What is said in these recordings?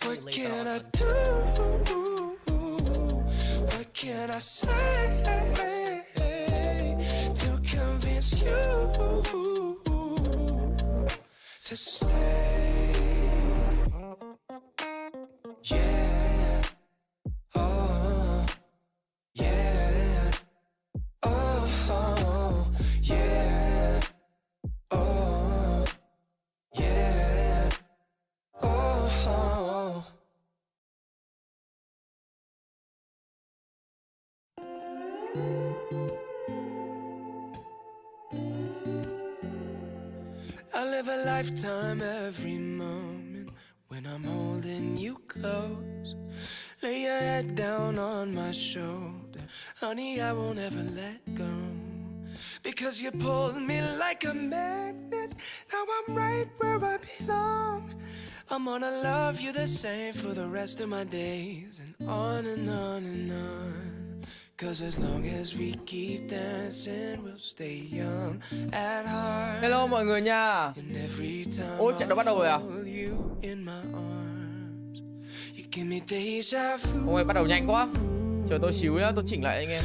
What later can I on. do? What can I say to convince you to stay? Yeah. Oh. Yeah. Oh. Yeah. Oh. Yeah. Oh. I live a lifetime every moment when I'm holding you close. Lay your head down on my shoulder, honey, I won't ever let go. Because you pulled me like a magnet, now I'm right where I belong. I'm gonna love you the same for the rest of my days, and on and on and on. Cause as long as we keep dancing, we'll stay young at heart. Hello mọi người nha. Ôi trận đấu bắt đầu rồi à? Ôi bắt đầu nhanh quá. Chờ tôi xíu nhá, tôi chỉnh lại anh em.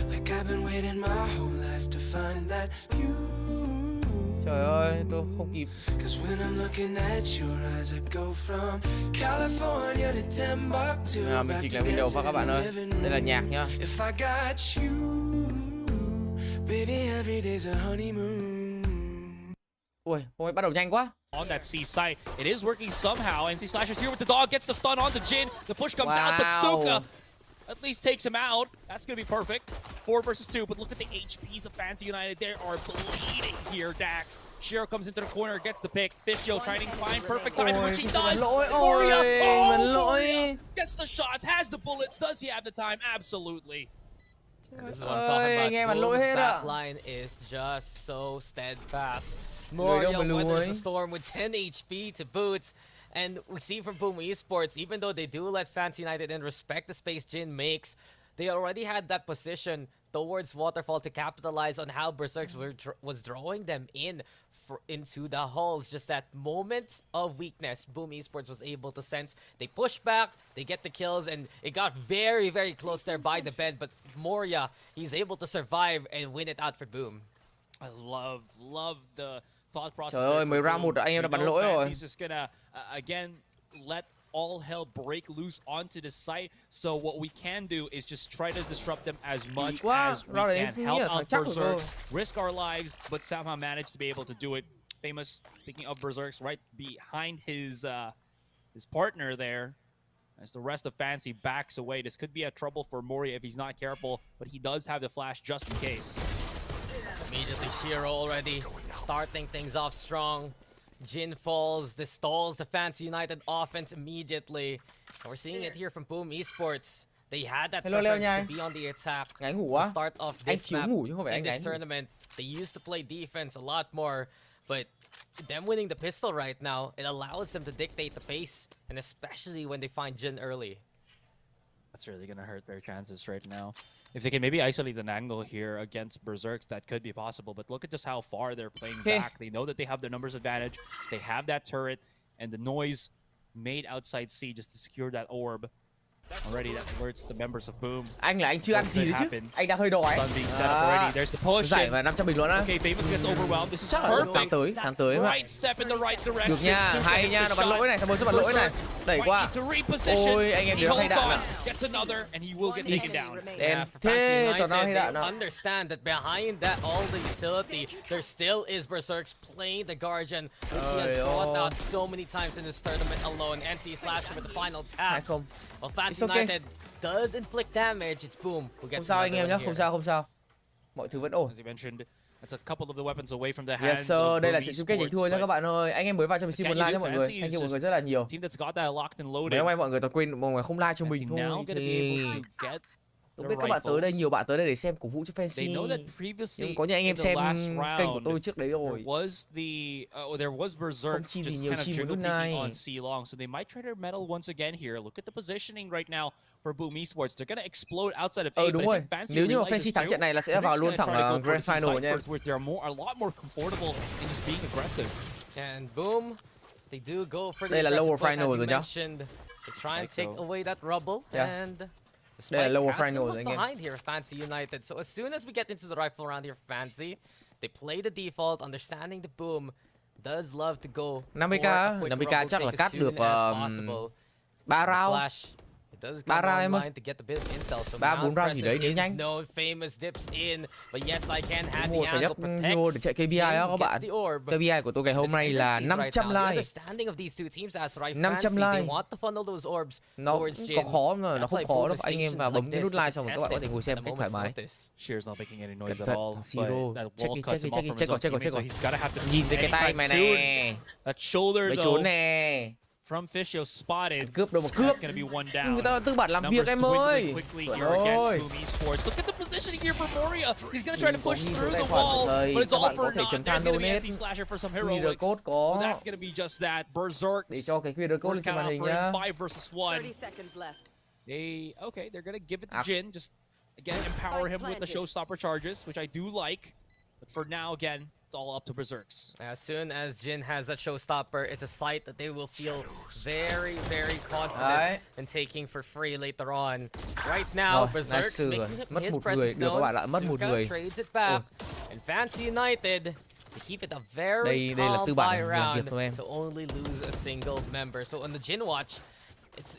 Trời ơi, tôi không kịp. Mình chỉnh lại video vào các bạn ơi. Đây là nhạc nhá. Ui, ôi bắt đầu nhanh quá. On that C site, it is working somehow. NC Slasher's here with the dog, gets the stun on the Jin. The push comes out, but Suka at least takes him out. That's gonna be perfect. 4 versus 2, but look at the HPs of Fancy United. They are bleeding here, Dax. Shiro comes into the corner, gets the pick. Fishio trying to find perfect timing, which he does. Moria gets the shots, has the bullets. Does he have the time? Absolutely. This is what I'm talking about. Boom's backline is just so steadfast. Moria weathers the storm with 10 HP to boot. And we see from Boom Esports, even though they do let Fancy United in, respect the space Jin makes, they already had that position towards Waterfall to capitalize on how Berserks was drawing them into the holes. Just that moment of weakness Boom Esports was able to sense. They push back, they get the kills, and it got very, very close there by the bend. But Moria, he's able to survive and win it out for Boom. I love the thought process. Trời ơi, mới round 1 anh em đã bắn lỗi rồi. He's just gonna again let all hell break loose onto the site. So what we can do is just try to disrupt them as much as we can. Help out Berserk, risk our lives, but somehow manage to be able to do it. Famous, speaking of Berserks, right behind his partner there. As the rest of Fancy backs away. This could be a trouble for Moria if he's not careful, but he does have the flash just in case. Immediately Shiro already starting things off strong. Jin falls, this stalls the Fancy United offense immediately. And we're seeing it here from Boom Esports. They had that preference to be on the attack to start off this map in this tournament. They used to play defense a lot more, but them winning the pistol right now, it allows them to dictate the pace, and especially when they find Jin early. That's really going to hurt their chances right now. If they can maybe isolate an angle here against Berserks, that could be possible. But look at just how far they're playing back. They know that they have their numbers advantage. They have that turret and the noise made outside C just to secure that orb. Already that alerts the members of Boom. Anh là anh chưa ăn gì đấy chứ. Anh đang hơi đói. Stun being set up already. There's the push. Giải vào 500 bình luận á. Okay, Famous gets overwhelmed. This is chắc perfect. tháng tới mà. Right step in the right direction. Được nha, hay nha, nó bắn lỗi này, thằng mới sẽ bắn lỗi này. Đẩy qua. Ôi, anh em đứa hay đạn ạ. Gets another and he will get taken down. Đen thế, toàn nào hay đạn nào. Understand that behind that all the utility, there still is Berserks playing the Guardian, which he has brought out so many times in this tournament alone. NC Slasher with the final taps. Well, Fancy United does inflict damage. It's Boom. Không sao anh em nhé, không sao. Mọi thứ vẫn ổn. As you mentioned, that's a couple of the weapons away from the hands. Yes sir, đây là trận chung kết giành thua nha các bạn ơi. Anh em mới vào cho mình xin một like nha mọi người. Thank you mọi người rất là nhiều. Team that's got that locked and loaded. Mấy hôm nay mọi người toàn quên mọi người không like cho mình thôi. Tôi biết các bạn tới đây, nhiều bạn tới đây để xem cổ vũ cho Fancy. Nhưng có những anh em xem kênh của tôi trước đấy rồi. There was Berserk just kind of jiggling on C long, so they might try to meddle once again here. Look at the positioning right now for Boom Esports. They're gonna explode outside of A. Đúng rồi. Nếu như mà Fancy thắng trận này là sẽ vào luôn thẳng Grand Final nha. They're a lot more comfortable in just being aggressive. And Boom, they do go for the đây là lower final rồi nhá. to try and take away that rubble. And the Đây spike là lower has been final left rồi anh em. behind here, Fancy United. So as soon as we get into the rifle round here, Fancy, they play the default, understanding the boom, does love to go 50k, 50k chắc là cắt được 3 round. Flash. It does 3 come round em ơi. online to get the bit of intel. So 3-4 round gì đấy nếu nhanh. no famous dips in, but yes, I can have Một the phải angle nhấp vô để chạy KPI á các bạn. KPI của tôi ngày hôm nay là 500 like. 500 like. Nó có khó mà nó không khó đâu. Anh em vào bấm cái nút like xong rồi các bạn có thể ngồi xem cách thoải mái. Cẩn thận, Siro. Check. Nhìn thấy cái tay mày nè. Mày trốn nè. From Fischio spotted. Cướp đâu mà cướp. Người ta tư bản làm việc em ơi. Look at the positioning here for Moria. He's gonna try to push through the wall, but it's all for naught. There's gonna be anti-slasher for some heroics. Well, that's gonna be just that. Berserk. Để cho cái QR code lên trên màn hình nhá. 5 versus 1. 30 seconds left. They're gonna give it to Jin. Just again empower him with the showstopper charges, which I do like. But for now, again, it's all up to Berserks. As soon as Jin has that showstopper, it's a sight that they will feel very, very confident in taking for free later on. Right now, Berserks making his presence known. Suka trades it back, and Fancy United to keep it a very calm buy round to only lose a single member. So on the Jin watch,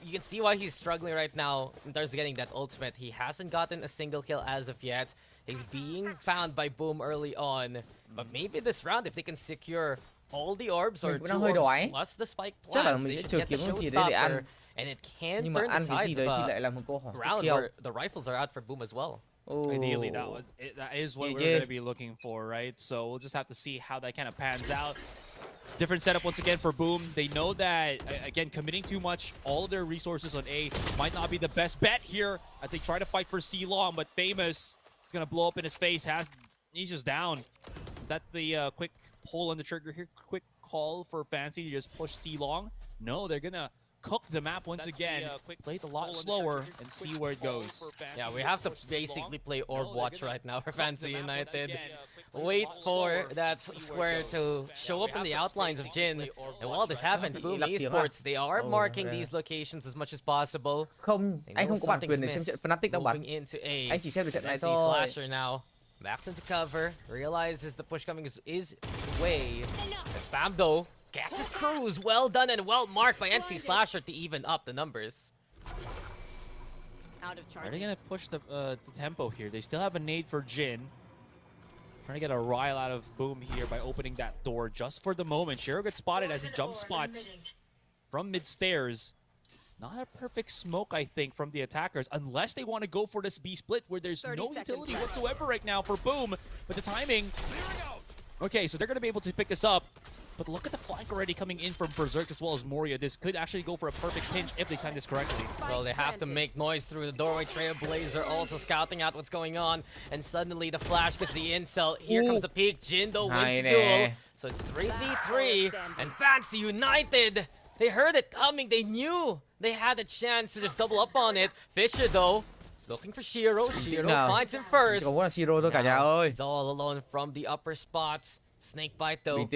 you can see why he's struggling right now in terms of getting that ultimate. He hasn't gotten a single kill as of yet. He's being found by Boom early on. But maybe this round, if they can secure all the orbs or 2 orbs plus the spike plants, they should get the showstopper. And it can turn the tides of a round where the rifles are out for Boom as well. Ideally, that is what we're going to be looking for, right? So we'll just have to see how that kind of pans out. Different setup once again for Boom. They know that, again, committing too much, all of their resources on A might not be the best bet here as they try to fight for C-Long, but Famous is going to blow up in his face. He's just down. Is that the quick pull on the trigger here? Quick call for Fancy to just push C-Long? No, they're going to cook the map once again. Play it a lot slower and see where it goes. Yeah, we have to basically play Orb Watch right now for Fancy United. Wait for that square to show up in the outlines of Jin. And while this happens, Boom Esports, they are marking these locations as much as possible. Không, anh không có bản quyền để xem trận Fnatic đâu bạn. Anh chỉ xem được trận này thôi. Slasher now backs into cover, realizes the push coming is way. Spam though catches Cruz. Well done and well marked by NC Slasher to even up the numbers. Out of charges. Are they gonna push the tempo here? They still have a nade for Jin. Trying to get a rile out of Boom here by opening that door just for the moment. Shiro gets spotted as he jump spots from mid-stairs. Not a perfect smoke, I think, from the attackers, unless they want to go for this B split where there's no utility whatsoever right now for Boom. But the timing... Okay, so they're going to be able to pick this up. But look at the flank already coming in from Berserk as well as Moria. This could actually go for a perfect pinch if they time this correctly. Well, they have to make noise through the doorway. Trailblazer also scouting out what's going on. And suddenly the Flash gets the intel. Here comes the peak. Jin though wins the duel. So it's 3v3. And Fancy United, they heard it coming. They knew they had a chance to just double up on it. Fisher though, looking for Shiro. Shiro finds him first. He's all alone from the upper spots. Snakebite though,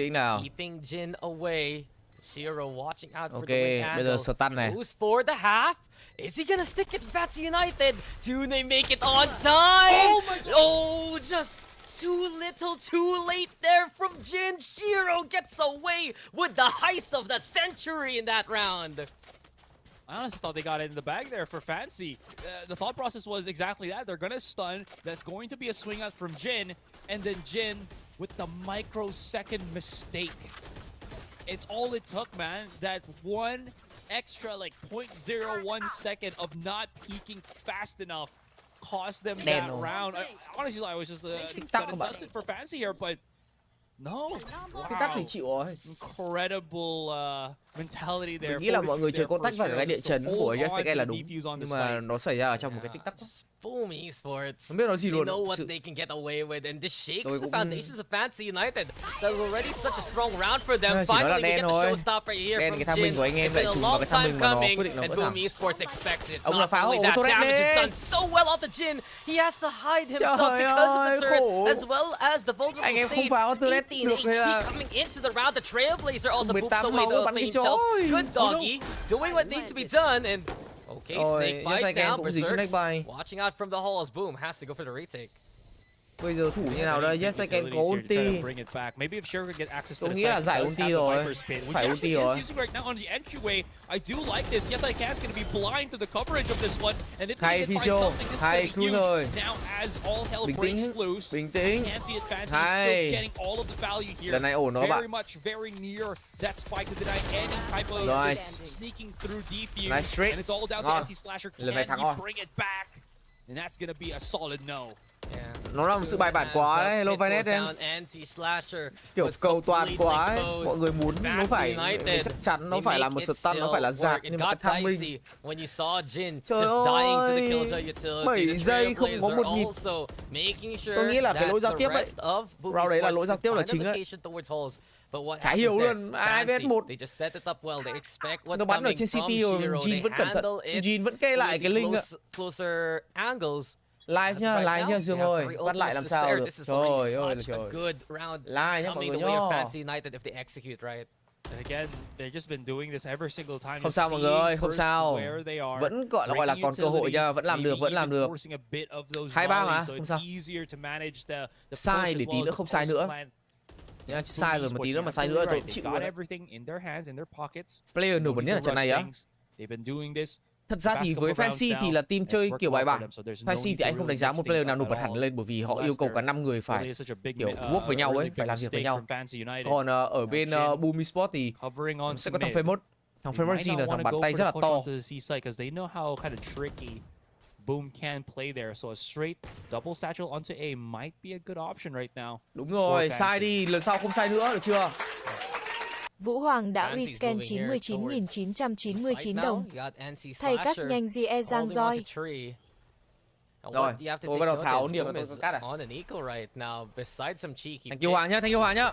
keeping Jin away. Shiro watching out for the wing angle. Goes for the half. Is he gonna stick it? Fancy United. Do they make it on time? Oh, just too little, too late there from Jin. Shiro gets away with the heist of the century in that round. I honestly thought they got it in the bag there for Fancy. The thought process was exactly that. They're gonna stun. That's going to be a swing out from Jin. And then Jin with the microsecond mistake. It's all it took, man. That one extra, like, 0.01 second of not peaking fast enough cost them that round. Honestly, I was just dusted for Fancy here, but no. Wow. Incredible mentality there. Mình nghĩ là mọi người chơi contact vào cái địa chấn của Yasuke là đúng. Nhưng mà nó xảy ra ở trong một cái tích tắc. Boom Esports. Không biết nói gì luôn. They know what they can get away with, and this shakes the foundations of Fancy United. That was already such a strong round for them. Finally, they get the showstopper here from Jin. It's been a long time coming, and Boom Esports expects it. Not only that, damage is done so well off the Jin. He has to hide himself because of the turret, as well as the vulnerable state. 17 HP coming into the round. The Trailblazer also boops away the Fame Shells. Good doggy, doing what needs to be done. And okay, snake bite now. Berserk watching out from the halls. Boom has to go for the retake. Bây giờ thủ như nào đây? Yes, I can có ulti. Tôi nghĩ là giải ulti rồi. Phải ulti rồi. Hay Fisho, hay cứu rồi. Bình tĩnh, bình tĩnh. Hay. Lần này ổn đó bạn. Nice. Nice straight. Ngon. Lần này thắng ngon. And that's gonna be a solid no. Nó là một sự bài bản quá đấy, Hello Vinet em. Kiểu cầu toàn quá ấy. Mọi người muốn nó phải chắc chắn, nó phải là một stun, nó phải là giạt, nhưng mà cái timing. Trời ơi, 7 giây không có một nhịp. Tôi nghĩ là cái lỗi giao tiếp ấy, round đấy là lỗi giao tiếp là chính ấy. Chả hiểu luôn, ai vs 1. Nó bắn ở trên City rồi, Jin vẫn cẩn thận. Jin vẫn kê lại cái Lynx ạ. Live nhá Dương ơi, bắt lại làm sao được. Trời ơi là trời. Live nhá mọi người nhá. Không sao mọi người ơi, không sao. Vẫn gọi là còn cơ hội nha, vẫn làm được. 2-3 mà, không sao. Sai để tí nữa không sai nữa. Nhá, sai rồi một tí nữa mà sai nữa tôi chịu luôn. Player nổi bật nhất là trận này á. Thật ra thì với Fancy thì là team chơi kiểu bài bản. Fancy thì anh không đánh giá một player nào nổi bật hẳn lên, bởi vì họ yêu cầu cả 5 người phải kiểu work với nhau ấy, phải làm việc với nhau. Còn ở bên Boom Esports thì sẽ có thằng Famous. Thằng Famous là thằng bàn tay rất là to. Boom can play there, so a straight double satchel onto A might be a good option right now. Đúng rồi, sai đi, lần sau không sai nữa, được chưa? Vũ Hoàng đã rescan 99.999 đồng. Thầy cắt nhanh GE Giang Roi. Rồi, tôi bắt đầu tháo điểm mà tôi cắt à? Thank you Hoàng nhá, thank you Hoàng nhá.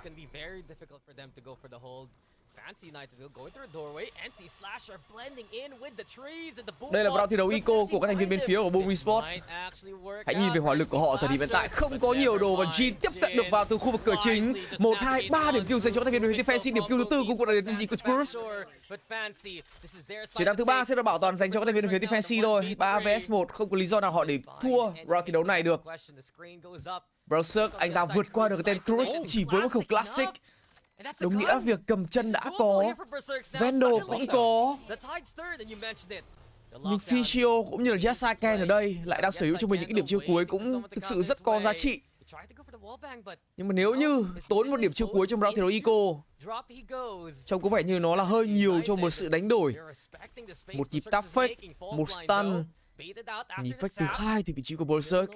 Đây là round thi đấu eco của các thành viên bên phía của Boom Esports. Hãy nhìn về hỏa lực của họ thời điểm hiện tại, không có nhiều đồ và Jin tiếp cận được vào từ khu vực cửa chính. 1, 2, 3 điểm kill dành cho các thành viên bên phía Fancy, điểm kill thứ 4 cũng là điểm gì của Cruise. Chiến thắng thứ 3 sẽ được bảo toàn dành cho các thành viên bên phía Fancy thôi. 3 vs 1, không có lý do nào họ để thua round thi đấu này được. Berserk anh ta vượt qua được cái tên Cruise chỉ với một khẩu classic. Đúng nghĩa việc cầm chân đã có, Vandal cũng có. Nhưng Fisio cũng như là Jessaken ở đây lại đang sở hữu cho mình những cái điểm chiêu cuối cũng thực sự rất có giá trị. Nhưng mà nếu như tốn một điểm chiêu cuối trong round thi đấu eco, trông có vẻ như nó là hơi nhiều cho một sự đánh đổi. Một nhịp tap fake, một stun, nhịp fake thứ 2 từ vị trí của Berserk.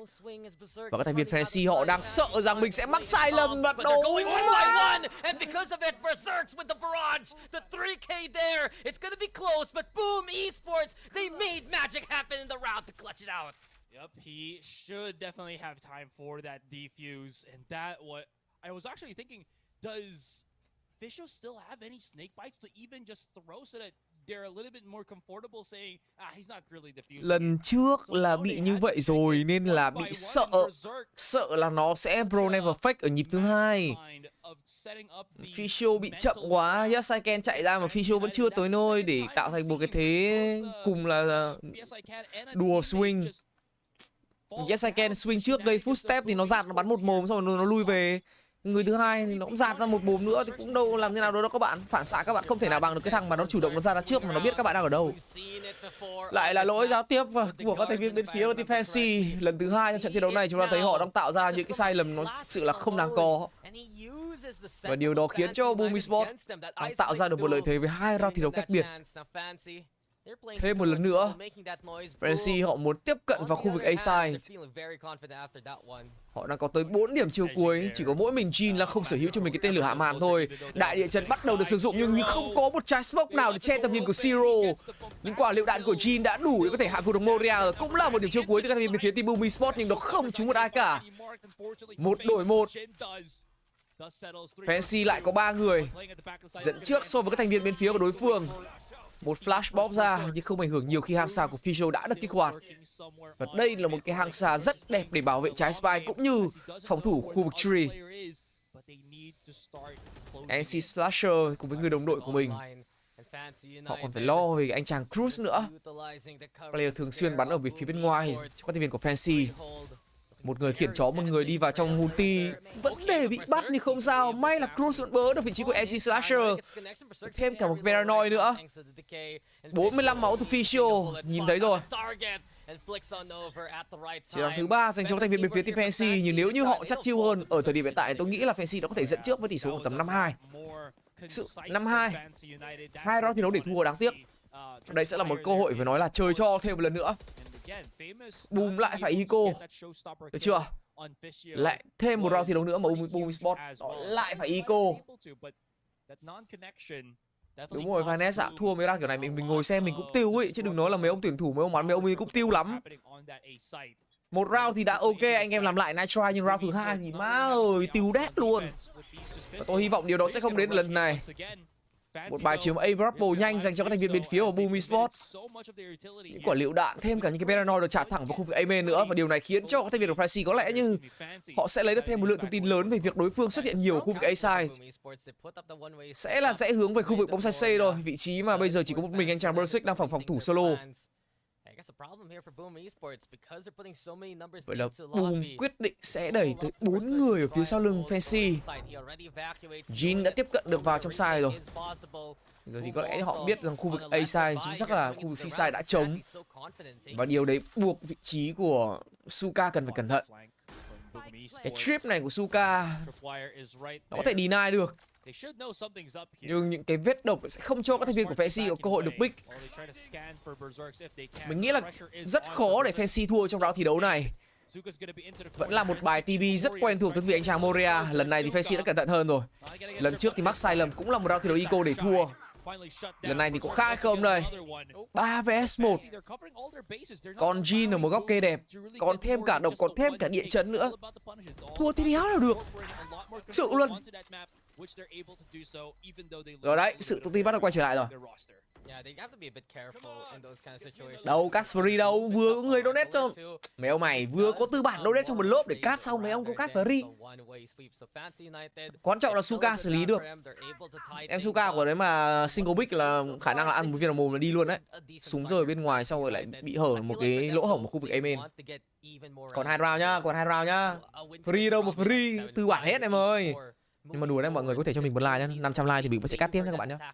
Và các thành viên Fantasy họ đang sợ rằng mình sẽ mắc sai lầm và đấu. Yep, he should definitely have time for that defuse, and that what I was actually thinking, does Fisher still have any snake bites to even just throw so that they're a little bit more comfortable saying, he's not really defusing. Lần trước là bị như vậy rồi nên là bị sợ là nó sẽ bro never fake ở nhịp thứ 2. Fisher bị chậm quá, Jessaken chạy ra mà Fisher vẫn chưa tới nơi để tạo thành một cái thế cùng là đùa swing. Jessaken swing trước gây footstep thì nó giạt, nó bắn một mồm xong rồi nó lui về. Người thứ hai thì nó cũng giạt ra một mồm nữa thì cũng đâu làm thế nào đó các bạn. Phản xạ các bạn không thể nào bằng được cái thằng mà nó chủ động nó ra trước mà nó biết các bạn đang ở đâu. Lại là lỗi giao tiếp của các thành viên bên phía Team Fantasy. Lần thứ 2 trong trận thi đấu này chúng ta thấy họ đang tạo ra những cái sai lầm nó thực sự là không đáng có. Và điều đó khiến cho Boom Esports đang tạo ra được một lợi thế với 2 round thi đấu cách biệt. Thêm một lần nữa, Fantasy họ muốn tiếp cận vào khu vực A-side. Họ đang có tới 4 điểm chiêu cuối, chỉ có mỗi mình Jin là không sở hữu cho mình cái tên lửa hạ màn thôi. Đại địa chấn bắt đầu được sử dụng nhưng không có một trái smoke nào để che tầm nhìn của Zero. Những quả lựu đạn của Jin đã đủ để có thể hạ gục được Montreal, cũng là một điểm chiêu cuối từ các thành viên bên phía team Boom Esports nhưng nó không trúng một ai cả. 1 đổi 1. Fantasy lại có 3 người dẫn trước so với các thành viên bên phía của đối phương. Một flashbomb ra nhưng không ảnh hưởng nhiều khi hang xà của Fisher đã được kích hoạt. Và đây là một cái hang xà rất đẹp để bảo vệ trái spy cũng như phòng thủ khu vực tree. NC Slasher cùng với người đồng đội của mình. Họ còn phải lo về anh chàng Cruz nữa. Player thường xuyên bắn ở phía bên ngoài cho các team viên của Fancy. Một người khiển chó, một người đi vào trong multi. Vấn đề bị bắt nhưng không sao. May là Cruz vẫn bớ được vị trí của NC Slasher. Thêm cả một Paranoid nữa. 45 máu từ Fischl. Nhìn thấy rồi. Chỉ là thứ 3 dành cho các thành viên bên phía team Fancy. Nhưng nếu như họ chắc chiêu hơn ở thời điểm hiện tại, tôi nghĩ là Fancy đã có thể dẫn trước với tỷ số tầm 5-2. Sự 5-2. 2 round thi đấu để thua đáng tiếc. Đây sẽ là một cơ hội phải nói là trời cho thêm một lần nữa. Boom lại phải eco. Được chưa? Lại thêm một round thi đấu nữa mà Boom Sport lại phải eco. Đúng rồi, Vanessa ạ, thua mấy round kiểu này mình ngồi xem mình cũng tiêu ấy, chứ đừng nói là mấy ông tuyển thủ, mấy ông bắn mấy ông ấy cũng tiêu lắm. Một round thì đã ok, anh em làm lại nice try, nhưng round thứ 2 thì má ơi, tiêu đét luôn. Và tôi hy vọng điều đó sẽ không đến lần này. Một bài chiếm A-Brapple nhanh dành cho các thành viên bên phía của Boom Esports. Những quả lựu đạn, thêm cả những cái Paranoid được trả thẳng vào khu vực A-main nữa. Và điều này khiến cho các thành viên của Fancy có lẽ như họ sẽ lấy được thêm một lượng thông tin lớn về việc đối phương xuất hiện nhiều ở khu vực A-side. Sẽ là sẽ hướng về khu vực bóng sai C thôi. Vị trí mà bây giờ chỉ có một mình anh chàng Bersic đang phòng thủ solo. Vậy là Boom quyết định sẽ đẩy tới 4 người ở phía sau lưng Fancy. Jin đã tiếp cận được vào trong side rồi. Giờ thì có lẽ họ biết rằng khu vực A side chính xác là khu vực C side đã trống. Và điều đấy buộc vị trí của Suka cần phải cẩn thận. Cái trip này của Suka nó có thể deny được. Nhưng những cái vết độc sẽ không cho các thành viên của Fancy có cơ hội được pick. Mình nghĩ là rất khó để Fancy thua trong round thi đấu này. Vẫn là một bài TB rất quen thuộc từ vị anh chàng Moria. Lần này thì Fancy đã cẩn thận hơn rồi. Lần trước thì mắc sai lầm cũng là một round thi đấu eco để thua. Lần này thì có khác hay không đây? 3 vs 1. Còn Jin ở một góc kê đẹp. Còn thêm cả độc, còn thêm cả địa chấn nữa. Thua thì đéo nào được. Sự luôn. Rồi đấy, sự tự tin bắt đầu quay trở lại rồi. Đâu, cast free đâu, vừa có người donate cho. Mấy ông mày vừa có tư bản donate cho một lớp để cast xong mấy ông có cast free. Quan trọng là Suka xử lý được. Em Suka của đấy mà single pick là khả năng là ăn một viên vào mồm là đi luôn đấy. Súng rơi bên ngoài xong rồi lại bị hở một cái lỗ hổng ở khu vực A-main. Còn 2 round nhá, còn 2 round nhá. Free đâu mà free, tư bản hết em ơi. Nhưng mà đùa đấy, mọi người có thể cho mình một like nhá, 500 like thì mình vẫn sẽ cắt tiếp nha các bạn nhá.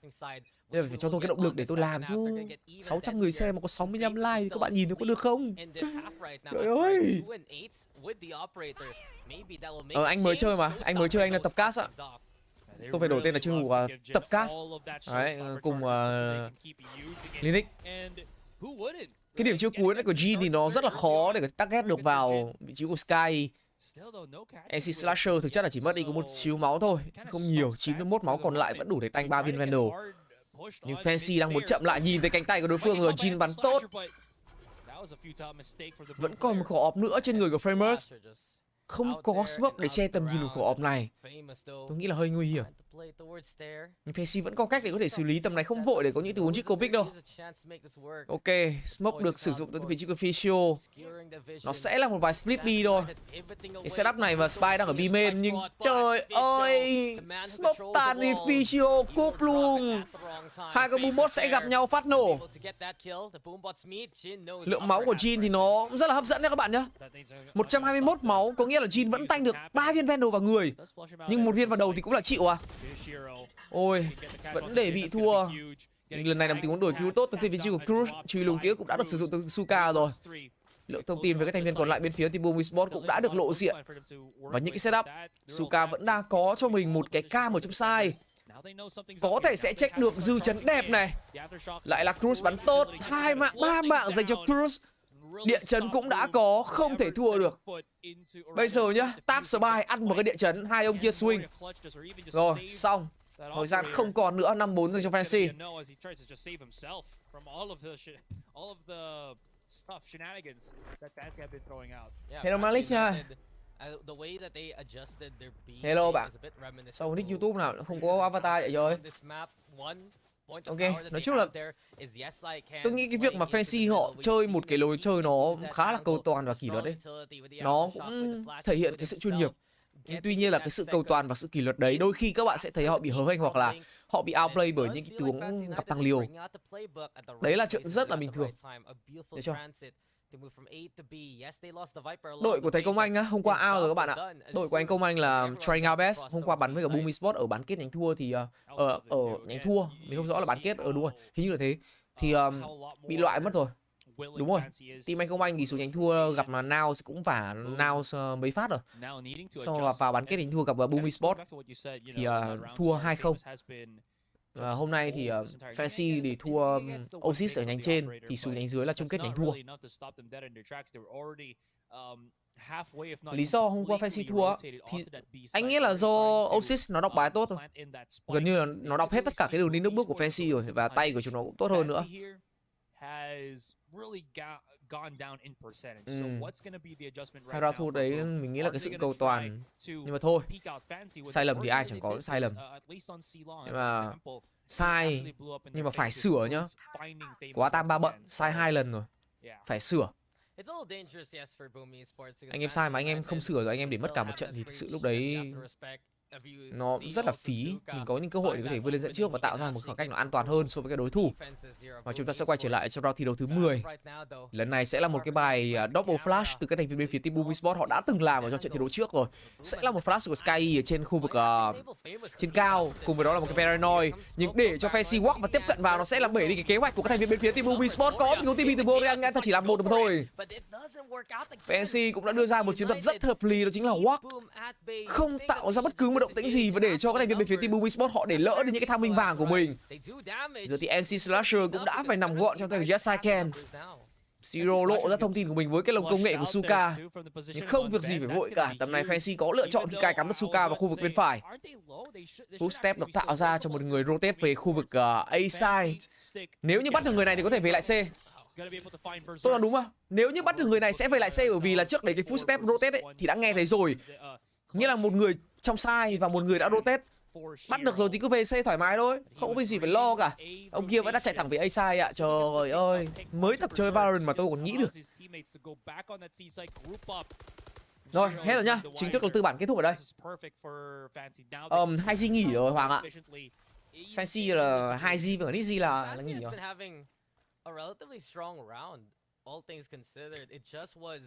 Nên phải cho tôi cái động lực để tôi làm chứ. 600 người xem mà có 65 like thì các bạn nhìn thấy có được không? Trời ơi. Anh mới chơi mà, anh mới chơi, anh là tập cast ạ. Tôi phải đổi tên là chuyên mục tập cast. Đấy, cùng Lynx. Cái điểm chiêu cuối này của Jin thì nó rất là khó để target được vào vị trí của Sky. NC Slasher thực chất là chỉ mất đi có một xíu máu thôi, không nhiều, 91 máu còn lại vẫn đủ để tanh 3 viên Vandal. Nhưng Fancy đang muốn chậm lại, nhìn thấy cánh tay của đối phương rồi, Jin bắn tốt. Vẫn còn một khẩu ọp nữa trên người của Framers. Không có smoke để che tầm nhìn của khẩu ọp này. Tôi nghĩ là hơi nguy hiểm. Nhưng Fancy vẫn có cách để có thể xử lý, tầm này không vội để có những tình huống chiếc pick đâu. Ok, smoke được sử dụng tới vị trí của Fischl. Nó sẽ là một bài split B thôi. Cái setup này và Spy đang ở B main, nhưng trời ơi, smoke tàn thì Fischl cúp luôn. Hai con boom bot sẽ gặp nhau phát nổ. Lượng máu của Jin thì nó rất là hấp dẫn nha các bạn nhé. 121 máu có nghĩa là Jin vẫn tanh được 3 viên Vandal vào người. Nhưng một viên vào đầu thì cũng là chịu à. Ôi, vẫn để bị thua. Nhưng lần này là một tình huống đổi cứu tốt từ vị trí của Cruz. Truy lùng kia cũng đã được sử dụng từ Suka rồi. Lượng thông tin về các thành viên còn lại bên phía team Boom Esports cũng đã được lộ diện. Và những cái setup, Suka vẫn đang có cho mình một cái cam ở trong side. Có thể sẽ check được dư chấn đẹp này. Lại là Cruz bắn tốt, 2 mạng, 3 mạng dành cho Cruz. Địa chấn cũng đã có, không thể thua được. Bây giờ nhá, tap Spy ăn một cái địa chấn, hai ông kia swing. Rồi, xong. Thời gian không còn nữa, 5-4 dành cho Fancy. Hello Malik nha. Hello bạn. Sao nick YouTube nào không có avatar vậy rồi? Ok, nói chung là tôi nghĩ cái việc mà Fancy họ chơi một cái lối chơi nó khá là cầu toàn và kỷ luật đấy. Nó cũng thể hiện cái sự chuyên nghiệp. Nhưng tuy nhiên là cái sự cầu toàn và sự kỷ luật đấy, đôi khi các bạn sẽ thấy họ bị hớ hênh hoặc là họ bị outplay bởi những cái tướng gặp tăng liều. Đấy là chuyện rất là bình thường. Thấy chưa? Đội của thầy Công Anh á, hôm qua out rồi các bạn ạ. Đội của anh Công Anh là trying our best. Hôm qua bắn với cả Boom Esports ở bán kết nhánh thua thì ở nhánh thua, mình không rõ là bán kết đúng rồi, hình như là thế. Thì bị loại mất rồi. Đúng rồi. Team anh Công Anh thì xuống nhánh thua gặp mà Now cũng vả Now mấy phát rồi. Sau đó vào bán kết nhánh thua gặp Boom Esports thì thua 2-0. Hôm nay thì Fancy thì thua OASIS ở nhánh trên thì xuống nhánh dưới là chung kết nhánh thua. Lý do hôm qua Fancy thua thì anh nghĩ là do OASIS nó đọc bài tốt thôi. Gần như là nó đọc hết tất cả cái đường đi nước bước của Fancy rồi và tay của chúng nó cũng tốt hơn nữa. Hai round thua đấy mình nghĩ là cái sự cầu toàn. Nhưng mà thôi, sai lầm thì ai chẳng có sai lầm. Nhưng mà sai nhưng mà phải sửa nhá. Quá tam ba bận, sai 2 lần rồi. Phải sửa. Anh em sai mà anh em không sửa rồi anh em để mất cả một trận thì thực sự lúc đấy nó rất là phí. Mình có những cơ hội để có thể vươn lên dẫn trước và tạo ra một khoảng cách nó an toàn hơn so với cái đối thủ. Và chúng ta sẽ quay trở lại trong round thi đấu thứ 10. Lần này sẽ là một cái bài double flash từ các thành viên bên phía team Boom Esports họ đã từng làm ở trong trận thi đấu trước rồi. Sẽ là một flash của Sky ở trên khu vực trên cao, cùng với đó là một cái paranoid. Nhưng để cho Fancy walk và tiếp cận vào nó sẽ làm bể đi cái kế hoạch của các thành viên bên phía team Boom Esports. Có một team từ Boreal ta chỉ làm một được thôi. Fancy cũng đã đưa ra một chiến thuật rất hợp lý, đó chính là walk, không tạo ra bất cứ một động tĩnh gì và để cho các thành viên bên phía team Boom Esports họ để lỡ đi những cái thang minh vàng của mình. Giờ thì NC Slasher cũng đã phải nằm gọn trong tay của Jessica. Zero lộ ra thông tin của mình với cái lồng công nghệ của Suka. Nhưng không việc gì phải vội cả. Tầm này Fancy có lựa chọn thì cài cắm được Suka vào khu vực bên phải. Footstep được tạo ra cho một người rotate về khu vực A side. Nếu như bắt được người này thì có thể về lại C. Tôi nói đúng không? Nếu như bắt được người này sẽ về lại C, bởi vì là trước đấy cái footstep rotate ấy thì đã nghe thấy rồi. Nghĩa là một người trong side và một người đã rotate. Bắt được rồi thì cứ về C thoải mái thôi, không có việc gì phải lo cả. Ông kia vẫn đã chạy thẳng về A side ạ. Trời ơi, mới tập chơi Valorant mà tôi còn nghĩ được. Rồi, hết rồi nhá. Chính thức là tư bản kết thúc ở đây. 2G nghỉ rồi Hoàng ạ. Fancy là 2G và Nizzy là nghỉ rồi. A relatively strong round, all things considered. It just was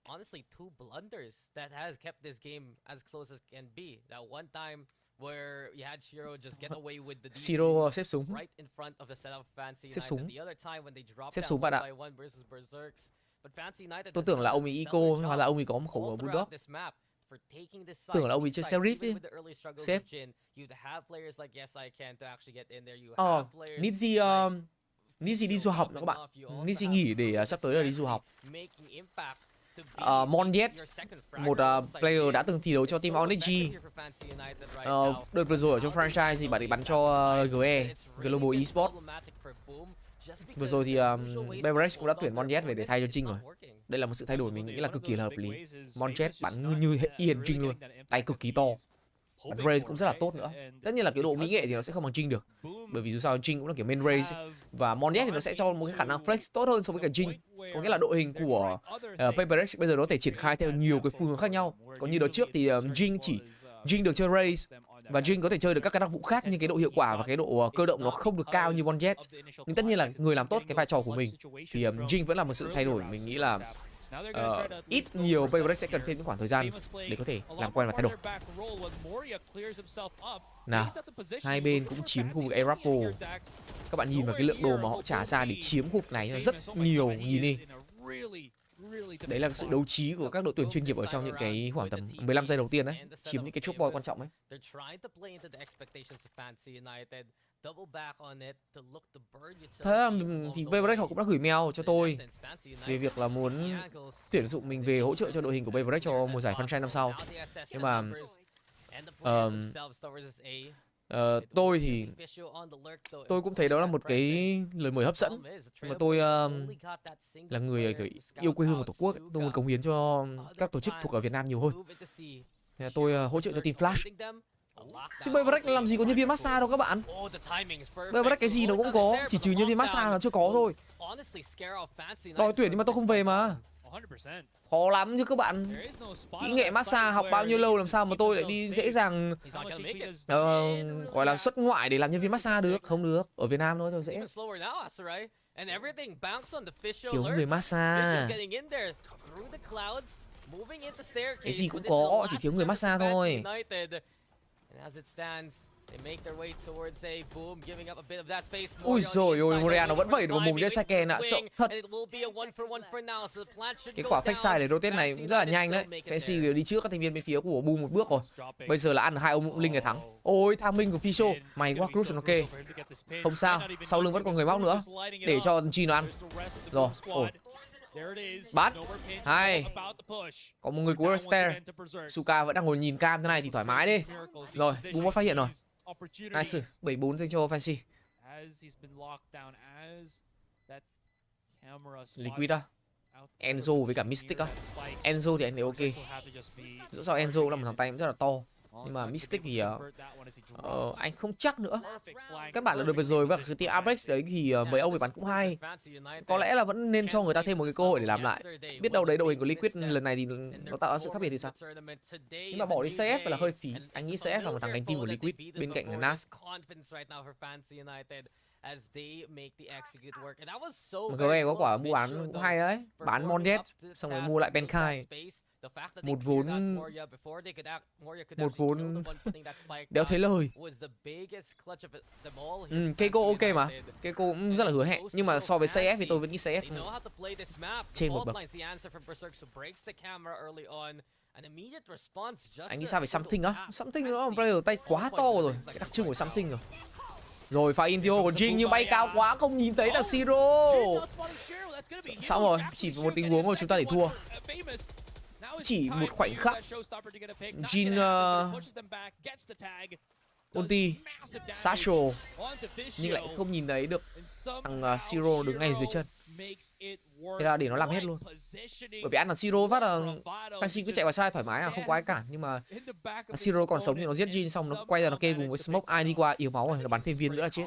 honestly 2 blunders that has kept this game as close as can be. That one time where you had Shiro just get away with the Shiro xếp súng right in front of the setup Fancy xếp súng. The other time when they dropped xếp súng bạn ạ. Tôi tưởng là ông ấy Eco hoặc là ông ấy có một khẩu Bulldog. Tưởng là ông ấy chơi Serif đi. Xếp. Nizzy đi du học nữa các bạn. Nizzy nghỉ để sắp tới là đi du học. Monjet, một player đã từng thi đấu cho team Onyx G. Đợt vừa rồi ở trong franchise thì bạn ấy bắn cho GE, Global Esports. Vừa rồi thì Beverex cũng đã tuyển Monjet về để thay cho Chinh rồi. Đây là một sự thay đổi mình nghĩ là cực kỳ là hợp lý. Monjet bắn như Ian Chinh luôn, tay cực kỳ to. Bắn raise cũng rất là tốt nữa. Tất nhiên là cái độ mỹ nghệ thì nó sẽ không bằng Jing được. Bởi vì dù sao Jing cũng là kiểu main raise. Và Monjet thì nó sẽ cho một cái khả năng flex tốt hơn so với cả Jing. Có nghĩa là đội hình của PaperX bây giờ nó có thể triển khai theo nhiều cái phương hướng khác nhau. Còn như đó trước thì Jing được chơi raise. Và Jing có thể chơi được các cái đặc vụ khác, nhưng cái độ hiệu quả và cái độ cơ động nó không được cao như Monjet. Nhưng tất nhiên là người làm tốt cái vai trò của mình thì Jing vẫn là một sự thay đổi. Mình nghĩ là ít nhiều PaperX sẽ cần thêm những khoảng thời gian để có thể làm quen và thay đổi. Nào, hai bên cũng chiếm khu vực A-Rapple. Các bạn nhìn vào cái lượng đồ mà họ trả ra để chiếm khu vực này nó rất nhiều, nhìn đi. Đấy là sự đấu trí của các đội tuyển chuyên nghiệp ở trong những cái khoảng tầm 15 giây đầu tiên đấy, chiếm những cái chốt point quan trọng ấy. Thế là thì Beverage họ cũng đã gửi mail cho tôi về việc là muốn tuyển dụng mình về hỗ trợ cho đội hình của Beverage cho mùa giải franchise năm sau. Nhưng mà tôi thì tôi cũng thấy đó là một cái lời mời hấp dẫn. Nhưng mà tôi là người yêu quê hương của Tổ quốc, tôi muốn cống hiến cho các tổ chức thuộc ở Việt Nam nhiều hơn. Tôi hỗ trợ cho team Flash. Chứ Beverage làm gì có nhân viên massage đâu các bạn. Beverage cái gì nó cũng có, chỉ trừ nhân viên massage nó chưa có thôi. Đòi tuyển nhưng mà tôi không về mà. Khó lắm chứ các bạn. Kỹ nghệ massage học bao nhiêu lâu làm sao mà tôi lại đi dễ dàng gọi là xuất ngoại để làm nhân viên massage được? Không được. Ở Việt Nam thôi cho dễ. Thiếu người massage. Cái gì cũng có, chỉ thiếu người massage thôi. Ui rồi ôi, Morea nó vẫn vẩy được một mồm trên Saiken ạ, sợ thật. Cái quả backside để rotate này cũng rất là nhanh đấy. Fancy đi trước các thành viên bên phía của Boom một bước rồi. Bây giờ là ăn hai ông Linh để thắng. Ôi, tham minh của Fisho, mày quá, cruise ok. Không sao, sau lưng vẫn còn người móc nữa. Để cho Chi nó ăn. Rồi, ôi. Bắt. Hay. Có một người của Stair. Suka vẫn đang ngồi nhìn cam thế này thì thoải mái đi. Rồi, Boom phát hiện rồi. Nice, 7-4 dành cho Fancy. Liquid á. Enzo với cả Mystic á. Enzo thì anh thấy ok. Dẫu sao Enzo là một thằng tay cũng rất là to. Nhưng mà Mystic thì anh không chắc nữa. Các bạn là đợt vừa rồi và cái team Apex đấy thì mấy ông về bắn cũng hay. Có lẽ là vẫn nên cho người ta thêm một cái cơ hội để làm lại. Biết đâu đấy đội hình của Liquid lần này thì nó tạo ra sự khác biệt thì sao? Nhưng mà bỏ đi CF là hơi phí. Anh nghĩ CF là một thằng đánh team của Liquid bên cạnh Nas. Mà GE có quả mua bán cũng hay đấy. Bán Mondet xong rồi mua lại Benkai. Một vốn đéo thấy lời. Keiko ok mà. Keiko cũng rất là hứa hẹn. Nhưng mà so với CF thì tôi vẫn nghĩ CF trên một bậc. Anh nghĩ sao về Something á? Something nó player tay quá to rồi. Cái đặc trưng của Something rồi. Rồi pha Intio còn Jing nhưng bay cao quá không nhìn thấy là Siro. Xong rồi, chỉ một tình huống rồi chúng ta để thua. Chỉ một khoảnh khắc Jin ulti Satchel nhưng lại không nhìn thấy được thằng Siro đứng ngay dưới chân. Thế là để nó làm hết luôn. Bởi vì ăn là Siro phát là Fancy cứ chạy vào sai thoải mái không có ai cản. Nhưng mà Siro còn sống thì nó giết Jin xong nó quay ra nó kê cùng với Smoke. Ai đi qua yếu máu rồi nó bắn thêm viên nữa là chết.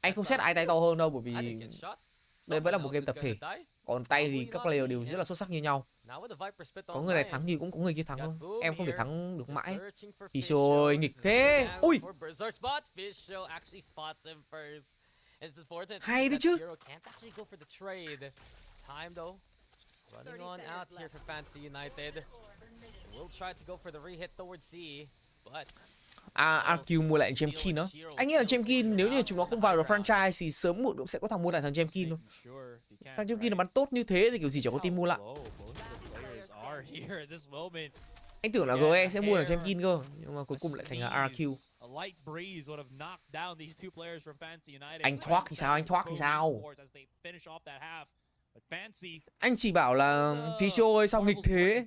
Anh không xét ai tay to hơn đâu, bởi vì đây vẫn là một game tập thể. Còn tay thì các player đều rất là xuất sắc như nhau. Có người này thắng thì cũng có người kia thắng thôi. Em không thể thắng được mãi. Thì rồi nghịch thế. Ui. Hay đấy chứ. RQ mua lại Jemkin nữa. Anh nghĩ là Jemkin nếu như chúng nó không vào được franchise thì sớm muộn cũng sẽ có thằng mua lại thằng Jemkin thôi. Thằng Jemkin nó bắn tốt như thế thì kiểu gì chẳng có team mua lại. Anh tưởng là GE sẽ mua thằng Jemkin cơ, nhưng mà cuối cùng lại thành là RQ. Anh thoát thì sao? Anh thoát thì sao? Anh chỉ bảo là Fisho ơi sao nghịch thế.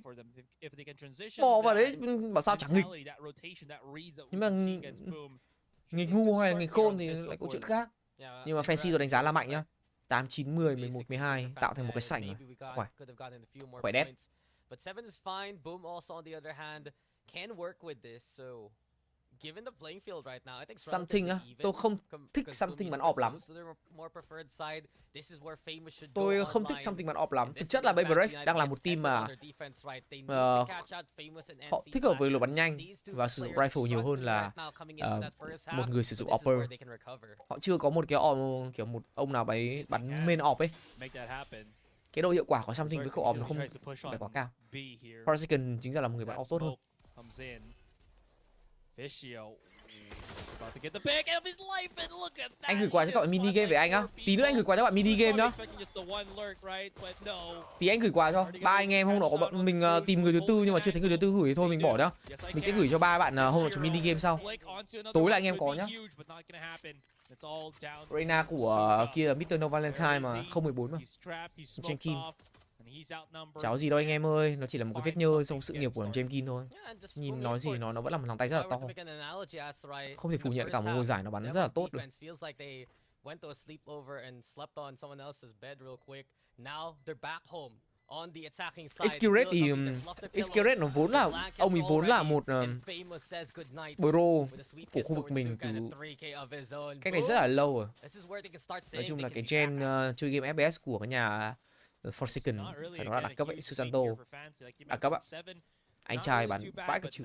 Bỏ vào đấy bảo sao chẳng nghịch. Nhưng mà nghịch ngu hay là nghịch khôn thì lại có chuyện khác. Nhưng mà Fancy tôi đánh giá là mạnh nhá. 8, 9, 10, 11, 12 tạo thành một cái sảnh rồi. Khỏe. Khỏe đét. Something á, tôi không thích Something bắn ọp lắm. Tôi không thích Something bắn ọp lắm. Thực chất là Baby Rex đang là một team mà họ thích hợp với lối bắn nhanh và sử dụng rifle nhiều hơn là một người sử dụng opper. Họ chưa có một cái kiểu một ông nào ấy bắn main op ấy. Cái độ hiệu quả của Something với khẩu op nó không phải quá cao. Forsaken chính ra là một người bắn op tốt hơn. Anh gửi quà cho các bạn mini game về anh á. Tí nữa anh gửi quà cho các bạn mini game nhá. Tí anh gửi quà cho ba anh em. Hôm nọ có bọn mình tìm người thứ tư nhưng mà chưa thấy người thứ tư gửi thì thôi mình bỏ nhá. Mình sẽ gửi cho ba bạn hôm nọ chúng mini game sau. Tối là anh em có nhá. Reina của kia là Mr. No Valentine mà 014 mà. Jenkin. Cháu gì đâu anh em ơi, nó chỉ là một cái vết nhơ trong sự nghiệp của Jemkin thôi. Nhìn nói gì nó vẫn là một thằng tay rất là to. Không thể phủ nhận cả một mùa giải nó bắn rất là tốt được. Skillet thì Skillet nó vốn là ông ấy vốn là một pro của khu vực mình từ cách này rất là lâu rồi. Nói chung là cái gen chơi game FPS của cái nhà Forsaken phải nói là đẳng cấp ấy. Susanto đẳng cấp ạ. Anh trai bắn vãi cả chữ,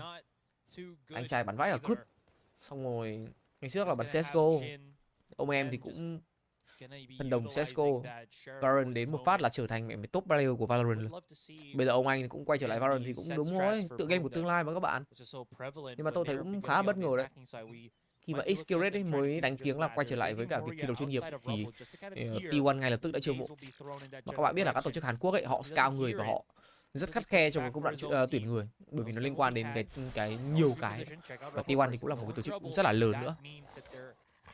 anh trai bắn vãi cả cút. Xong rồi ngày trước là bắn CSGO, ông em thì cũng thần đồng CSGO. Valorant đến một phát là trở thành mẹ top player của Valorant. Bây giờ ông anh cũng quay trở lại Valorant thì cũng đúng thôi, tựa game của tương lai mà các bạn. Nhưng mà tôi thấy cũng khá bất ngờ đấy. Khi mà Xkillet ấy mới đánh tiếng là quay trở lại với cả việc thi đấu chuyên nghiệp thì T1 ngay lập tức đã chiêu mộ. Mà các bạn biết là các tổ chức Hàn Quốc ấy họ scout người và họ rất khắt khe trong cái công đoạn tuyển người, bởi vì nó liên quan đến cái nhiều cái, và T1 thì cũng là một cái tổ chức cũng rất là lớn nữa.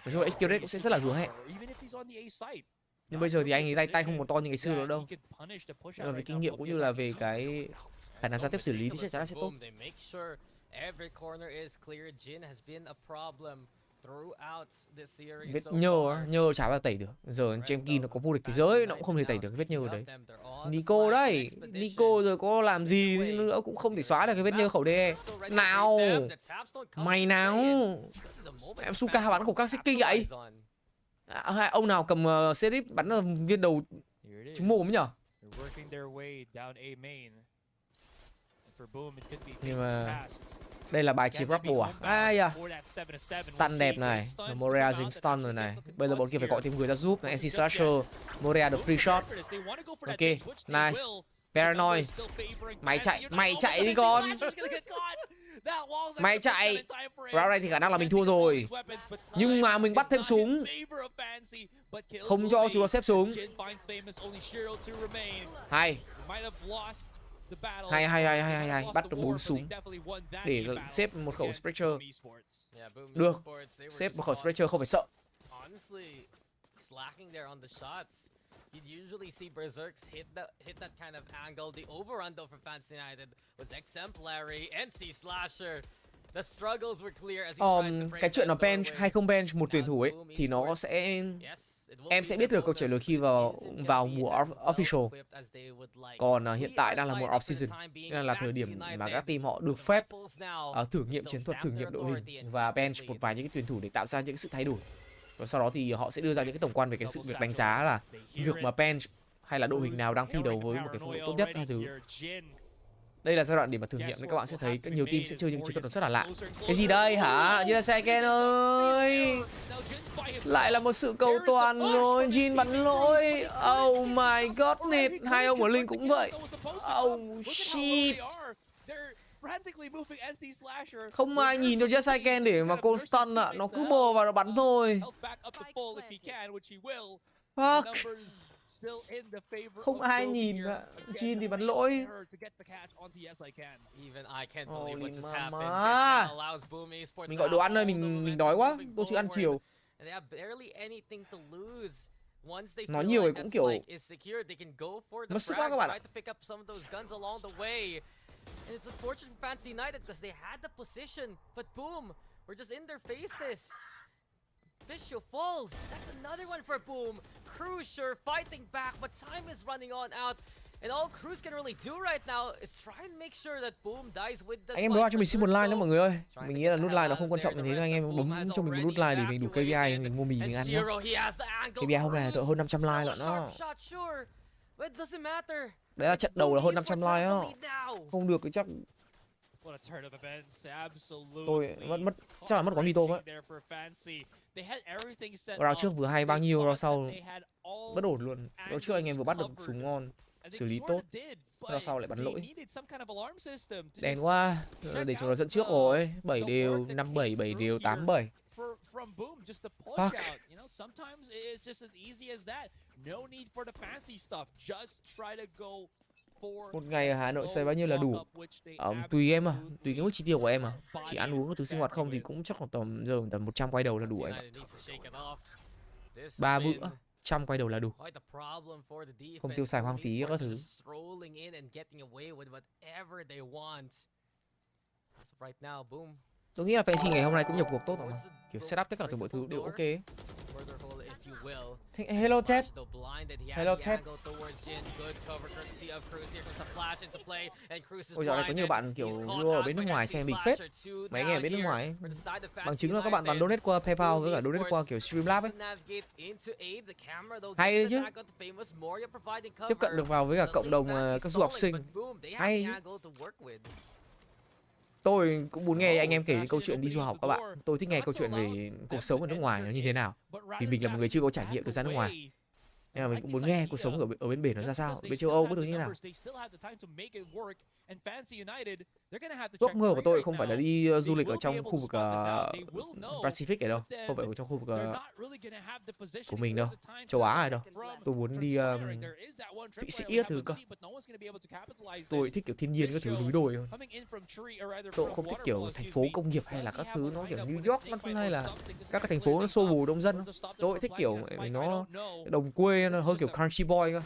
Nói chung là Xkillet cũng sẽ rất là hứa hẹn. Nhưng bây giờ thì anh ấy tay không còn to như ngày xưa nữa đâu. Nhưng mà về kinh nghiệm cũng như là về cái khả năng giao tiếp xử lý thì chắc chắn là sẽ tốt. Vết nhơ chả bao tẩy được. Giờ Chemkin nó có vô địch thế giới nó cũng không thể tẩy được vết nhơ đấy. Nico đấy, Nico rồi có làm gì nữa cũng không thể xóa được cái vết nhơ khẩu đê. Nào, mày nào, em Suka bắn khẩu các xích kinh vậy. Hai ông nào cầm Serif bắn viên đầu trúng mồm nhở? Nhưng mà đây là bài chỉ Rubble à? Ai à? Stun đẹp này, Moria dính stun rồi này. Bây giờ bọn kia phải gọi thêm người ra giúp. NC Slasher, Moria được free shot. Ok, nice. Paranoid, mày chạy đi con. Mày chạy. Round này thì khả năng là mình thua rồi. Nhưng mà mình bắt thêm súng, không cho chúng nó xếp súng. Hay. Hay, bắt được 4 súng để xếp một khẩu Spectre. Được, xếp một khẩu Spectre không phải sợ. You'd usually see Berserks hit that kind of angle. The overrun though from Fantasy United was exemplary. NC Slasher, the struggles were clear as he tried to break. Cái chuyện nó bench hay không bench một tuyển thủ ấy thì nó sẽ, em sẽ biết được câu trả lời khi vào mùa official. Còn hiện tại đang là mùa off season, nên là thời điểm mà các team họ được phép thử nghiệm chiến thuật, thử nghiệm đội hình và bench một vài những cái tuyển thủ để tạo ra những sự thay đổi. Và sau đó thì họ sẽ đưa ra những cái tổng quan về cái sự việc đánh giá là việc mà bench hay là đội hình nào đang thi đấu với một cái phong độ tốt nhất hay thứ. Đây là giai đoạn để mà thử nghiệm nên các bạn sẽ thấy các nhiều team sẽ chơi những chiến thuật rất là lạ. Cái gì đây hả? Jirasaken ơi! Lại là một sự cầu toàn rồi, Jin bắn lỗi. Oh my godness, hai ông ở Lynx cũng vậy. Oh shit. Không ai nhìn cho Jirasaken để mà cô stun ạ, nó cứ bò vào nó bắn thôi. Fuck. Không ai nhìn ạ. Jin thì bắn lỗi. Mình gọi đồ ăn ơi, mình đói quá, tôi chưa ăn chiều. Nói nhiều thì cũng kiểu mất sức quá các bạn ạ. And it's unfortunate for Fantasy United because they had the position, but boom, we're just in their faces. Visual falls. That's another one for Boom. Cruiser fighting back, but time is running on out. And all Cruz can really do right now is try and make sure that Boom dies with the. Anh em đừng cho mình xin một like nữa mọi người ơi. Mình nghĩ là nút like nó không quan trọng như thế nên anh em bấm cho mình một nút like để mình đủ KPI mình mua mì mình ăn nhé. KPI hôm nay là hơn 500 like lận đó. Đấy là trận đầu là hơn 500 like á. Không được thì chắc tôi mất chắc là mất quán mì tôm á. Round trước vừa hay bao nhiêu, round sau bất ổn luôn. Round trước anh em vừa bắt được súng ngon, xử lý tốt, round sau lại bắn lỗi. Đèn quá, để cho nó dẫn trước rồi. 7 đều, 5-7, 7 đều, 8-7. Fuck. Một ngày ở Hà Nội xài bao nhiêu là đủ? Tùy em à, tùy cái mức chi tiêu của em à. Chỉ ăn uống thứ sinh hoạt không thì cũng chắc khoảng tầm 100 quay đầu là đủ em ạ. 3 bữa 100 quay đầu là đủ. Không tiêu xài hoang phí các thứ. Tôi nghĩ là fantasy ngày hôm nay cũng nhập cuộc tốt rồi mà. Kiểu setup tất cả mọi thứ đều ok. Hello chat. Hello chat. Ôi dạo này có nhiều bạn kiểu đua ở bên nước ngoài xem mình phết. Mấy anh em bên nước ngoài ấy. Bằng chứng là các bạn toàn donate qua PayPal với cả donate qua kiểu Streamlabs ấy. Hay đấy chứ. Tiếp cận được vào với cả cộng đồng các du học sinh. Hay. Tôi cũng muốn nghe anh em kể câu chuyện đi du học các bạn. Tôi thích nghe câu chuyện về cuộc sống ở nước ngoài nó như thế nào. Vì mình là một người chưa có trải nghiệm được ra nước ngoài. Nhưng mà mình cũng muốn nghe cuộc sống ở bên biển nó ra sao, bên châu Âu có thứ như thế nào. Ước mơ của tôi không phải là đi du lịch ở trong khu vực Pacific này đâu, không phải ở trong khu vực của mình đâu, châu Á này đâu. Tôi muốn đi Thụy Sĩ thứ cơ. Tôi thích kiểu thiên nhiên các thứ núi đồi hơn. Tôi không thích kiểu thành phố công nghiệp hay là các thứ nó kiểu New York hay là các cái thành phố nó xô bồ đông dân. Tôi thích kiểu nó đồng quê, nó hơi kiểu country boy cơ.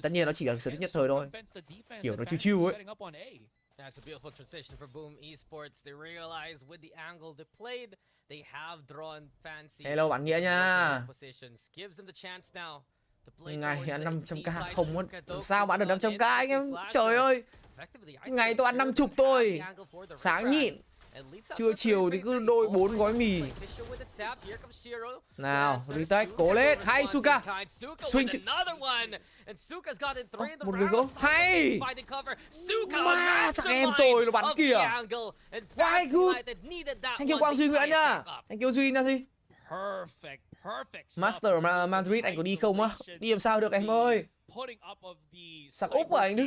Tất nhiên nó chỉ là sở thích nhất thời thôi, kiểu nó chill chill ấy. That's a beautiful transition for Boom Esports. They realize with the angle they played, they have drawn fancy. Hello bạn Nghĩa nha. Gives them the chance now to play. Ngày ăn 500k không muốn. Sao bạn được 500k anh em? Trời ơi. Ngày tôi ăn 50 thôi. Sáng nhịn. Trưa chiều thì cứ đôi 4 gói mì. Nào, retake, cố lên. Hay Suka. Swing. Một người gỗ. Hay. Mà thằng em tôi nó bắn kìa. Why good. Thank you Quang Duy Nguyễn nha. Thank you Duy nha gì. Master Madrid anh có đi không á? Đi làm sao được em ơi. Sạc Úc của anh đi.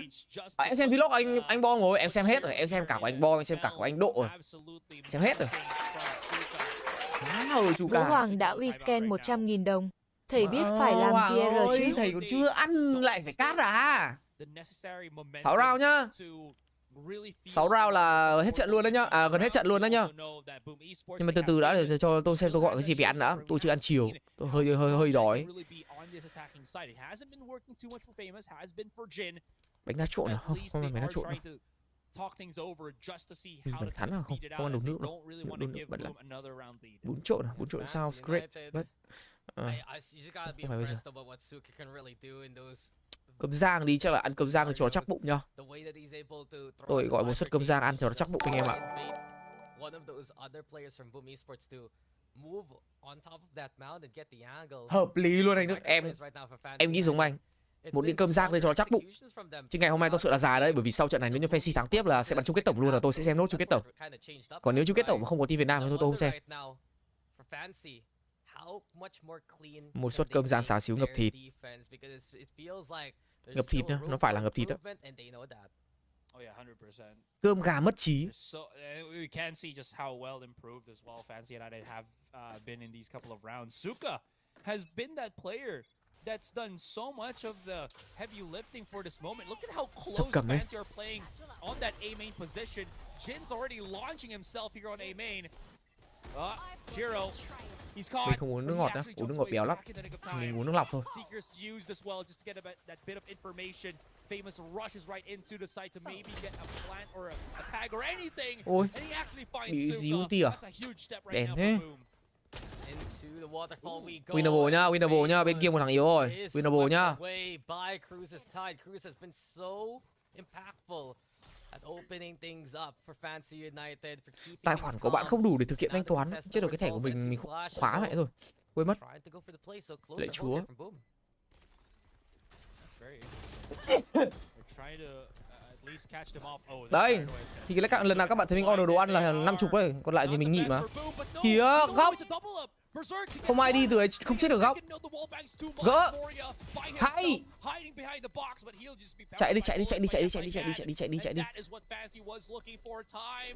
Em xem vlog anh Bo ngồi, em xem hết rồi, em xem cả của anh Bo, em xem cả của anh Độ rồi. Xem hết rồi. Vũ Hoàng đã rescan 100.000 đồng. Thầy biết phải làm GR chứ. Thầy còn chưa ăn lại phải cát à? 6 round nhá. 6 round là hết trận luôn đấy nhá. À gần hết trận luôn đấy nhá. Nhưng mà từ từ đã để cho tôi xem tôi gọi cái gì về ăn đã. Tôi chưa ăn chiều. Tôi hơi đói. Bánh đá trộn à? Không phải bánh đá trộn đâu. Mình vẫn thắng à? Không ăn đồ nước đâu. Đồ nước bật lắm. Bún trộn à? Bún trộn sounds great. But không phải bây giờ. Cơm rang đi, chắc là ăn cơm rang cho nó chắc bụng nhá. Tôi gọi một suất cơm rang ăn cho nó chắc bụng anh em ạ. Hợp lý luôn anh Đức. Em nghĩ giống anh. Một đĩa cơm rang đây cho nó chắc bụng. Chứ ngày hôm nay tôi sợ là già đấy, bởi vì sau trận này nếu như Fancy thắng tiếp là sẽ bắn chung kết tổng luôn, là tôi sẽ xem nốt chung kết tổng. Còn nếu chung kết tổng mà không có team Việt Nam thì tôi không xem. Một suất cơm rang xào xíu ngập thịt. Ngập thịt nhá, nó phải là ngập thịt đó. Cơm gà mất trí. That's done so much of the heavy lifting for this moment. Look at how close Fancy are playing on that A main position. Jin's already launching himself here on A main. Jiro, he's caught. Mình không uống nước ngọt á, uống nước ngọt béo lắm. Mình uống nước lọc thôi. Seekers used as well just to get that bit of information. Famous rushes right into the site to maybe get a plant or a tag or anything. Ôi, and he actually finds bị díu Suka. tỉa. That's a huge step right now thế. for Boom. Winnable nhá, bên kia một thằng yếu rồi. Winnable nhá. Tài khoản của bạn không đủ để thực hiện thanh toán. Chết rồi, cái thẻ của mình khóa mẹ rồi. Quên mất. Lạy chúa. Đây, thì cái lần nào các bạn thấy mình order đồ ăn là 50 đấy, còn lại thì mình nhịn mà. Kìa, góc. Không ai đi từ đấy, không chết được góc. Gỡ. Hay. Chạy đi.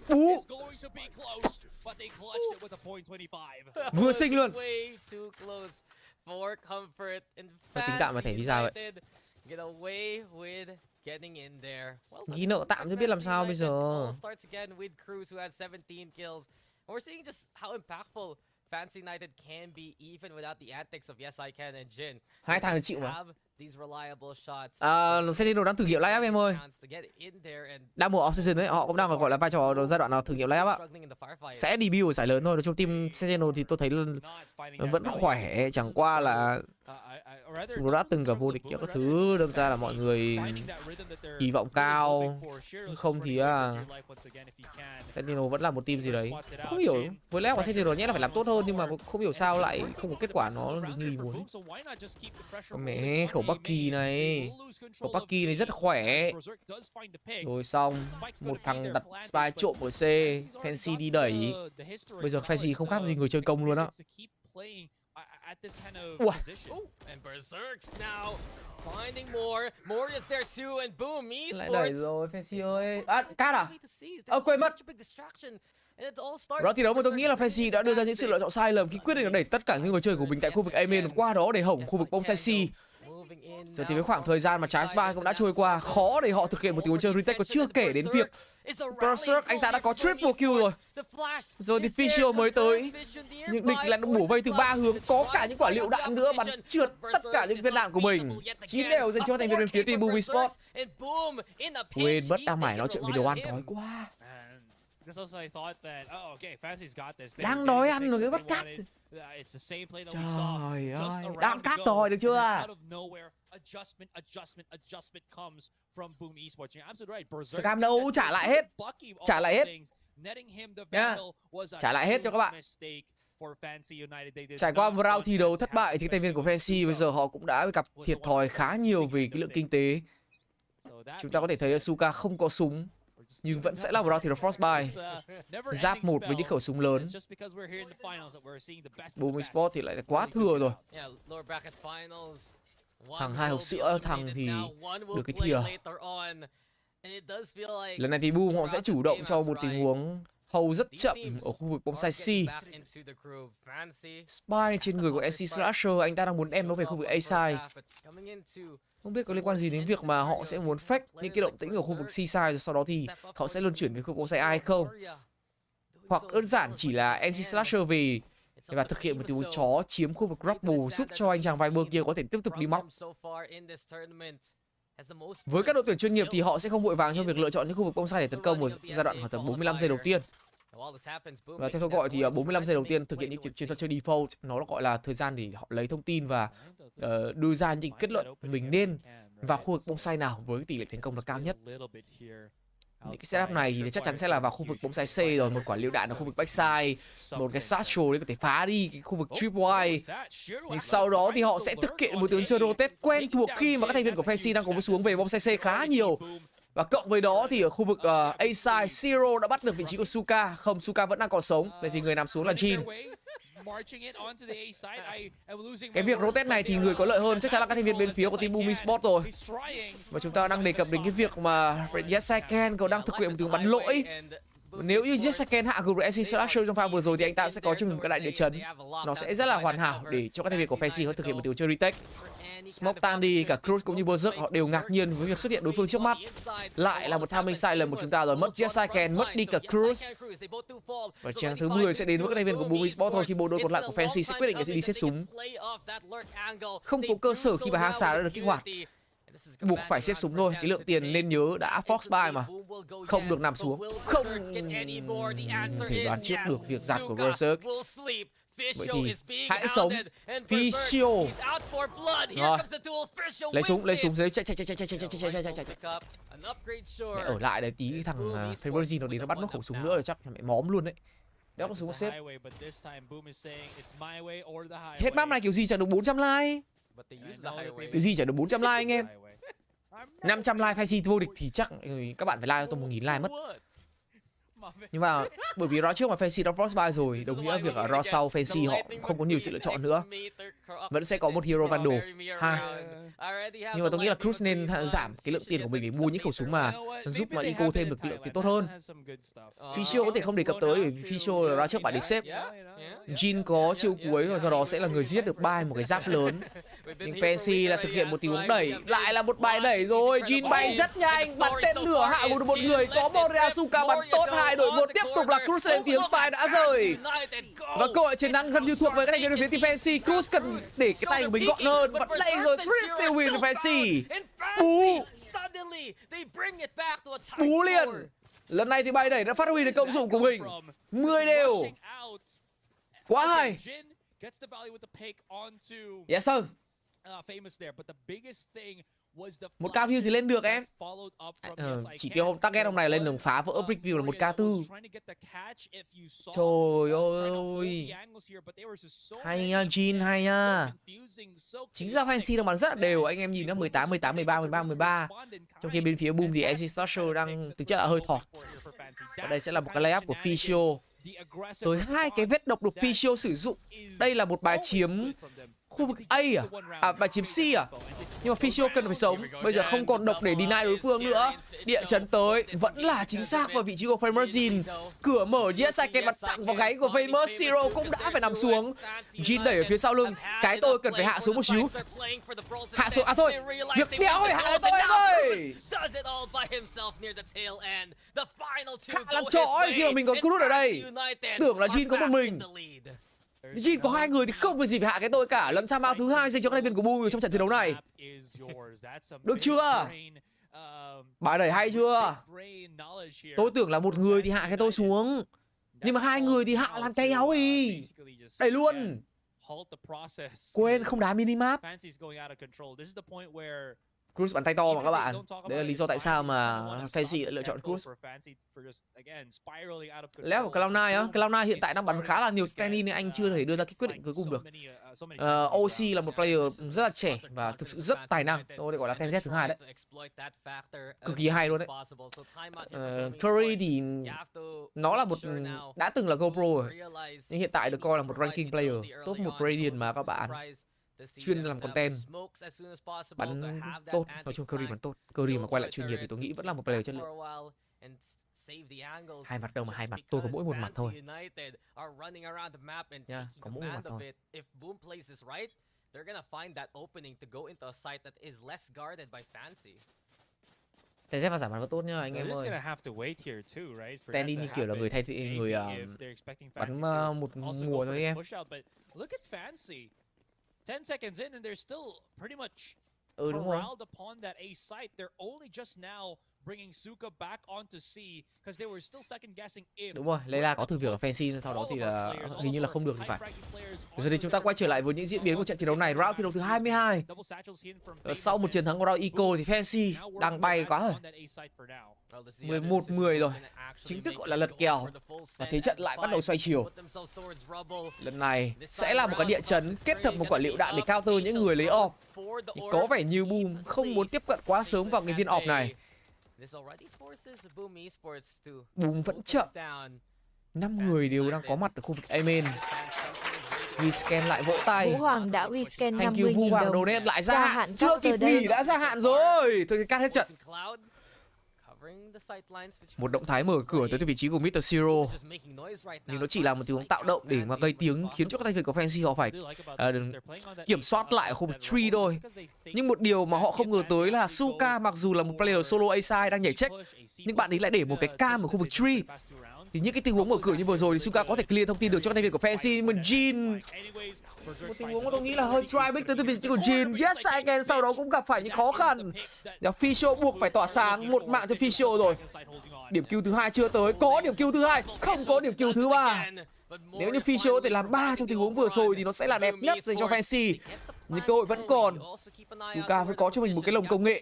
Bú. Vừa sinh luôn. Phải tính tạm vào thẻ visa vậy. Ghi nợ tạm chứ biết làm sao bây giờ. Fancy United can be even without the antics of Yes I Can and Jin. Hai thằng chịu mà. Sentinel đang thử nghiệm layup em ơi. Đang mùa off-season đấy, họ cũng đang gọi là vai trò giai đoạn nào thử nghiệm layup ạ. Sẽ debut ở giải lớn thôi. Nói chung team Sentinel thì tôi thấy vẫn khỏe, chẳng qua là đã từng cả vô địch kiểu các thứ, đâm ra là mọi người kỳ vọng cao. Không thì Sentinel vẫn là một team gì đấy. Không hiểu với lẽ của Sentinel nhé là phải làm tốt hơn, nhưng mà không hiểu sao lại không có kết quả nó như ý muốn. Mẹ khẩu Bucky này, khẩu Bucky này rất khỏe. Rồi xong một thằng đặt spy trộm ở C, Fancy đi đẩy. Bây giờ Fancy không khác gì người chơi công luôn á. Ủa. Lại đẩy rồi Fancy ơi. Cát à? Quên mất. Đó thì đấu mà tôi nghĩ là Fancy đã đưa ra những sự lựa chọn sai lầm khi quyết định đẩy tất cả những người chơi của mình tại khu vực A main qua đó để hỏng khu vực bonsai C. Giờ thì với khoảng thời gian mà trái spy cũng đã trôi qua, khó để họ thực hiện một tình huống chơi retake, còn chưa kể đến việc Berserk anh ta đã có triple kill rồi. Giờ thì Fisher mới tới, nhưng địch lại bổ vây từ 3 hướng, có cả những quả lựu đạn nữa bắn trượt tất cả những viên đạn của mình. 9 đều dành cho thành viên bên phía team Boom Esports. Quên mất đang mải nói chuyện về đồ ăn, đói quá. Đang đói ăn rồi cái bắt cát. Trời ơi, đang cát rồi được chưa? Scam đâu, trả lại hết. Trả lại hết. Yeah. Trả lại hết cho các bạn. Trải qua một round thi đấu thất bại thì thành viên của Fancy bây giờ họ cũng đã gặp thiệt thòi khá nhiều về cái lượng kinh tế. Chúng ta có thể thấy Suka không có súng, nhưng vẫn sẽ là một round thi đấu Frostbite. Giáp một với những khẩu súng lớn. Boom Esports thì lại quá thừa rồi. Thằng 2 hộp sữa, thằng thì được cái thìa. Lần này thì Boom họ sẽ chủ động cho một tình huống hold rất chậm ở khu vực bonsai C. Spy trên người của NC Slasher, anh ta đang muốn em nó về khu vực A side. Không biết có liên quan gì đến việc mà họ sẽ muốn fake những cái động tĩnh ở khu vực C side rồi sau đó thì họ sẽ luân chuyển về khu vực bonsai A hay không? Hoặc đơn giản chỉ là NC Slasher về và thực hiện một tình huống chó chiếm khu vực grapple giúp cho anh chàng Viper kia có thể tiếp tục đi móc. Với các đội tuyển chuyên nghiệp thì họ sẽ không vội vàng trong việc lựa chọn những khu vực bonsai để tấn công ở giai đoạn khoảng tầm 45 giây đầu tiên. Và theo tôi gọi thì 45 giây đầu tiên thực hiện những chiến thuật chơi default, nó gọi là thời gian để họ lấy thông tin và đưa ra những kết luận mình nên vào khu vực bonsai nào với tỷ lệ thành công là cao nhất. Những cái setup này thì chắc chắn sẽ là vào khu vực bonsai C rồi, một quả lựu đạn ở khu vực backside, một cái satchel để có thể phá đi cái khu vực tripwire. Nhưng sau đó thì họ sẽ thực hiện một tiếng chơi rotate quen thuộc khi mà các thành viên của Fancy đang có một xuống về bonsai C khá nhiều. Và cộng với đó thì ở khu vực A side, Zero đã bắt được vị trí của Suka. Không, Suka vẫn đang còn sống. Vậy thì người nằm xuống là Jin. Cái việc rotate này thì người có lợi hơn chắc chắn là các thành viên bên phía của team Boom Esports rồi. Và chúng ta đang đề cập đến cái việc mà Jessaken còn đang thực hiện một tiếng bắn lỗi. Nếu như Jessaken hạ gục được NC Slasher trong pha vừa rồi thì anh ta sẽ có cho mình một cái đại địa chấn. Nó sẽ rất là hoàn hảo để cho các thành viên của Fancy có thực hiện một tiếng chơi retake. Smoke tan đi, cả Cruz cũng như Berserk họ đều ngạc nhiên với việc xuất hiện đối phương trước mắt. Lại là một timing sai lầm của chúng ta rồi, mất Jessaken, mất đi cả Cruz. Và trang thứ 10 sẽ đến với các thành viên của Boom Esports thôi, khi bộ đôi còn lại của Fancy sẽ quyết định sẽ đi xếp súng. Không có cơ sở khi mà Hasa đã được kích hoạt. Buộc phải xếp súng thôi, cái lượng tiền nên nhớ đã Fox buy mà. Không được nằm xuống. Không thể đoán trước được việc giặt của Berserk. Vậy thì hãy sống. Fisio. Rồi. Lấy súng, chạy. Mẹ ở lại đấy tí thằng Fabergy nó đến nó bắt nó khẩu súng nữa rồi chắc là mẹ móm luôn đấy. Đéo có súng xếp. Hết map này kiểu gì chẳng được 400 like. Kiểu gì chẳng được 400 like anh em. 500 like Fancy vô địch thì chắc các bạn phải like cho tôi 1000 like mất. Nhưng mà bởi vì round trước mà Fancy đã Frostbite rồi, đồng nghĩa việc ở round sau Fancy họ không có nhiều sự lựa chọn nữa. Vẫn sẽ có một Hero Vandal 2. Nhưng mà tôi nghĩ là Cruz nên giảm cái lượng tiền của mình để mua những khẩu súng mà giúp mà eco thêm được lượng tiền tốt hơn. Fisher có thể không đề cập tới bởi vì Fisher ra trước bạn để xếp. Jin có chiêu cuối và do đó sẽ là người giết được buy một cái giáp lớn. Nhưng Fancy là thực hiện một tình huống đẩy, lại là một bài đẩy rồi. Jin bay rất nhanh, bắn tên lửa hạ gục được một người, có Moriyasuka bắn tốt, hai đội một tiếp tục là Cruz lên tiếng, Spy đã rời. Và cơ hội chiến thắng gần như thuộc về các thành viên bên phía team Fancy. Cruz cần để cái tay của mình gọn hơn, vẫn lây rồi, triple win Fancy. Bú liền. Lần này thì bài đẩy đã phát huy được công dụng của mình. 10 đều. Quá hay. Yes sir. Một cao view thì lên được em. Chỉ tiêu hôm target hôm này lên đường phá vỡ brick view là 1k4. Trời ơi. Hay nha Jin, hay nha. Chính ra Fancy đang bắn rất là đều. Anh em nhìn nó 18, 18, 13, 13, 13. Trong khi bên phía Boom thì AC Starcher đang thực chất là hơi thọt. Và đây sẽ là một cái layup của Ficio. Tới 2 cái vết độc được Ficio sử dụng. Đây là một bài chiếm khu vực A à? À, bài chiếm C à? Nhưng mà Ficio cần phải sống. Bây giờ không còn độc để deny đối phương nữa. Địa chấn tới, vẫn là chính xác vào vị trí của Famous Jin. Cửa mở, GSI kẹt bắn thẳng vào gáy của Famous. Zero cũng đã phải nằm xuống. Jin đẩy ở phía sau lưng. Cái tôi cần phải hạ xuống một xíu. Hạ xuống, à thôi, việc đéo phải hạ tôi ơi. Khá là chói khi mà mình có Cruz ở đây. Tưởng là Jin có một mình. Jin có 2 người thì không có gì phải hạ cái tôi cả. Lần timeout thứ 2 dành cho các thành viên của Boom trong trận thi đấu này. Được chưa? Bài đẩy hay chưa? Tôi tưởng là một người thì hạ cái tôi xuống, nhưng mà 2 người thì hạ làm tay áo đi. Đẩy luôn. Quên không đá minimap. Cruz bắn tay to mà các bạn. Đấy là lý do tại sao mà Fancy đã lựa chọn Cruz. Leo của Cloud9 á, Cloud9 hiện tại đang bắn khá là nhiều stand-in nên anh chưa thể đưa ra cái quyết định cuối cùng được. OC là một player rất là trẻ và thực sự rất tài năng. Tôi lại gọi là TZ thứ 2 đấy. Cực kỳ hay luôn đấy. Curry thì nó là một đã từng là GoPro rồi, nhưng hiện tại được coi là một ranking player top 1 Radiant mà các bạn. Chuyên làm content, bắn tốt, nói chung Curry bắn tốt. Curry mà quay lại chuyên nghiệp thì tôi nghĩ vẫn là một player chất lượng. Hai mặt đâu mà hai mặt, tôi có mỗi một mặt thôi. Yeah, có mỗi một mặt thôi. TZ và giảm bắn vẫn tốt nhá anh em ơi. Standing như kiểu là người thay thế người bắn một mùa thôi em. 10 seconds in and they're still pretty much đúng rồi. corralled upon that A site. They're only just now bringing Suka back onto C because they were still second guessing if. Đúng rồi, Layla có thử việc ở Fancy, sau đó thì là hình như là không được thì phải. Giờ thì chúng ta quay trở lại với những diễn biến của trận thi đấu này, round thi đấu thứ 22. Sau một chiến thắng của round Eco thì Fancy đang bay quá rồi. 11-10 rồi. Chính thức gọi là lật kèo. Và thế trận lại bắt đầu xoay chiều. Lần này sẽ là một cái địa chấn kết hợp một quả lựu đạn để counter những người lấy orb. Nhưng có vẻ như Boom không muốn tiếp cận quá sớm vào cái viên orb này. Boom vẫn chậm. 5 người đều đang có mặt ở khu vực A main. Rescan lại vỗ tay. Vũ Hoàng đã rescan 50.000 Vũ Hoàng đồng. donate lại gia hạn. Chưa kịp nghỉ đã gia hạn rồi. Tôi cắt hết trận. Một động thái mở cửa tới vị trí của Mr. Zero. Nhưng nó chỉ là một tình huống tạo động để mà gây tiếng, khiến cho các thành viên của Fancy họ phải kiểm soát lại ở khu vực tree thôi. Nhưng một điều mà họ không ngờ tới là Suka mặc dù là một player solo A-side đang nhảy check, nhưng bạn ấy lại để một cái cam ở khu vực tree. Thì những cái tình huống mở cửa như vừa rồi thì Suka có thể clear thông tin được cho các thành viên của Fancy. Nhưng mà Jin, một tình huống mà tôi nghĩ là hơi try big tới từ vị trí của Jin. Yes, again, sau đó cũng gặp phải những khó khăn. Ficio buộc phải tỏa sáng, một mạng cho Ficio rồi. Điểm kill thứ 2 chưa tới, có điểm kill thứ 2, không có điểm kill thứ 3. Nếu như Ficio có thể làm 3 trong tình huống vừa rồi thì nó sẽ là đẹp nhất dành cho Fancy. Nhưng cơ hội vẫn còn. Suka phải có cho mình một cái lồng công nghệ.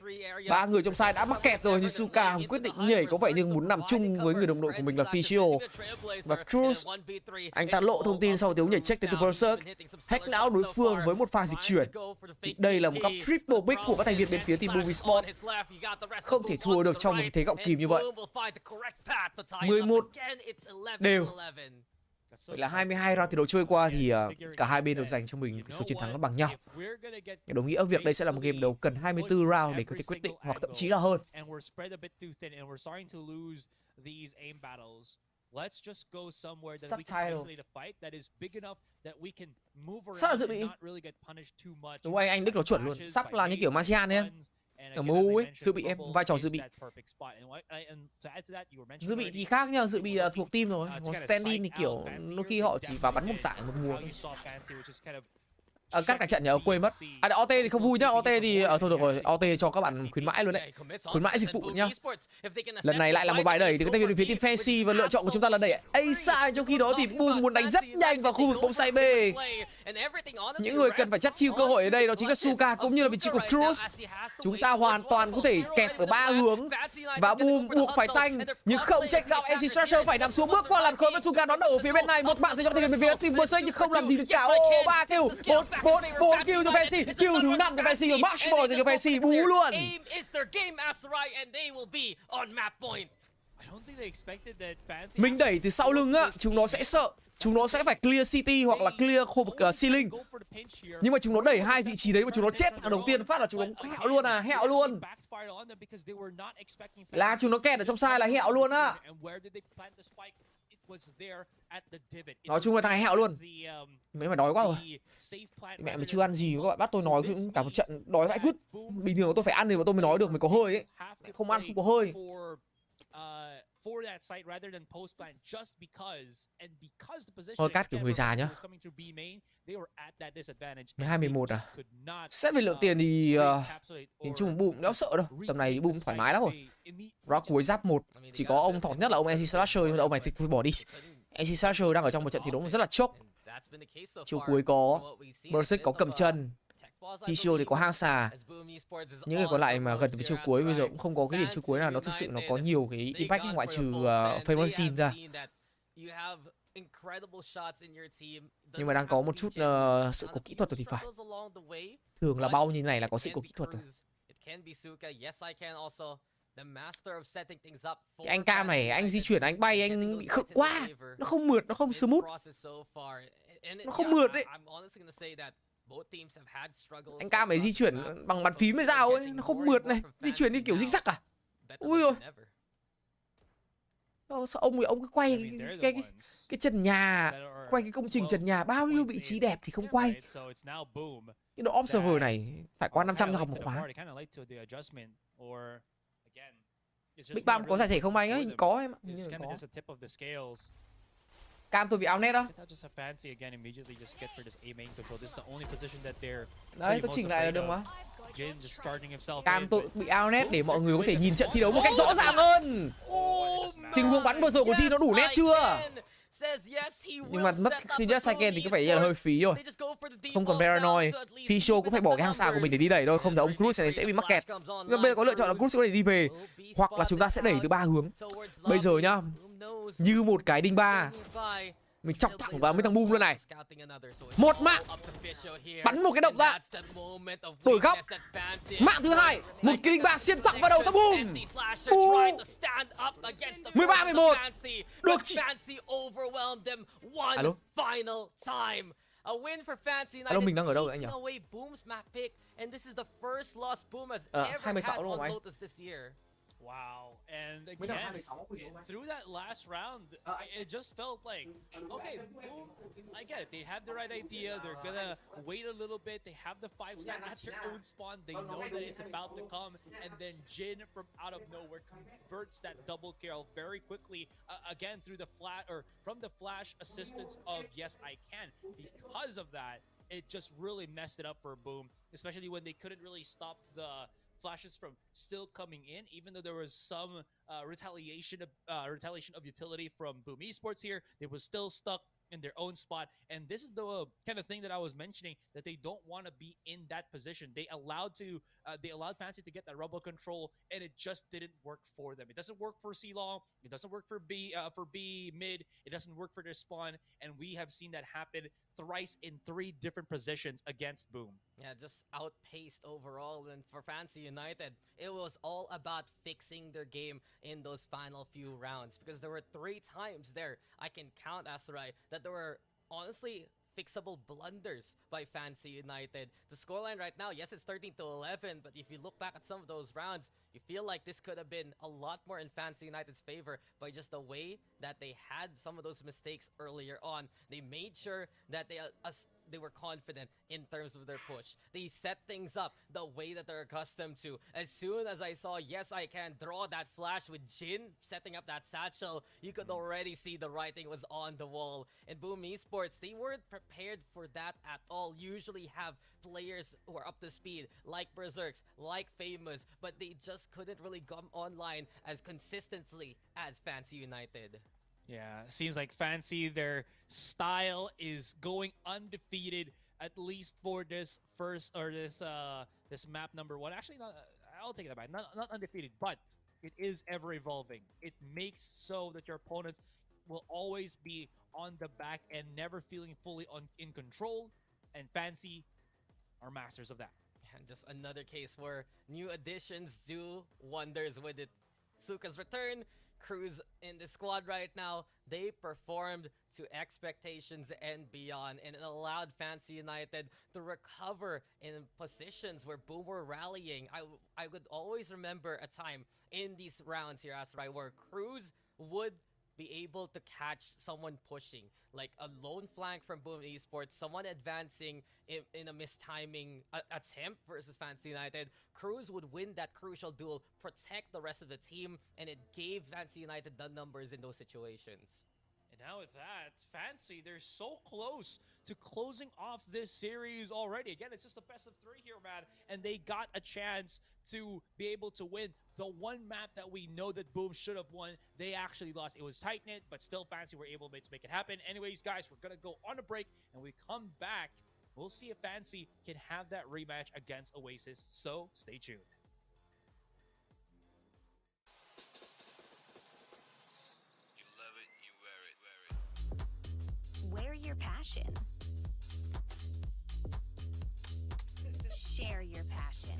3 người trong side đã mắc kẹt rồi, nhưng Suka quyết định nhảy, có vẻ như muốn nằm chung với người đồng đội của mình là Ficio. Và Cruz, anh ta lộ thông tin sau tiếng nhảy check từ Berserk, hack não đối phương với một pha dịch chuyển. Đây là một cặp triple pick của các thành viên bên phía team Boom Esports. Không thể thua được trong một thế gọng kìm như vậy. 11 đều. Vậy là 22 round thi đấu trôi qua thì cả hai bên đều dành cho mình số chiến thắng nó bằng nhau. Đồng nghĩa việc đây sẽ là một game đấu cần 24 round để có thể quyết định, hoặc thậm chí là hơn. let's just go somewhere that we can isolate a fight that is big enough that we can move around and not really get punished too much. Đúng rồi, anh Đức nó chuẩn luôn. Sắp là như kiểu Martian ấy. Ở MU ấy, dự bị em, vai trò dự bị. Dự bị thì khác nha, dự bị là thuộc team rồi. Còn stand-in thì kiểu đôi khi họ chỉ vào bắn một giải một mùa. Cắt cả trận nhờ quên mất. OT thì không vui nhá, OT thì thôi được rồi, OT cho các bạn khuyến mãi luôn đấy. Khuyến mãi dịch vụ nhá. Lần này lại là một bài đẩy từ cái tay phía team Fancy và lựa chọn của chúng ta là đẩy ASI, trong khi đó thì Boom muốn đánh rất nhanh vào khu vực bóng say B. Những người cần phải chắt chiu cơ hội ở đây đó chính là Suka cũng như là vị trí của Cruz. Chúng ta hoàn toàn có thể kẹp ở 3 hướng và Boom buộc phải tanh, nhưng không check out. NC Structure phải nằm xuống bước qua làn khối và Suka đón đầu ở phía bên này. Một mạng dành cho team phía team Berserk nhưng không làm gì được cả. 3 kill, 4 kill cho Fancy, kill thứ 5 cho Fancy, match ball dành cho Fancy, bú luôn. Mình đẩy từ sau lưng á, chúng nó sẽ sợ. Chúng nó sẽ phải clear city hoặc là clear khu vực ceiling. Nhưng mà chúng nó đẩy hai vị trí đấy mà chúng nó chết thằng đầu tiên phát là chúng nó hẹo luôn à, hẹo luôn. Là chúng nó kẹt ở trong sai là hẹo luôn á. Nói chung là thằng này hẹo luôn. Mấy mà đói quá rồi. Mẹ mày chưa ăn gì các bạn bắt tôi nói cũng cả một trận đói vãi cứt. Bình thường tôi phải ăn thì mà tôi mới nói được, mới có hơi ấy. Không ăn không có hơi. Thôi cắt kiểu người già nhá. 12-11 à. Xét về lượng tiền thì nhìn chung Boom đéo sợ đâu. Tầm này Boom thoải mái lắm rồi. Rock cuối giáp 1 chỉ có ông thọt nhất là ông NC Slasher, nhưng mà ông này thì thôi bỏ đi. NC Slasher đang ở trong một trận thi đấu rất là chốc. Chiều cuối có Berserk có cầm chân, Tishio thì có hang xà. Những người còn lại mà gần với chiều cuối bây giờ cũng không có cái điểm chiều cuối nào nó thực sự nó có nhiều cái impact ngoại trừ Famous Scene ra. Nhưng mà đang có một chút sự cố kỹ thuật rồi thì phải. Thường là bao như này là có sự cố kỹ thuật rồi. Cái anh cam này, anh di chuyển, anh bay, anh bị khựng quá. Nó không mượt, nó không smooth. Nó không mượt đấy. Anh cam ấy di chuyển bằng bàn phím hay sao ấy, nó không mượt này. Di chuyển như kiểu zig zag à. Ui rồi. Sao ông cứ quay cái trần nhà, quay cái công trình trần nhà bao nhiêu vị trí đẹp thì không quay. Cái độ observer này phải qua 500 cho học một khóa. Big Bang có giải thể không anh ấy? Có em ạ. Cam tôi bị outnet đó. Đấy, tôi chỉnh lại là được mà. Cam tôi bị outnet để mọi người có thể nhìn trận thi đấu một cách rõ ràng hơn. Tình huống bắn vừa rồi của G nó đủ nét chưa? Nhưng mà mất CJ Saiken thì có phải là hơi phí rồi. Không còn paranoid. Thisho cũng phải bỏ cái hang xà của mình để đi đẩy thôi, không thì ông Cruz này sẽ bị mắc kẹt. Nhưng bây giờ có lựa chọn là Cruz có thể đi về, hoặc là chúng ta sẽ đẩy từ 3 hướng. Bây giờ nhá, như một cái đinh ba, mình chọc thẳng vào mấy thằng Boom luôn này. Một mạng, bắn một cái độc ra, đổi góc. Mạng thứ hai, một cái đinh ba xiên thẳng vào đầu thằng Boom. 13-11. Được chị. Alo. Alo, mình đang ở đâu rồi anh nhỉ? 26 đúng không anh? Wow, and again, through that last round, it just felt like, okay, Boom, I get it, they have the right idea, they're gonna wait a little bit, they have the 5-star at their own spawn, they know that it's about to come, and then Jin from out of nowhere converts that double kill very quickly, again through the from the flash assistance of Yes I Can. Because of that, it just really messed it up for Boom, especially when they couldn't really stop the flashes from still coming in, even though there was some retaliation of utility from Boom Esports here. They were still stuck in their own spot, and this is the kind of thing that I was mentioning, that they don't want to be in that position. They allowed Fancy to get that rebel control, and it just didn't work for them. It doesn't work for C-Long, it doesn't work for B mid, it doesn't work for their spawn, and we have seen that happen thrice in 3 different positions against Boom. Yeah, just outpaced overall, and for Fancy United, it was all about fixing their game in those final few rounds, because there were 3 times there, I can count Asarai, that there were honestly fixable blunders by Fancy United. The scoreline right now, yes, it's 13-11, but if you look back at some of those rounds, you feel like this could have been a lot more in Fancy United's favor by just the way that they had some of those mistakes earlier on. They made sure that they were confident in terms of their push. They set things up the way that they're accustomed to. As soon as I saw, yes, I can draw that flash with Jin setting up that satchel, you could already see the writing was on the wall. And Boom Esports, they weren't prepared for that at all. Usually have players who are up to speed, like Berserks, like Famous, but they just couldn't really come online as consistently as Fancy United. Yeah, seems like Fancy, their style is going undefeated, at least for this first, or this map number 1. Actually, not, I'll take that back. Not undefeated, but it is ever evolving. It makes so that your opponent will always be on the back end, never feeling fully in control, and Fancy are masters of that. And just another case where new additions do wonders with it. Suka's return, Cruz in the squad right now, they performed to expectations and beyond, and it allowed Fancy United to recover in positions where Boom were rallying. I would always remember a time in these rounds here, Asarai, where Cruz would be able to catch someone pushing, like a lone flank from Boom Esports, someone advancing in a mistiming attempt versus Fancy United. Cruz would win that crucial duel, protect the rest of the team, and it gave Fancy United the numbers in those situations. And now with that, Fancy, they're so close to closing off this series already. Again, it's just a best of 3 here, man. And they got a chance to be able to win the one map that we know that Boom should have won. They actually lost. It was tight-knit, but still Fancy were able to make it happen. Anyways, guys, we're going to go on a break, and we come back. We'll see if Fancy can have that rematch against Oasis. So stay tuned. Wear your passion. Share your passion.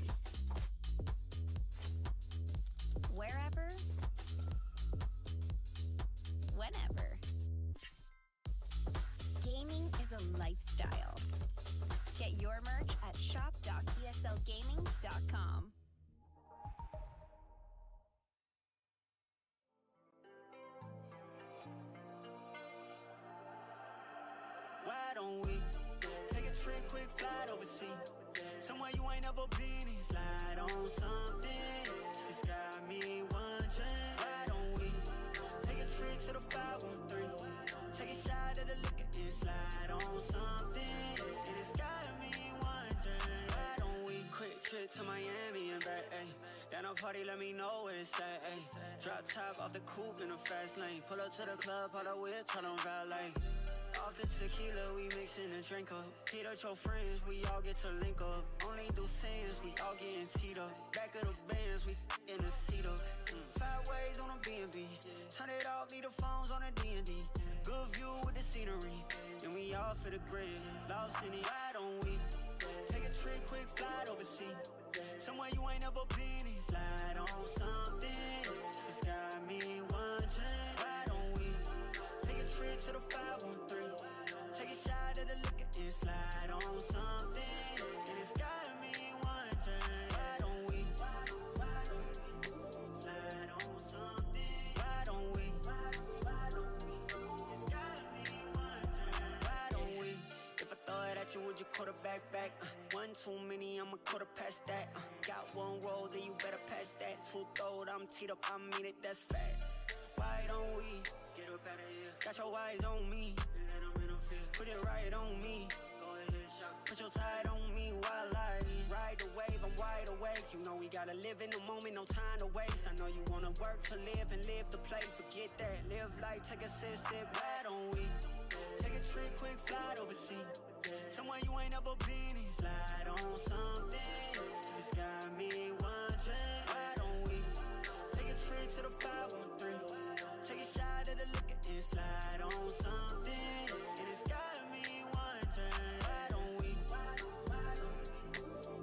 Wherever, whenever. Gaming is a lifestyle. Get your merch at shop.eslgaming.com. Why don't we take a trip, quick flight overseas? Somewhere you ain't never been and slide on something. It's got me wondering. Why don't we take a trip to the 513? Take a shot at the liquor and slide on something. And it's got me wondering. Why don't we quick trip to Miami and back, ayy? Down a party, let me know where it's at, ayy. Drop top off the coupe in a fast lane. Pull up to the club, pull up with, tell them valet. Off the tequila, we mixin' a drink up. Hit up your friends, we all get to link up. Only do sins, we all getting teed up. Back of the bands, we in the seat up. 5 ways on a B&B. Turn it off, leave the phones on a D&D. Good view with the scenery. And we all for the grid. Lost in it, why don't we take a trip, quick flight overseas? Somewhere you ain't never been and slide on something. It's got me wondering. Why don't we take a trip to the 513? Take a shot at the liquor and slide on something. And it's got me wondering. Why don't we slide on something? Why don't we? It's got me wondering. Why don't we? If I throw it at you, would you quarterback back? One too many, I'ma quarter past that. Got one roll, then you better pass that. 2 throwed, I'm teed up, I mean it, that's facts. Why don't we get up out of here? Got your eyes on me. Put it right on me. Go ahead, shot. Put your tide on me while I ride the wave. I'm wide awake. You know we gotta live in the moment, no time to waste. I know you wanna work to live and live to play. Forget that. Live life, take a sip. Why don't we take a trip, quick flight overseas? Somewhere you ain't never been and slide on something. It's got me wondering. Why don't we take a trip to the 513? Take a shot at the liquor and slide on something. And it's got me wondering. Why don't we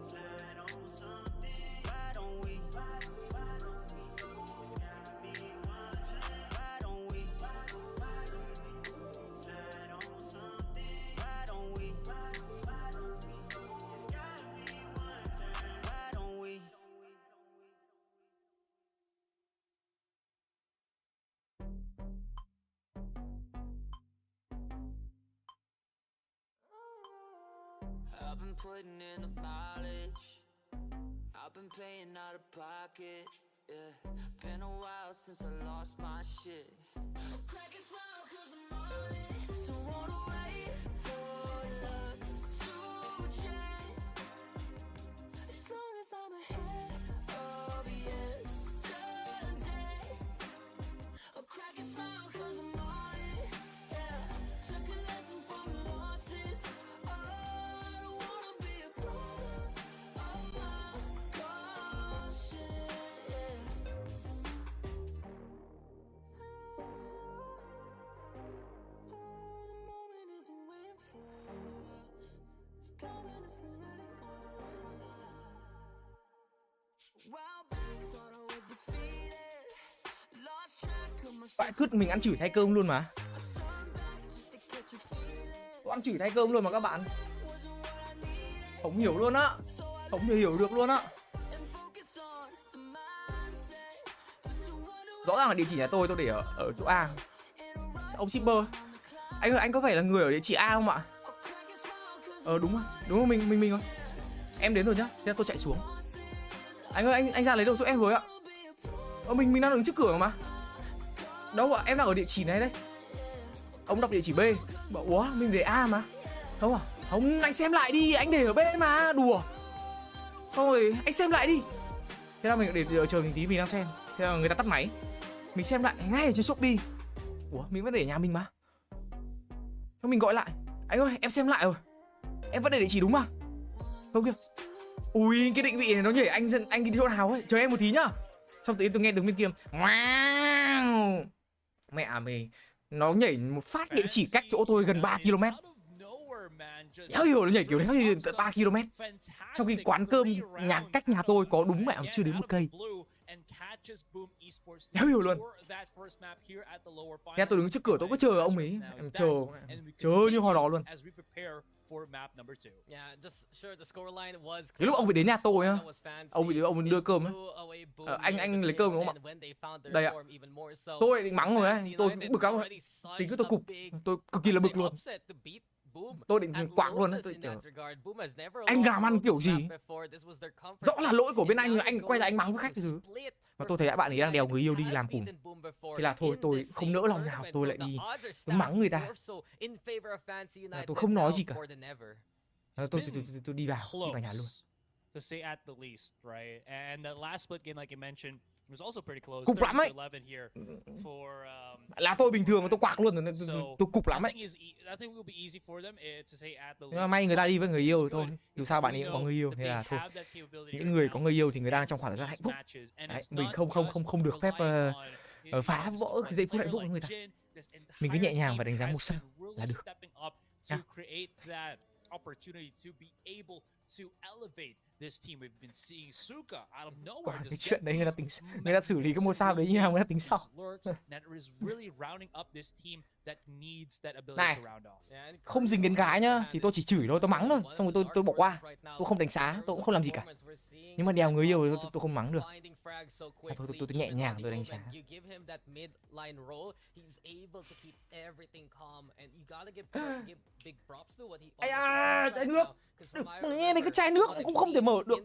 slide on something? Why don't we? It's got me wondering. Why don't we slide on something? Why don't I've been putting in the mileage. I've been playing out of pocket. Yeah, been a while since I lost my shit. Crack a smile 'cause I'm on it. Don't wanna wait for love to change. As long as I'm ahead of yesterday. I'll crack a smile 'cause I'm on it. Yeah, took a lesson from the losses. Oh, I don't wanna be a product of my caution. Yeah. Oh, the moment isn't waiting for us. It's coming if we're ready. While back, thought I was defeated. Lost track of my Bạn cứt mình ăn chửi thay cơm luôn mà. Tôi ăn chửi thay cơm luôn mà các bạn. Không hiểu luôn á. Không thể hiểu được luôn á. Rõ ràng là địa chỉ nhà tôi để ở chỗ A. Ông shipper, anh ơi, anh có phải là người ở địa chỉ A không ạ? Đúng rồi, mình rồi. Em đến rồi nhá. Thế là tôi chạy xuống. Anh ơi, anh ra lấy đồ giúp em rồi ạ. Mình đang đứng trước cửa mà. Đâu ạ, em đang ở địa chỉ này đây. Ông đọc địa chỉ B. Bảo ủa, mình để A mà. Không à? Không, anh xem lại đi, anh để ở B mà, đùa. Xong rồi, anh xem lại đi. Thế là mình để chờ mình tí, mình đang xem. Thế là người ta tắt máy. Mình xem lại ngay ở trên Shopee. Ủa, mình vẫn để nhà mình mà. Xong mình gọi lại. Anh ơi, em xem lại rồi. Em vẫn để địa chỉ đúng mà. Không kìa. Ui, cái định vị này nó nhảy anh đi chỗ nào ấy. Chờ em một tí nhá. Xong tự nhiên tôi nghe đứng bên kia. Wow. Mẹ mày. Nó nhảy một phát địa chỉ cách chỗ tôi gần 3 km. Đéo hiểu nó nhảy kiểu đấy thì 3 km. Trong khi quán cơm cách nhà tôi có đúng mẹ chưa đến 1 cây. Đéo hiểu luôn. Thế tôi đứng trước cửa tôi cứ chờ ông ấy. Em chờ như hồi đó luôn. Cái lúc ông phải đến nhà tôi á, ông đưa cơm á. Anh lấy cơm đúng không ạ? Đây ạ. Tôi định mắng rồi đấy, tôi cũng bực lắm rồi. Tính tôi cục, tôi cực kỳ là bực luôn. Tôi định quạng luôn đấy. Anh làm ăn kiểu gì? Rõ là lỗi của bên anh quay ra anh mắng với khách thứ. Mà tôi thấy các bạn ấy đang đèo người yêu đi làm cùng. Thế là thôi tôi không nỡ lòng nào, tôi lại đi tôi mắng người ta. Tôi không nói gì cả. Tôi đi vào nhà luôn. To say at the least, right? And the last split game, like you mentioned, was also pretty close. Cục lắm ấy. Là tôi bình thường mà tôi quạc luôn rồi, tôi cục lắm ấy. Nhưng mà may người ta đi với người yêu thôi. Dù sao bạn ấy cũng có người yêu, thế là thôi. Những người có người yêu thì người đang trong khoảng thời gian hạnh phúc. Đấy, mình không được phép phá vỡ cái giây phút hạnh phúc của người ta. Mình cứ nhẹ nhàng và đánh giá 1 sao là được. Nha. Opportunity to be able to elevate this team. We've been seeing Suka out of nowhere. Cái chuyện đấy người ta xử lý cái 1 sao đấy như nào người ta tính sau. That is really rounding up this team that needs that ability to round off. Không dính đến gái nhá, thì tôi chỉ chửi thôi, tôi mắng thôi, xong rồi tôi bỏ qua. Tôi không đánh giá, tôi cũng không làm gì cả. Nhưng mà đèo người yêu tôi không mắng được. Thôi tôi nhẹ nhàng tôi đánh giá. Chai nước. Nghe này cái chai nước cũng không thể mở được.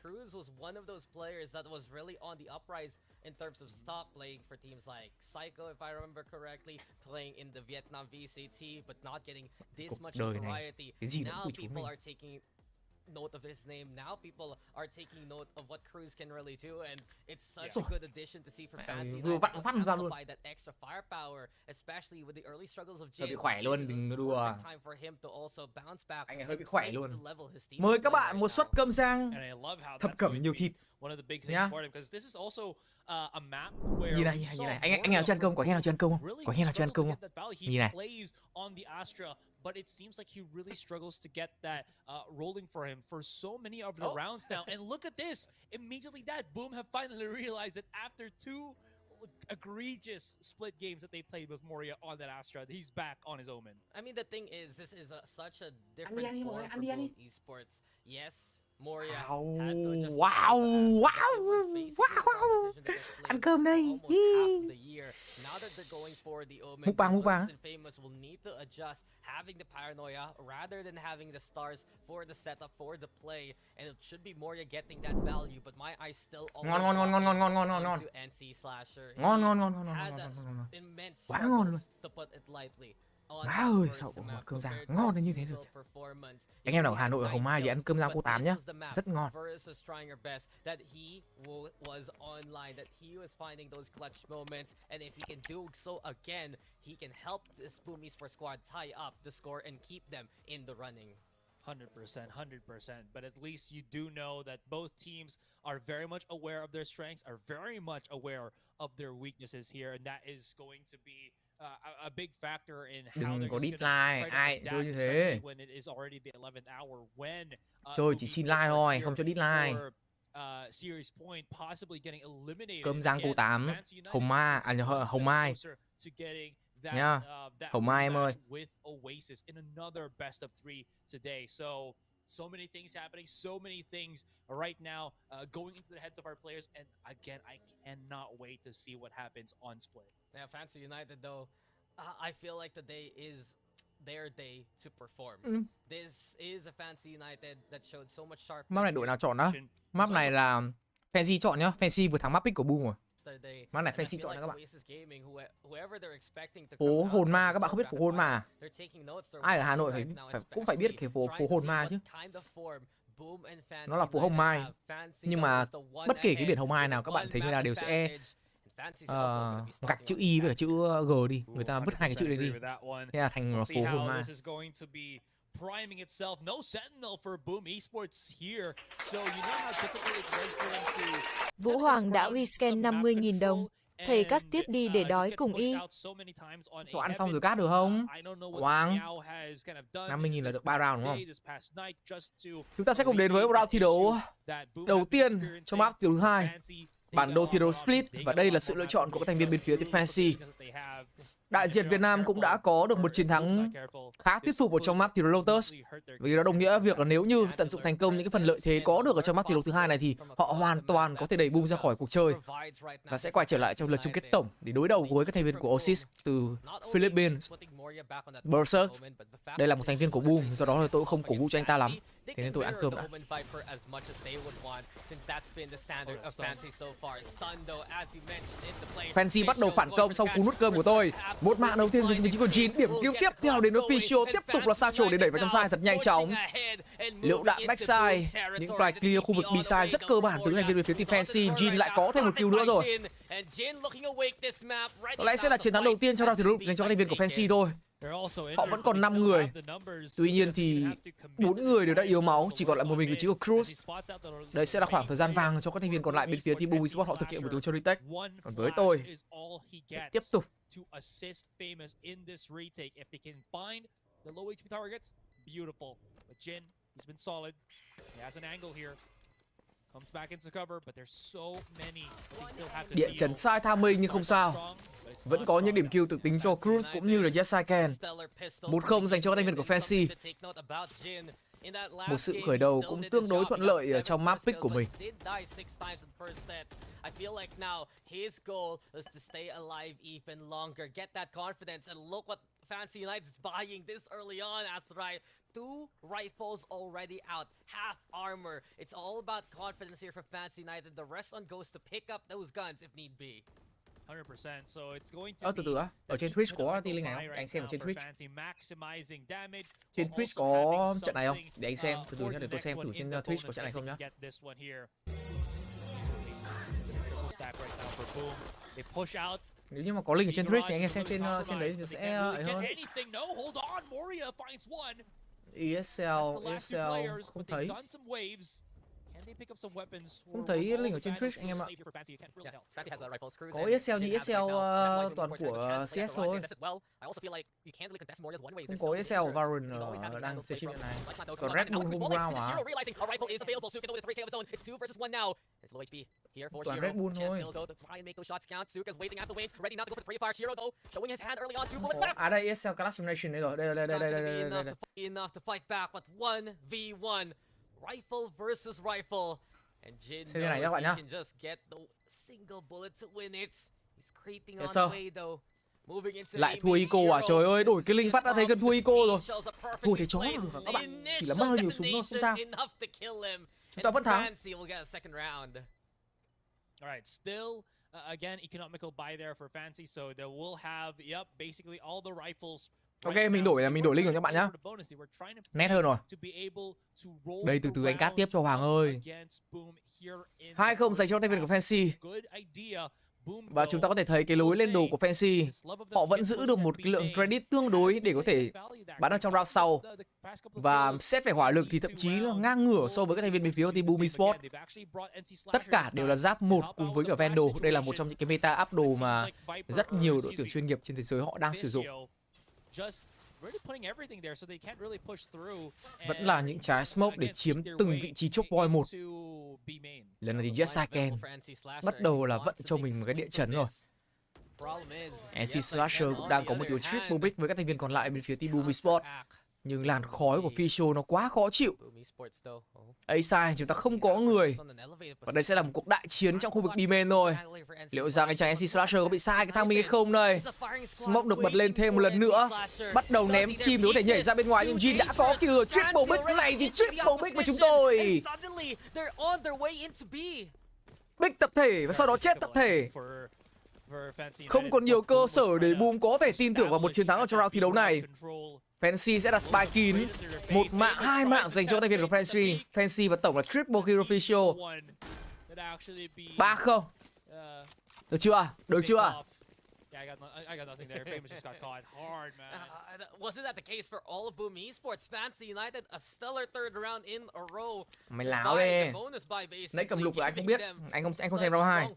Cruz was one of those players that was really on the uprise in terms of stock, playing for teams like Psycho, if I remember correctly, playing in the Vietnam VCT, but not getting this much variety. Now people are taking note of his name. Now people are taking note of what Cruz can really do, and it's such a good addition to see for Fancy to amplify that extra firepower, especially with the early struggles of Jin. Bị khỏe luôn, đừng đùa. Time for him to also bounce back. Anh ấy hơi bị khỏe luôn. Mời các bạn một suất cơm rang thập cẩm nhiều thịt. Nhá. Nhìn này. Anh nào chưa ăn cơm? Có khi nào chưa ăn cơm không? Có khi nào chưa ăn cơm không? Nhìn này. But it seems like he really struggles to get that rolling for him for so many of the rounds now. And look at this! Immediately that Boom have finally realized that after 2 egregious split games that they played with Moria on that Astra, he's back on his Omen. I mean, the thing is, this is such a different form for Boom Esports. Yes, Moria Wow, had to adjust wow, to that, wow, but it was basically wow. the competition that was Ăn played cơm for đây. almost half the year. Now that they're going for the Omen, Mukbang, the mukbang. Lynx and Famous will need to adjust, having the paranoia rather than having the stars for the setup, for the play, and it should be Moria getting that value. But my eyes still always Ngon, ngon, ngon, ngon, ngon, ngon, ngon, ngon. to NC Slasher. Ngon, He ngon, ngon, ngon, ngon, had ngon, that ngon, ngon, ngon. immense Quá ngon luôn. struggles, to put it lightly. Má ơi, sao có một cơm rang ngon đến như thế được. Anh em nào ở Hà Nội ở Hồng Mai thì ăn cơm rang cô Tám nhá. Rất ngon. That he was online, that he was finding those clutch moments, and if he can do so again, he can help this Boom Esports squad tie up the score and keep them in the running. 100%, 100%. But at least you do know that both teams are very much aware of their strengths, are very much aware of their weaknesses here, and that is going to be a big factor in how Đừng they're có just deep gonna line, try to ai adapt, chơi như thế. especially when it is already the 11th hour, when Chơi chỉ xin like thôi, không cho deep line. Series point possibly getting eliminated. Cơm rang cô Tám, Hồng Mai, Hồng Mai. Nha, Hồng Mai em ơi. With OASIS in another best of 3 today. So many things happening, so many things right now going into the heads of our players, and again, I cannot wait to see what happens on split. Yeah, Fancy United though, I feel like today is their day to perform. This is a Fancy United that showed so much sharp. Map này đội nào chọn đó? Map này là Fancy chọn nhá. Fancy vừa thắng map pick của Boom rồi. Map này Fancy chọn đó các bạn. Phố hồn ma, các bạn không biết phố hồn ma. Ai ở Hà Nội cũng phải biết cái phố hồn ma chứ. Nó là phố Hồng Mai. Nhưng mà bất kể cái biển Hồng Mai nào các bạn thấy người ta đều sẽ gạch chữ Y với cả chữ G đi. Người ta vứt hai cái chữ đấy đi. Thế là thành phố Hồn Mai. Priming itself, no sentinel for Boom Esports here. So you know how difficult it was for them to. Vũ Hoàng đã rescan 50.000 đồng. Thầy cắt tiếp đi để đói cùng y. Cậu ăn xong rồi cắt được không? Hoàng 50.000 là được 3 round đúng không? Chúng ta sẽ cùng đến với một round thi đấu đầu tiên trong map thứ 2. Bản đồ thi đấu split, và đây là sự lựa chọn của các thành viên bên phía team Fancy. Đại diện Việt Nam cũng đã có được một chiến thắng khá thuyết phục ở trong map thi đấu Lotus. Vì đó đồng nghĩa việc là nếu như tận dụng thành công những cái phần lợi thế có được ở trong map thi đấu thứ 2 này thì họ hoàn toàn có thể đẩy Boom ra khỏi cuộc chơi và sẽ quay trở lại trong lượt chung kết tổng để đối đầu với các thành viên của OASIS từ Philippines. Berserk, đây là một thành viên của Boom, do đó là tôi cũng không cổ vũ cho anh ta lắm. Thế nên tôi ăn cơm đã. Fancy bắt đầu phản công sau cú nút cơm của tôi. Một mạng đầu tiên dùng vị trí của Jin. Điểm cứu tiếp theo đến với Ficio. Tiếp tục là Satchel để đẩy vào trong side thật nhanh chóng. Liệu đạn backside, những play clear khu vực B-side rất cơ bản từ thành viên về phía team Fancy. Jin lại có thêm một kill nữa rồi. Có lẽ sẽ là chiến thắng đầu tiên trong round thi đấu dành cho các thành viên của Fancy thôi. Họ vẫn còn 5 người. Tuy nhiên thì 4 người đều đã yếu máu, chỉ còn lại một mình vị trí của Cruz. Đây sẽ là khoảng thời gian vàng cho các thành viên còn lại bên phía team Boom Esports họ thực hiện một đấu cho retake. Còn với tôi, tiếp tục. Địa chấn sai timing nhưng không sao. Vẫn có những điểm kill tự tính cho Cruz cũng như là Yes I Can. 1-0 dành cho các thành viên của Fancy. Một sự khởi đầu cũng tương đối thuận lợi ở trong map pick của mình. Fancy United is buying this early on as right. 2 rifles already out, half armor. It's all about confidence here for Fancy United. The rest on goes to pick up those guns if need be. 100%. So it's going to từ từ á, ở trên Twitch có T-Link này không? Để anh xem ở trên Twitch. Trên Twitch có trận này không? Để anh xem, từ từ nhá, để tôi xem thử trên Twitch có trận này không nhá. Nếu như mà có link ở trên Twitch thì anh em xem trên đấy thì sẽ ấy hơn. ESL không thấy. Không thấy link ở trên Twitch anh em ạ. Có ESL như ESL toàn của CS thôi. Không có ESL Valorant đang chơi trên này. Còn Red Bull Home Ground mà. Toàn Red Bull thôi. À đây ESL Classic Nation đây rồi. Đây. Rifle versus rifle. And Jin Xem như này nhá các knows bạn he nhá. can just get the single bullet to win it. He's creeping on Yes, the sir. way though. Moving into Lại a thua Eco à? Trời ơi, đổi cái Lynx phát đã thấy gần thua Eco rồi. Thua thế chó được các bạn. Chỉ là mất hơi nhiều súng thôi, không sao. Chúng ta vẫn thắng. Alright, still again economical buy there for Fancy, so they will have basically all the rifles. Ok, mình đổi Lynx rồi các bạn nhá. Nét hơn rồi. Đây từ từ anh cát tiếp cho Hoàng ơi. 2-0 dành cho tay vợt của Fancy. Và chúng ta có thể thấy cái lối lên đồ của Fancy, họ vẫn giữ được một cái lượng credit tương đối để có thể bắn ở trong round sau. Và xét về hỏa lực thì thậm chí là ngang ngửa so với các thành viên bên phía của team Boom Esports. Tất cả đều là giáp 1 cùng với cả Vandal. Đây là một trong những cái meta up đồ mà rất nhiều đội tuyển chuyên nghiệp trên thế giới họ đang sử dụng. Vẫn là những trái smoke để chiếm từng vị trí chốc boy một. Lần này thì Vietcombank bắt đầu là vận cho mình một cái địa chấn rồi. NC Slasher cũng đang có một tiểu triple pick với các thành viên còn lại bên phía team Boom Esports. Nhưng làn khói của Fisho nó quá khó chịu. A-side chúng ta không có người. Và đây sẽ là một cuộc đại chiến trong khu vực B-main thôi. Liệu rằng anh chàng NC Slasher có bị sai cái thang mình hay không đây? Smoke được bật lên thêm một lần nữa. Bắt đầu ném chim để có thể nhảy ra bên ngoài. Nhưng Jin đã có kìa. Triple pick này thì triple pick của chúng tôi. Pick tập thể và sau đó chết tập thể. Không còn nhiều cơ sở để Boom có thể tin tưởng vào một chiến thắng ở trong round thi đấu này. Fancy sẽ đặt spy kín. 1 mạng, 2 mạng dành cho tay vợt của Fancy. Fancy và tổng là triple kill official. 3-0. Được chưa? Được chưa? Wasn't that the case for all of Boom Esports? Fancy United a stellar third round in a row. Mày láo đi. Nãy cầm lục rồi anh không biết. Anh không xem round 2.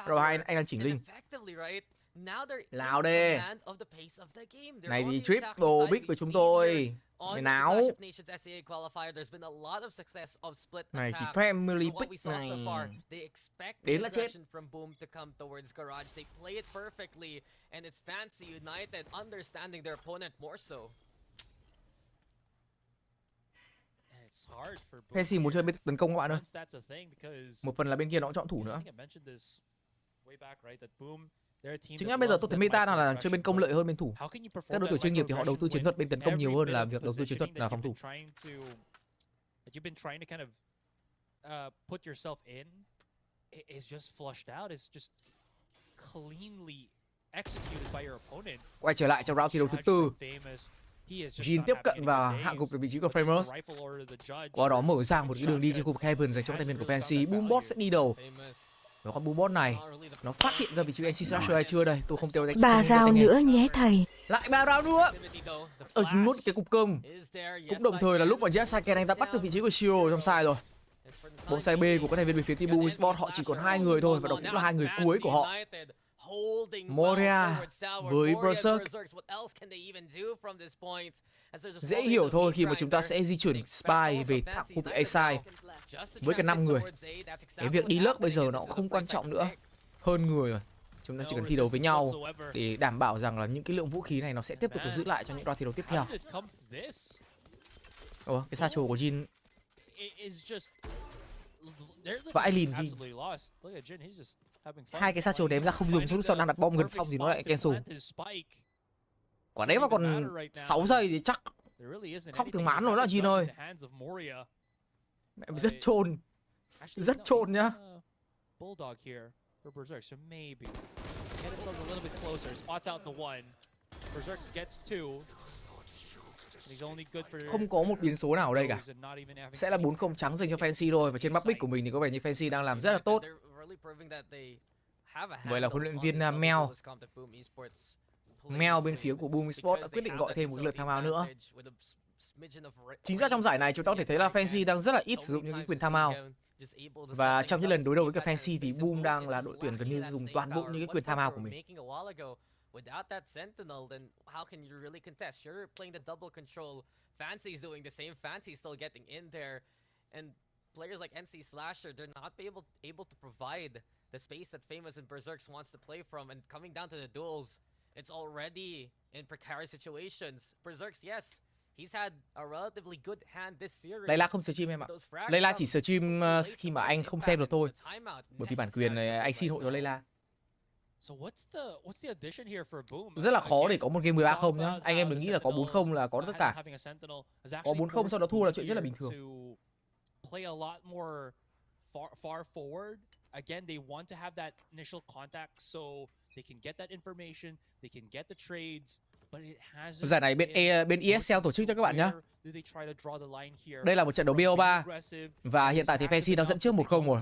Round 2 anh đang chỉnh Linh. Láo đi. Này thì triple big của chúng tôi. Mày náo. Này thì family pick này. Đến là chết. Fancy muốn chơi bên tấn công các bạn ơi. Một phần là bên kia nó cũng chọn thủ nữa. Chính là bây giờ tôi thấy meta nào là chơi bên công lợi hơn bên thủ. Các đội tuyển chuyên nghiệp thì họ đầu tư chiến thuật bên tấn công nhiều hơn là việc đầu tư chiến thuật là phòng thủ. Quay trở lại trong round thi đấu thứ tư. Jin tiếp cận và hạ gục được vị trí của Famous. Qua đó mở ra một cái đường đi trên khu vực Heaven dành cho thành viên của Fancy. Boombot sẽ đi đầu. Và con Boombot này nó phát hiện ra vị trí NC Slasher hay chưa đây? Tôi không tiêu đánh. 3 round nữa nhé thầy. Lại 3 round nữa. Nuốt cái cục cơm. Cũng đồng thời là lúc mà Vietcombank anh ta bắt được vị trí của Shiro trong side rồi. Bóng sai B của các thành viên bên phía team Boom Esports họ chỉ còn 2 người thôi và đó cũng là 2 người cuối của họ. Moria với Berserk. Dễ hiểu thôi khi mà chúng ta sẽ di chuyển spy về thẳng khu vực A-side với cả 5 người. Cái việc đi lướt bây giờ nó cũng không quan trọng nữa. Hơn người rồi. Chúng ta chỉ cần thi đấu với nhau để đảm bảo rằng là những cái lượng vũ khí này nó sẽ tiếp tục được giữ lại cho những round thi đấu tiếp theo. Ủa, cái satchel của Jin và Eileen gì? Hai cái satchel đếm ra không dùng, lúc sau đang đặt bom gần xong thì nó lại cancel. Quả đấy mà còn 6 giây thì chắc khóc từ mán rồi đó Jin ơi. Mẹ rất chôn. Rất chôn nhá. Không có một biến số nào ở đây cả. Sẽ là 4-0 trắng dành cho Fancy thôi. Và trên map pick của mình thì có vẻ như Fancy đang làm rất là tốt. Vậy là huấn luyện viên Mel bên phía của Boom Esports đã quyết định gọi thêm một lượt timeout nữa. Chính ra trong giải này chúng ta có thể thấy là Fancy đang rất là ít sử dụng những cái quyền timeout. Và trong những lần đối đầu với cả Fancy thì Boom đang là đội tuyển gần như dùng toàn bộ những cái quyền timeout của mình. Without that sentinel, then how can you really contest? You're playing the double control. Fancy's doing the same. Fancy's still getting in there, and players like NC Slasher, they're not able to provide the space that Famous and Berserks wants to play from. And coming down to the duels, it's already in precarious situations. Berserks, yes, Layla không stream em ạ. Layla chỉ stream khi mà anh không xem được thôi. Bởi vì bản quyền này anh xin hộ cho Layla. Rất là khó để có một game 13-0 nhá. Anh em đừng nghĩ là có 4-0 là có tất cả. Có 4-0 sau đó thua là chuyện rất là bình thường. Far forward. Again, they want to have that initial contact so they can get that information, they can get the trades. Giải này bên ESL tổ chức cho các bạn nhé. Đây là một trận đấu BO3 và hiện tại thì Fancy đang dẫn trước 1-0 rồi.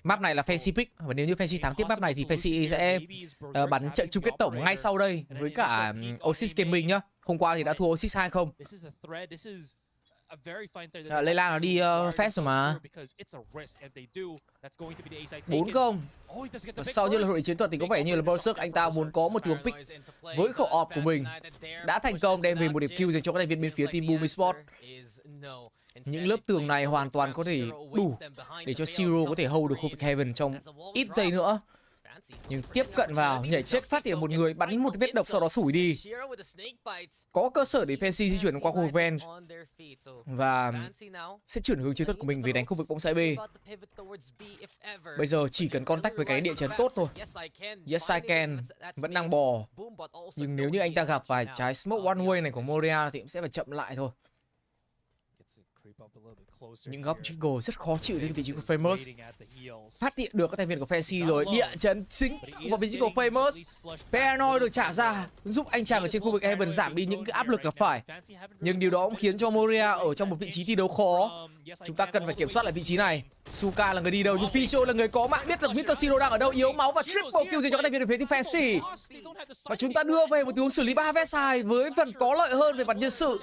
Map này là Fancy pick và nếu như Fancy thắng tiếp map này thì Fancy sẽ bắn trận chung kết tổng ngay sau đây với cả OASIS Gaming nhá. Hôm qua thì đã thua OASIS 2-0. Layla nó đi fast rồi mà. 4-0. Sau những lần hội chiến thuật thì có vẻ như là Berserk anh ta muốn có một tiếng pick với khẩu ọp của mình. Đã thành công đem về một điểm kill dành cho các thành viên bên phía team Boom Esports. Những lớp tường này hoàn toàn có thể đủ để cho Zero có thể hold được khu vực Heaven trong ít giây nữa. Nhưng tiếp cận vào, nhảy chết phát hiện một người, bắn một vết độc sau đó sủi đi. Có cơ sở để Fancy di chuyển qua khu vực ven và sẽ chuyển hướng chiến thuật của mình về đánh khu vực bóng xoáy B. Bây giờ chỉ cần contact với cái địa chấn tốt thôi. Yes I can vẫn đang bò. Nhưng nếu như anh ta gặp vài trái smoke one way này của Moria thì cũng sẽ phải chậm lại thôi. Những góc jungle rất khó chịu trên vị trí của Famous. Phát hiện được các thành viên của Fancy rồi. Địa chấn chính vào vị trí của Famous. Paranoid được trả ra giúp anh chàng ở trên khu vực Heaven giảm đi những cái áp lực gặp phải. Nhưng điều đó cũng khiến cho Moria ở trong một vị trí thi đấu khó. Chúng ta cần phải kiểm soát lại vị trí này. Suka là người đi đâu nhưng Ficho là người có mạng biết được Mr. Siro đang ở đâu, yếu máu và triple kill dành cho các thành viên của phía team Fancy. Và chúng ta đưa về một tình huống xử lý 3 vs 2 với phần có lợi hơn về mặt nhân sự.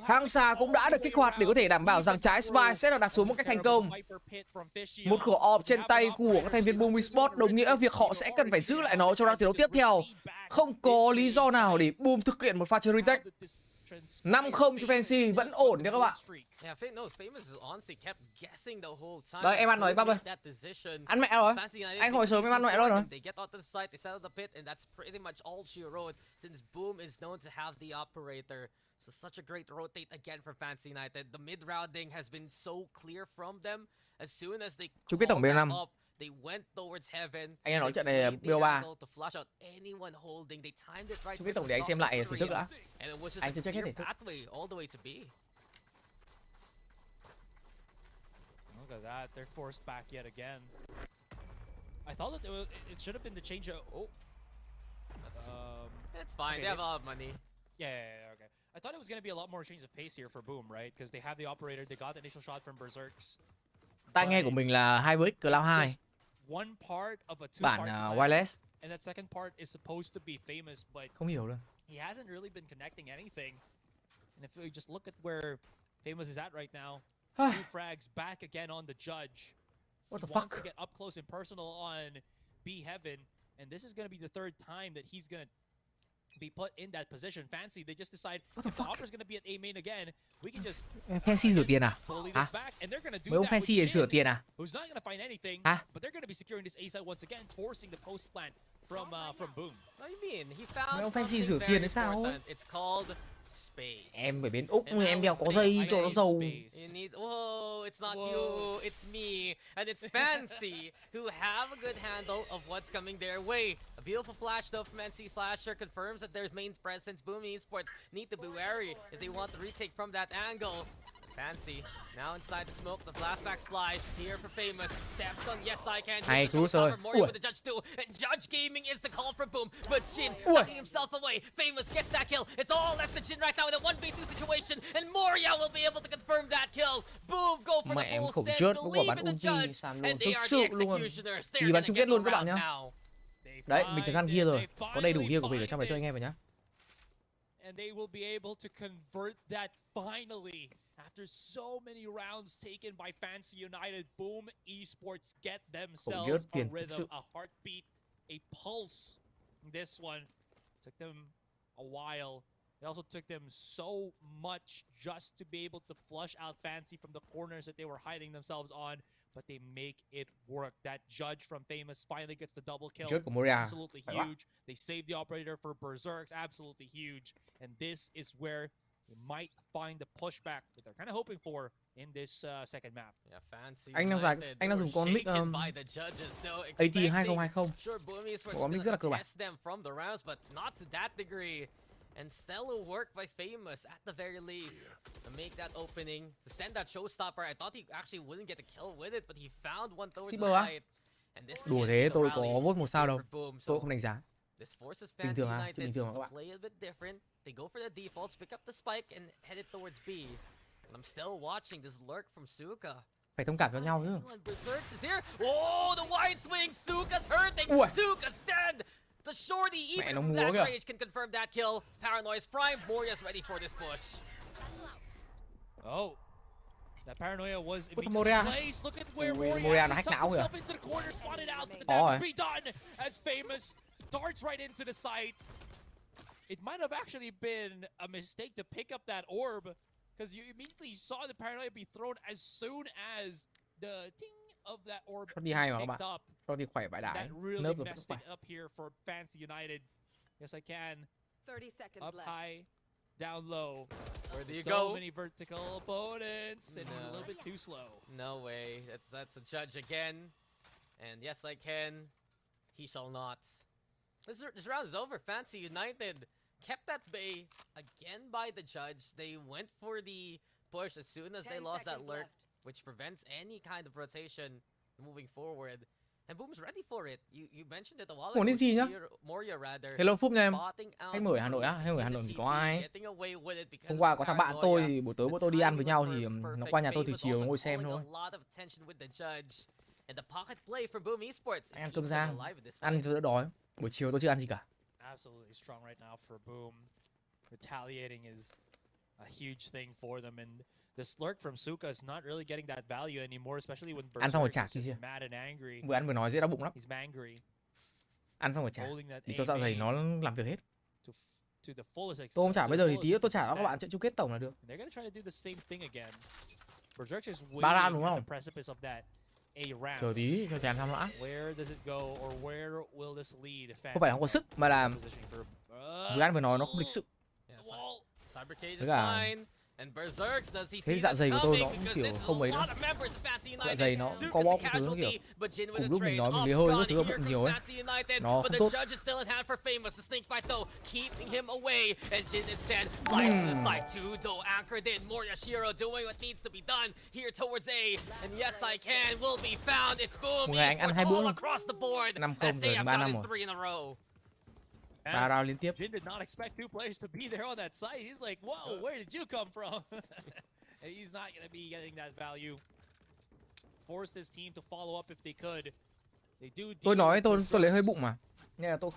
Hang xà cũng đã được kích hoạt để có thể đảm bảo rằng trái spy sẽ được đặt xuống một cách thành công. Một khẩu orb trên tay của các thành viên Boom Esports đồng nghĩa việc họ sẽ cần phải giữ lại nó cho round thi đấu tiếp theo. Không có lý do nào để Boom thực hiện một pha chơi retake. 5-0 cho Fancy vẫn ổn nha các bạn. Đấy em ăn rồi bắp ơi. Ăn mẹ rồi. Anh hồi sớm em ăn mẹ rồi. So such a great rotate again from Fancy United. The mid-rounding has been so clear from them. As soon as they chung kết tổng BO5. They went towards Heaven. Anh em nói trận này BO3. Chung kết tổng để anh xem lại thử thức đã. Anh chưa check hết thử thức. Look at that, they're forced back yet again. I thought that it should have been the change of... Oh. It's fine, okay, they have a lot of money. Yeah, okay. I thought it was going to be a lot more change of pace here for Boom, right? Because they have the operator, they got the initial shot from Berserks. Tai nghe của mình là 2VX Cloud 2. One part of a bản wireless. And that second part is supposed to be Famous, but không hiểu đâu. He hasn't really been connecting anything. And if we just look at where Famous is at right now, 2 frags back again on the judge. What the he fuck? Wants to get up close and personal on B Heaven, and this is going to be the 3rd time that he's going to be put in that position. Fancy, they just decide if the offer's going to be at A main again, we can just Fancy rửa tiền à? Hả? Mấy ông Fancy rửa tiền à? Who's not going to find anything, but they're going to be securing this A side once again, forcing the post plant from Boom. What do you mean? He found mấy ông Fancy rửa tiền đấy sao? It's called space. Em ở bên Úc em đeo có dây cho nó giàu. Whoa, it's not you, it's me, and it's Fancy who have a good handle of what's coming their way. A beautiful flash though from NC Slasher confirms that there's main presence. Boom Esports need to be wary if they want to retake from that angle. Fancy now inside the smoke. The flashbacks fly here for Famous. Steps on yes I can. Hay Cruiser. With the Judge too. And Judge Gaming is the call for Boom. But Jin knocking himself away. Famous gets that kill. It's all left to Jin right now in a 1v2 situation. And Moria will be able to confirm that kill. Boom go for the full send. Believe in the Judge. And they are the executioners. They're gonna get the round now. Đấy, mình sẽ ngăn kia rồi. Có đầy đủ kia của mình ở trong này cho anh em vào nhá. And they will be able to convert that finally. After so many rounds taken by Fancy United, Boom Esports get themselves a rhythm, a heartbeat, a pulse. This one took them a while. It also took them so much just to be able to flush out Fancy from the corners that they were hiding themselves on. But they make it work. That Judge from Famous finally gets the double kill. Absolutely huge. They save the operator for Berserks. Absolutely huge. And this is where They might find the pushback that they're kind of hoping for in this second map. Yeah, Fancy Anh đang dùng con nick AT 2020. Có nick rất là cơ bản. Them from the rounds, but not to that degree. And stellar work by Famous at the very least to make that opening, to send that showstopper. I thought he actually wouldn't get a kill with it, but he found one towards the right. And this Đùa thế, tôi có vote 1 sao đâu. Tôi không đánh giá. This forces Bình Fancy thường à? United Bình thường à các to bạn? play a bit different. They go for the defaults, pick up the spike, and head it towards B. And I'm still watching this lurk from Suka. Phải thông cảm cho nhau chứ. Berserks is here. Oh, the wide swing. Suka's hurting. Ui. Suka's dead. The shorty, Mẹ even nó from múa that kìa. range, can confirm that kill. Paranoia's prime. Moria's ready for this push. Oh. That Paranoia was Moria. in place. Look at where Moria Moria nó hack tucks não kìa. himself into the corner, spotted out. The Ôi. damage be done as Famous darts right into the site. It might have actually been a mistake to pick up that orb, because you immediately saw the Paranoia be thrown as soon as the ting of that orb Shot đi hay mà các picked bạn. up. Shot đi khỏe vãi đái. That really Nớp rồi messed khỏe. it up here for Fancy United. Yes, I can. 30 seconds Up left. high, down low. Where do you So go? many vertical opponents, and No. a little bit too slow. No way. That's a judge again. And yes, I can. He shall not. This round is over. Fancy United kept that bay again by the judge. They went for the push as soon as they 10 lost that seconds lurk, left. which prevents any kind of rotation moving forward. And Boom's ready for it. You mentioned it a while Ủa, ago. cái gì nhá? Moria rather. Hello Phúc nha em. Spotting out Khách mời Hà Nội á, khách mời Hà Nội thì có ai? getting away with it because Hôm qua of có thằng bạn Paranoia. tôi thì buổi tối bọn tôi đi ăn với nhau thì nó qua nhà tôi từ chiều ngồi xem thôi. Anh ăn cơm rang, ăn cho đỡ đói. Buổi chiều tôi chưa ăn gì cả. Absolutely strong right now for Boom. Retaliating is a huge thing for them, and this lurk from Suka is not really getting that value anymore, especially when Ăn xong rồi Berserk chả is cái gì. just mad and angry. Vừa ăn vừa nói dễ đau bụng lắm. He's mangry. Ăn xong rồi chả. Holding that Thì cho dạ dày nó làm việc hết. to the fullest extent. Tôi không trả bây giờ thì tí nữa tôi trả cho các bạn trận chung kết tổng là được. They're gonna try to do the same thing again. Berserk is Ba round waiting đúng on không? the precipice of that A round. Chờ tí cho chán xong đã. Where does it go, or where will this lead? Không phải không có sức mà là vừa ăn vừa nói nó không lịch sự. Với cả thế dạ dày của tôi nó cũng kiểu không mấy đâu. Dạ dày nó có bóp cái thứ nó kiểu cùng lúc mình nói mình lấy hơi cái thứ bụng nhiều ấy, nó không tốt. Một ngày anh ăn 2 bữa luôn. 5-0 rồi, 3 năm rồi. 3 round liên tiếp. Jin did not expect two players to be there on that site. He's like, whoa, where did you come from? And he's not going to be getting that value. Force his team to follow up if they could. They do. Tôi nói tôi lấy hơi bụng mà. Nên là tôi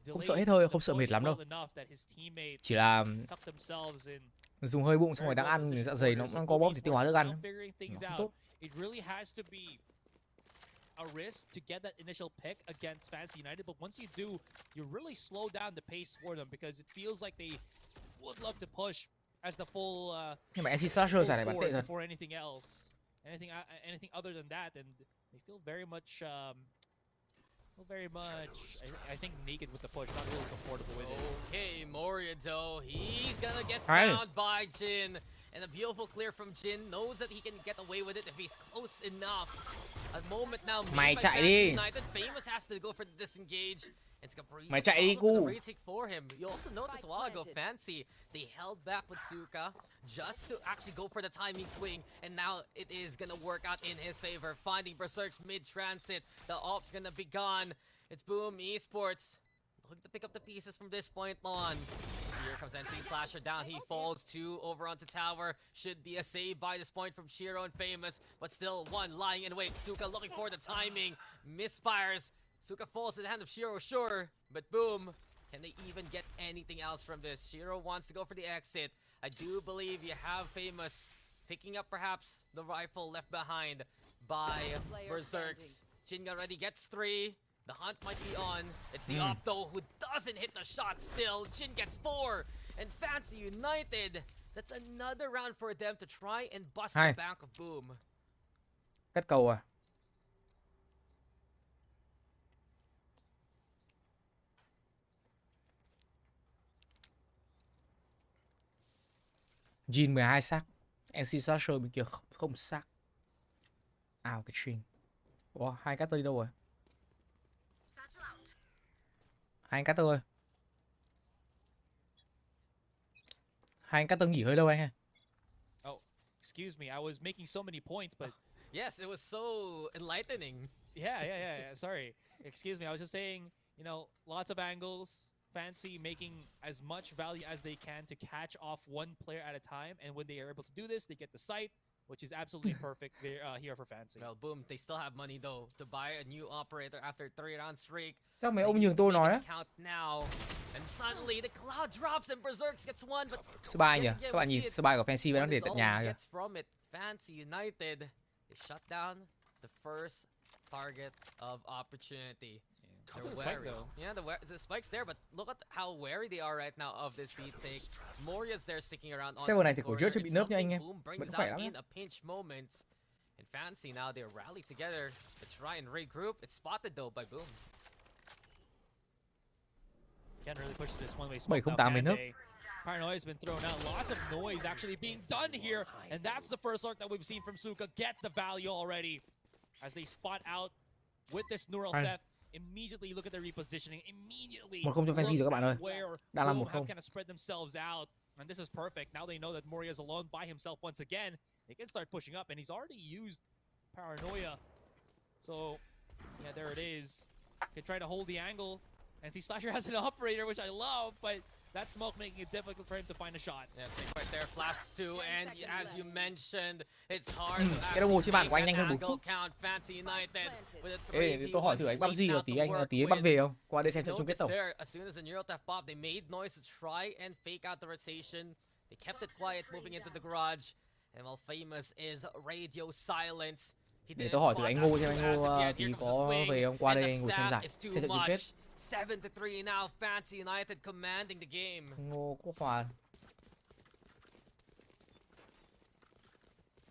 không sợ hết hơi, không sợ mệt lắm đâu. Chỉ là dùng hơi bụng xong rồi đang ăn thì dạ dày nó cũng đang co bóp thì tiêu hóa thức ăn. Nó không tốt. It really has to be a risk to get that initial pick against Fancy United, but once you do, you really slow down the pace for them because it feels like they would love to push as the full. Nhưng mà NC Slasher giải này bán tệ thật. Before anything else, anything other than that, and they feel very much. I think naked with the push, not really comfortable with it. Okay, Moriado, he's gonna get found by Jin. And a beautiful clear from Jin, knows that he can get away with it if he's close enough. A moment now, mày chạy đi. United Famous has to go for the disengage. It's complete. Mày chạy đi cu. Retake for him. You also noticed a while ago, Fancy, they held back with Suka just to actually go for the timing swing, and now it is gonna work out in his favor. Finding Berserk's mid-transit, the op's gonna be gone. It's Boom Esports. Looking to pick up the pieces from this point on. Here comes NC Slasher down. He falls 2 over onto tower. Should be a save by this point from Shiro and Famous, but still one lying in wait. Suka looking for the timing. Misfires. Suka falls to the hand of Shiro, sure, but Boom. Can they even get anything else from this? Shiro wants to go for the exit. I do believe you have Famous picking up perhaps the rifle left behind by Berserks. Jin already gets 3. The hunt might be on. It's the Opto who doesn't hit the shot still. Jin gets 4. And Fancy United, that's another round for them to try and bust the back of Boom. Cắt cầu à? Jin 12 xác. NC Slasher bên kia không xác. Cái string. Ủa, hai cá tơ đi đâu rồi? Hai cá tơ ơi. Hai cá tơ nghỉ hơi lâu anh ha. Oh, excuse me. I was making so many points, but yes, it was so enlightening. Yeah. Sorry. Excuse me. I was just saying, you know, lots of angles. Fancy making as much value as they can to catch off one player at a time, and when they are able to do this, they get the sight, which is absolutely perfect here for Fancy. Well, boom, they still have money though to buy a new operator after 3-round streak. Chắc mấy ông nhường tôi nói á. Count now, and suddenly the cloud drops and Berserk gets one, but spy nhỉ? Các bạn nhìn spy của Fancy vẫn đang để tận nhà kìa. From it, Fancy United, they shut down the first target of opportunity. They're wary. Yeah, the spike's there, but look at how wary they are right now of this beat take. Moria's there sticking around on the này thì cổ trước bị nớp nha anh em. Vẫn khỏe lắm. In a pinch moment. And Fancy now they rally together to try and regroup. It's spotted though by Boom. Can't really push this one way. 708 nớp. Paranoia's been thrown out. Lots of noise actually being done here, and that's the first arc that we've seen from Suka get the value already as they spot out with this neural theft. Immediately look at their repositioning. Immediately 1-0 cho Fancy rồi các bạn ơi. Đang là 1-0. Kind of spread themselves out, and this is perfect. Now they know that Moria's alone by himself once again. They can start pushing up, and he's already used Paranoia. So, yeah, there it is. Can try to hold the angle. And see, Slasher has an operator, which I love, but that smoke making it difficult for him to find a shot. Yeah, think right there, flash 2, and as you mentioned, it's hard to cái đồng hồ trên bàn của anh nhanh hơn 4 phút. Ê, tôi hỏi thử anh băm gì rồi tí anh băm về không? Qua đây xem trận chung kết tổng. As soon as the neural theft pop, they made noise to try and fake out the rotation. They kept it quiet moving into the garage. And while Famous is radio silence, để tôi hỏi thử anh Ngô xem anh Ngô tí có về không? Qua đây anh ngồi xem giải, xem trận chung kết. 7-3 now, Fancy United commanding the game. Ngô Quốc Hòa.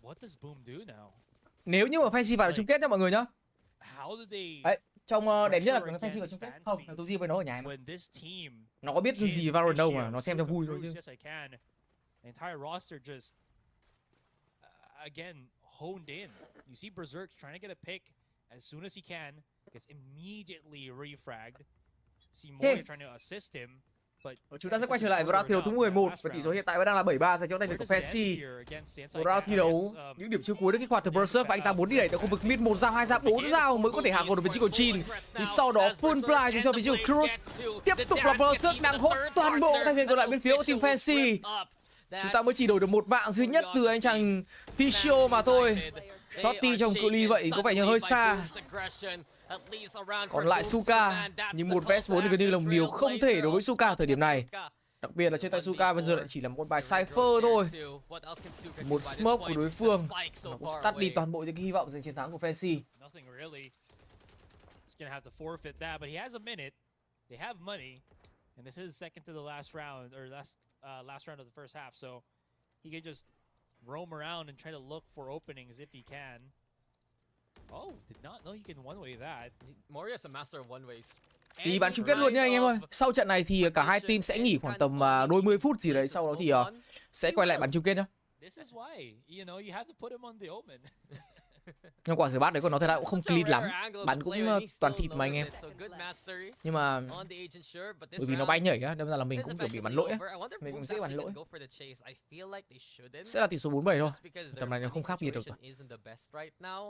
What does Boom do now? Nếu như mà Fancy vào được chung kết nhá mọi người nhá. Đấy, trong đẹp nhất là cái Fancy vào chung kết. Không, tôi gì với nó ở nhà em. Nó có biết gì Valorant đâu mà, nó xem cho vui thôi chứ. The entire roster just again honed in. You see Berserk trying to get a pick as soon as he can, gets immediately refragged. See Moria trying to assist him. Chúng ta sẽ quay trở lại vào round thi đấu thứ 11 và tỷ số hiện tại vẫn đang là 7-3 dành cho tay vợt của Fancy. Một round thi đấu những điểm chưa cuối được kích hoạt từ Berserk và anh ta muốn đi đẩy tại khu vực mid 1 round, 2 round, 4 round mới có thể hạ gục được vị trí của Jin. Thì sau đó full fly dành cho vị trí của Cruz. Tiếp tục là Berserk đang hốt toàn bộ tay vợt còn lại bên phía của team Fancy. Chúng ta mới chỉ đổi được một mạng duy nhất từ anh chàng Ficio mà thôi. Shotty trong cự ly vậy có vẻ như hơi xa. Còn lại Suka, nhưng một vs 4 thì gần như là một điều không thể đối với Suka ở thời điểm này. Đặc biệt là trên tay Suka bây giờ lại chỉ là một con bài Cypher thôi. Một smoke của đối phương nó cũng start đi toàn bộ những hy vọng giành chiến thắng của Fancy. And this is second to the last round, or last round of the first half, so he can just roam around and try to look for openings if he can. Oh, did not know you can one-way that. Moria's a master of one-ways. Thì bán chung kết luôn nha anh em ơi. Sau trận này thì cả hai team sẽ nghỉ khoảng tầm đôi 10 phút gì đấy, sau đó thì sẽ quay lại bán chung kết nhá. This is why, you know, you have to put him on the omen. Nhưng quả sửa bát đấy của nó thật ra cũng không clean lắm. Bắn cũng toàn thịt mà anh em. Nhưng mà bởi vì nó bay nhảy á, đâm ra là mình cũng kiểu bị bắn lỗi á. Mình cũng dễ bắn lỗi. Sẽ là tỷ số 4-7 thôi. Tầm này nó không khác biệt được rồi.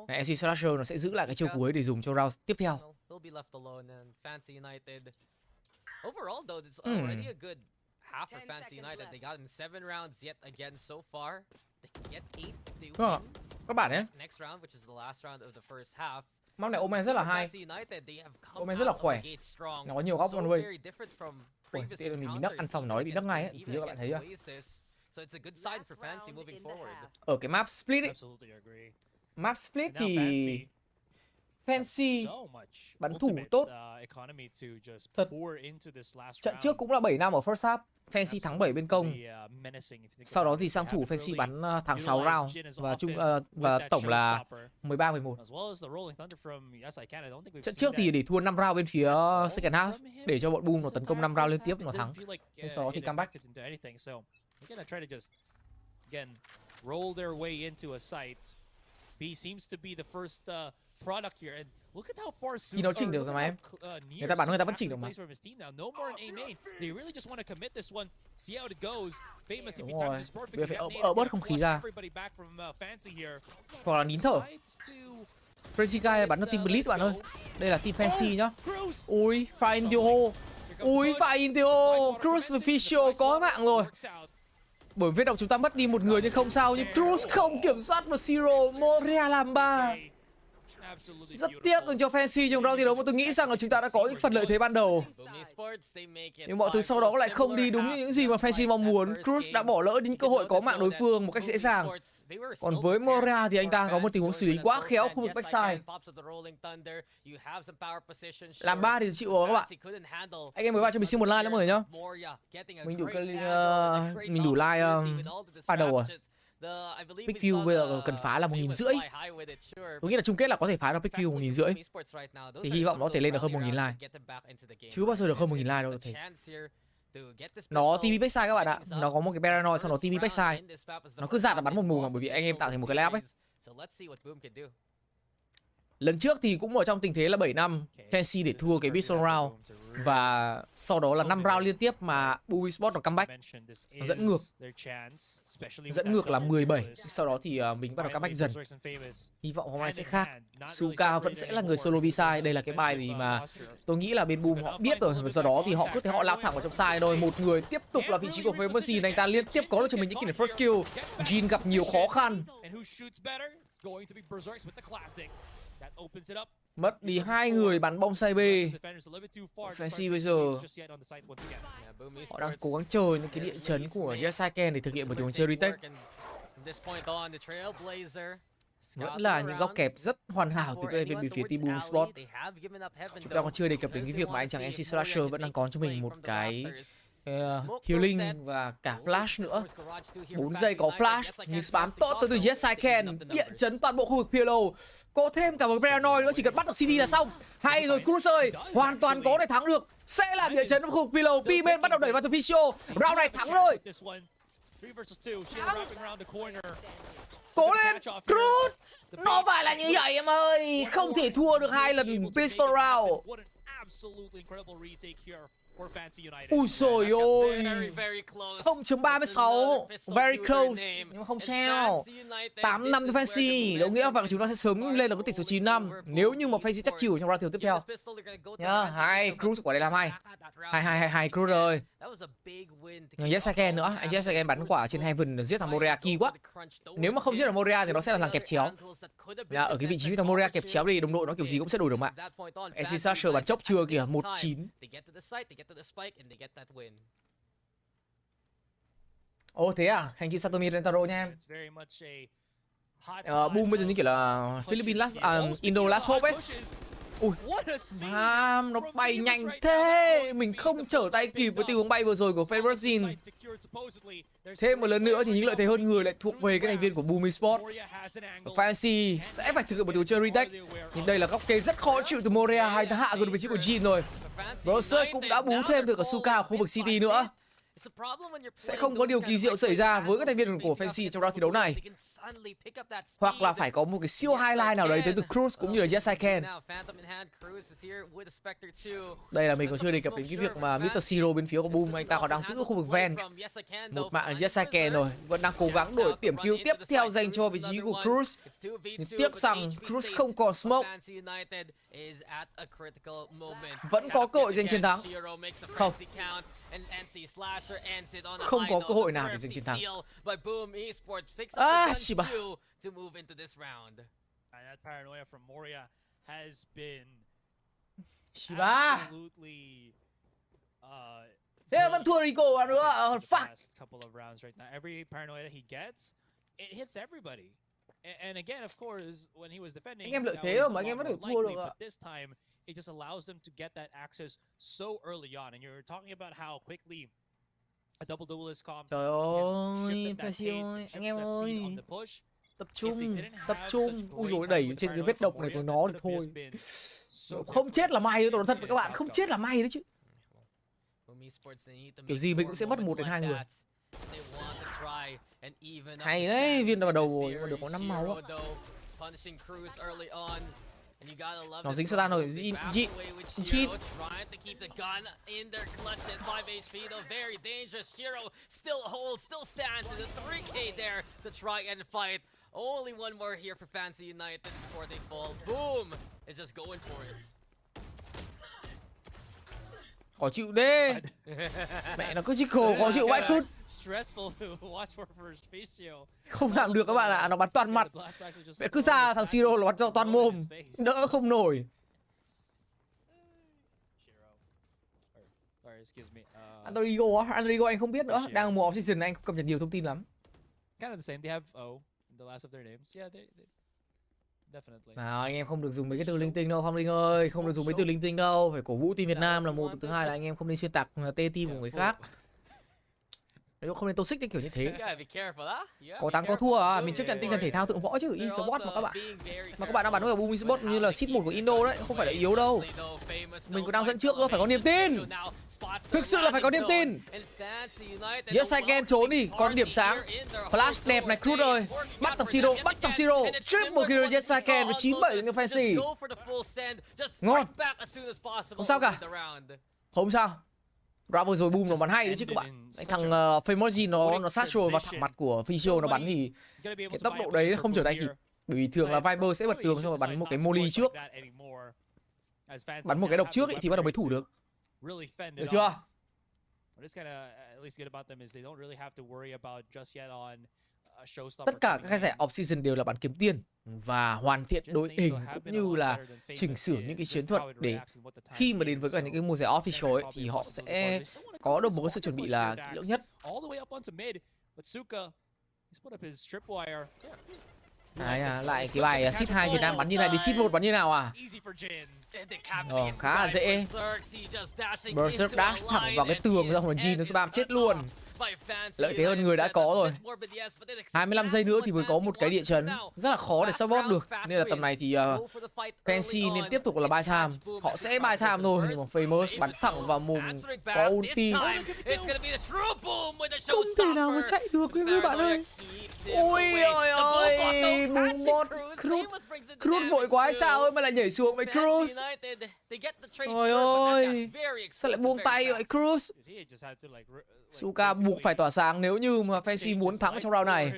Này, NC Slasher nó sẽ giữ lại cái chiêu cuối để dùng cho round tiếp theo. Half for Fancy United. They got in 7 rounds yet again so far. They can get 8 if they win. Các bạn ấy. Next round, which is the last round of the first half. Map này Omen rất là hay. Omen rất là khỏe. Nó có nhiều góc one way. Ui, mình bị nấc ăn xong nói bị nấc ngay ấy. Thì các bạn thấy chưa? Ở cái map split ấy. Map split thì Fancy bắn thủ tốt. Thật. Trận trước cũng là 7-5 ở first half. Fancy thắng 7 bên công. Sau đó thì sang thủ Fancy bắn thắng 6 round và tổng là 13-11. Trận trước thì để thua 5 round bên phía second half để cho bọn Boom nó tấn công 5 round liên tiếp nó thắng. Sau đó thì comeback. again roll their way into a site. B seems to be the first product here, and look at how far Thì nó chỉnh được rồi mà em. Người ta bắn người ta vẫn chỉnh được mà. No more an A main. They really just want to commit this one, see how it goes. Famous if Đúng he rồi. times this perfect. Bây giờ phải ở bớt không khí ra. Hoặc là nín thở. Crazy Guy bắn nó team Blitz bạn ơi. Đây là team Fancy nhá. Ui, Fire in the hole. Ui, Fire in the hole. Cruz và Fisher có mạng rồi. Bởi vết độc chúng ta mất đi một người nhưng không sao. Nhưng Cruz không kiểm soát và Zero. Moria làm 3. Rất tiếc cho Fancy trong round thi đấu mà tôi nghĩ rằng là chúng ta đã có những phần lợi thế ban đầu. Nhưng mọi thứ sau đó lại không đi đúng như những gì mà Fancy mong muốn. Cruz đã bỏ lỡ những cơ hội có mạng đối phương một cách dễ dàng. Còn với Moria thì anh ta có một tình huống xử lý quá khéo khu vực backside. Làm 3 thì chịu rồi các bạn. Anh em mới vào cho mình xin một like lắm rồi nhá. Mình đủ like ban đầu rồi. Pick view bây giờ cần phá là 1.500. Tôi nghĩ là chung kết là có thể phá được pick view 1.500. Thì hy vọng nó có thể lên được hơn 1.000 like. Chứ bao giờ được hơn 1.000 like đâu tôi thấy. Nó TV backside các bạn ạ. Nó có một cái paranoid sau đó TV backside. Nó cứ dạt là bắn một mù mà bởi vì anh em tạo thành một cái lab ấy. Lần trước thì cũng ở trong tình thế là 7 năm Fancy để thua cái Pistol Round. Và sau đó là 5 round liên tiếp mà Boom Esports nó comeback. Nó dẫn ngược. Dẫn ngược là 17. Sau đó thì mình bắt đầu comeback dần. Hy vọng hôm nay sẽ khác. Suka vẫn sẽ là người solo B-side. Đây là cái bài gì mà tôi nghĩ là bên Boom họ biết rồi. Và sau đó thì họ cứ thế họ lao thẳng vào trong side thôi. Một người tiếp tục là vị trí của Famous. Anh ta liên tiếp có được cho mình những cái first kill. Jin gặp nhiều khó khăn. Mất đi 2 người bắn bom side B. Fancy bây giờ họ đang cố gắng chờ những cái địa chấn của Jesaiken để thực hiện một tình huống chơi retake. Vẫn là những góc kẹp rất hoàn hảo từ các bên phía team Boom Esports. Chúng ta còn chưa đề cập đến cái việc mà anh chàng NC Slasher vẫn đang có cho mình một cái healing và cả flash nữa. 4 giây có flash nhưng spam tốt tới từ Jesaiken. Địa chấn toàn bộ khu vực PLO. Có thêm cả một paranoid nữa, chỉ cần bắt được CD là xong. Hay rồi Cruz ơi, hoàn toàn có thể thắng được. Sẽ là địa chấn trong khu vực PLO. P-Man bắt đầu đẩy vào từ Fisher. Round này thắng rồi. Cố lên Cruz. Nó phải là như vậy em ơi. Không thể thua được 2 lần pistol round. Ui xồi ôi 0.36 very close nhưng mà không sao. 8 năm cho Fancy đồng nghĩa rằng chúng ta sẽ sớm lên được cái tỷ số 9 năm nếu như mà Fancy chắc chịu trong round tiếp theo nhá. Hay Cruz quả này làm hay hay Cruz ơi. Jesaiken nữa, anh Jesaiken bắn quả trên Heaven giết thằng Moria kỳ quá. Nếu mà không giết được Moria thì nó sẽ là thằng kẹp chéo. Ở cái vị trí thằng Moria kẹp chéo thì đồng đội nó kiểu gì cũng sẽ đổi được mạng. NC Sasher bắn chốc chưa kìa 1-9. Ồ thế à, thank you Satomi Rentaro nha em. Boom bây giờ như kiểu là Philippines last, Indo last hope ấy. Ui, nó bay nhanh thế. Mình không trở tay kịp với tình huống bay vừa rồi của Federation. Thêm một lần nữa thì những lợi thế hơn người lại thuộc về các thành viên của Boom Esports. Fancy sẽ phải thực hiện một tình huống chơi retake. Nhưng đây là góc kê rất khó chịu từ Moria. Hay ta hạ gần vị trí của Jin rồi. Brosert cũng đã bú thêm được ở Suka ở khu vực City nữa. Sẽ không có điều kỳ diệu xảy ra với các thành viên của Fancy trong round thi đấu này. Hoặc là phải có một cái siêu highlight nào đấy tới từ Cruz cũng như là Jesaiken. Đây là mình còn chưa đề cập đến cái việc mà Mr. Zero bên phía của Boom anh ta còn đang giữ khu vực ven. Một mạng Jesaiken rồi, vẫn đang cố gắng đổi điểm cứu tiếp theo dành cho vị trí của Cruz. Nhưng tiếc rằng Cruz không có smoke. Vẫn có cơ hội giành chiến thắng. Không. Không có cơ hội nào để giành chiến thắng. Chị bà. Chị bà. Thế mà vẫn thua Rico nữa. Fuck. Anh em lợi thế mà anh em vẫn được thua được ạ. It just allows them to get that access so early on, and you're talking about how quickly a double duelist comp. Trời ơi, Fancy ơi, anh em ơi, tập trung. Ui rồi đẩy trên cái vết độc này của nó thì thôi. Không chết là may, tôi nói thật với các bạn, không chết là may đấy chứ. Kiểu gì mình cũng sẽ mất 1 đến 2 người. Hay đấy, viên vào đầu rồi, mà được có 5 máu. Nó dính stun rồi, cheat. Only one more here for Fancy United before they fall. Boom is just going for it. Khó chịu đê. Mẹ nó cứ chỉ khổ, khó chịu vãi cút. Không làm được các bạn ạ, nó bắn toàn mặt. Mẹ cứ ra thằng Siro nó bắn cho toàn mồm. Đỡ không nổi. Andrigo anh không biết nữa. Đang mùa off-season anh không cập nhật nhiều thông tin lắm. Nào anh em không được dùng mấy cái từ linh tinh đâu Phong Linh ơi, không được dùng mấy từ linh tinh đâu, phải cổ vũ team Việt Nam là một, thứ hai là anh em không nên xuyên tạc tê team của người khác. Nếu không nên toxic cái kiểu như thế. Có thắng có thua à, mình chấp nhận tinh thần thể thao thượng võ chứ, eSport mà các bạn. Mà các bạn đang bắn với Boom eSport như là seed 1 của Indo đấy, không phải là yếu đâu. Mình còn đang dẫn trước nữa, phải có niềm tin. Thực sự là phải có niềm tin. Yes I can trốn đi, còn điểm sáng. Flash đẹp này, Cruz ơi. Bắt thằng Siro, triple kill Yes I can với 97 như Fancy. Ngon. Không sao cả. Không sao. Bravo rồi Boom nó bắn hay đấy chứ các bạn. Thằng Famous nó sát rồi vào thẳng mặt của Ficio nó bắn thì cái tốc độ đấy không trở tay kịp. Bởi vì thường là Viper sẽ bật tường xong rồi bắn một cái molly trước. Bắn một cái độc trước ấy, thì bắt đầu mới thủ được. Được chưa? Tất cả các giải off-season đều là bắn kiếm tiền và hoàn thiện đội hình cũng như là chỉnh sửa những cái chiến thuật để khi mà đến với cả những cái mùa giải official ấy thì họ sẽ có được một cái sự chuẩn bị là kỹ lưỡng nhất. Lại cái bài seed 2 Việt Nam bắn như này đi seed 1 bắn như nào à? Khá là dễ. Berserk dash thẳng vào cái tường ra rồi Jin nó spam chết luôn. Lợi thế hơn người đã có rồi. 25 giây nữa thì mới có một cái địa chấn. Rất là khó để support được. Nên là tầm này thì Fancy nên tiếp tục là buy time. Họ sẽ buy time thôi. Nhưng mà Famous bắn thẳng vào mồm có ulti. Không thể nào mà chạy được với bạn ơi. Ôi ôi ôi, bùng bot. Cruz vội quá hay sao ơi mà lại nhảy xuống với Cruz. Ôi ôi, sao lại buông tay vậy Cruz? Suka buộc phải tỏa sáng nếu như mà Fancy muốn thắng trong round này.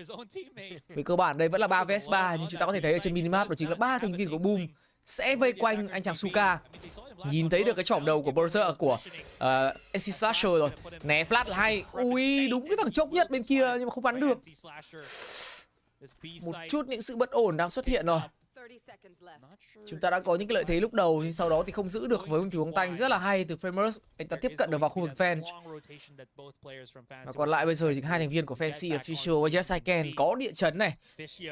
Vì cơ bản đây vẫn là 3 vs 3 nhưng chúng ta có thể thấy ở trên minimap đó chính là 3 thành viên của Boom sẽ vây quanh anh chàng Suka. Nhìn thấy được cái chỏm đầu của Berserk của NC Slasher rồi. Né flash là hay. Ui, đúng cái thằng chốc nhất bên kia nhưng mà không bắn được. Một chút những sự bất ổn đang xuất hiện rồi. Chúng ta đã có những cái lợi thế lúc đầu nhưng sau đó thì không giữ được với một tình huống tanh rất là hay từ Famous. Anh ta tiếp cận được vào khu vực fence. Và còn lại bây giờ thì hai thành viên của Fancy là Fischl và Yes I Can có địa chấn này,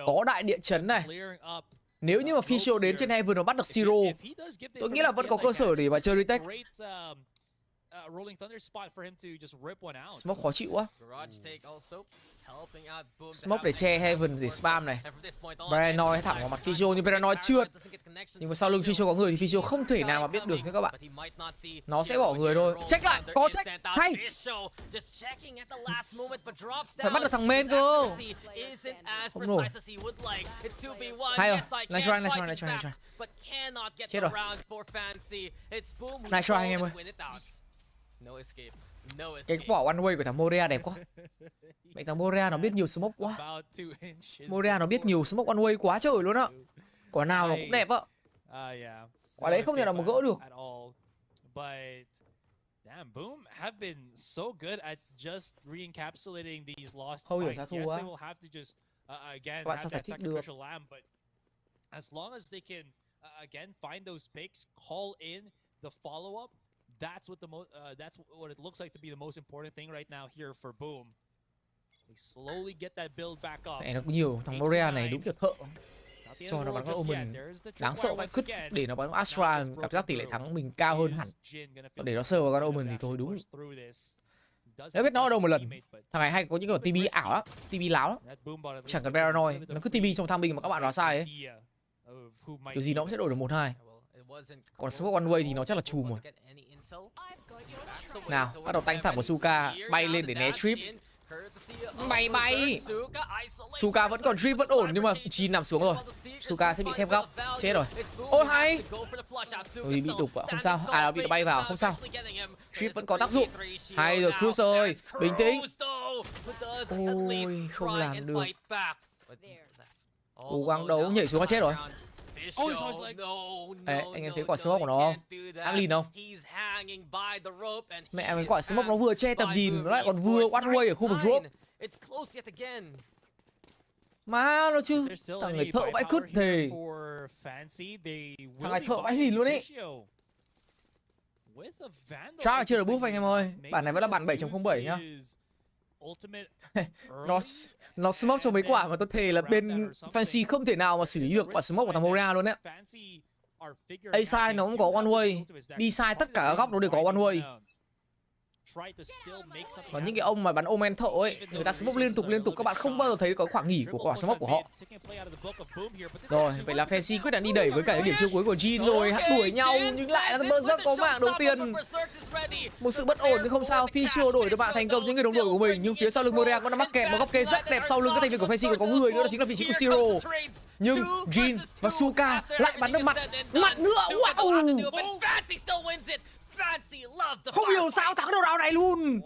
có đại địa chấn này. Nếu như mà Fischl đến trên Heaven và bắt được Siro, tôi nghĩ là vẫn có cơ sở để mà chơi retake. Smoke khó chịu quá. Smoke để che Heaven để spam này. Paranoid thẳng vào mặt Fischl nhưng Paranoid trượt. Nhưng mà sau lưng Fischl có người thì Fischl không thể nào mà biết được nữa các bạn. Nó sẽ bỏ người thôi. Check lại, có check, hay. Phải bắt được thằng main cơ. Không nổi. Hay rồi, nice try. Chết rồi. Nice try anh em ơi. Cái quả one way của thằng Moria đẹp quá. Mẹ thằng Moria nó biết nhiều smoke quá. Moria nó biết nhiều smoke one way quá trời luôn á. Quả nào nó cũng đẹp á. Quả đấy không thể nào mà gỡ được. Không hiểu sao thua á. Các bạn sao giải thích được. That's what it looks like to be the most important thing right now here for Boom. They slowly get that build back up. Mẹ nó có nhiều, thằng Moria này đúng kiểu thợ. Cho nó bắn con Omen đáng sợ vậy, cứt để nó bắn Astra cảm giác tỷ lệ thắng mình cao hơn hẳn. Để nó sờ vào con Omen thì thôi đúng. Nếu biết nó ở đâu một lần. Thằng này hay có những cái TB ảo lắm, TB láo lắm. Chẳng cần Paranoid, nó cứ TB trong tham binh mà các bạn nói sai ấy. Kiểu gì nó cũng sẽ đổi được 1-2. Còn smoke one way thì nó chắc là chùm rồi. Nào, bắt đầu tanh thẳng của Suka bay lên để né trip. Mày bay. Suka vẫn còn drip vẫn ổn nhưng mà Jin nằm xuống rồi. Suka sẽ bị khép góc. Chết rồi. Ôi hay. Ôi bị đục ạ, không sao. À bị bay vào, không sao. Drip vẫn có tác dụng. Hay rồi Cruz ơi, bình tĩnh. Ôi không làm được. Cố gắng đấu nhảy xuống nó chết rồi. Ê, anh em thấy quả smoke của nó không? Ác lìn không? Mẹ mình quả smoke nó vừa che tầm nhìn, nó lại còn vừa one way ở khu vực drop. Má nó chứ, thằng này thợ vãi cứt thề. Thằng này thợ vãi lìn luôn ấy. Chắc là chưa được boost anh em ơi. Bản này vẫn là bản 7.07 nhá. nó smoke cho mấy quả mà tôi thề là bên Fancy không thể nào mà xử lý được quả smoke của thằng Moria luôn á. A side nó cũng có one way, B side tất cả các góc nó đều có one way. Và những cái ông mà bắn omen thợ ấy, người ta smoke liên tục, các bạn không bao giờ thấy có khoảng nghỉ của quả smoke của họ. Rồi, vậy là Fancy quyết định đi đẩy với cả cái điểm chiêu cuối của Jin rồi, hãy đuổi nhau nhưng lại là Berserk có mạng đầu tiên. Một sự bất ổn nhưng không sao, Fisher đổi được bạn thành công với người đồng đội của mình, nhưng phía sau lưng Moria vẫn đang mắc kẹt một góc kê rất đẹp, sau lưng các thành viên của Fancy còn có người nữa, đó chính là vị trí của Zero. Nhưng Jin và Suka lại bắn được mặt nữa. Wow. Không hiểu sao thắng đầu round này luôn.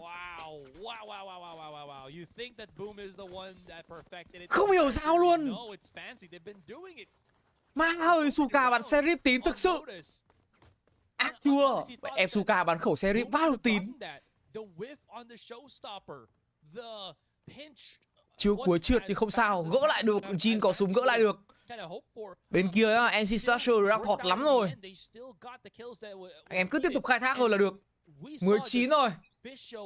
Không hiểu sao luôn. Má ơi, Suka bắn Serif tín thực sự. Ác chưa? Em Suka bắn khẩu Serif bao tín. Chiêu cuối trượt thì không sao, gỡ lại được, Jin có súng gỡ lại được. Bên kia NC Slasher đang thọt lắm rồi. Anh em cứ tiếp tục khai thác thôi là được. 19 rồi.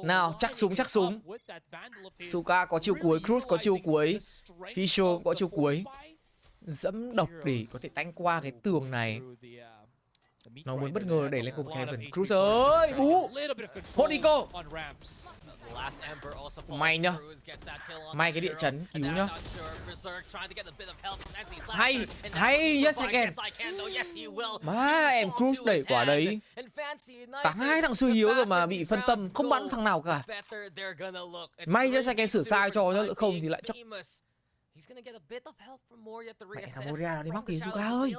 Nào, chắc súng. Suka có chiêu cuối, Cruz có chiêu cuối, Fisher có chiêu cuối. Dẫm độc để có thể tanh qua cái tường này. Nó muốn bất ngờ đẩy lên cùng Kevin. Cruz ơi, bú. Hốt đi cô. May nhá. May cái địa chấn cứu nhá. Hay, yes again. Má em Cruz đẩy quả đấy. Cả hai thằng suy yếu rồi mà bị phân tâm, không bắn thằng nào cả. May yes again sửa sai cho nữa, không thì lại chắc. Mẹ thằng Moria nó đi móc kìa Suka ơi.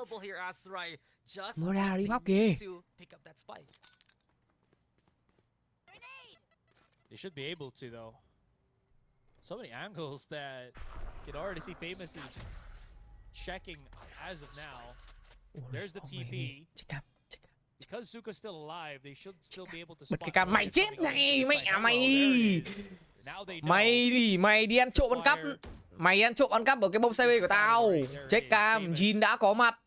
Moria nó đi móc kìa. They should be able to though. So many angles that you can already see Famous is checking as of now. There's the TP. Because Suka's still alive, they should still be able to spot. Bật cái cam mày chết này, mẹ mày. Mày đi ăn trộm ăn cắp. Mày ăn trộm ăn cắp ở cái bông CB của tao. Chết cam, Jin đã có mặt.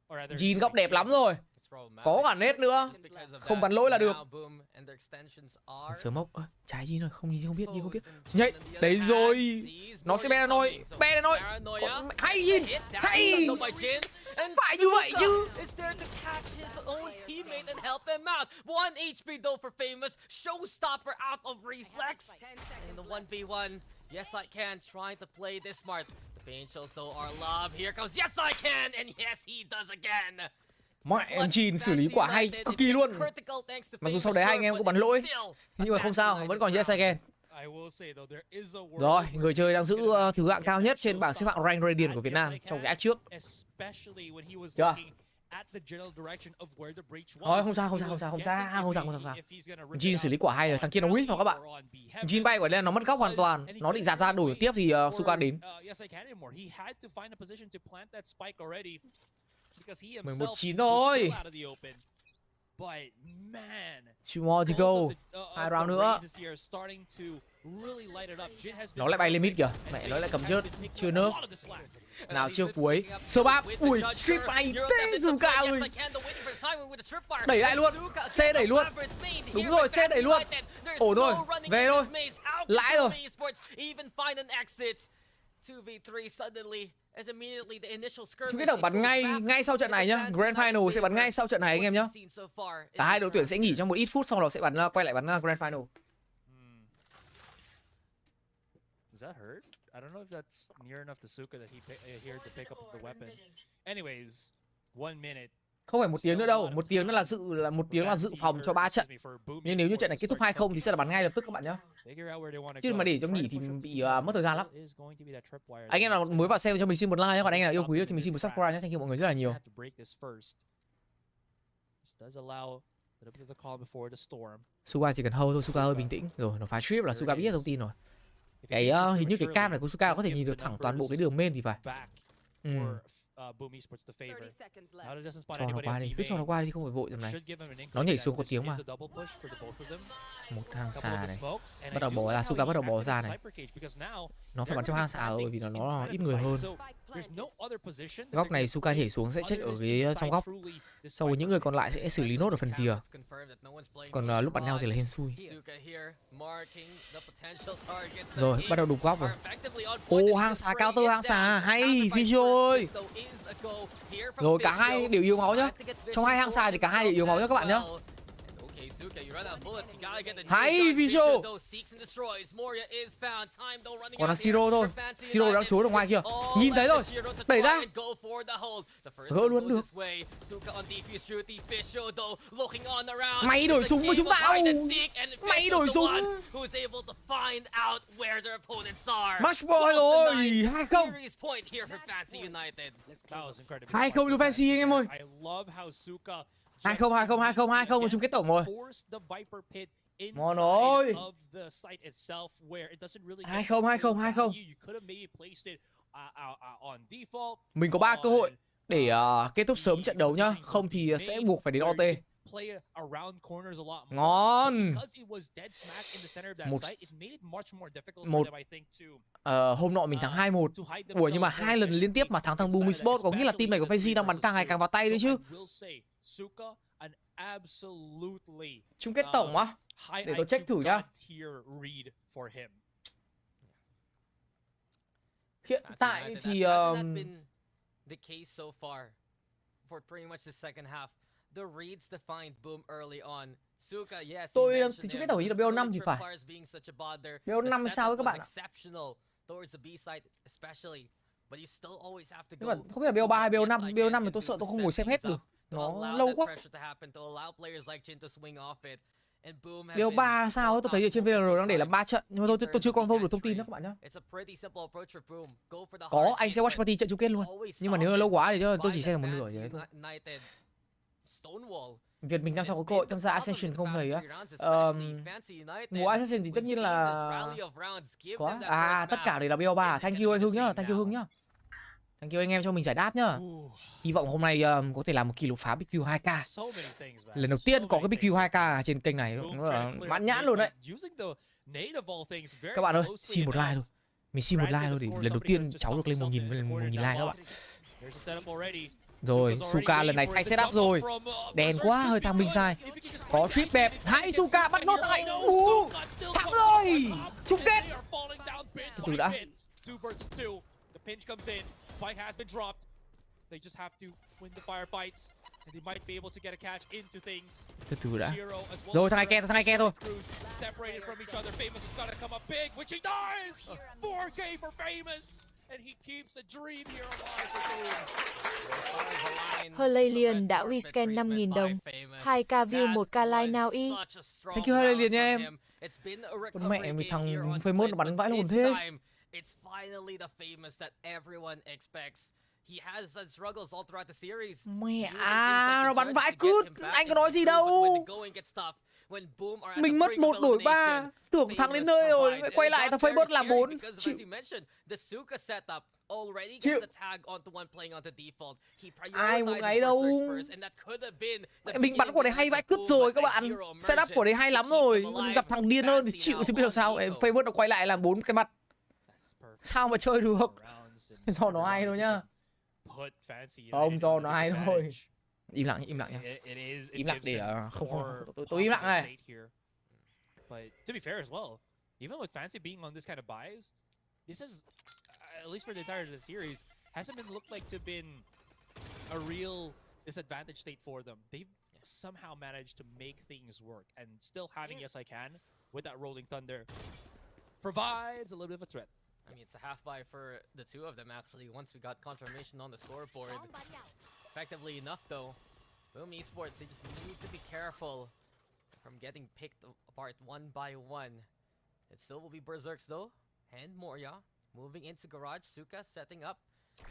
Jin góc đẹp lắm rồi. Có cả nết nữa. Không bắn lỗi là được. Sớm mốc. Trái Jin rồi, không biết. Nhảy. Đấy rồi. Nó sẽ be nói. Hay Jin. Hay. Phải như vậy chứ. Yes, I can. Trying to play this smart. The pain shows so our love. Here comes. Yes, I can. And yes, he does again. Mẹ em Jin xử lý quả hay cực kỳ luôn. Mặc dù sau đấy hai anh em cũng bắn lỗi, nhưng mà không sao, vẫn còn yes again. Rồi, người chơi đang giữ thứ hạng cao nhất trên bảng xếp hạng rank Radiant của Việt Nam trong cái act trước. Chưa? Thôi không sao. Jin xử lý quả hay rồi, thằng kia nó whiff vào các bạn. Jin bay quả lên nó mất góc hoàn toàn, nó định dạt ra đổi tiếp thì Suka đến. 11-9 thôi. Two more to go. 2 round nữa. Nó lại bay lên mid kìa. Mẹ nó lại cầm chớt. Chưa nerf. Nào chiêu cuối. Sơ báp. Ui, strip bay tê Suka ơi. Đẩy lại luôn. C đẩy luôn. Đúng rồi, C đẩy luôn. Ổn rồi. Về thôi. Lãi rồi. 2v3 suddenly. Chúng cái đồng bắn ngay sau trận này nhá. Grand Final sẽ bắn ngay sau trận này anh em nhá. Cả hai đội tuyển sẽ nghỉ trong một ít phút sau đó sẽ quay lại bắn Grand Final. Is that hurt? I don't know if that's near enough to Suka that he here to pick up the weapon. Anyways, 1 minute. Không phải 1 tiếng nữa đâu, 1 tiếng nữa là 1 tiếng là dự phòng cho 3 trận. Nhưng nếu như trận này kết thúc 2-0 thì sẽ là bắn ngay lập tức các bạn nhé. Chứ mà để cho nghỉ thì bị mất thời gian lắm. Anh em nào mới vào xem cho mình xin một like nhé, còn anh em nào yêu quý thì mình xin một subscribe nhé. Thank you mọi người rất là nhiều. Suga chỉ cần hold thôi, Suga hơi bình tĩnh rồi, nó phá strip là Suga biết thông tin rồi. Cái hình như cái cam này của Suga có thể nhìn được thẳng toàn bộ cái đường main thì phải. Cho nó qua đi, cứ cho nó qua đi, không phải vội tầm này. Nó nhảy xuống có tiếng mà. Một hang xà này. Bắt đầu bỏ ra, Suga bắt đầu bỏ ra này. Nó phải bắn trong hang xà rồi vì nó ít người hơn. Góc này Suga nhảy xuống sẽ check ở phía trong góc. Sau rồi những người còn lại sẽ xử lý nốt ở phần rìa. Còn lúc bắn nhau thì là hên xui. Rồi, bắt đầu đục góc rồi. Ô, hang xà cao tơ, hang xà hay, Fisher ơi. Rồi cả hai đều yếu máu nhá. Trong hai hang xà thì cả hai đều yếu máu nhá các bạn nhá. Hay Viso. Còn là Siro thôi. Siro đang trốn ở ngoài kia. Nhìn thấy rồi. Đẩy ra. Gỡ luôn được. Mày đổi súng với chúng tao. Mày đổi súng. Match boy rồi. 2-0. 2-0 cho Fancy anh em ơi. 2-0 chung kết tổng rồi. Ngon rồi. 2-0. Mình có 3 cơ hội để kết thúc sớm trận đấu nhá. Không thì sẽ buộc phải đến OT. Ngon. Hôm nọ mình thắng 2-1. Ủa nhưng mà 2 lần liên tiếp mà thắng thằng Boom Esports, có nghĩa là team này của FaZe đang bắn càng ngày càng vào tay đấy chứ. Chung kết tổng á? Để tôi check thử nhá. Hiện tại thì tôi thì chung kết tổng là BO5 thì phải. BO5 sao với các bạn ạ? Nhưng mà không biết là BO3 hay BO5. BO5 thì tôi sợ tôi không ngồi xem hết được. Nó lâu quá. BO3 sao ấy, tôi thấy ở trên VRR đang để làm 3 trận. Nhưng mà tôi chưa confirm được thông tin đó các bạn nhá. Có, anh sẽ WatchParty trận chung kết luôn. Nhưng mà nếu là lâu quá thì tôi chỉ xem một nửa vậy thôi. Việt mình đang sau có cơ hội tham gia Ascension không thầy á. Mùa Ascension thì tất nhiên là có. Tất cả đều là BO3. Thank you anh Hưng nhá, thank you Hưng nhá. Thank you anh em cho mình giải đáp nhá. Hy vọng hôm nay có thể làm một kỷ lục phá Big View 2K. Lần đầu tiên có cái Big View 2K trên kênh này, mãn nhãn luôn đấy. Các bạn ơi, xin một like thôi. Mình xin một like thôi để lần đầu tiên cháu được lên 1.000 like các bạn. Rồi, Suka lần này thay setup rồi. Đèn quá, hơi tham minh sai. Có trip đẹp. Hãy Suka bắt nốt lại. Thắng rồi. Chung kết. Từ từ đã. Từ từ đã. Rồi thằng này ke thôi. Herlalian đã rescan 5.000 đồng. 2k view 1k like now y. Thank you Herlalian nha em. Con mẹ mày thằng Famous nó bắn vãi hồn thế. It's finally the famous that everyone expects. He has had struggles all throughout the series. Mẹ nó bắn vãi cút. Anh có nói gì đâu. Mình mất 1 đổi 3. Tưởng thắng đến nơi rồi, quay lại thằng Facebook làm 4. Chịu. Ai một ngày đâu. Mình bắn của đấy hay vãi cứt rồi các bạn. Setup của đấy hay lắm rồi. Mình gặp thằng điên hơn thì chịu chứ biết làm sao. Facebook nó quay lại làm 4 cái mặt. Sao mà chơi được. Do nó hay thôi nhá. Không, do nó hay thôi. Im lặng nhá. Im lặng để không tôi im lặng này. But to be fair as well, even with Fancy being on this kind of buys, this is at least for the entirety of the series hasn't been looked like to been a real disadvantage state for them. They've somehow managed to make things work, and still having Yes I Can with that Rolling Thunder provides a little bit of a threat. I mean, it's a half buy for the two of them actually once we got confirmation on the scoreboard. Effectively enough though. Boom Esports, they just need to be careful from getting picked apart one by one. It still will be Berserks though, and Moria moving into garage. Suka setting up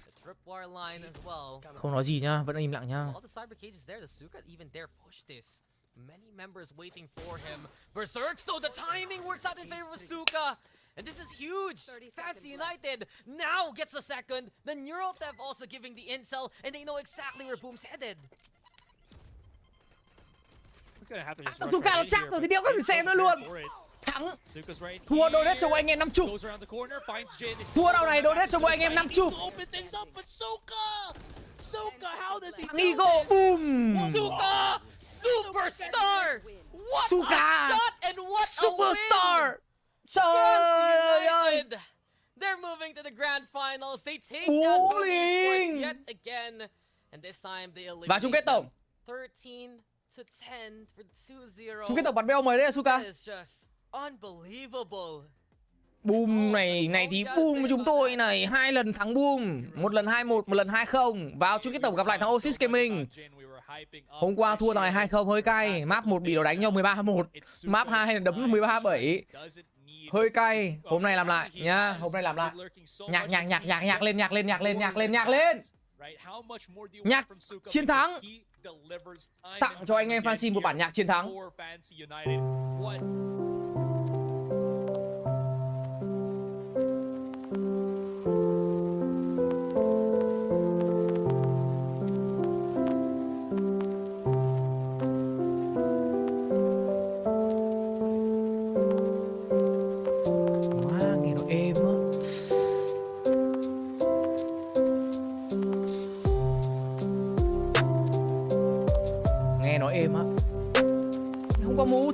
the tripwire line as well. Không nói gì nhá, vẫn im lặng nhá. All the cyber cages there, the Suka even dare push this. Many members waiting for him. Berserks though, the timing works out in favor of Suka. And this is huge. Fancy United now gets the second. The Neurothef also giving the intel, and they know exactly where Boom's headed. Suka nó chắc rồi thì đéo có thể xem nữa luôn. Thắng. Thua donate cho anh em 50. Thua đâu này donate cho mọi anh em 50. Thắng Eagle, boom. Suka, superstar. What Suka, a shot and what superstar. a win. Trời ơi. They're moving to the grand finals. They take down Boom Esports yet again, and this time they eliminate. Và chung kết tổng. 13-10 for 2-0. Chung kết tổng bắn BO mới đấy là Suka. That is just unbelievable. Boom này thì Boom chúng tôi này 2 lần thắng Boom, 1 lần 2-1, 1 lần 2-0. Vào chung kết tổng gặp lại thằng OASIS Gaming. Hôm qua thua thằng này 2-0 hơi cay. Map 1 bị nó đánh nhau 13-1. Map 2 là đấm 13-7. Hơi cay. Hôm nay làm lại nhá, hôm nay làm lại. Nhạc lên. Nhạc chiến thắng. Tặng cho anh em fansin một bản nhạc chiến thắng.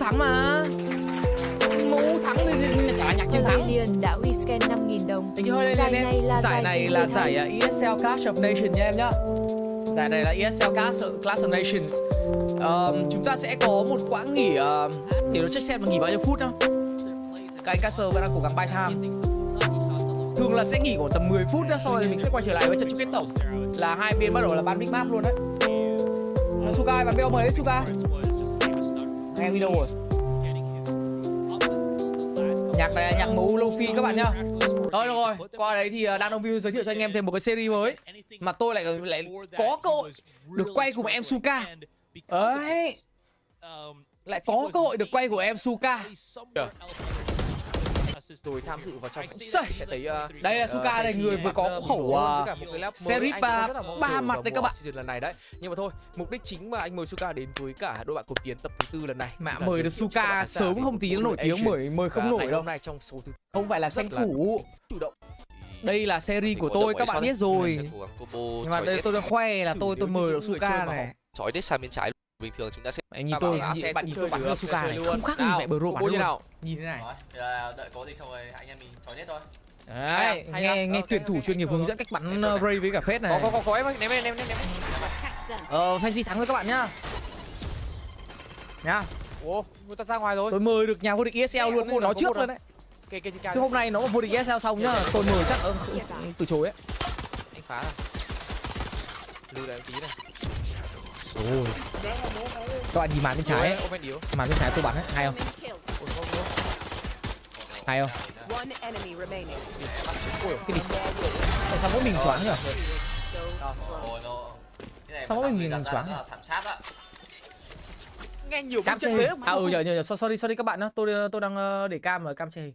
Thắng mà. Mũ thắng thì trả nhạc chiến thắng. Liền đã rescan 5.000 đồng. Giải này là giải ESL Clash of Nations nha em nhá. Giải này là ESL Clash of Nations. Chúng ta sẽ có một quãng nghỉ để nó check xem là nghỉ bao nhiêu phút nhá. Các anh caster vẫn đang cố gắng buy time. Thường là sẽ nghỉ khoảng tầm 10 phút nhá, sau rồi mình sẽ quay trở lại với trận chung kết tổng. Là hai bên bắt đầu là ban big map luôn đấy. Suka bắn BO mới đấy Suka. Nghe video rồi. Nhạc này là nhạc MU Lofi các bạn nhá. Rồi, qua đấy thì đang đông view giới thiệu cho anh em thêm một cái series mới mà tôi lại có cơ hội được quay cùng em Suka. Ấy. Lại có cơ hội được quay của em Suka. Rồi tham dự vào trong sẽ thấy đây là Suka đây, người vừa có khẩu series 3 mặt đấy các bạn. Lần này đấy. Nhưng mà thôi, mục đích chính mà anh mời Suka đến với cả đội bạn cùng tiến tập thứ 4 lần này. Mà mời được Suka sớm không tí nó nổi tiếng, mời không nổi đâu. Này trong số thứ không phải là tranh thủ. Chủ động. Đây là series của tôi các bạn biết rồi. Nhưng mà đây tôi đang khoe là tôi mời được Suka này. Chói đít sang bên trái. Bình thường chúng ta sẽ bạn nhìn tôi bắn được Suka này không khác gì mẹ bro bắn luôn. Nhìn thế này. Đợi có gì không rồi anh em mình chói đít thôi. Đấy, nghe tuyển thủ chuyên nghiệp hướng dẫn cách bắn Ray với cả phết này. Có em ơi, ném. Fancy thắng rồi các bạn nhá. Nhá. Ủa, người ta ra ngoài rồi. Tôi mời được nhà vô địch ESL luôn, nói trước luôn đấy. Chứ hôm nay nó mà vô địch ESL xong nhá, tôi mời chắc từ chối ấy. Anh phá rồi. Lưu lại tí này. Rồi. Các bạn nhìn màn bên trái ấy. Màn bên trái tôi bắn ấy, hay không? Hay không? Cái gì? Tại sao mỗi mình choáng nhỉ? Sao mỗi mình choáng nhỉ? Nghe nhiều cam che hình. Nhờ sorry các bạn nhá. Tôi đang để cam ở cam che hình.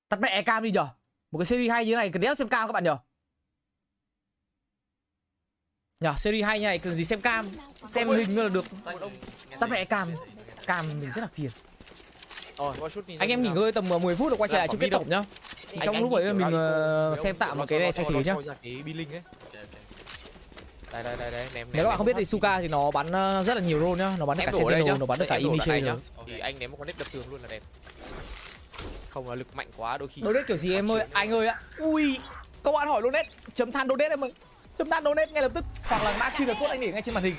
Tắt mẹ cam đi nhở. Một cái series hay như thế này cần đéo xem cam các bạn nhở. Nhờ series hay như này cần gì xem cam, xem hình là được. Tắt mẹ cam mình rất là phiền. Anh em nghỉ ngơi tầm 10 phút rồi quay trở lại chung kết tổng nhá. Trong lúc ấy mình xem tạm một cái này thay thế nhá. Đây, nếu các bạn không biết thì Suka thì nó bắn rất là nhiều role nhá, nó bắn được cả Sentinel, nó bắn được cả Imitation nữa. Thì anh ném một con nét đập tường luôn là đẹp. Không là lực mạnh quá đôi khi. Donate kiểu gì em ơi, anh ơi ạ. Ui, các bạn hỏi donate, chấm than donate em ơi. Chấm than donate ngay lập tức, hoặc là mã QR code anh để ngay trên màn hình.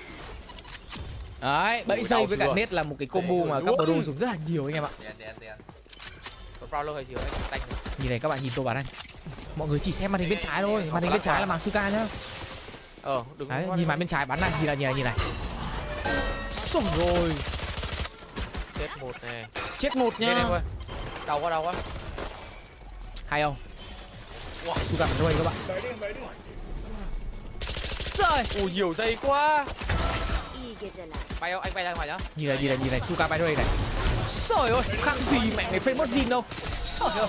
Đấy, bẫy dây với cả net là một cái combo mà các pro dùng rất là nhiều anh em ạ. Nhìn này các bạn nhìn tôi bắn anh. Mọi người chỉ xem màn hình bên trái thôi, màn hình bên trái là màn Suka nhá. Đừng đấy, nhìn màn bên trái bắn này, nhìn này. Xong rồi. Chết một nè. Chết một nhá. Đau quá. Hay không? Suga bắn đuôi các bạn. Trời. Ui nhiều giây quá. Bay không? Anh bay ra ngoài nhá. Nhìn này, Suga bay đuôi này. Trời ơi, khác gì mẹ mày phê mất zin đâu. Trời ơi.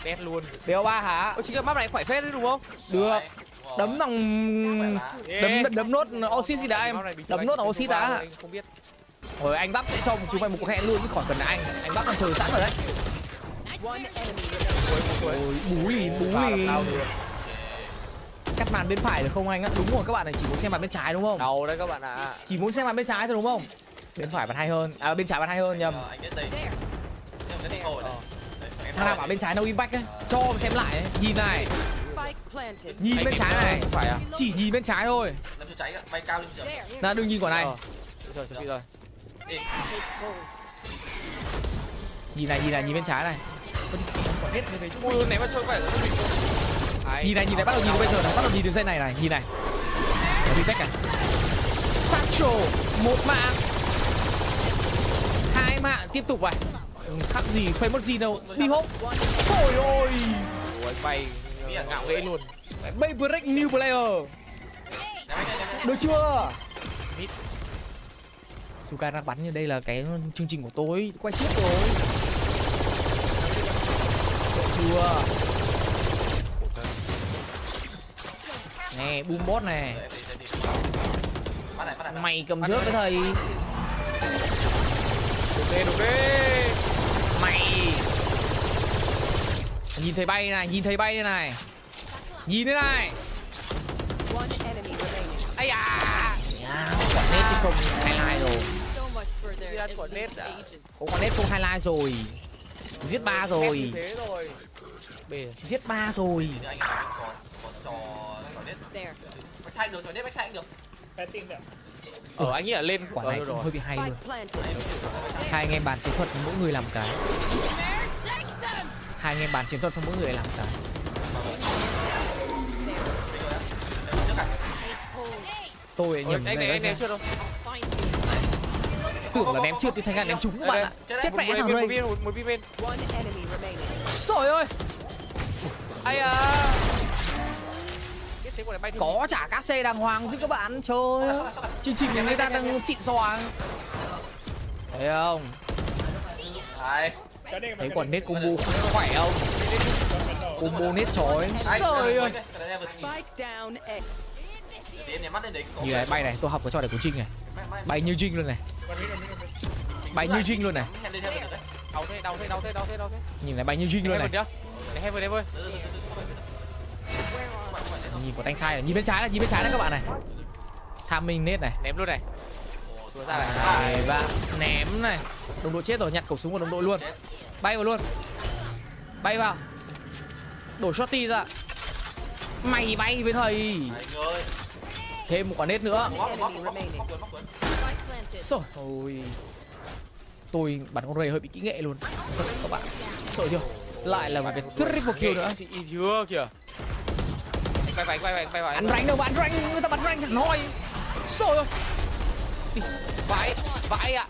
Đét luôn. BO3 hả? Chính là map này khỏe phết đấy đúng không? Được. Đấm thằng đấm nốt OASIS gì đã em. Đấm nốt OASIS đã. Không biết. Rồi anh Bắp sẽ cho chúng mày một cuộc hẹn luôn chứ khỏi cần là anh Bắp đang chờ sẵn rồi đấy. Ôi, bú lìn. Cắt màn bên phải được không anh ạ? Đúng rồi các bạn này, chỉ muốn xem màn bên trái đúng không? Đau đấy các bạn ạ. Chỉ muốn xem màn bên trái thôi đúng không? Bên phải bắn hay hơn. À bên trái bắn hay hơn nhầm. Thằng nào bảo bên trái no impact ấy, cho xem lại ấy. Nhìn này. Nhìn bên trái này. Phải à? Chỉ nhìn bên trái thôi. Bay cao lên sườn. Nào đừng nhìn quả này. Rồi, chuẩn bị rồi. Nhìn này, nhìn bên trái này. Ui, ném vào trôi phải rồi. Nhìn này, bắt đầu nhìn bây giờ này, bắt đầu nhìn đường dây này, nhìn này. Đi cách này. Sancho, 1 mạng. 2 mạng tiếp tục vậy. Khác gì, phê mất gì đâu. Đi hốc. Trời ơi. Ủa, anh bay ngạo nghễ luôn. Bay break new player. Được chưa? Suga đang bắn như đây là cái chương trình của tôi. Quay trước rồi. Sợ chưa? Nè, boom bot này. Mày cầm rớt với thầy. Đục đi. Mày. Nhìn thấy bay này, nhìn này. Nhìn thế này. Ây da. Quả nét chứ không highlight rồi. Quả nét đã. Có quả nét không highlight rồi. Giết 3 rồi. Thế rồi. Giết 3 rồi. Bách xanh được. Anh nghĩ là lên Quả này cũng hơi bị hay luôn. Hai anh em bàn chiến thuật mỗi người làm cái. Hai anh em bàn chiến thuật xong mỗi người làm cái. Tôi nhầm anh ném chưa đâu. Tưởng là ném chưa thì thành ra ném trúng các bạn ạ. Chết mẹ thằng đây. Một viên. Trời ơi. Ai à. Có trả cá xe đàng hoàng chứ các bạn. Trời ơi. Chương trình người ta đang xịn xoàng. Thấy không? Thấy quả nết combo khỏe không? Combo nết chói. Trời ơi. Như này bay này, tôi học cái trò này của Trinh này. Bay như Trinh luôn này. Bay như Trinh luôn này. Đau thế. Nhìn này bay như Trinh luôn này. Heaven ơi. Nhìn của tay sai này, nhìn bên trái này các bạn này. Tham minh nết này, Ném luôn này. Này bạn ném này. Đồng đội chết rồi, nhặt khẩu súng của đồng đội luôn. Bay vào luôn. Bay vào. Đổ shotty ra. Mày bay với thầy. Thêm một quả nết nữa. Rồi ôi. Tôi bắn con Ray hơi bị kỹ nghệ luôn các bạn. Sợ chưa? Lại là một cái triple kill nữa. Chưa kìa. Bay vào. Ăn rank đâu bạn, rank người ta bắn rank thằng nói. Trời ơi. Vãi ạ.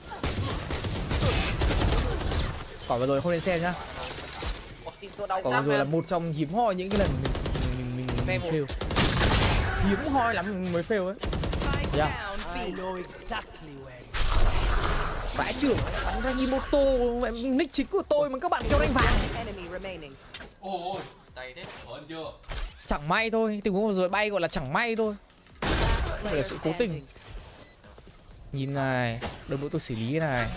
Quả vừa rồi không lên xe nhá. Quả vừa rồi là một trong hiếm hoi những cái lần mình fail. Hiếm hoi lắm mình mới fail ấy. Vãi trưởng bắn ra như mô tô, nick chính của tôi mà các bạn kêu rank vàng. Ôi, tay thế, ổn chưa? Chẳng may thôi, tình huống vừa rồi bay gọi là chẳng may thôi. Đây là sự cố tình. Nhìn này, đồng đội tôi xử lý này.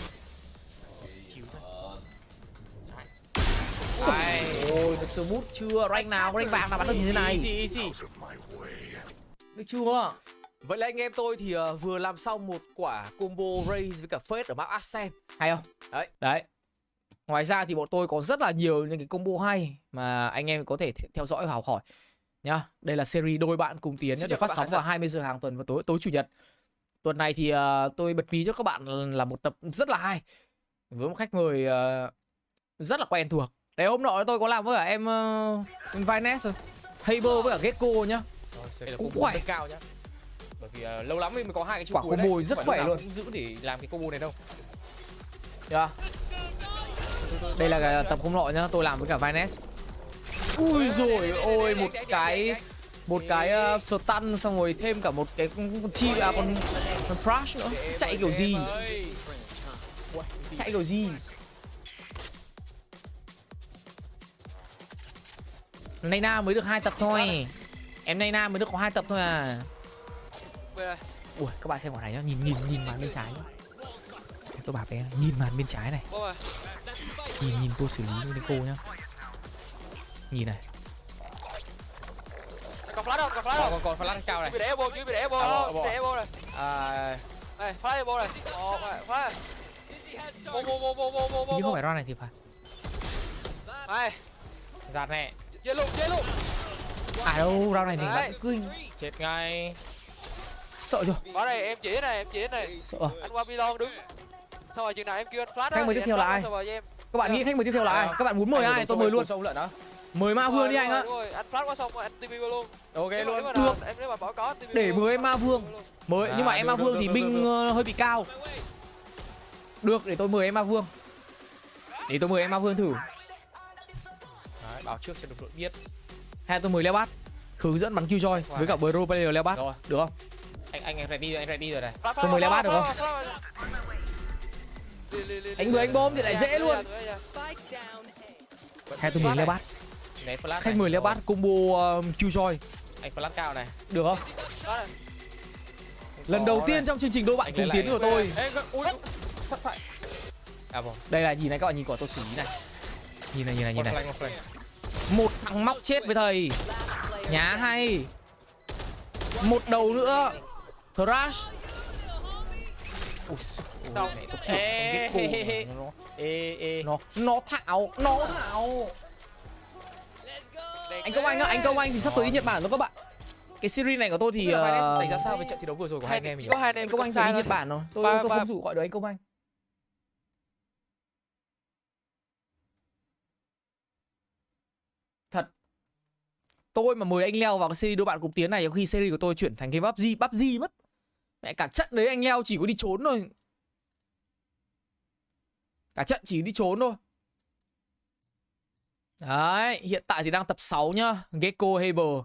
Ôi, nó smooth chưa? Rank nào, rank vàng nào bắn được như thế này? Easy. Được chưa? Vậy là anh em tôi thì vừa làm xong một quả combo raise với cả Fate ở map Ascent. Hay không? Đấy. Ngoài ra thì bọn tôi có rất là nhiều những cái combo hay mà anh em có thể theo dõi và học hỏi nhá. Đây là series đôi bạn cùng tiến nhé, được phát sóng vào 20 giờ hàng tuần vào tối chủ nhật. Tuần này thì tôi bật mí cho các bạn là một tập rất là hay với một khách mời rất là quen thuộc. Đấy, hôm nọ tôi có làm với cả em Vines rồi, Haber với cả Gecko nhá. cũng khỏe cao nhá. Bởi vì lâu lắm mới có hai cái chiêu quả combo rất khỏe luôn, cũng giữ để làm cái combo này đâu. Yeah. Đây là cái tập hôm nọ nhá, tôi làm với cả Vines. Ui rồi ôi, một cái stun xong rồi thêm cả một cái con chi con trash nữa. Chạy kiểu gì? Chạy kiểu gì? Nayna mới được 2 tập thôi. Em Nayna mới được có 2 tập thôi à. Ui, các bạn xem quả này nhá, nhìn màn bên trái nhá. Tôi bảo bé nhìn màn bên trái này. Nhìn tôi xử lý với cô nhá. Nhìn này. Còn flash đâu, còn flash cao này. Bị để elbow, bị để elbow, bị để elbow này. Này, flash elbow này. Flash. Nhưng không phải round này thì phải. Này. Giạt nè. Chơi luôn. À đâu, round này mình vẫn cứ chết ngay. sợ chưa? Ở đây em chỉ này. Sợ. Anh qua pylon đứng. Xong rồi chừng nào em kêu anh flash khách mời tiếp theo là ai? Các bạn nghĩ khách mời tiếp theo là ai? Các bạn muốn mời ai tôi mời luôn. Mời Ma Vương đi anh ạ. Anh flash qua xong rồi anh TV luôn. Ok luôn. Được. Em nếu mà bỏ có TV. Để mời em Ma Vương. Mời nhưng mà em Ma Vương thì binh hơi bị cao. Được, để tôi mời em Ma Vương. Để tôi mời em Ma Vương thử. Đấy, báo trước cho đồng đội biết. Hay tôi mời Leo Bát hướng dẫn bắn Killjoy với cả Pro Player Leo Bát. Được không? Anh ready rồi này. Tôi mời Leo Bát được không? Anh mời anh bom thì lại dễ luôn. Hay tôi mời Leo Bát. Khách mời Leo Bát combo Killjoy. Anh flash cao này. Được không? Lần đầu tiên trong chương trình đôi bạn cùng tiến của tôi. Sắp phải. Đây là nhìn này, các bạn nhìn quả tôi xử lý này. Nhìn này. Một thằng móc chết với thầy. Nhá hay. Một đầu nữa. Thrash. Nó thạo. Anh Công Anh thì sắp tới đi Nhật Bản rồi các bạn. Cái series này của tôi thì đánh giá sao về trận thi đấu vừa rồi của hai anh em mình? Có hai anh em Công Anh phải đi Nhật Bản rồi. Tôi không dụ gọi được anh Công Anh. Thật. Tôi mà mời anh Leo vào cái series đôi bạn cùng tiến này, có khi series của tôi chuyển thành game PUBG mất. Mẹ cả trận đấy anh Leo chỉ có đi trốn thôi. Cả trận chỉ đi trốn thôi. Đấy, hiện tại thì đang tập 6 nhá, Gecko Haber.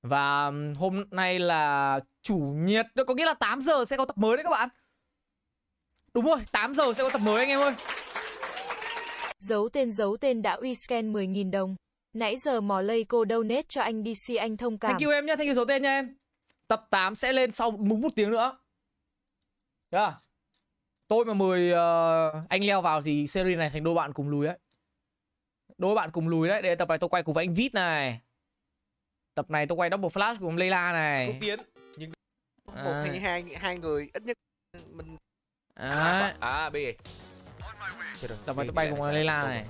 Và hôm nay là chủ nhật, có nghĩa là 8 giờ sẽ có tập mới đấy các bạn. Đúng rồi, 8 giờ sẽ có tập mới anh em ơi. Giấu tên đã uy scan 10.000 đồng. Nãy giờ mò lây cô donate cho anh DC anh thông cảm. Thank you em nhá, thank you giấu tên nha em. Tập 8 sẽ lên sau đúng 1 tiếng nữa. Yeah. Tôi mà mời anh Leo vào thì series này thành đôi bạn cùng lùi đấy. Đôi bạn cùng lùi đấy. Để tập này tôi quay cùng với anh Vít này. Tập này tôi quay double flash cùng Layla này. Cũng tiến. Nhưng một hai người ít nhất mình B. Tập này tôi bay cùng Layla này.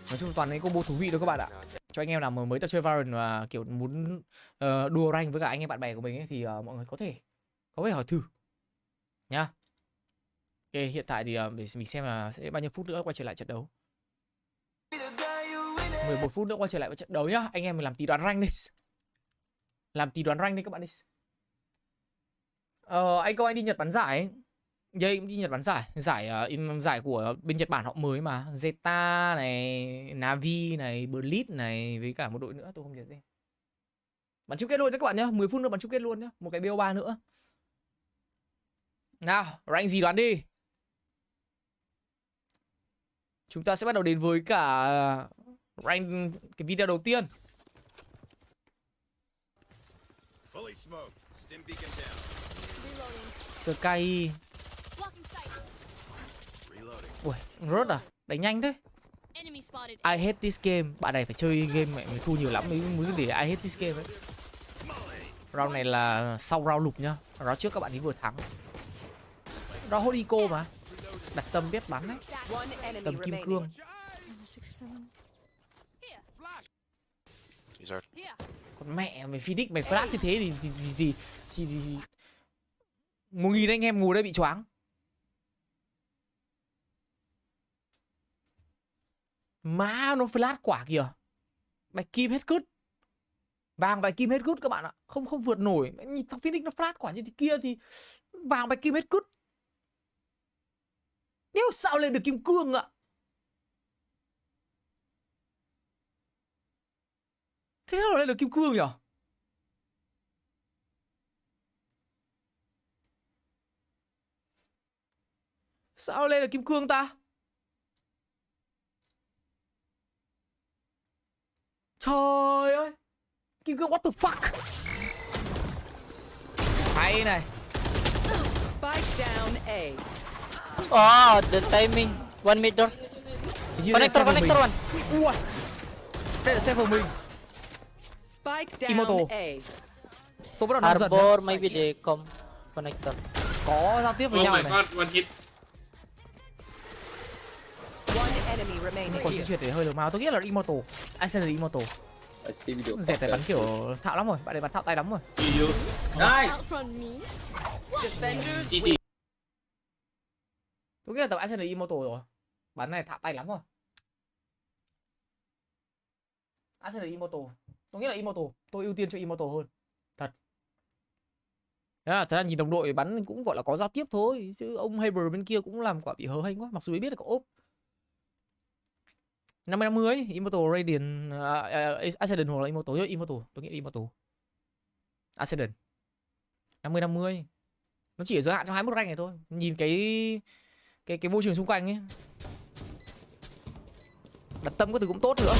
Nói chung toàn những combo thú vị thôi các bạn ạ. Cho anh em nào mới tập chơi Valorant và kiểu muốn đua rank với cả anh em bạn bè của mình ấy, thì mọi người có thể hỏi thử nhá. Ok, hiện tại thì để mình xem là sẽ bao nhiêu phút nữa quay trở lại trận đấu. 11 phút nữa quay trở lại với trận đấu nhá. Anh em mình làm tí đoán rank đi. Các bạn đi. Anh Công Anh đi Nhật bắn giải ấy. Dây cũng đi Nhật bắn giải. Giải của bên Nhật Bản họ mới mà. Zeta này, Navi này, Blitz này, với cả một đội nữa tôi không nhớ tên. Bắn chung kết luôn đấy các bạn nhá. 10 phút nữa bắn chung kết luôn nhá. Một cái BO3 nữa. Nào, rank gì đoán đi. Chúng ta sẽ bắt đầu đến với cả rank cái video đầu tiên. Sky. Ui, rớt à? Đánh nhanh thế. I hate this game. Bạn này phải chơi game mẹ mới thu nhiều lắm mới để I hate this game ấy. Round này là sau round lục nhá. Round trước các bạn ấy vừa thắng. Round hot eco mà. Đặt tâm biết bắn đấy. Tầm kim cương. Còn mẹ mày Phoenix mày flash như thế thì 1.000 anh em ngồi đây bị choáng. Má nó flash quả kìa. Bạch kim hết cứt. Vàng bạch kim hết good các bạn ạ. Không vượt nổi. Nhìn thằng Phoenix nó flat quả như thế kia thì vàng bạch kim hết good. Đéo sao lên được kim cương ạ. Thế nào lên được kim cương nhỉ? Sao lên được kim cương ta? Trời ơi. Kim cương what the fuck. Hay này. Spike down Oh, A. the timing. One mid door. Connector one. Ui. Đây là xe của mình. Spike Imoto. down A. Tôi bắt đầu nằm dần nhá. Harbor, maybe they come connector. Có giao tiếp với nhau này. one hit. One enemy remaining. Còn di chuyển để hơi được máu. Tôi nghĩ là Imoto. Ai sẽ là Imoto. Dẹt này bắn kiểu thạo lắm rồi. Bạn này bắn thạo tay lắm rồi. Defenders. Tôi nghĩ là tập ai sẽ là Imoto rồi. Bắn này thạo tay lắm rồi. Ai sẽ là Imoto. Tôi nghĩ là Imoto. Tôi ưu tiên cho Imoto hơn. Thật. Thế là nhìn đồng đội bắn cũng gọi là có giao tiếp thôi. Chứ ông Haber bên kia cũng làm quả bị hớ hênh quá. Mặc dù biết là có ốp. 50-50 ấy. Imoto, Radiant, Ascendant hoặc là Imoto. Imoto. Tôi nghĩ Imoto. Ascendant. 50-50. Nó chỉ ở giới hạn trong 21 rank này thôi. Nhìn cái môi trường xung quanh ấy. Đặt tâm có từ cũng tốt nữa.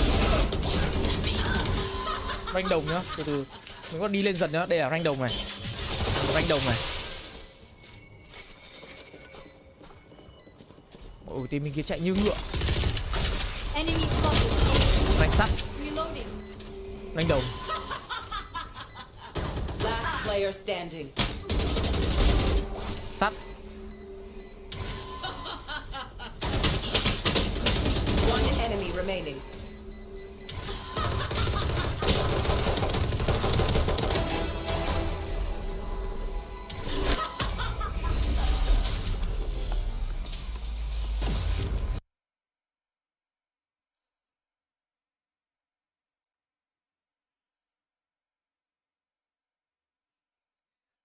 Rank đồng nhá. Từ từ. Mình có đi lên dần nhá. Đây là rank đồng này. Rank đồng này. Ôi team mình kia chạy như ngựa. Rank sắt. Rank đồng. Last player standing. Sắt. One enemy remaining.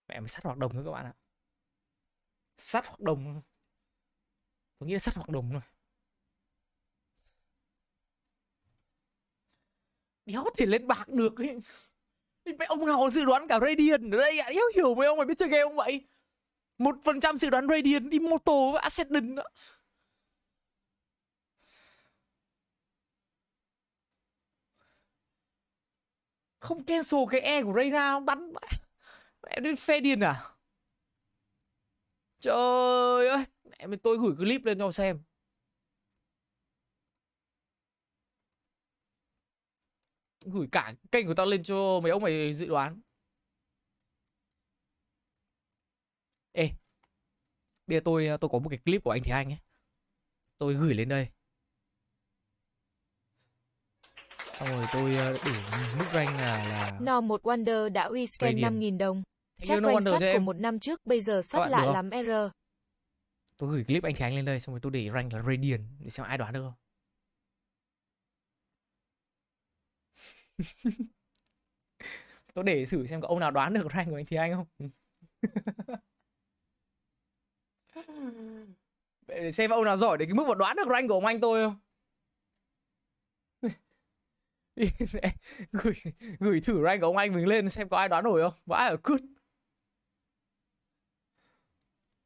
Mẹ mới sắt hoặc đồng thôi các bạn ạ. Sắt hoặc đồng. Tôi nghĩ là sắt hoặc đồng thôi. Đéo thể lên bạc được ấy. Vậy ông nào dự đoán cả Radiant ở đây ạ? Đéo hiểu mấy ông mày biết chơi game không vậy? 1% dự đoán Radiant, Immortal với Ascendant nữa. Không cancel cái E của Reyna không bắn. Mẹ đến phê điên à? Trời ơi. Mẹ tôi gửi clip lên cho xem. Gửi cả kênh của tao lên cho mấy ông mày dự đoán. Ê. Bây giờ tôi có một cái clip của anh Thế Anh ấy. Tôi gửi lên đây. Xong rồi tôi để mức rank là No một Wonder đã uy scan 5.000 đồng. Chắc No rank Wonder sắt của một năm trước bây giờ sắt lạ lắm error. Tôi gửi clip anh Thế Anh lên đây. Xong rồi tôi để rank là Radiant. Để xem ai đoán được không. Tôi để thử xem có ông nào đoán được rank của anh Thế Anh không. Để xem ông nào giỏi đến cái mức mà đoán được rank của ông anh tôi không. gửi thử rank của ông anh mình lên xem có ai đoán nổi không. Vãi ở cút.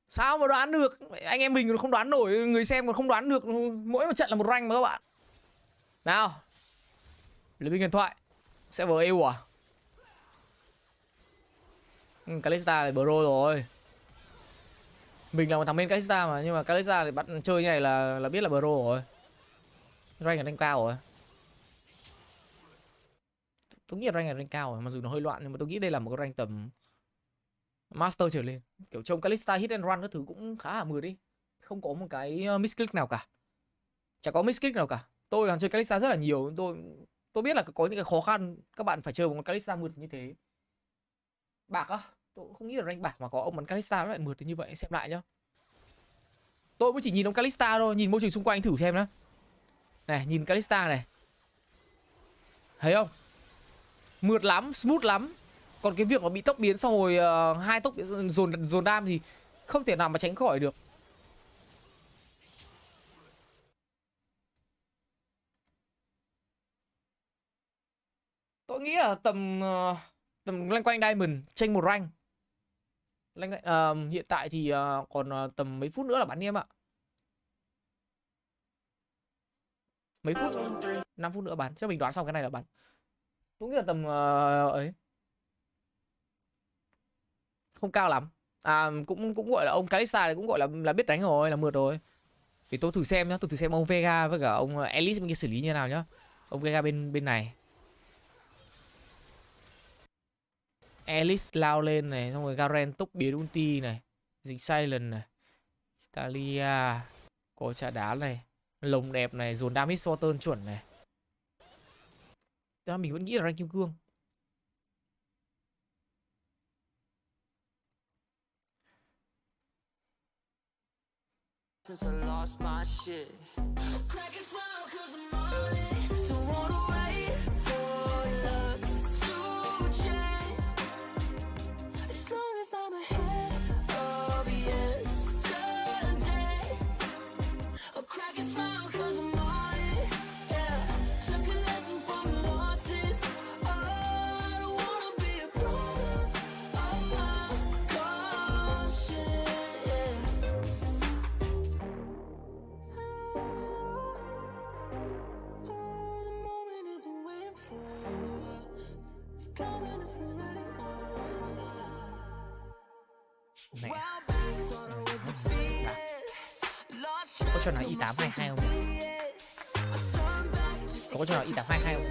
Sao mà đoán được. Anh em mình còn không đoán nổi. Người xem còn không đoán được. Mỗi một trận là một rank mà các bạn. Nào. Lấy bình điện thoại. Sẽ vào EU à? Kalista là bro rồi. Mình là một thằng bên Kalista mà. Nhưng mà Kalista thì bắt chơi như này là biết là bro rồi. Rank ở rank cao rồi. Tôi nghĩ rank ở rank cao rồi. Mặc dù nó hơi loạn nhưng mà tôi nghĩ đây là một cái rank tầm Master trở lên. Kiểu trông Kalista hit and run các thứ cũng khá là mượt đi. Không có một cái misclick nào cả. Chả có misclick nào cả. Tôi còn chơi Kalista rất là nhiều. Tôi biết là có những cái khó khăn các bạn phải chơi một con Kalista mượt như thế. Bạc á? Tôi không nghĩ là rank bạc mà có ông bắn Kalista nó lại mượt như vậy. Xem lại nhá. Tôi mới chỉ nhìn ông Kalista thôi. Nhìn môi trường xung quanh thử xem nhá. Này nhìn Kalista này. Thấy không? mượt lắm, smooth lắm. Còn cái việc mà bị tốc biến xong rồi hai tốc dồn đam thì không thể nào mà tránh khỏi được. Tôi nghĩ là tầm loanh quanh Diamond, tranh một rank. Hiện tại thì còn tầm mấy phút nữa là bắn em ạ. Mấy phút nữa, 5 phút nữa bắn. Chắc mình đoán xong cái này là bắn. Tôi nghĩ là tầm ấy. Không cao lắm. Cũng gọi là ông Kalista này cũng gọi là biết đánh rồi, là mượt rồi. Thì tôi thử xem nhá, tôi thử xem ông Vega với cả ông Alice bên kia xử lý như nào nhá. Ông Vega bên này. Alice lao lên này, xong rồi Garen tốc biến ulti này, dịch silent này, Talia có trả đá này, lồng đẹp này, dồn damage so turn chuẩn này. Đó mình vẫn nghĩ là rank kim cương. Since I lost my shit, crack a smile 'cause I'm on it. So wanna wait for love to change. As long as I'm ahead of yesterday, I'll crack a smile 'cause I'm on it. Yeah, took a lesson from the losses. Oh, I don't wanna be a product of my caution. Yeah. Mẹ. Có cho nó i822 không? Có cho nó i822 không?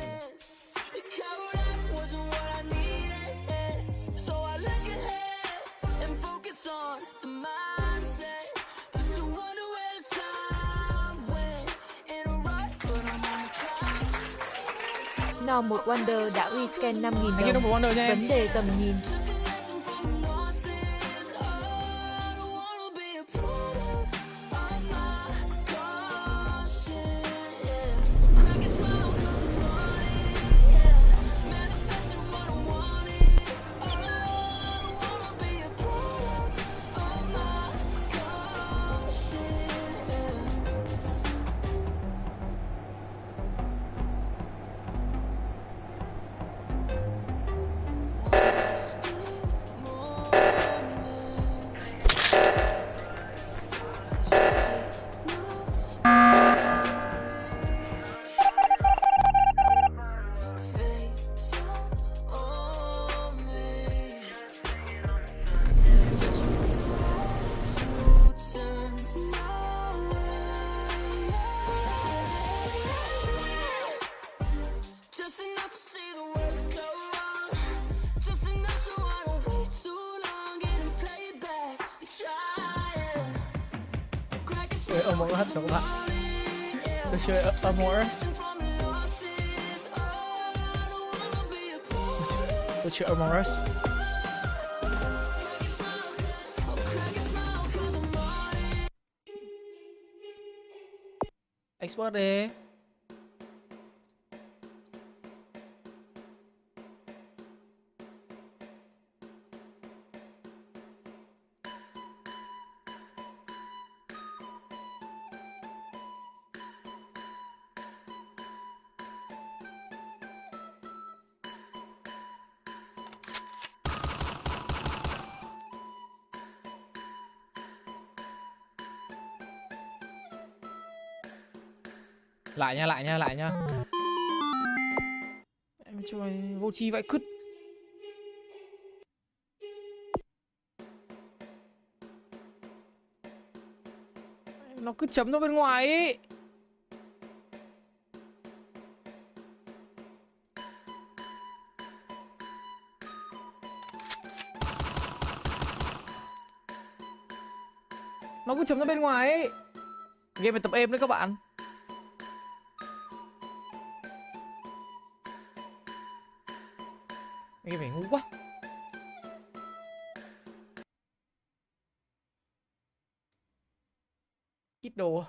No một Wonder đã rescan 5.000 đồng. Vấn đề tầm nhìn. Chơi Among Us đúng không ạ? Tôi chơi Among Us. Tôi chơi Among Us. Expert đi. Lại nha. Em chơi vô chi vậy cứt. Nó cứ chấm ra bên ngoài ấy. Nó cứ chấm ra bên ngoài ấy. Game này tập êm đấy các bạn. Game này ngu quá. Ít đồ.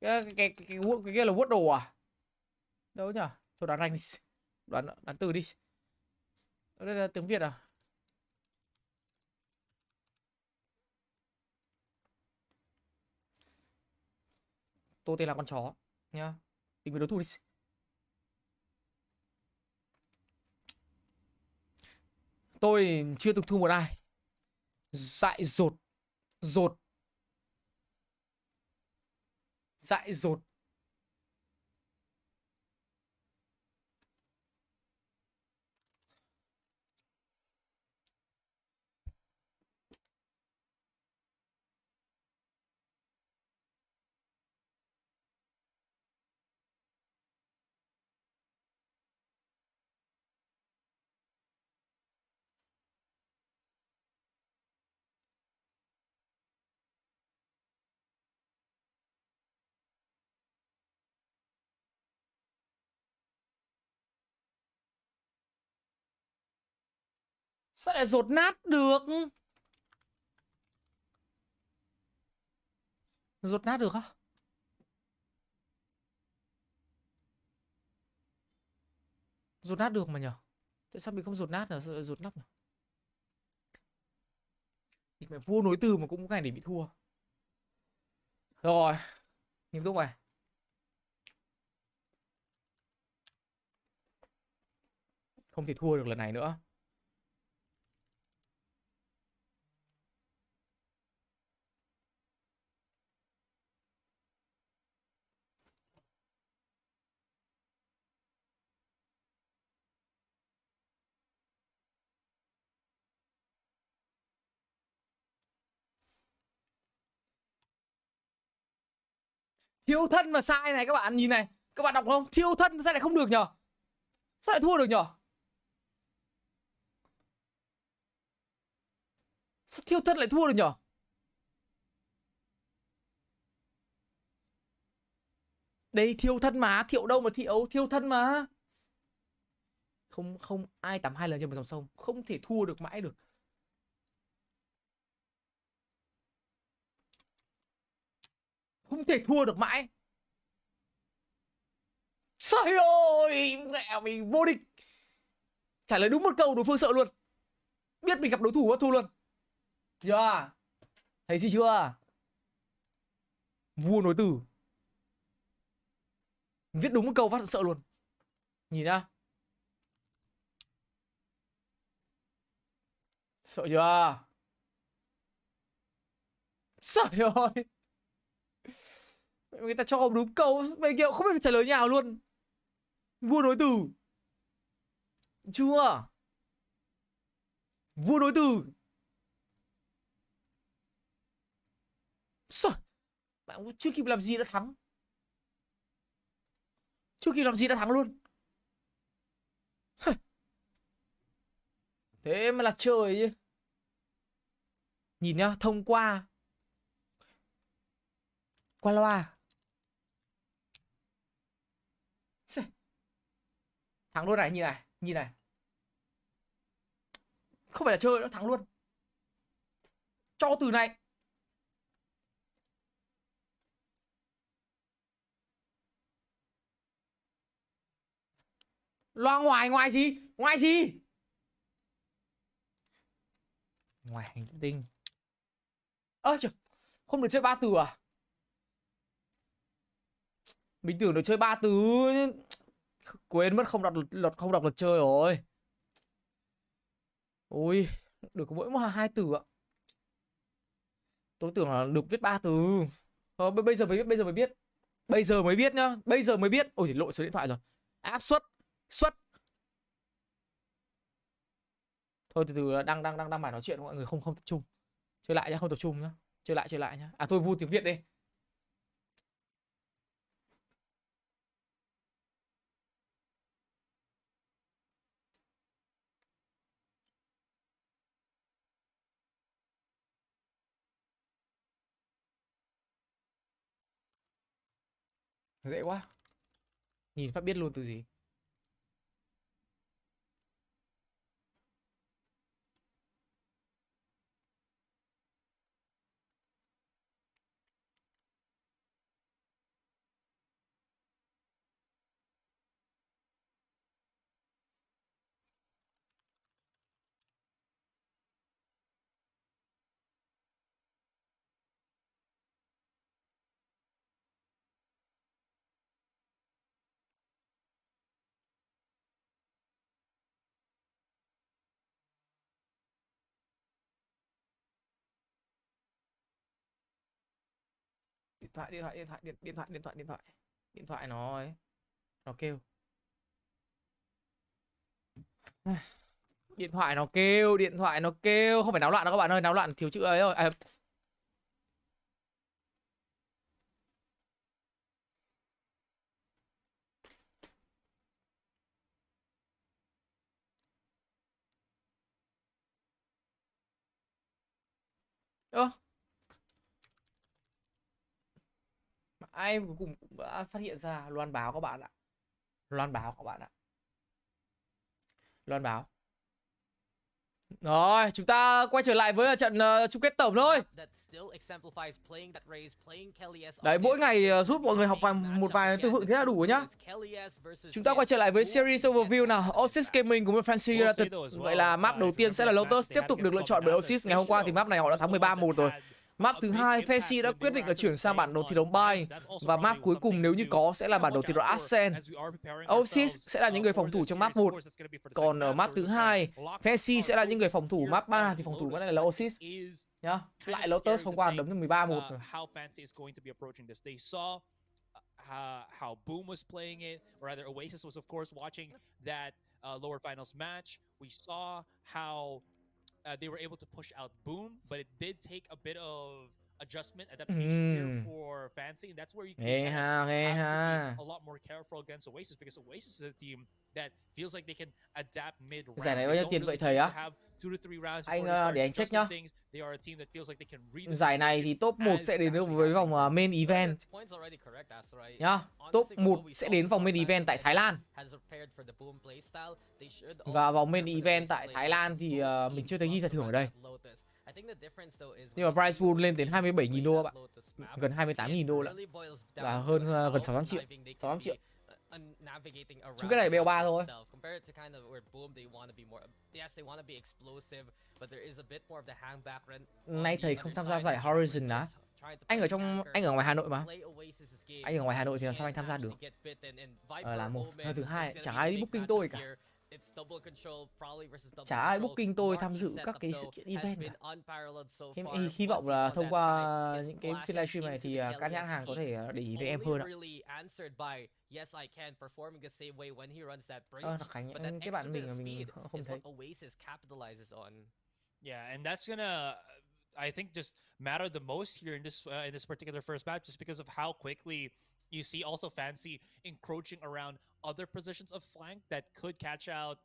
Cái kia là vuốt đồ à? Đâu nhỉ? Thôi đoán rank đi. Đoán từ đi. Đây là tiếng Việt à? Tôi tên là con chó nhá. Định với đối thủ đi. Tôi chưa từng thua một ai. Dại dột. Dột. Dại dột. Sao lại dột nát được? Dột nát được á? Dột nát được mà nhở? Tại sao mình không dột nát là dột nắp nhỉ? Mẹ vua nối từ mà cũng có ngày để bị thua. Rồi, nghiêm túc này. Không thể thua được lần này nữa. Thiêu thân mà sai này các bạn nhìn này. Các bạn đọc không? Thiêu thân sao lại không được nhở? Sao lại thua được nhở? Sao thiêu thân lại thua được nhở? Đây thiêu thân mà, thiệu đâu mà thiệu, thiêu thân mà. Không ai tắm 2 lần trên một dòng sông, không thể thua được mãi được. Không thể thua được mãi. Trời ơi, mẹ mình vô địch. Trả lời đúng một câu đối phương sợ luôn. Biết mình gặp đối thủ thua luôn. Yeah. Thấy gì chưa? Vua nối từ. Viết đúng một câu phát sợ luôn. Nhìn nhá. Sợ chưa? Trời ơi. Người ta cho đúng câu, mày kiểu không biết trả lời như nào luôn. Vua nối từ. Chưa? Vua nối từ. Sao? Bạn chưa kịp làm gì đã thắng. Chưa kịp làm gì đã thắng luôn. Thế mà là trời chứ. Nhìn nhá, thông qua loa. Thắng luôn này, nhìn này. Không phải là chơi nữa, thắng luôn. Cho từ này. Loa ngoài gì? Ngoài gì? Ngoài hành tinh. Ơ trời, không được chơi 3 từ à? Mình tưởng được chơi 3 từ. Quên mất không đọc luật chơi rồi. Ôi, được có mỗi 2 từ ạ. Tôi tưởng là được viết 3 từ. Bây giờ mới biết. Bây giờ mới biết nhá. Bây giờ mới biết. Ôi thì lộ số điện thoại rồi. Áp suất. Thôi từ từ đang phải nói chuyện mọi người không tập trung. Chơi lại nhá, không tập trung nhá. Chơi lại nhá. À thôi vu tiếng Việt đi. Dễ quá. Nhìn phát biết luôn từ gì. Điện thoại nó ấy. Nó kêu. Điện thoại nó kêu, không phải náo loạn đâu các bạn ơi, náo loạn thiếu chữ ấy rồi. Ai cuối cùng cũng đã phát hiện ra loan báo các bạn ạ. Loan báo. Rồi, chúng ta quay trở lại với trận chung kết tổng thôi. Đấy, mỗi ngày giúp mọi người học một vài từ vựng thế là đủ nhá. Chúng ta quay trở lại với series overview nào. OASIS Gaming cùng với Fancy United. Vậy là map đầu tiên sẽ là Lotus, tiếp tục được lựa chọn bởi OASIS. Ngày hôm qua thì map này họ đã thắng 13-1 rồi. Map thứ hai, Fancy đã quyết định là chuyển sang bản đồ thi đấu Bay. Và map cuối cùng nếu như có sẽ là bản đồ thi đấu Ascent. OASIS sẽ là những người phòng thủ trong map 1. Còn ở map thứ hai, Fancy sẽ là những người phòng thủ. Map 3 thì phòng thủ vẫn là OASIS. Nhá. Lại Lotus hôm qua đấm cho 13-1 rồi. How Boom was playing it, or rather OASIS was of course watching that lower finals match. We saw how they were able to push out Boom, but it did take a bit of adaptation here for Fancy, and that's where you can have to be a lot more careful against OASIS, because OASIS is a team that feels like they can adapt mid-round. Giải này bao nhiêu tiền vậy thầy á? Anh để anh check nhá. Giải này thì top 1 sẽ đến với vòng main event. Nhá. Top 1 sẽ đến vòng main event tại Thái Lan. Và vòng main event tại Thái Lan thì mình chưa thấy ghi giải thưởng ở đây. Nhưng mà prize pool lên đến 27.000 đô các bạn. Gần 28.000 đô là hơn gần 600 triệu. 600 triệu. Chúng cái này BO3 thôi. Nay thầy không tham gia giải Horizon á. Anh ở ngoài Hà Nội mà. Anh ở ngoài Hà Nội thì làm sao anh tham gia được? Là một. Thứ hai, chẳng ai đi booking tôi cả. Chả ai booking tôi tham dự các cái sự kiện event cả. Hy vọng là thông qua những cái phiên livestream này thì các nhãn hàng có thể để ý đến em hơn ạ. Khánh cái bạn mình không thấy. Yeah, and that's gonna, I think, just matter the most here in this particular first match, just because of how quickly you see also Fancy encroaching around other positions of flank that could catch out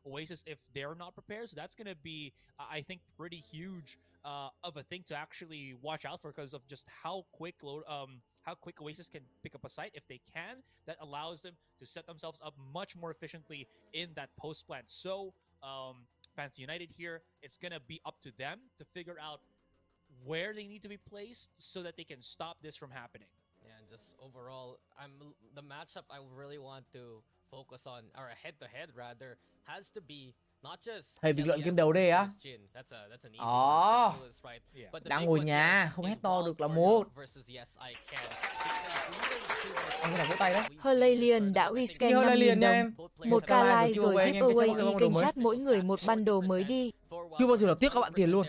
OASIS if they're not prepared. So that's going to be, I think, pretty huge of a thing to actually watch out for, because of just how quick OASIS can pick up a site if they can. That allows them to set themselves up much more efficiently in that post plant. So Fancy United here, it's going to be up to them to figure out where they need to be placed so that they can stop this from happening. Yeah, and just overall, the matchup I really want to focus on, or head-to-head rather, has to be not just. Thầy bình luận game đầu đây á. Đang ngồi nhà, không hét to được là một. Anh có vỗ tay đấy. Herlalian đã rescan 5.000 đồng. Một ca like rồi giveaway y kênh chat mỗi người một bundle mới đi. Chưa bao giờ là tiếc các bạn tiền luôn.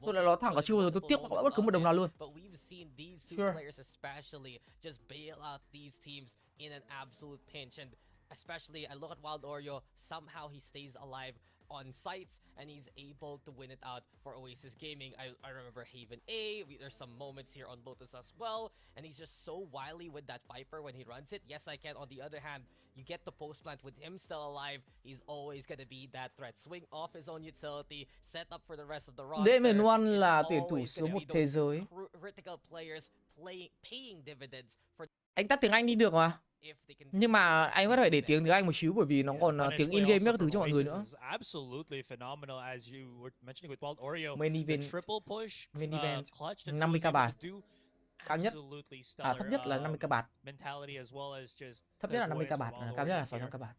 Tôi đã nói thẳng là chưa bao giờ tôi tiếc các bạn bất cứ một đồng nào luôn. Sure. Especially, I look at Wild Oreo, somehow he stays alive on sites and he's able to win it out for OASIS Gaming. I remember Haven A, there's some moments here on Lotus as well, and he's just so wily with that Viper when he runs it. Yes, I can. On the other hand, you get the post plant with him still alive, he's always gonna be that threat. Swing off his own utility, set up for the rest of the roster. Damon One là tuyển thủ số 1 thế giới. Critical players paying dividends for. Anh tắt tiếng Anh đi được mà. Nhưng mà anh vẫn phải để tiếng Anh một xíu, bởi vì nó còn tiếng in game các thứ cho mọi người nữa. Main event 50k bạt. Cao nhất, thấp nhất là 50k bạt. Thấp nhất là 50k bạt, cao nhất là 600k bạt.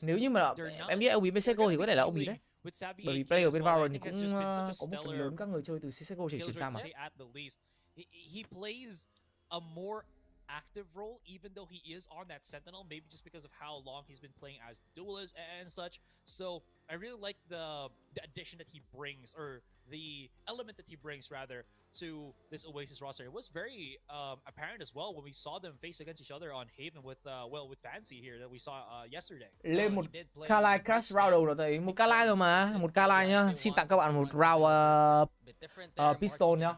Nếu như mà em biết ông ý bên CSGO thì có thể là ông ý đấy. Bởi vì player bên Valorant thì cũng có một phần lớn các người chơi từ CSGO chuyển sang mà. He plays a more active role, even though he is on that Sentinel, maybe just because of how long he's been playing as duelist and such. So I really like the addition that he brings, or the element that he brings rather, to this OASIS roster. It was very apparent as well when we saw them face against each other on Haven with with Fancy here that we saw yesterday. Lên một Kali Crash round đầu rồi thấy một Kali rồi mà, một Kali nhá. Xin tặng các bạn một round pistol nhá.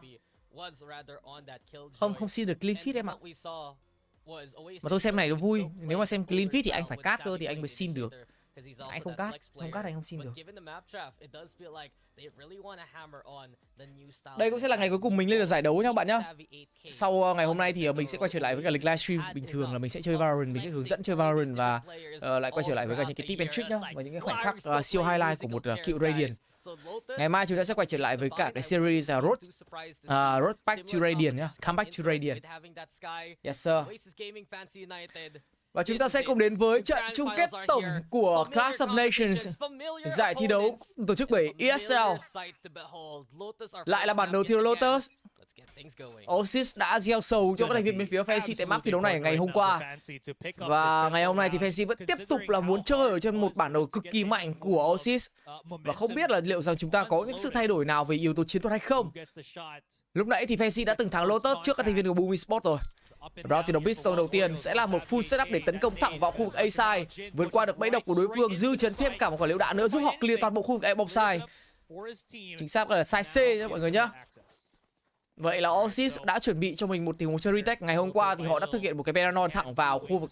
Không xin được clean feed em ạ. Mà tôi xem này nó vui. Nếu mà xem clean feed thì anh phải cát cơ thì anh mới xin được. Anh không cát anh không xin được. Đây cũng sẽ là ngày cuối cùng mình lên được giải đấu nha các bạn nhá. Sau ngày hôm nay thì mình sẽ quay trở lại với cả lịch livestream bình thường là mình sẽ chơi Valorant, mình sẽ hướng dẫn chơi Valorant và lại quay trở lại với cả những cái tip and trick nhá, và những cái khoảnh khắc siêu highlight của một cựu Radiant. Ngày mai chúng ta sẽ quay trở lại với cả cái series Road Back to Radiant nhá, Come Back to Radiant. Yes sir. Và chúng ta sẽ cùng đến với trận chung kết tổng của Clash of Nations, giải thi đấu tổ chức bởi ESL. Lại là bản đấu thiếu Lotus. OASIS đã gieo sầu cho các thành viên bên phía Fancy tại map thi đấu này ngày hôm qua. Và ngày hôm nay thì Fancy vẫn tiếp tục là muốn chơi ở trên một bản đồ cực kỳ mạnh của OASIS. Và không biết là liệu rằng chúng ta có những sự thay đổi nào về yếu tố chiến thuật hay không. Lúc nãy thì Fancy đã từng thắng Lotus trước các thành viên của Boom Esports rồi. Đó thì pistol đầu tiên sẽ là một full setup để tấn công thẳng vào khu vực A side, vượt qua được bẫy độc của đối phương, dư chấn thêm cả một quả lựu đạn nữa giúp họ clear toàn bộ khu vực A bomb side. Chính xác là side C nhé mọi người nhé. Vậy là OASIS đã chuẩn bị cho mình một tình huống chơi retake. Ngày hôm qua thì họ đã thực hiện một cái Paranon thẳng vào khu vực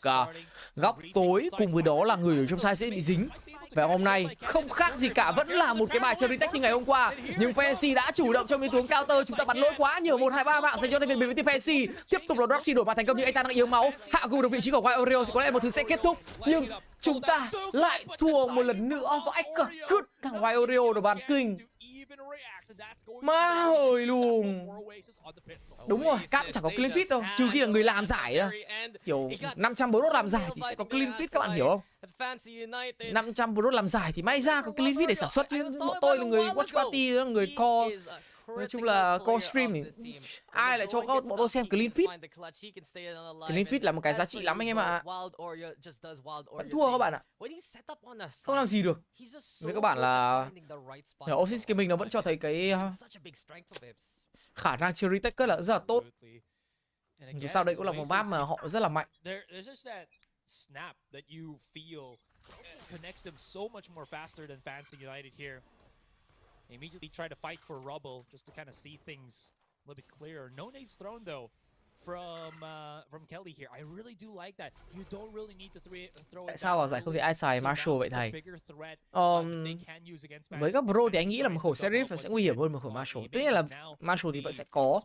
góc tối, cùng với đó là người ở trong side sẽ bị dính. Và hôm nay không khác gì cả, vẫn là một cái bài chơi retake như ngày hôm qua, nhưng Fancy đã chủ động trong những tiếng counter. Chúng ta bắn lỗi quá nhiều, 1, 2, 3 mạng dành cho thành viên bên phía Fancy. Tiếp tục là Roxy đổi bàn thành công nhưng anh ta đang yếu máu. Hạ gục được vị trí của White Oreo thì có lẽ một thứ sẽ kết thúc, nhưng chúng ta lại thua một lần nữa và execute thằng White Oreo đổi bàn kinh. Má hồi luôn. Đúng rồi, cắt chẳng có clean feed đâu, trừ khi là người làm giải ra. Kiểu 500 bro làm giải thì sẽ có clean feed, các bạn hiểu không? 500 bro làm giải thì may ra có clean feed để sản xuất, chứ bọn tôi là người WatchParty, người core, nói chung là core stream thì ai lại cho bọn tôi xem clean feed. Clean feed là một cái giá trị lắm anh em ạ. Vẫn thua các bạn ạ, không làm gì được. Với các bạn là OASIS Gaming nó vẫn cho thấy cái khả năng chơi retake rất là tốt. Dù sao đây cũng là một map mà họ rất là mạnh. Snap that you feel connects them so much more faster than Fancy United here. They immediately try to fight for rubble just to kind of see things a little bit clearer. No nades thrown though from Kelly here. I really do like that. You don't really need to throw. Tại sao vào giải không thể ai xài Marshall vậy thầy? Với các pro thì anh nghĩ là một khẩu Sheriff sẽ nguy hiểm hơn một khẩu Marshall. Tất nhiên là Marshall thì vẫn sẽ có,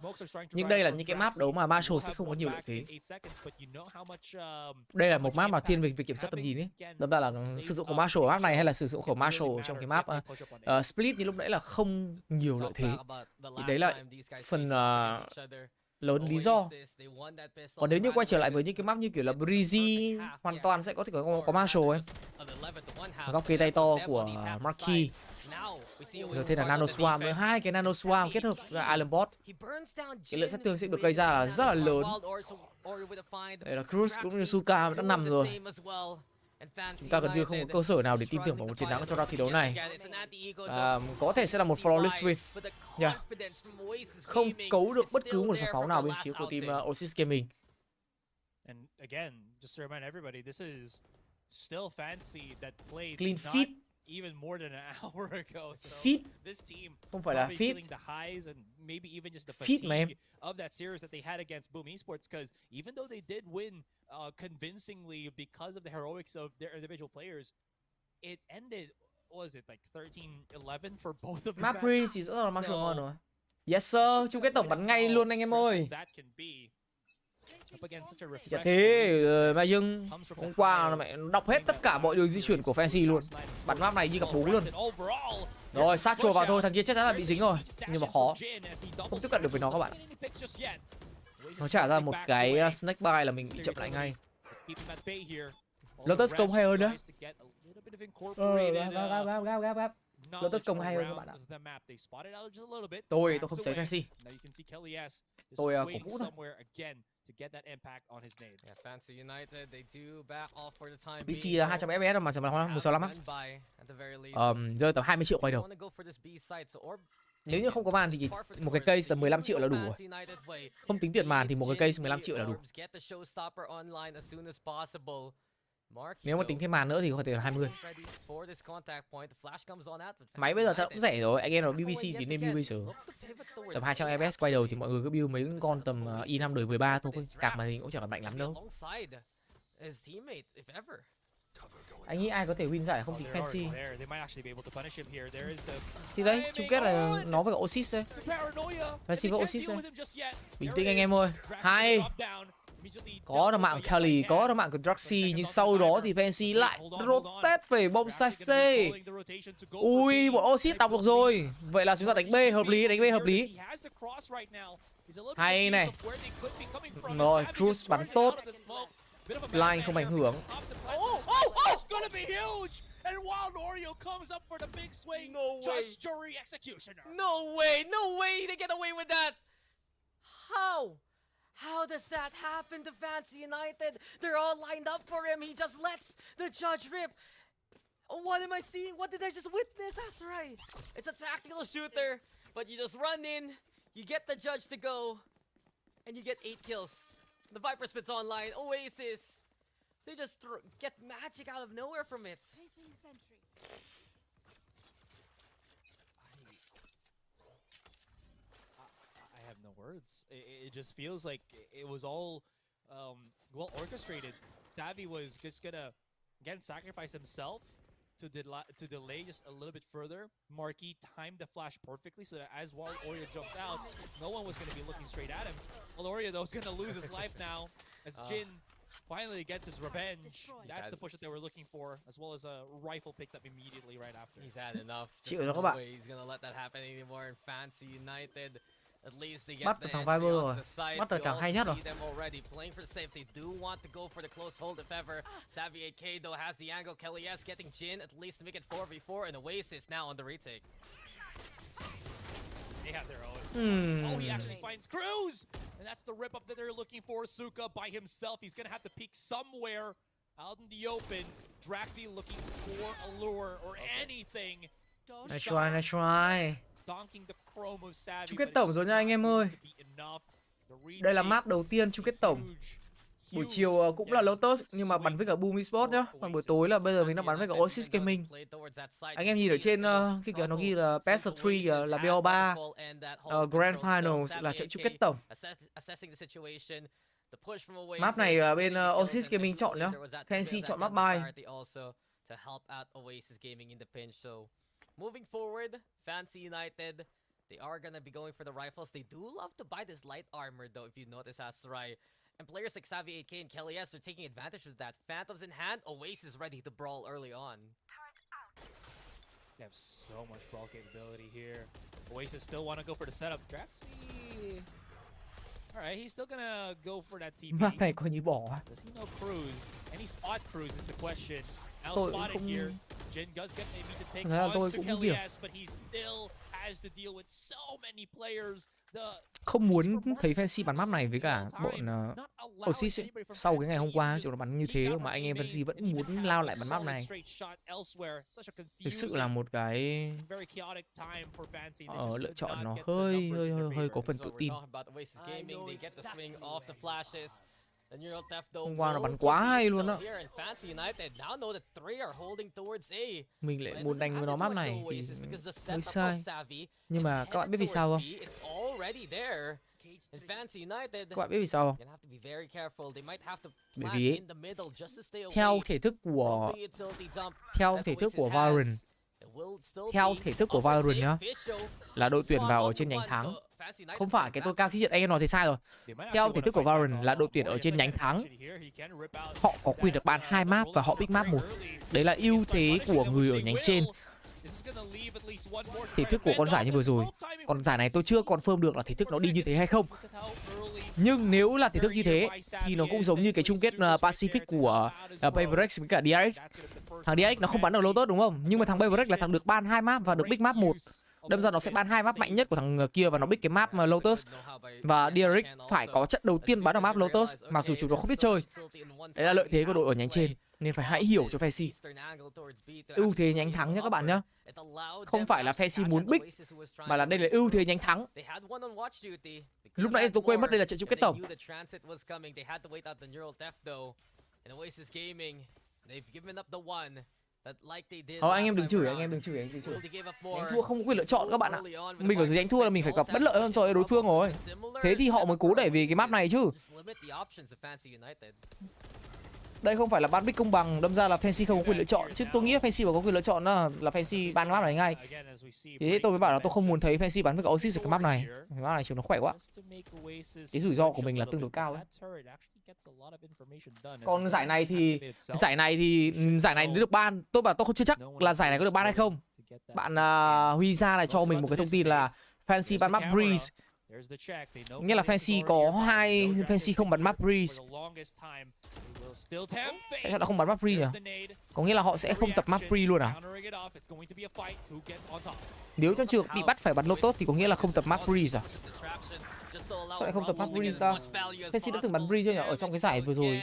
nhưng đây là những cái map đấu mà Marshall sẽ không có nhiều lợi thế. Đây là một map mà thiên về việc kiểm soát tầm nhìn ấy. Đâm ra là sử dụng khẩu Marshall ở map này hay là sử dụng khẩu Marshall trong cái map Split như lúc nãy là không nhiều lợi thế. Thì đấy là phần lớn lý do. Còn nếu như quay trở lại với những cái map như kiểu là Breezy, hoàn toàn sẽ có thể có Marshall ấy. Góc cây tay to của Marquis. Rồi thêm là Nano Swarm nữa, 2 cái Nano Swarm kết hợp với Island Bot. Cái lượng sát thương sẽ được gây ra là rất là lớn. Đây là Cruz cũng như Suka đã nằm rồi. Chúng ta gần như không có cơ sở nào để tin tưởng vào một chiến thắng trong round thi đấu này. Có thể sẽ là một flawless win. Không cấu được bất cứ một giọt máu nào bên phía của team OASIS Gaming. Clean feed. Even more than an hour ago. So feed. This team không phải là feed. The highs and maybe even just the feed mà em. Of that series that they had against Boom Esports, because even though they did win convincingly because of the heroics of their individual players, it ended, what was it, like 13-11 for both of them. Mapri thì rõ ràng là Marshall ngon rồi. Yes sir, chung kết tổng bắn ngay luôn anh em ơi. Dạ thế mà dưng hôm qua là mẹ đọc hết tất cả mọi đường di chuyển của Fancy luôn. Bắn map này như gặp bú luôn. Rồi sát trồ vào thôi, thằng kia chắc chắn là bị dính rồi. Nhưng mà khó, không tiếp cận được với nó các bạn. Nó trả ra một cái snake bite là mình bị chậm lại ngay. Lotus công hay hơn nữa. Gap. Lotus công hay hơn các bạn ạ. Tôi không xấy Fancy. Tôi cổ vũ thôi. to get that impact on his nades. Yeah, Fancy United, they do back off for the time BC being. là 200 FPS mà 165 á. Rơi tầm 20 triệu quay đầu. Nếu như không có màn thì một cái case tầm 15 triệu là đủ rồi. Không tính tiền màn thì một cái case 15 triệu là đủ. Nếu mà tính thêm màn nữa thì có thể là 20. Máy bây giờ cũng rẻ rồi, anh em nó BBC thì nên build bây giờ. Tầm 200 FPS quay đầu thì mọi người cứ build mấy con tầm i5 đời 13 thôi, cặp màn hình cũng chẳng còn mạnh lắm đâu. Anh nghĩ ai có thể win giải không thì Fancy. Thì đấy, chung kết là nó với OASIS đấy. Fancy với OASIS đấy. Bình tĩnh anh em ơi. Hay. Có được mạng Kelly, có được mạng của Draxi, nhưng sau đó thì Fancy lại rotate về bom Sase. Ui, bọn OASIS đọc được rồi. Vậy là chúng ta đánh B hợp lý, đánh B hợp lý. Hay này. Rồi, Cruz bắn tốt. Line không ảnh hưởng. And Wild Oreo comes up for the big swing. No way. Judge, jury, executioner. No way they get away with that. How does that happen to Fancy United? They're all lined up for him. He just lets the judge rip. What am I seeing? What did I just witness? That's right. It's a tactical shooter, but you just run in, you get the judge to go, and you get 8 kills. The Viper spits online. OASIS. They just get magic out of nowhere from it. I have no words. It just feels like it was all well orchestrated. Savvy was just gonna again sacrifice himself to delay just a little bit further. Marquis timed the flash perfectly so that as Wild Oreo jumps out, no one was gonna be looking straight at him. Wild Oreo though is gonna lose his life now as Jin finally gets his revenge. That's the push that they were looking for, as well as a rifle picked up immediately right after. He's had enough. There's no way he's gonna let that happen anymore in Fancy United. At least they get the entry onto the side. Bắt được thằng hay nhất rồi. Them already playing for the safe. They do want to go for the close hold if ever. Savvy 8K though has the angle. Kelly S getting Jin at least to make it 4v4, and OASIS now on the retake. They have their own. Oh, he actually finds Cruz! And that's the rip-up that they're looking for. Suka by himself. He's going to have to peek somewhere out in the open. Draxi looking for a lure or anything. Nice try. Donking the chrome of Savvy. Chung kết tổng rồi nha anh em ơi. Đây là map đầu tiên chung kết tổng. Buổi chiều cũng là Lotus nhưng mà bắn với cả Boom Esports nhá. Còn buổi tối là bây giờ mình đang bắn với cả OASIS Gaming. Anh em nhìn ở trên cái kìa nó ghi là Best of 3 là BO3, Grand Finals là trận chung kết tổng. Map này bên OASIS Gaming chọn nhá. Fancy chọn map buy. Moving forward, Fancy United, they are gonna be going for the rifles. They do love to buy this light armor though, if you notice, Asarai. And players like Savvy 8K and Kelly S are taking advantage of that. Phantoms in hand, OASIS ready to brawl early on. They have so much brawl capability here. OASIS still want to go for the setup. Draxi. Alright, he's still gonna go for that TP. Map này coi như bỏ. Does he know Cruz? Any spot Cruz is the question. Now spotted here. Jin does get maybe to take on to Kelly S, but he still has to deal with so many players. Không muốn thấy Fancy bắn map này với cả bọn OASIS ấy. Sau cái ngày hôm qua chúng nó bắn như thế mà anh em Fancy vẫn muốn lao lại bắn map này. Thực sự là một cái lựa chọn nó hơi có phần tự tin. Hôm qua nó bắn quá hay luôn đó. Mình lại muốn đánh với nó map này thì hơi sai. Nhưng mà các bạn biết vì sao không? Các bạn biết vì sao không? Bởi vì theo thể thức của Valorant, nhá, là đội tuyển vào ở trên nhánh thắng. Không phải cái tôi cao sĩ Nhật anh em nói thì sai rồi. Theo thể thức của Valorant là đội tuyển ở trên nhánh thắng. Họ có quyền được ban 2 map và họ pick map 1. Đấy là ưu thế của người ở nhánh trên. Thể thức của con giải như vừa rồi. Còn giải này tôi chưa confirm được là thể thức nó đi như thế hay không. Nhưng nếu là thể thức như thế thì nó cũng giống như cái chung kết Pacific của Paybreak với cả DRX. Thằng DRX nó không bắn được Lotus đúng không? Nhưng mà thằng Paybreak là thằng được ban 2 map và được big map 1. Đâm ra nó sẽ ban 2 map mạnh nhất của thằng kia và nó pick cái map Lotus. Và Derek phải có trận đầu tiên bắn ở map Lotus, mặc dù chúng nó không biết chơi. Đấy là lợi thế của đội ở nhánh trên, nên phải hãy hiểu cho Fancy. Ưu thế nhánh thắng nhé các bạn nhé. Không phải là Fancy muốn pick, mà là đây là ưu thế nhánh thắng. Lúc nãy tôi quên mất đây là trận chung kết tổng. Anh em đừng chửi, anh chửi. Nhánh thua không có quyền lựa chọn các bạn ạ. Mình ở dưới nhánh thua là mình phải gặp bất lợi hơn so với đối phương rồi. Thế thì họ mới cố đẩy về cái map này chứ. Đây không phải là ban bích công bằng, đâm ra là Fancy không có quyền lựa chọn. Chứ tôi nghĩ Fancy mà có quyền lựa chọn là Fancy ban map này ngay. Thế tôi mới bảo là tôi không muốn thấy Fancy bắn với OASIS ở cái map này. Cái map này chúng nó khỏe quá. Cái rủi ro của mình là tương đối cao ấy. Còn giải này được ban, tôi bảo tôi không chưa chắc là giải này có được ban hay không. Bạn Huy ra này cho mình một cái thông tin là Fancy ban map Breeze. Nghĩa là Fancy có 2 Fancy không bắn map Breeze. Tại sao nó không bắn map Breeze nhỉ? Có nghĩa là họ sẽ không tập map Breeze luôn à? Nếu trong trường bị bắt phải bắn Lotus thì có nghĩa là không tập map Breeze à? Sao lại không tập map Breeze ta? Fancy đã từng bắn Breeze chưa nhỉ? Ở trong cái giải vừa rồi,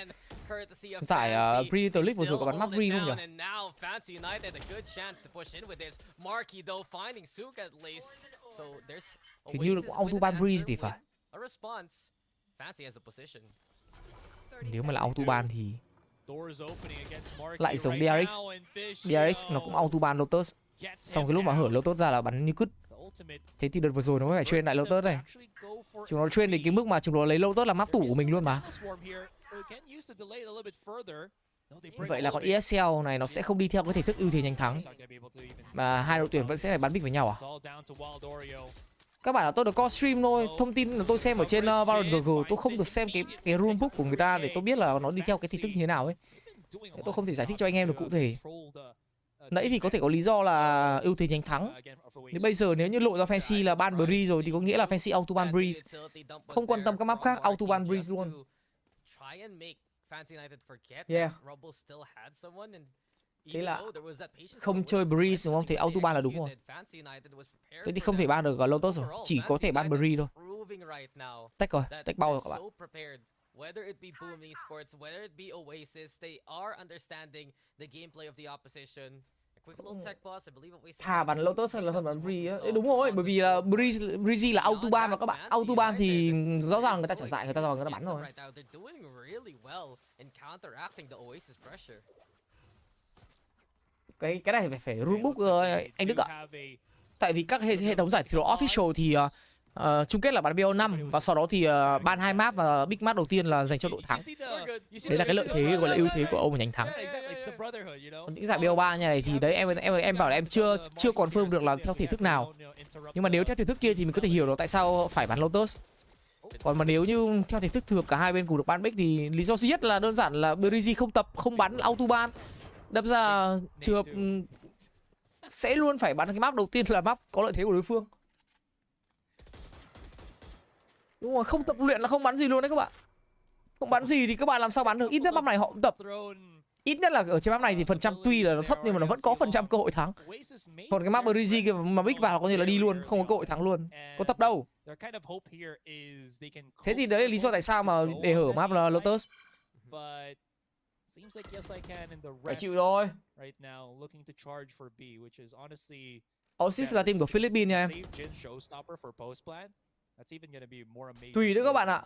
giải Predator League vừa rồi có bắn map Breeze không nhỉ? Hình như là cũng auto ban Breeze thì phải. Nếu mà là auto ban thì lại giống DRX. DRX nó cũng auto ban Lotus. Xong cái lúc mà hở Lotus ra là bắn như cứt. Thế thì đợt vừa rồi nó mới phải train lại Lotus này. Chúng nó train đến cái mức mà chúng nó lấy Lotus làm map tủ của mình luôn mà. Vậy là con ESL này nó sẽ không đi theo cái thể thức ưu thế nhanh thắng. Mà hai đội tuyển vẫn sẽ phải bắn bích với nhau à? Các bạn là tôi được co stream thôi, thông tin là tôi xem ở trên Valorant GG, tôi không được xem cái rulebook của người ta để tôi biết là nó đi theo cái thể thức như thế nào ấy. Tôi không thể giải thích cho anh em được cụ thể. Nãy thì có thể có lý do là ưu thế nhanh thắng. Nhưng bây giờ nếu như lộ ra Fancy là ban Breeze rồi thì có nghĩa là Fancy auto ban Breeze. Không quan tâm các map khác, auto ban Breeze luôn. Yeah. Thế là không chơi Breeze đúng không? Thì auto ban là đúng rồi. Thế thì không thể ban được Lotus rồi, chỉ có thể ban Breeze thôi. Tách rồi, tách bao rồi các bạn. Whether it be Boom Esports, whether it be OASIS, they are understanding the gameplay of the opposition. Thà bắn Lotus hay là hơn bắn Breeze. Đúng rồi, bởi vì là Breeze là auto ban mà các bạn. Auto ban thì rõ ràng người ta trả dại người ta rồi, người ta bắn rồi. Cái này phải rulebook rồi anh Đức ạ. Tại vì các hệ thống giải thi đấu official thì chung kết là bắn BO5 và sau đó thì ban 2 map và big map đầu tiên là dành cho đội thắng. Đấy là cái lợi thế gọi là ưu thế của ông ở nhánh thắng. Còn những giải BO3 như này thì đấy em bảo là em chưa confirm được là theo thể thức nào. Nhưng mà nếu theo thể thức kia thì mình có thể hiểu được tại sao phải bắn Lotus. Còn mà nếu như theo thể thức thường cả hai bên cùng được ban bích thì lý do duy nhất là đơn giản là Breezy không tập, không bắn auto ban. Đâm ra trường hợp sẽ luôn phải bắn cái map đầu tiên là map có lợi thế của đối phương. Đúng rồi, không tập luyện là không bắn gì luôn đấy các bạn. Không bắn gì thì các bạn làm sao bắn được. Ít nhất map này họ cũng tập. Ít nhất là ở trên map này thì phần trăm tuy là nó thấp nhưng mà nó vẫn có phần trăm cơ hội thắng. Còn cái map Breezy kia mà bích vào có như là đi luôn, không có cơ hội thắng luôn. Có tập đâu. Thế thì đấy là lý do tại sao mà để hở map là Lotus. Phải chịu thôi. OASIS là team của Philippines nha em. Tùy nữa các bạn ạ.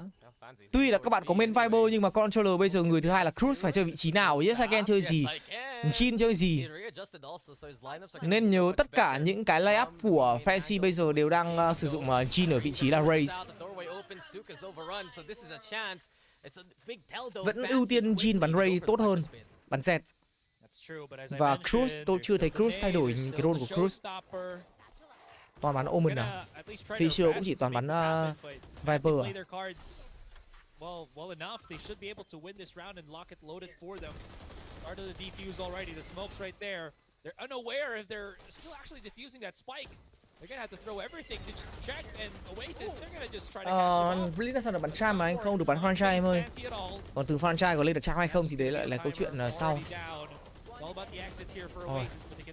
Tuy là các bạn có main Viper nhưng mà controller bây giờ người thứ hai là Cruz phải chơi vị trí nào, Yesaken chơi gì, Jin chơi gì. Nên nhớ tất cả những cái layup của Fancy bây giờ đều đang sử dụng Jin ở vị trí là Raze. Vẫn ưu tiên Jin bắn Ray tốt hơn bắn Z. Và Cruz, tôi chưa thấy Cruz thay đổi cái role của Cruz. Toàn bắn Omen à? Fisher cũng chỉ toàn bắn Viper à? Blitz là bắn Charm mà anh không được bắn franchise em ơi. Còn từ franchise có lên được Charm hay không thì đấy lại là câu chuyện sau.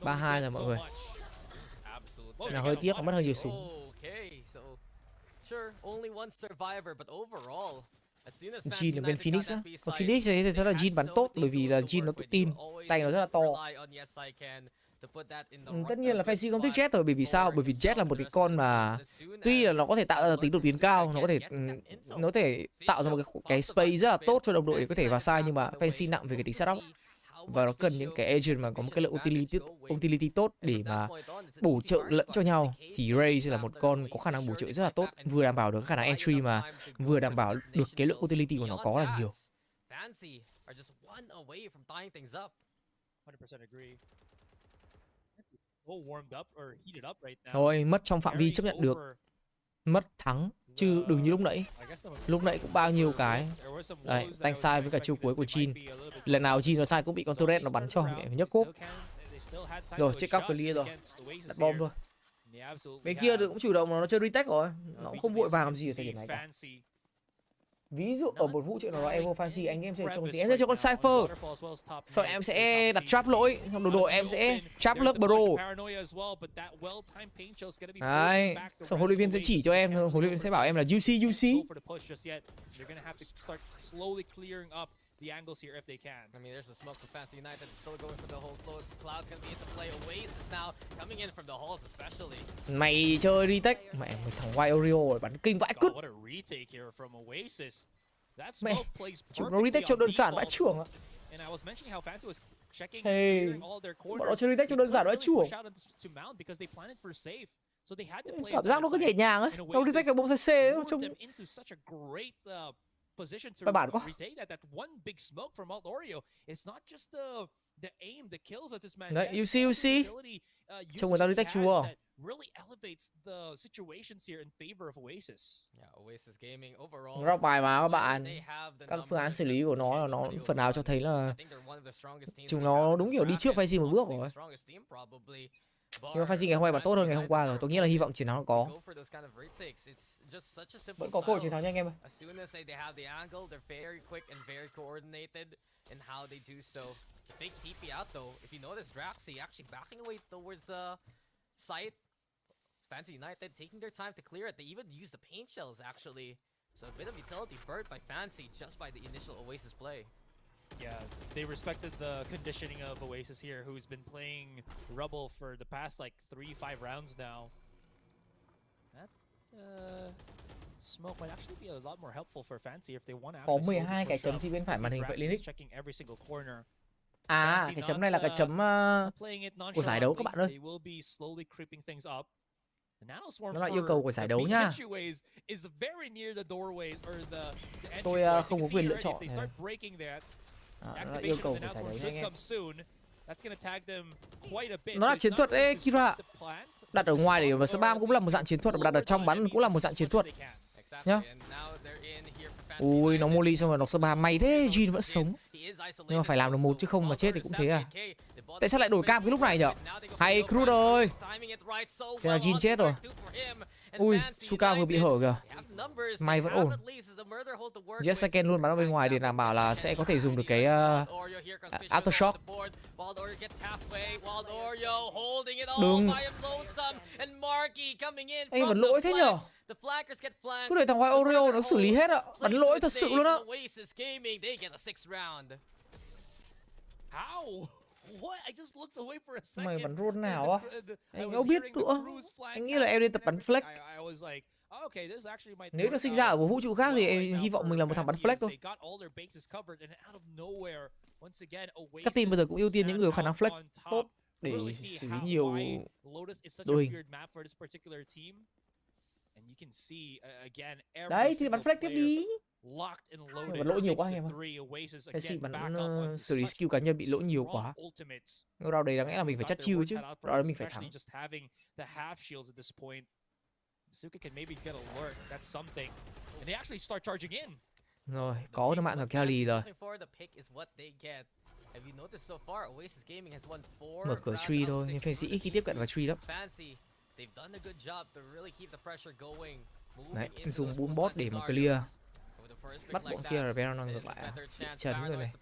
3-2 rồi mọi người. Là hơi tiếc, mất hơi nhiều súng. Jin ở bên Phoenix á. Còn Phoenix thì thấy là Jin bắn tốt bởi vì là Jin nó tự tin, tay nó rất là to. Tất nhiên là Fancy không thích Jet rồi, bởi vì sao? Bởi vì Jet là một cái con mà tuy là nó có thể tạo ra tính đột biến cao, nó có thể tạo ra một cái space rất là tốt cho đồng đội để có thể vào sai, nhưng mà Fancy nặng về cái tính setup và nó cần những cái agent mà có một cái lượng utility tốt để mà bổ trợ lẫn cho nhau. Thì Ray sẽ là một con có khả năng bổ trợ rất là tốt, vừa đảm bảo được khả năng entry mà vừa đảm bảo được cái lượng utility của nó có là nhiều. Thôi, mất trong phạm vi chấp nhận được, mất thắng chứ đừng như lúc nãy. Lúc nãy cũng bao nhiêu cái. Đấy, tanh sai với cả chiêu cuối của Jin. Lần nào Jin nó sai cũng bị con turret nó bắn cho mẹ nhấc cốp. Rồi, check out clear rồi. Đặt bom thôi. Bên kia cũng chủ động mà nó chơi retake rồi. Nó cũng không vội vàng làm gì ở thời điểm này cả. Ví dụ ở một vụ chuyện nào đó Evo Fancy anh em sẽ trông thì em sẽ cho con Cypher. Sau em sẽ đặt trap lỗi, xong đồ em sẽ trap lớp bro. Đấy, xong huấn luyện viên sẽ chỉ cho em, huấn luyện viên sẽ bảo em là UC. The angles here if they can. I mean, there's a smoke from Fancy United. Still going for the whole close. Cloud's gonna be into play. Oasis now coming in from the halls especially. Mày chơi retake, mẹ mày thằng White Oreo rồi bắn kinh vãi cút. What a retake here from Oasis. That Mẹ, smoke plays chúng nó retake cho đơn giản vãi chưởng ạ. And I was mentioning how Fancy was checking all their corners. Bọn nó chơi retake cho đơn giản vãi chưởng. Cảm giác nó cứ nhẹ nhàng ấy. Đâu retake cái bóng CC ấy trông bài bản quá. Đấy, UC. Trông người ta retake chùa. Rock bài mà các bạn. Các phương án xử lý của nó phần nào cho thấy là chúng nó đúng kiểu đi trước Fancy một bước rồi. Nhưng mà Fancy ngày hôm nay bắn tốt hơn ngày hôm qua rồi. Tôi nghĩ là hy vọng chiến thắng nó có. Vẫn có cơ hội chiến thắng nha anh em ơi. Fancy United taking their time to clear it. They even used the paint shells actually. So a bit of utility burnt by Fancy just by the initial Oasis play. Yeah, they respected the conditioning of Oasis here, who's been playing Rubble for the past like 3-5 rounds now. That smoke might actually be a lot more helpful for Fancy if they want to. Có 12 cái chấm gì bên phải màn hình vậy Lynx. À, cái chấm này là cái chấm của giải đấu các bạn ơi. Nó là yêu cầu của giải đấu nha. Tôi không có quyền lựa chọn. Nó là yêu cầu của giải đấu nha anh em. Nó là chiến thuật ấy, Kira. Đặt ở ngoài để mà spam cũng là một dạng chiến thuật, đặt ở trong bắn cũng là một dạng chiến thuật. Nhá. Ui, nó molly xong rồi nó spam, may thế, Jin vẫn sống. Nhưng mà phải làm được một chứ không mà chết thì cũng thế à. Tại sao lại đổi cam cái lúc này nhở? Hay Crude ơi. Thế là Jin chết rồi. Ui, Suka vừa bị hở kìa. May vẫn ổn. Jessaken luôn bắn ở bên ngoài để đảm bảo là sẽ có thể dùng được cái Aftershock. Đừng. Anh vẫn lỗi thế nhở? Cứ để thằng White Oreo nó xử lý hết ạ. Bắn lỗi thật sự luôn á. Mày bắn roll nào á? Anh không biết nữa. Anh nghĩ là em nên tập bắn flex. Nếu nó sinh ra ở một vũ trụ khác thì em hy vọng mình là một thằng bắn flex thôi. Các team bây giờ cũng ưu tiên những người có khả năng flex tốt để xử lý nhiều đội hình. Đấy thì bắn flex tiếp đi. Bắn lỗi nhiều quá anh em ạ. Cái gì bắn xử lý skill cá nhân bị lỗi nhiều quá. Round đấy đáng lẽ là mình phải chắt chiêu chứ. Round đấy mình phải thắng. Rồi, có được mạng của Kelly rồi. Mở cửa tree thôi, nhưng Fancy ít khi tiếp cận vào tree lắm. Đấy, dùng boom bot để mà clear. Bắt bọn kia rồi Venom ngược lại. Chấn rồi này.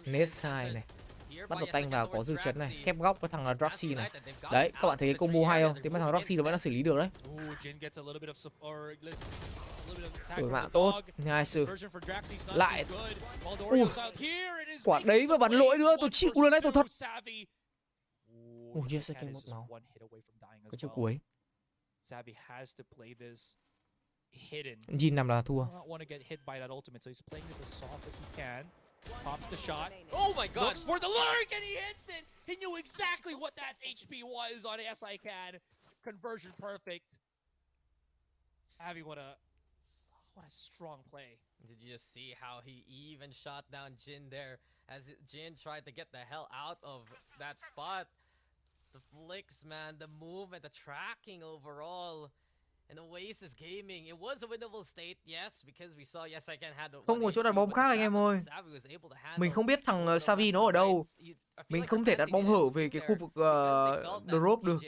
Net side này. bắt đầu tanh vào có dư chấn này, khép góc với thằng Roxy này. Đấy, các bạn thấy cái combo hay không? Thế mà thằng Roxy nó vẫn đang xử lý được đấy. Đổi mạng tốt, nice. Lại. Quả đấy mà bắn lỗi nữa, tôi chịu luôn đấy, tôi thật. Yes, I một máu. Có chiều cuối. Jin nằm là thua. Pops the shot. Oh my god. Looks for the lurk and he hits it. He knew exactly what that HP was on SICAN. Conversion perfect. Savvy, what a strong play. Did you just see how he even shot down Jin there as Jin tried to get the hell out of that spot? The flicks, man, the movement, the tracking overall. And OASIS Gaming, it was a winnable state, yes, because we saw yes I can handle. Không có chỗ đặt bom khác anh em ơi. Mình không biết thằng Savi nó ở đâu. Mình không thể đặt bom hở về cái khu vực drop được.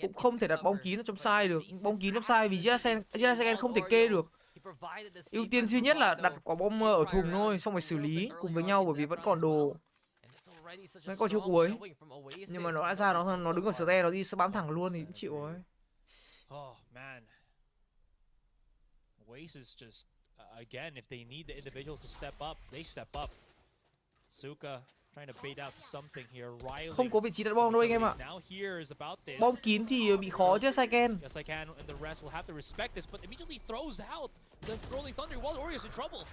Cũng không thể đặt bom kín ở trong side được. Bom kín trong side vì Jasen không thể kê được. Ưu tiên duy nhất là đặt quả bom ở thùng thôi, xong rồi xử lý cùng với nhau bởi vì vẫn còn đồ. Vẫn còn chiêu cuối. Nhưng mà nó đã ra nó đứng ở stay, nó đi bám thẳng luôn thì cũng chịu rồi. Oh man, OASIS just again, if they need the individuals to step up, they step up. Suka trying to bait out something here. Riley. Không có vị trí đặt bom đâu anh em ạ. Bom kín thì bị khó chứ Saiken. Yes, I can, and the rest will have to respect this, but immediately throws out the Rolling Thunder. Wild Orioles in trouble.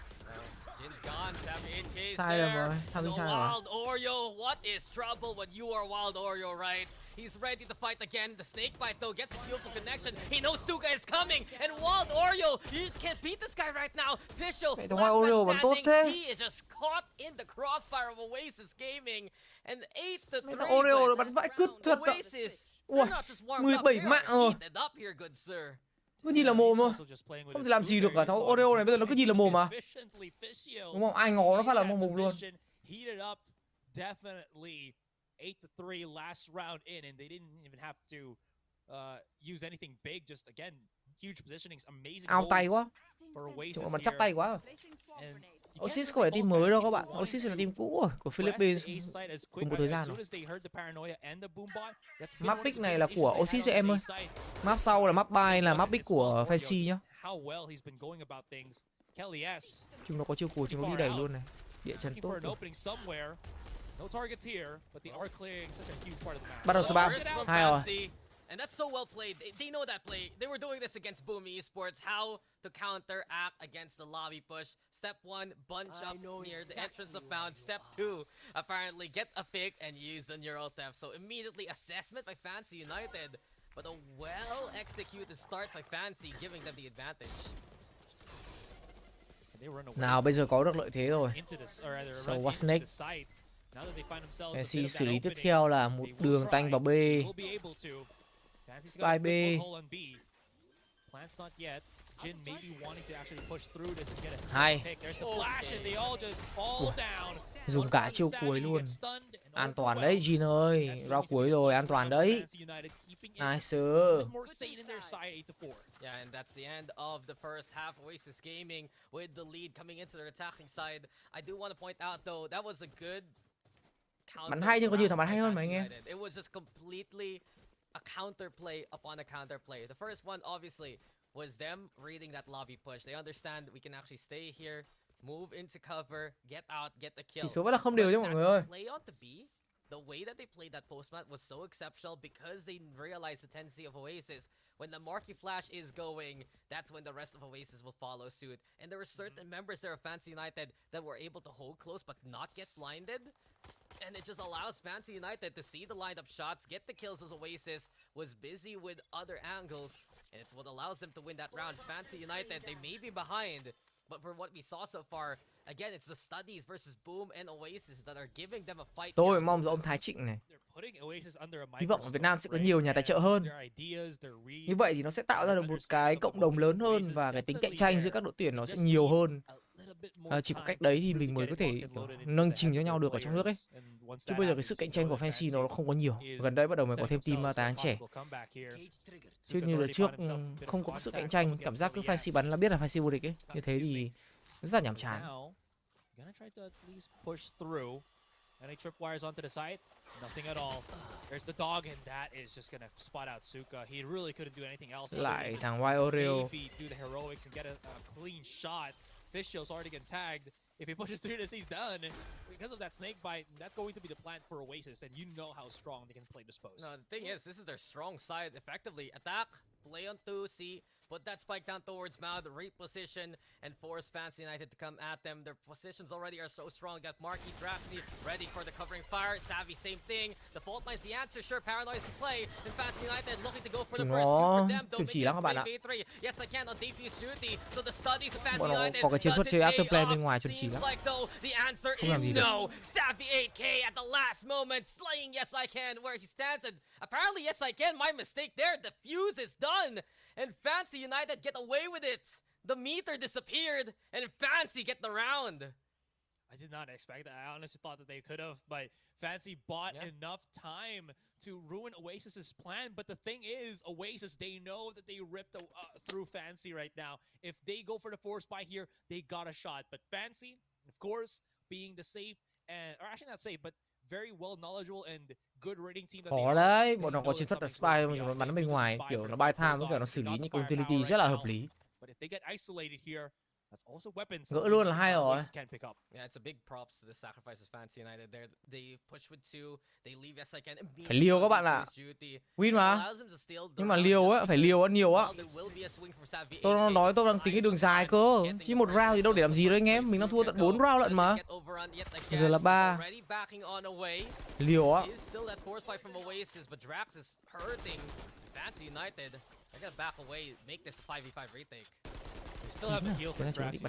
Jin's gone, Savvy in case sai rồi, there. The Wild Oreo, what is trouble when you are Wild Oreo, right? He's ready to fight again. The snake bite though gets a beautiful connection. He knows Suka is coming, and Wild Oreo, you just can't beat this guy right now. Official, Oreo bắn tốt thế. He is just caught in the crossfire of OASIS Gaming, and 8-3. Oreo bắn vãi cứt thật. Ui, 17 mạng rồi. Cứ nhìn là mồm thôi. Không thể làm gì được cả thằng Oreo này, bây giờ nó cứ nhìn là mồm mà. Đúng không? Ai ngó nó phát là mồm luôn. 8-3 last round in, and they didn't even have to use anything big. Just again, huge positionings, amazing. Ao tay quá. Chúng nó bắn chắc tay quá. OASIS không phải team mới đâu các bạn. OASIS là team cũ rồi, của Philippines. Cùng một thời gian rồi. Map pick này là của OASIS em ơi. Map sau là map buy là map pick của Fancy nhá. Chúng nó có chiêu cùi, chúng nó đi đẩy luôn này. Địa chân tốt rồi. Bắt đầu spam. Hay rồi. And that's so well played. They know that play. They were doing this against Boom Esports. How to counteract against the lobby push. Step 1, bunch up near the entrance of Mound. Step 2, apparently get a pick and use the neural theft. So immediately assessment by Fancy United. But a well-executed start by Fancy, giving them the advantage. Nào bây giờ có được lợi thế rồi. So what's next? Messi xử lý tiếp theo là một đường tanh vào B. Spy B. Hay. Dùng cả chiêu cuối luôn. An toàn đấy Jin ơi. Rao cuối rồi, an toàn đấy. Nice. Yeah, and that's the end of the first half. OASIS Gaming with the lead coming into their attacking side. I do want to point out though, that was a good bắn hay nhưng có nhiều thằng bắn hay hơn mà anh em. It was just completely a counter play upon a counter play. The first one obviously was them reading that lobby push. They understand we can actually stay here, move into cover, get out, get the kill. Tỷ số vẫn là không đều chứ mọi người ơi. Play on the B, the way that they played that postmat was so exceptional because they realized the tendency of OASIS. When the marquee flash is going, that's when the rest of OASIS will follow suit. And there were certain members there of Fancy United that were able to hold close but not get blinded. And it just allows Fancy United to see the lined up shots, get the kills as OASIS was busy with other angles. And it's what allows them to win that round. Fancy United, they may be behind, but for what we saw so far, again, it's the studies versus Boom and OASIS that are giving them a fight. Tôi mong cho ông Thái Trịnh này. Hy vọng ở Việt Nam sẽ có nhiều nhà tài trợ hơn. Như vậy thì nó sẽ tạo ra được một cái cộng đồng lớn hơn và cái tính cạnh tranh giữa các đội tuyển nó sẽ nhiều hơn. Chỉ có cách đấy thì mình mới có thể nâng trình cho nhau được ở trong nước ấy. Chứ bây giờ cái sức cạnh tranh của Fancy nó không có nhiều. Gần đây bắt đầu mới có thêm team tài năng trẻ. Chứ như là trước không có sự cạnh tranh, cảm giác cứ Fancy bắn là biết là Fancy vô địch ấy. Như thế thì rất là nhàm chán. Any tripwires onto the side? Nothing at all. There's the dog, and that is just gonna spot out Suka. He really couldn't do anything else. Lại thằng Oreo. Maybe do the heroics and get a clean shot. Fishshell's already getting tagged. If he pushes through this, he's done. Because of that snake bite, that's going to be the plan for Oasis, and you know how strong they can play dispose. No, the thing is, this is their strong side. Effectively, attack, play on 2C, put that spike down towards Mount, reposition, and force Fancy United to come at them. Their positions already are so strong. Got Marky, Draxi ready for the covering fire. Savvy, same thing. The fault line's the answer. Sure, Paranoid is the play. And Fancy United looking to go for the first two for them. Don't make it 3v3. Yes, I can on defuse duty. So the studies of Fancy United doesn't pay off. Seems like, though, the answer is no. Savvy 8K at the last moment, slaying Yes I Can where he stands. And apparently, Yes I Can, my mistake there. The fuse is done. And Fancy United get away with it. The meter disappeared, and Fancy get the round. I did not expect that. I honestly thought that they could have, but Fancy bought enough time to ruin Oasis's plan. But the thing is, Oasis, they know that they ripped through Fancy right now. If they go for the force buy here, they got a shot. But Fancy, of course, being the safe, or actually not safe, but very well knowledgeable and good rating team. Khó đấy, bọn nó có chiến thuật là spy mà chúng nó bắn bên ngoài, kiểu nó buy time với kiểu nó xử lý những utility rất là hợp lý. Gỡ luôn là hay rồi. Yeah, it's a big props to the sacrifices Fancy United there. They push with 2, they leave Yes I Can. Phải liều các bạn ạ. Win mà. Nhưng mà liều á, phải liều ăn nhiều á. Tôi đang nói tôi đang tính cái đường dài cơ. Chỉ một round thì đâu để làm gì đâu anh em. Mình đang thua tận 4 round lận mà. Bây giờ là 3. Liều á. Fancy United, they're gonna back away, make this a 5v5 retake. We still have the heal for Draxi.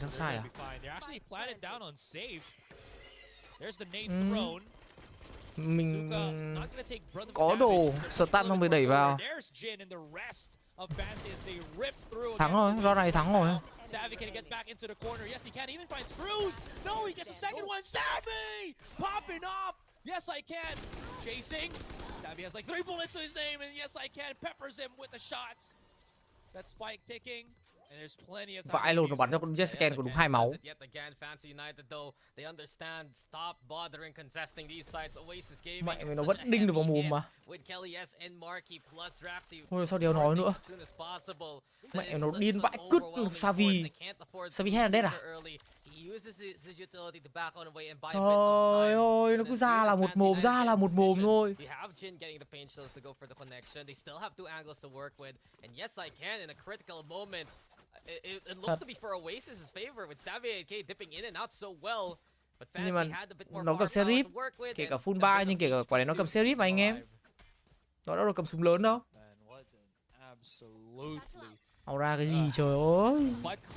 They're actually planted down on safe. There's the nade thrown. Mình có đồ stun không bị đẩy vào. Thắng rồi, do này thắng rồi. Savvy can get back into the corner. Yes, he can. Even finds Bruce. No, he gets a second one. Savvy popping off. Yes, I can. Chasing. Savvy has like 3 bullets to his name, and Yes, I Can peppers him with the shots. That spike ticking. Vãi luôn, nó bắn cho con Jessica có đúng 2 máu. Mẹ mày nó vẫn đinh được vào mồm mà. Ôi sao điều nói nữa. Mẹ nó điên vãi cứt. Savvy hay là dead à? Trời ơi, nó cứ ra là một mồm thôi. It looked to be for Oasis's favor with Savvy AK dipping in and out so well. But Fancy had a bit more nó cầm Serif, kể cả full buy nhưng kể cả quả này nó cầm Serif mà anh em. Nó đâu được cầm súng lớn đâu. Aura cái gì trời ơi.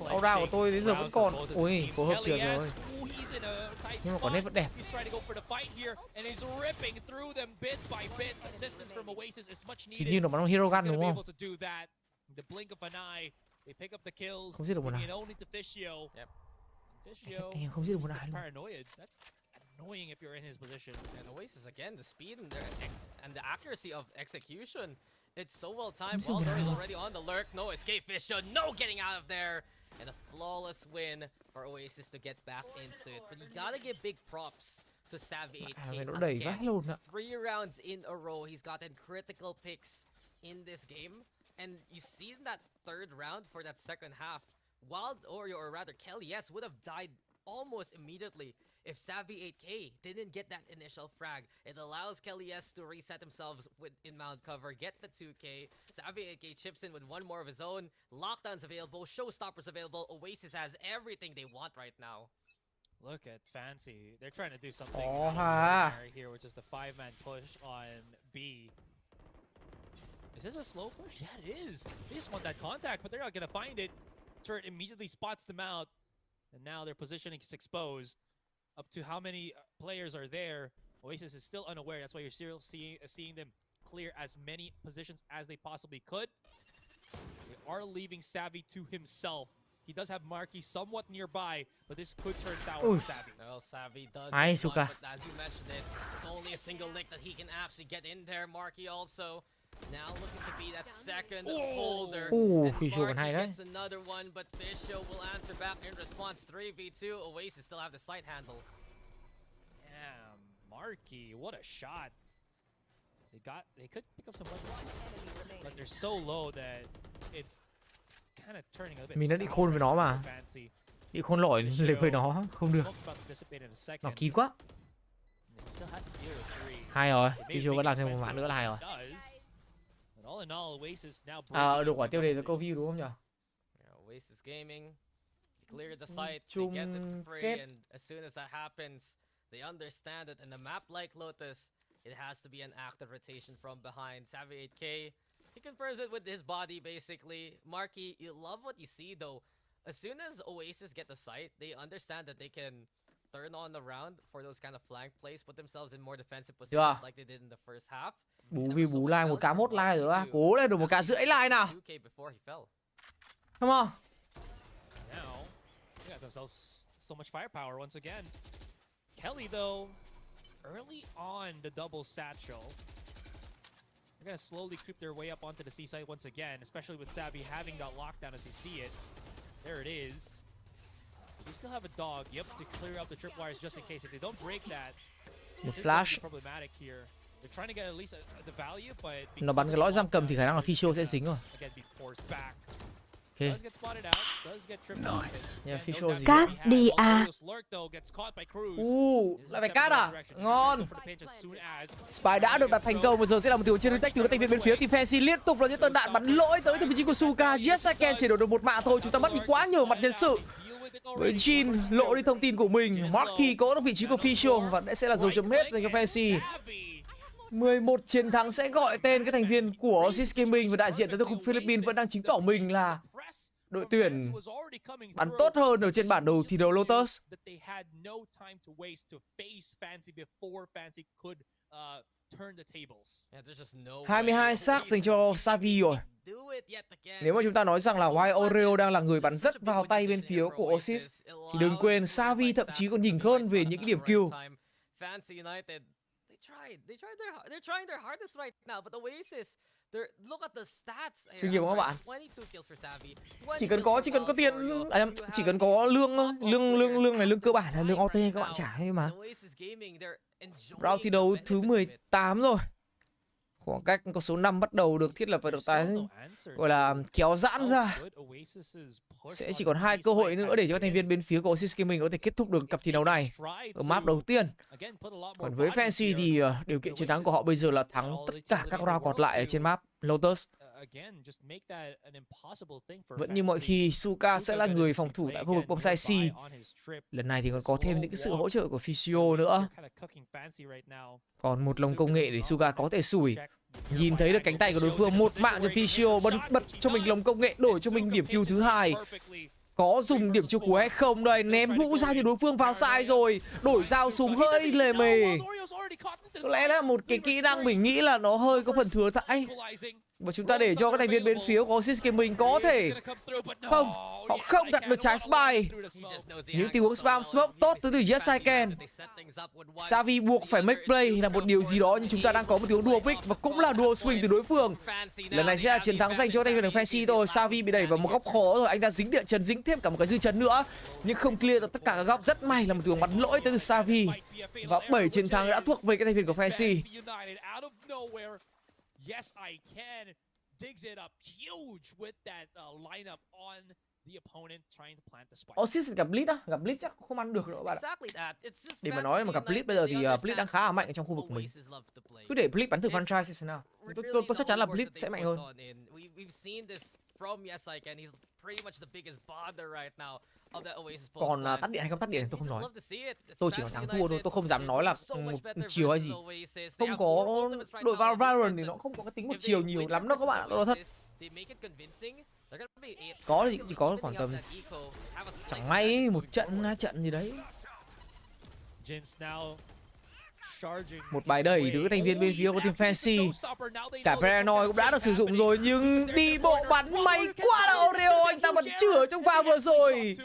Aura của tôi đến giờ vẫn còn. Ui, phối hợp trường rồi. Nhưng mà quả nét vẫn đẹp. Hình như nó bắn hero gun đúng không? They pick up the kills. Không giết được một ai. Em không giết được một ai luôn. That's annoying if you're in his position. And Oasis again, the speed and the accuracy of execution. It's so well timed. Walter is already on the lurk. No escape, Fisher. No getting out of there. And a flawless win for Oasis to get back into it. But you gotta give big props to Savvy 8K. Again, 3 rounds in a row, he's gotten critical picks in this game. And you see in that 3rd round for that 2nd half, Wild Oreo, or rather Kelly S, would have died almost immediately if Savvy 8K didn't get that initial frag. It allows Kelly S to reset themselves in mount cover, get the 2K. Savvy 8K chips in with 1 more of his own. Lockdowns available, showstoppers available. Oasis has everything they want right now. Look at Fancy. They're trying to do something here, which is the 5-man push on B. Is this a slow push? Yeah, it is. They just want that contact, but they're not going to find it. Turret immediately spots them out, and now their positioning is exposed. Up to how many players are there, Oasis is still unaware. That's why you're still seeing them clear as many positions as they possibly could. They are leaving Savvy to himself. He does have Marky somewhat nearby, but this could turn sour for Savvy. Well, Savvy does. Suka. But as you mentioned it, it's only a single lick that he can actually get in there. Marky also now looking to be that 2nd holder. Marky gets another one, but Fisho will answer back in response. 3v2. Oasis still have the sight handle. Damn, Marky. Marky, what a shot. They could pick up some weapons, but they're so low that it's kind of turning a bit. Mình đã đi khôn với nó mà. Đi khôn lỏi lên với nó không được. Nó kín quá. Hay rồi, Visual vẫn làm thêm một màn nữa là hay rồi. Được quả tiêu đề cho câu view đúng không nhỉ? OASIS Gaming clear the site, they get it for free, and as soon as that happens, they understand that in a map like Lotus, it has to be an active rotation from behind. Savvy 8K, he confirms it with his body basically. Marky, you love what you see though. As soon as OASIS get the site, they understand that they can turn on the round for those kind of flank plays, put themselves in more defensive positions like they did in the first half. Bú like 1k1 like rồi á. Cố lên được 1k rưỡi like nào. Come on. Now, they got themselves so much firepower once again. Kelly though, early on the double satchel. They're gonna slowly creep their way up onto the C site once again, especially with Savvy having that lockdown as you see it. There it is. We still have a dog, yep, to clear up the tripwires just in case. If they don't break that, một flash. Problematic here. They're trying to get at least the value, but nó bắn cái lõi giam cầm thì khả năng là Fisio sẽ dính rồi. Okay. Yeah, Cast đi à. Lại phải cast à? Ngon. Spy đã được đặt thành công và giờ sẽ là một tình huống trên tech từ các thành viên bên phía team Fancy liên tục là những tên đạn bắn lỗi tới từ vị trí của Suka. Yes, I can chỉ đổi được một mạng thôi. Chúng ta mất đi quá nhiều mặt nhân sự. Với Jin lộ đi thông tin của mình, Marky có được vị trí của Fisio và đây sẽ là dấu chấm hết dành cho Fancy. 11 chiến thắng sẽ gọi tên các thành viên của OASIS Gaming và đại diện tới từ khung Philippines vẫn đang chứng tỏ mình là đội tuyển bắn tốt hơn ở trên bản đồ thi đấu Lotus. 22 xác dành cho Savi rồi. Nếu mà chúng ta nói rằng là White Oreo đang là người bắn rất vào tay bên phía của OASIS thì đừng quên Savi thậm chí còn nhỉnh hơn về những cái điểm kill. They're trying their hardest right now, but OASIS, look at the stats. Chuyên nghiệp không các bạn? Chỉ cần có tiền, chỉ cần có lương này, lương cơ bản là lương OT các bạn trả hay mà. Round thi đấu thứ 18 rồi. Khoảng cách có số 5 bắt đầu được thiết lập và được tái gọi là kéo giãn ra. Sẽ chỉ còn 2 cơ hội nữa để cho các thành viên bên phía của OASIS Gaming có thể kết thúc được cặp thi đấu này ở map đầu tiên. Còn với Fancy thì điều kiện chiến thắng của họ bây giờ là thắng tất cả các round còn lại ở trên map Lotus. Vẫn như mọi khi, Suka sẽ là người phòng thủ tại khu vực bonsai C. Lần này thì còn có thêm những cái sự hỗ trợ của Fisio nữa. Còn một lồng công nghệ để Suka có thể sủi. Nhìn thấy được cánh tay của đối phương, một mạng cho Fisio, bật cho mình lồng công nghệ, đổi cho mình điểm kill thứ 2. Có dùng điểm chiêu cuối hay không đây? Ném vũ ra thì đối phương vào sai rồi. Đổi dao súng hơi lề mề. Có lẽ là một cái kỹ năng mình nghĩ là nó hơi có phần thừa thãi. Và chúng ta để cho các thành viên bên phía của OASIS Gaming có thể không, họ không đặt được trái spy. Những tình huống spam smoke tốt từ Yes I Can. Savi buộc phải make play là một điều gì đó, nhưng chúng ta đang có một tình huống dual pick và cũng là dual swing từ đối phương. Lần này sẽ là chiến thắng dành cho thành viên của Fancy thôi. Savi bị đẩy vào một góc khó rồi, anh ta dính địa chấn, dính thêm cả một cái dư chấn nữa, nhưng không clear được tất cả các góc. Rất may là một tình huống bắn lỗi từ Savi và 7 chiến thắng đã thuộc về các thành viên của Fancy. Yes, I can. Digs it up huge with that lineup on the opponent trying to plant the spike. OASIS gặp Blitz á, gặp Blitz chắc không ăn được đâu bạn ạ. Để mà nói mà gặp Blitz bây giờ thì Blitz đang khá là mạnh ở trong khu vực của mình. Cứ để Blitz bắn thử franchise xem nào. Tôi chắc chắn là Blitz sẽ mạnh hơn. Còn tắt điện hay không tắt điện tôi không nói. Tôi chỉ có thắng thua thôi, tôi không dám nói là một chiều hay gì. Không có đội Valorant thì nó không có cái tính một chiều nhiều lắm đâu các bạn ạ, tôi nói thật. Có thì cũng chỉ có khoảng tầm chẳng may một trận 2 trận gì đấy. Một bài đẩy từ các thành viên bên phía của team Fancy. Cả Paranoid cũng đã được sử dụng rồi, nhưng đi bộ bắn may quá là Oreo, anh ta bắn chửa trong pha vừa rồi.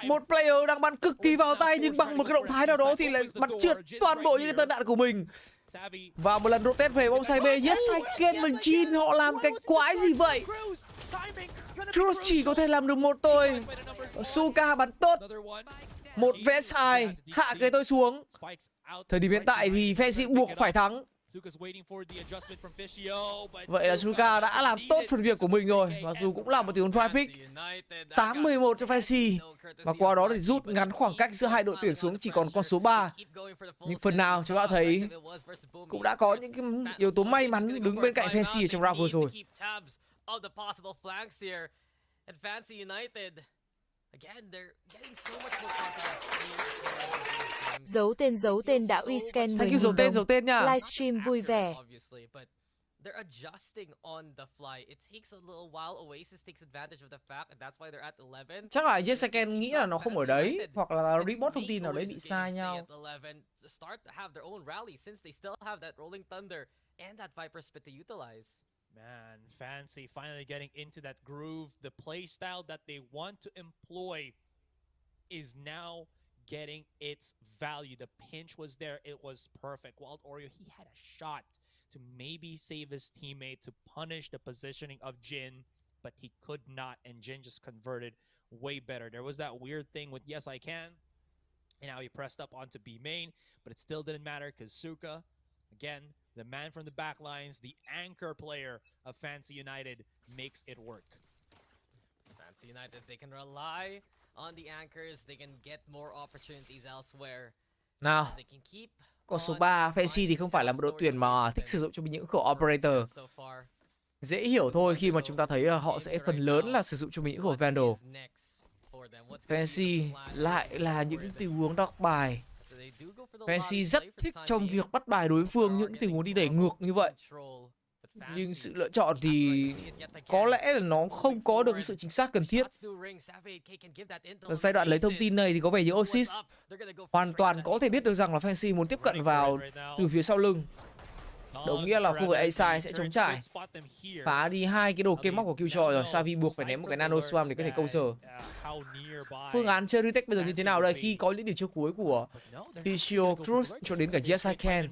Một player đang bắn cực kỳ vào tay nhưng bằng một cái động thái nào đó thì lại bắn trượt toàn bộ những cái tên đạn của mình. Và một lần rotate về bóng sai B. Yes, I can mình Jin, họ làm cái quái gì vậy? Cruz chỉ có thể làm được một thôi. Suka bắn tốt. 1 vs 2, hạ cái tôi xuống. Thời điểm hiện tại thì Fancy buộc phải thắng. Vậy là Suka đã làm tốt phần việc của mình rồi. Mặc dù cũng là một tình huống try pick 8-11 cho Fancy. Và qua đó thì rút ngắn khoảng cách giữa hai đội tuyển xuống chỉ còn con số 3. Nhưng phần nào chúng ta thấy cũng đã có những cái yếu tố may mắn đứng bên cạnh Fancy ở trong round vừa rồi. Giấu tên đã uy scan 10.000 giấu tên nha. Livestream vui vẻ. They're adjusting on the fly. It takes a little while. Oasis takes advantage of the fact, and that's why they're at 11. Chắc là Jessica nghĩ là nó không ở đấy, hoặc là report thông tin nào đấy bị sai nhau. Start to have their own rally since they still have that rolling thunder and that Viper spit to utilize. Man, Fancy finally getting into that groove. The play style that they want to employ is now getting its value. The pinch was there. It was perfect. Wild Oreo, he had a shot to maybe save his teammate, to punish the positioning of Jin, but he could not, and Jin just converted way better. There was that weird thing with yes I can, and now he pressed up onto B main, but it still didn't matter because Suka, again, the man from the back lines, the anchor player of Fancy United, makes it work. Fancy United, they can rely on the anchors, they can get more opportunities elsewhere. Nào, con số 3, Fancy thì không phải là một đội tuyển mà thích sử dụng cho những khẩu operator. Dễ hiểu thôi khi mà chúng ta thấy họ sẽ phần lớn là sử dụng cho mình những khẩu Vandal. Fancy lại là những tình huống đọc bài. Fancy rất thích trong việc bắt bài đối phương những tình huống đi đẩy ngược như vậy. Nhưng sự lựa chọn thì có lẽ là nó không có được sự chính xác cần thiết. Ở giai đoạn lấy thông tin này thì có vẻ như OASIS hoàn toàn có thể biết được rằng là Fancy muốn tiếp cận vào từ phía sau lưng. Đồng nghĩa là khu vực A-side sẽ chống trải. Phá đi hai cái đồ kê móc của Killjoy rồi. Savi buộc phải ném một cái nano swarm để có thể câu giờ. Phương án chơi retake bây giờ như thế nào đây khi có những điểm chiêu cuối của Fisio, Cruz cho đến cả Yes I Can.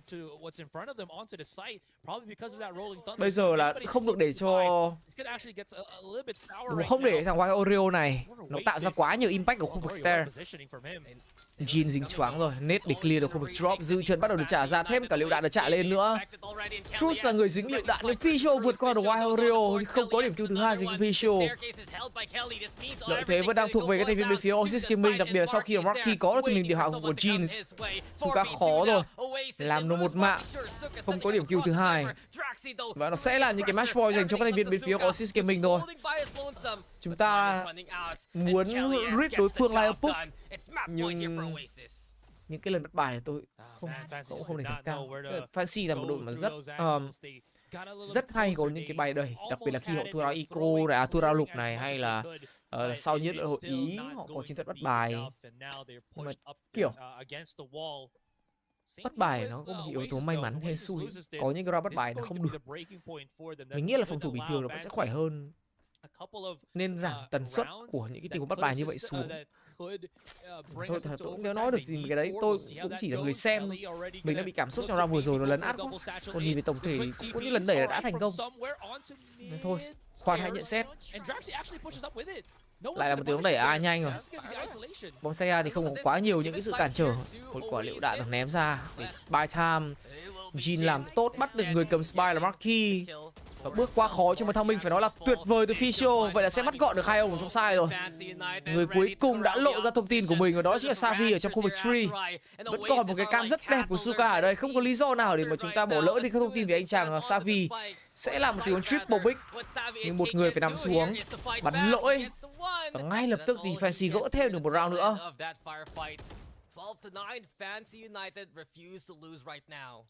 Bây giờ là không được để cho không để thằng Wild Oreo này nó tạo ra quá nhiều impact ở khu vực stair. Jin dính choáng rồi, net để clear được khu vực drop, dư chân bắt đầu được trả ra, thêm cả liệu đạn được trả lên nữa. Cruz là người dính liệu đạn nhưng Fisio vượt qua được Wild Oreo, không có điểm kill thứ hai dính Fisio. Lợi thế vẫn đang thuộc về các thành viên bên phía OASIS Gaming, đặc biệt là sau khi mà Marky có được cho mình điểm hạ gục của Jin. Suka khó rồi, làm nó một mạng, không có điểm kill thứ hai. Và nó sẽ là những cái match point dành cho các thành viên bên phía OASIS Gaming thôi. Chúng ta muốn rip đối phương live push, nhưng những cái lần bắt bài này tôi không đánh giá cao. Fancy là một đội mà rất hay có những cái bài đầy, đặc biệt là khi họ thua ra Eco này, thua ra Lục này, hay là sau nhất là hội Ý họ có chiến thuật bắt bài. Nhưng mà kiểu bắt bài nó có một yếu tố may mắn hay xui. Có những cái round bắt bài nó không được. Mình nghĩ là phòng thủ bình thường nó sẽ khỏe hơn, nên giảm tần suất của những cái tình huống bắt bài như vậy xuống. Thôi tôi cũng đéo nói được gì cái đấy, tôi cũng chỉ là người xem. Mình đã bị cảm xúc trong round vừa rồi nó lấn át quá. Còn nhìn về tổng thể thì cũng như lần đẩy là đã thành công. Nên thôi, khoan hãy nhận xét. Lại là một tiếng đẩy A nhanh rồi. Bóng xe A thì không có quá nhiều những cái sự cản trở. Một quả liệu đạn được ném ra để buy time. Jin làm tốt, bắt được người cầm spy là Marky. Và bước qua khó cho một thằng mình phải nói là tuyệt vời từ Fisio. Vậy là sẽ bắt gọn được hai ông trong side rồi. Người cuối cùng đã lộ ra thông tin của mình, và đó chính là Savi ở trong khu vực tree. Vẫn còn một cái cam rất đẹp của Suka ở đây. Không có lý do nào để mà chúng ta bỏ lỡ đi các thông tin về anh chàng Savi. Sẽ là một tình huống triple pick, nhưng một người phải nằm xuống bắn lỗi. Và ngay lập tức thì Fancy gỡ thêm được một round nữa. 12-9, Fancy United refuse to lose right now.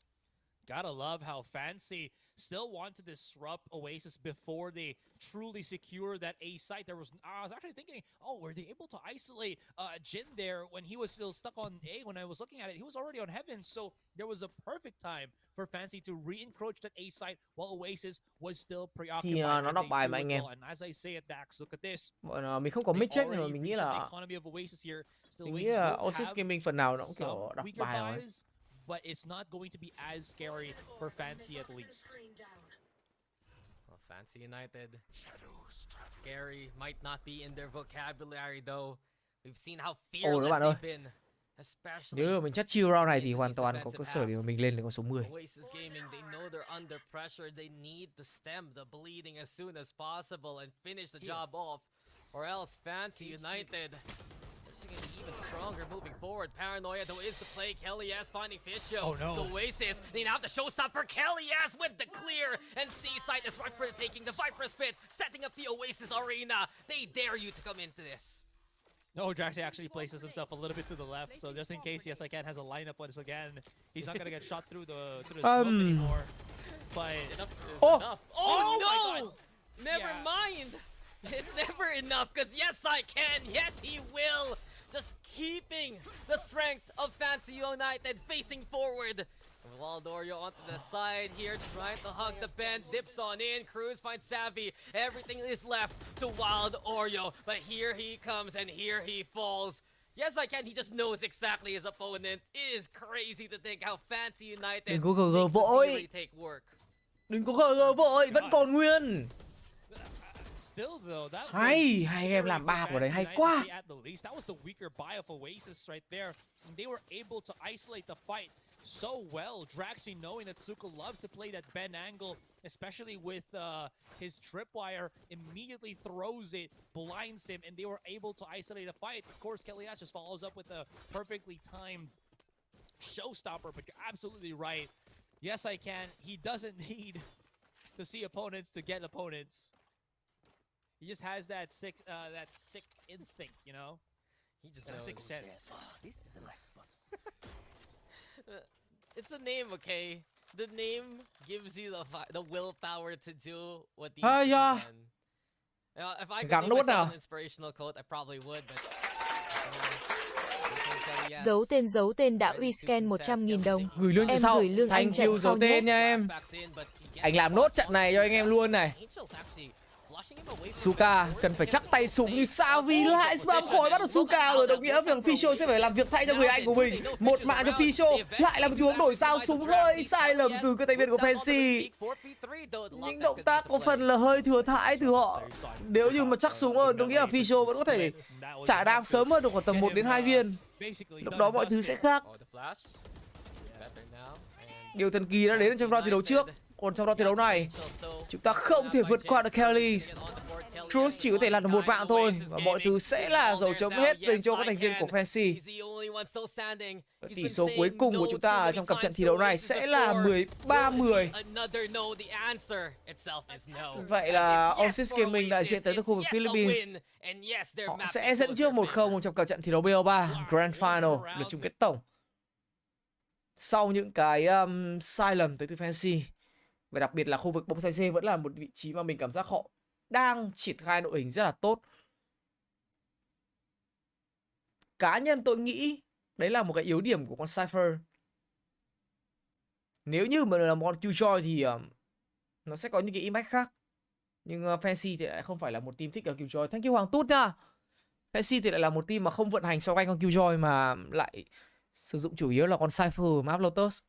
Gotta love how Fancy still want to disrupt Oasis before they truly secure that A site. I was actually thinking, oh, were they able to isolate Jin there when he was still stuck on A? When I was looking at it, he was already on heaven, so there was a perfect time for Fancy to re-encroach that A site while Oasis was still preoccupied. Thì nó đọc bài mà anh em. And as I say it, Dax, look at this. Mình không có mid check nhưng mà mình nghĩ là OASIS Gaming phần nào nó cũng kiểu đọc bài rồi. But it's not going to be as scary for Fancy at least. Well, Fancy United, scary might not be in their vocabulary though. Ồ các bạn ơi. Nếu mình chắc chill round này thì hoàn toàn có cơ sở để mà mình lên đến con số 10. OASIS Gaming, they know they're under pressure. They need to stem the bleeding as soon as possible and finish the job off, or else Fancy United, they're going to be even stronger moving forward. Paranoia though is the play. Kelly S finding Fisho. Oh no. So OASIS, they now have the showstopper. Kelly S with the clear, and Seaside is right for the taking. The Viper spit, setting up the OASIS arena. They dare you to come into this. No, Draxi actually places himself a little bit to the left, so just in case Yes I Can has a lineup once again, he's not gonna get shot through the smoke anymore. But enough. Oh No! Never mind. It's never enough, because Yes I Can, yes he will. Just keeping the strength of Fancy United facing forward. Waldorio onto the side here, trying to hug the bend, dips on in, Cruz finds Savvy, everything is left to Wild Oreo, but here he comes and here he falls. Yes I Can, he just knows exactly his opponent. It is crazy to think how Fancy United Đừng có GG vội. take work. Đừng có GG vội, vẫn còn nguyên. Hay em làm 3 của đấy hay quá. That was the weaker buy of OASIS right there. They were able to isolate the fight so well. Draxi, knowing that Suko loves to play that bend angle, especially with his tripwire, immediately throws it, blinds him, and they were able to isolate a fight. Of course, Kelias just follows up with a perfectly timed showstopper, but you're absolutely right. Yes I Can. He doesn't need to see opponents to get opponents. He just has that sick instinct, you know? He just that knows. Sixth sense. This is a nice spot. It's a name, okay? The name gives you the willpower to do what these yeah. can. If I could Gắng name nốt myself nào. an inspirational quote, I probably would, but... Giấu tên đã rescan 100.000 đồng. Gửi lương cho Em sau. gửi lương anh Thank trận you sau giấu tên nhé. nha em. Anh làm nốt trận này cho anh em luôn này. Suka cần phải chắc tay súng như sao vì lại spam khói bắt được Suka rồi, đồng nghĩa rằng Fisho sẽ phải làm việc thay cho người anh của mình. Một mạng cho Fisho, lại là một hướng đổi dao súng hơi sai lầm từ các thành viên của Fancy. Những động tác có phần là hơi thừa thãi từ họ. Nếu như mà chắc súng rồi, đồng nghĩa là Fisho vẫn có thể trả đam sớm hơn được khoảng tầm 1 đến 2 viên. Lúc đó mọi thứ sẽ khác. Điều thần kỳ đã đến trong round thi đấu trước. Còn trong round thi đấu này, chúng ta không thể vượt qua được Kelly. Cruz chỉ có thể làm được một mạng thôi, và mọi thứ sẽ là dấu chấm hết dành cho các thành viên của Fancy. Tỷ số cuối cùng của chúng ta trong cặp trận thi đấu này sẽ là 13-10. Vậy là OASIS Gaming đại diện tới từ khu vực Philippines. Họ sẽ dẫn trước 1-0 trong cặp trận thi đấu BO3 Grand Final, lượt chung kết tổng. Sau những cái sai lầm tới từ Fancy. Và đặc biệt là khu vực bóng xoay C vẫn là một vị trí mà mình cảm giác họ đang triển khai đội hình rất là tốt. Cá nhân tôi nghĩ đấy là một cái yếu điểm của con Cypher. Nếu như mà là một con Killjoy thì nó sẽ có những cái impact khác. Nhưng Fancy thì lại không phải là một team thích ở Killjoy. Thank you Hoàng Tút nha. Fancy thì lại là một team mà không vận hành xoay quanh con Killjoy mà lại sử dụng chủ yếu là con Cypher map Lotus.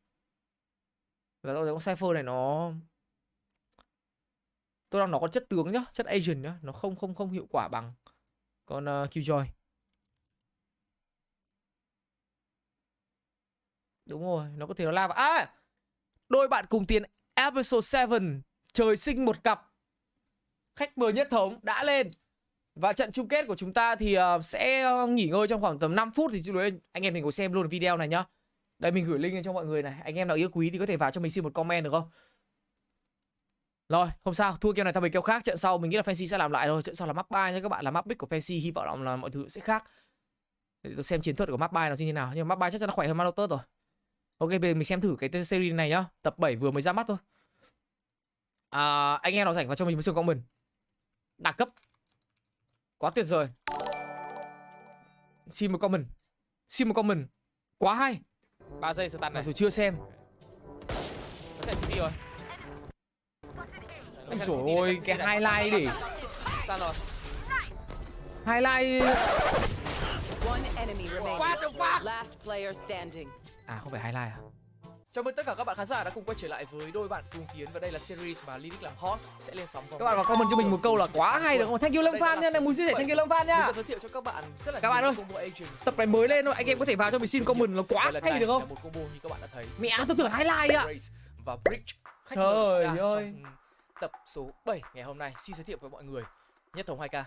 Và tôi thấy con Cypher này tôi đang nó có chất tướng nhá, chất agent nhá, nó không hiệu quả bằng con Killjoy. Đúng rồi, nó có thể nó lao vào. Đôi bạn cùng tiền episode 7 trời sinh một cặp. Khách mời nhất thống đã lên. Và trận chung kết của chúng ta thì sẽ nghỉ ngơi trong khoảng tầm 5 phút. Thì anh em mình có xem luôn video này nhá. Đây mình gửi link lên cho mọi người này. Anh em nào yêu quý thì có thể vào cho mình xin một comment được không? Rồi, không sao, thua kèo này theo mình kèo khác. Trận sau mình nghĩ là Fancy sẽ làm lại rồi. Trận sau là map 3 nha các bạn, là map big của Fancy. Hy vọng là mọi thứ sẽ khác. Để tôi xem chiến thuật của map 3 nó như thế nào. Nhưng mà map 3 chắc chắn nó khỏe hơn map Lotus rồi. Ok, bây giờ mình xem thử cái series này nhá. Tập 7 vừa mới ra mắt thôi. Anh em nào rảnh vào cho mình một sự comment. Đẳng cấp. Quá tuyệt vời. Xin một comment. Quá hay. 3 giây stun này. Dù chưa xem. Nó chạy CD rồi. Ôi dồi ôi, cái highlight đi. Stun rồi. Highlight. One enemy remaining. Last player standing. Không phải highlight à? Chào mừng tất cả các bạn khán giả đã cùng quay trở lại với đôi bạn cùng tiến, và đây là series mà Lynx làm host sẽ lên sóng. Các bạn vào comment cho mình một câu là quá hay được không? Thank you Lâm Phan nha, này muốn chia sẻ thank you Lâm Phan nha. Mình giới thiệu cho các bạn rất là các bạn ơi, tập này mới lên thôi, anh em có thể vào cho mình xin comment là quá hay được không? Một combo như các bạn đã thấy. Mẹ tôi tưởng highlight ạ. Và Bridge. Trời ơi. Tập số 7 ngày hôm nay xin giới thiệu với mọi người nhất thống 2K.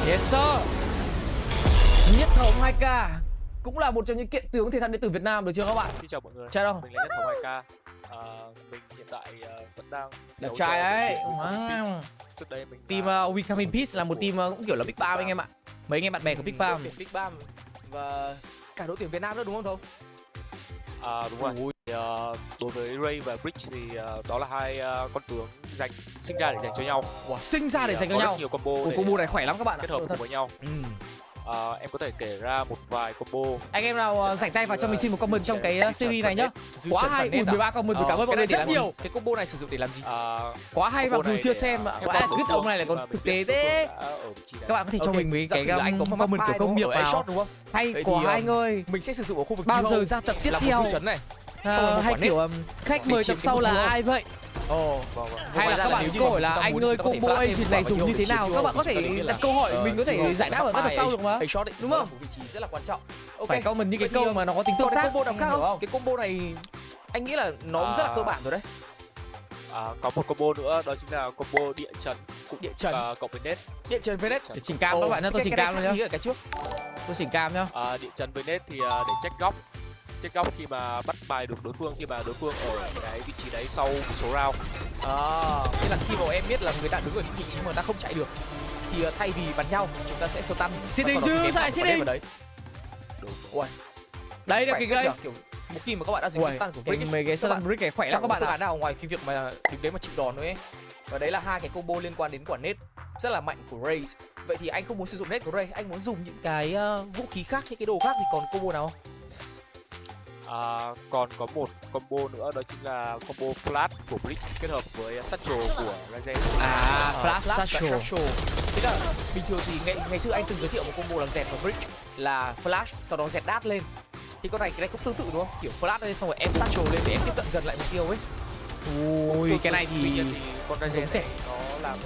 Yes sir. Nhất thống 2K cũng là một trong những kiện tướng thể thao điện tử Việt Nam, được chưa các bạn? Xin chào mọi người. Chào đâu? Mình là Nhất thống 2K. Mình hiện tại vẫn đang đẹp trai ấy. Trước đây mình team Vietcombank là một team cũng kiểu là Big Bam anh em ạ. Mấy anh em bạn bè của Big Bam. Big Bam và cả đội tuyển Việt Nam nữa đúng không Thông? Đúng rồi. Đối với Ray và Bridge thì đó là hai con tướng sinh ra để dành cho nhau. Wow, sinh ra để dành cho nhau. Nhiều combo. Combo này khỏe lắm các bạn ạ. Kết hợp cùng với nhau. Em có thể kể ra một vài combo. Anh em nào rảnh tay vào cho mình xin một comment trong cái series này nhá. Quá hay, 13 comment, cảm ơn mọi người rất nhiều. Cái combo này sử dụng để làm gì? Quá hay, mặc dù chưa xem ạ. Cứ ông này lại còn thực tế thế. Các bạn có thể cho mình mấy cái comment kiểu công nghiệp vào. Hay quá anh ơi. Mình sẽ sử dụng ở khu vực bao giờ ra tập tiếp theo này. Hay kiểu khách mời tập sau là ai vậy? Hay là các bạn câu hỏi là anh ơi combo agent này dùng như thế nào? Các bạn có thể đặt câu hỏi, mình có thể giải đáp ở các tập sau được mà. Đúng không? Vị trí rất là quan trọng. Phải comment những cái câu mà nó có tính tương tác. Combo nào khác không? Cái combo này anh nghĩ là nó rất là cơ bản rồi đấy. Có một combo nữa, đó chính là combo địa trần. Địa trần cộng với net. Địa trần với net. Để chỉnh cam các bạn nhá, tôi chỉnh cam luôn nhá. Cái trước. Tôi chỉnh cam nhá. Địa trần với net thì để check góc. Check góc khi mà bắt bài được đối phương, khi mà đối phương ở cái vị trí đấy sau một số round. Nghĩa là khi mà em biết là người ta đứng ở những vị trí mà người ta không chạy được thì thay vì bắn nhau chúng ta sẽ stun. Xin đình chứ, giải xin đình. Ui. Đấy là cái gây. Kiểu một khi mà các bạn đã dính stun của Brick, mấy cái stun Brick này khỏe lắm các bạn ạ. Nào ngoài cái việc mà đứng đấy mà chịu đòn thôi ấy. Và đấy là hai cái combo liên quan đến quả net rất là mạnh của Ray. Vậy thì anh không muốn sử dụng net của Ray, anh muốn dùng những cái vũ khí khác, những cái đồ khác thì còn combo nào không? Còn có một combo nữa, đó chính là combo flash của Bridge kết hợp với satchel của Raze. Flash satchel. Thế là bình thường thì ngày xưa anh từng giới thiệu một combo là dẹt của Bridge là flash sau đó dẹt đát lên. Thì con này cái này cũng tương tự đúng không? Kiểu flash lên xong rồi em satchel lên để em tiếp cận gần lại mục tiêu ấy. Ui, cái này thì con Raze nó làm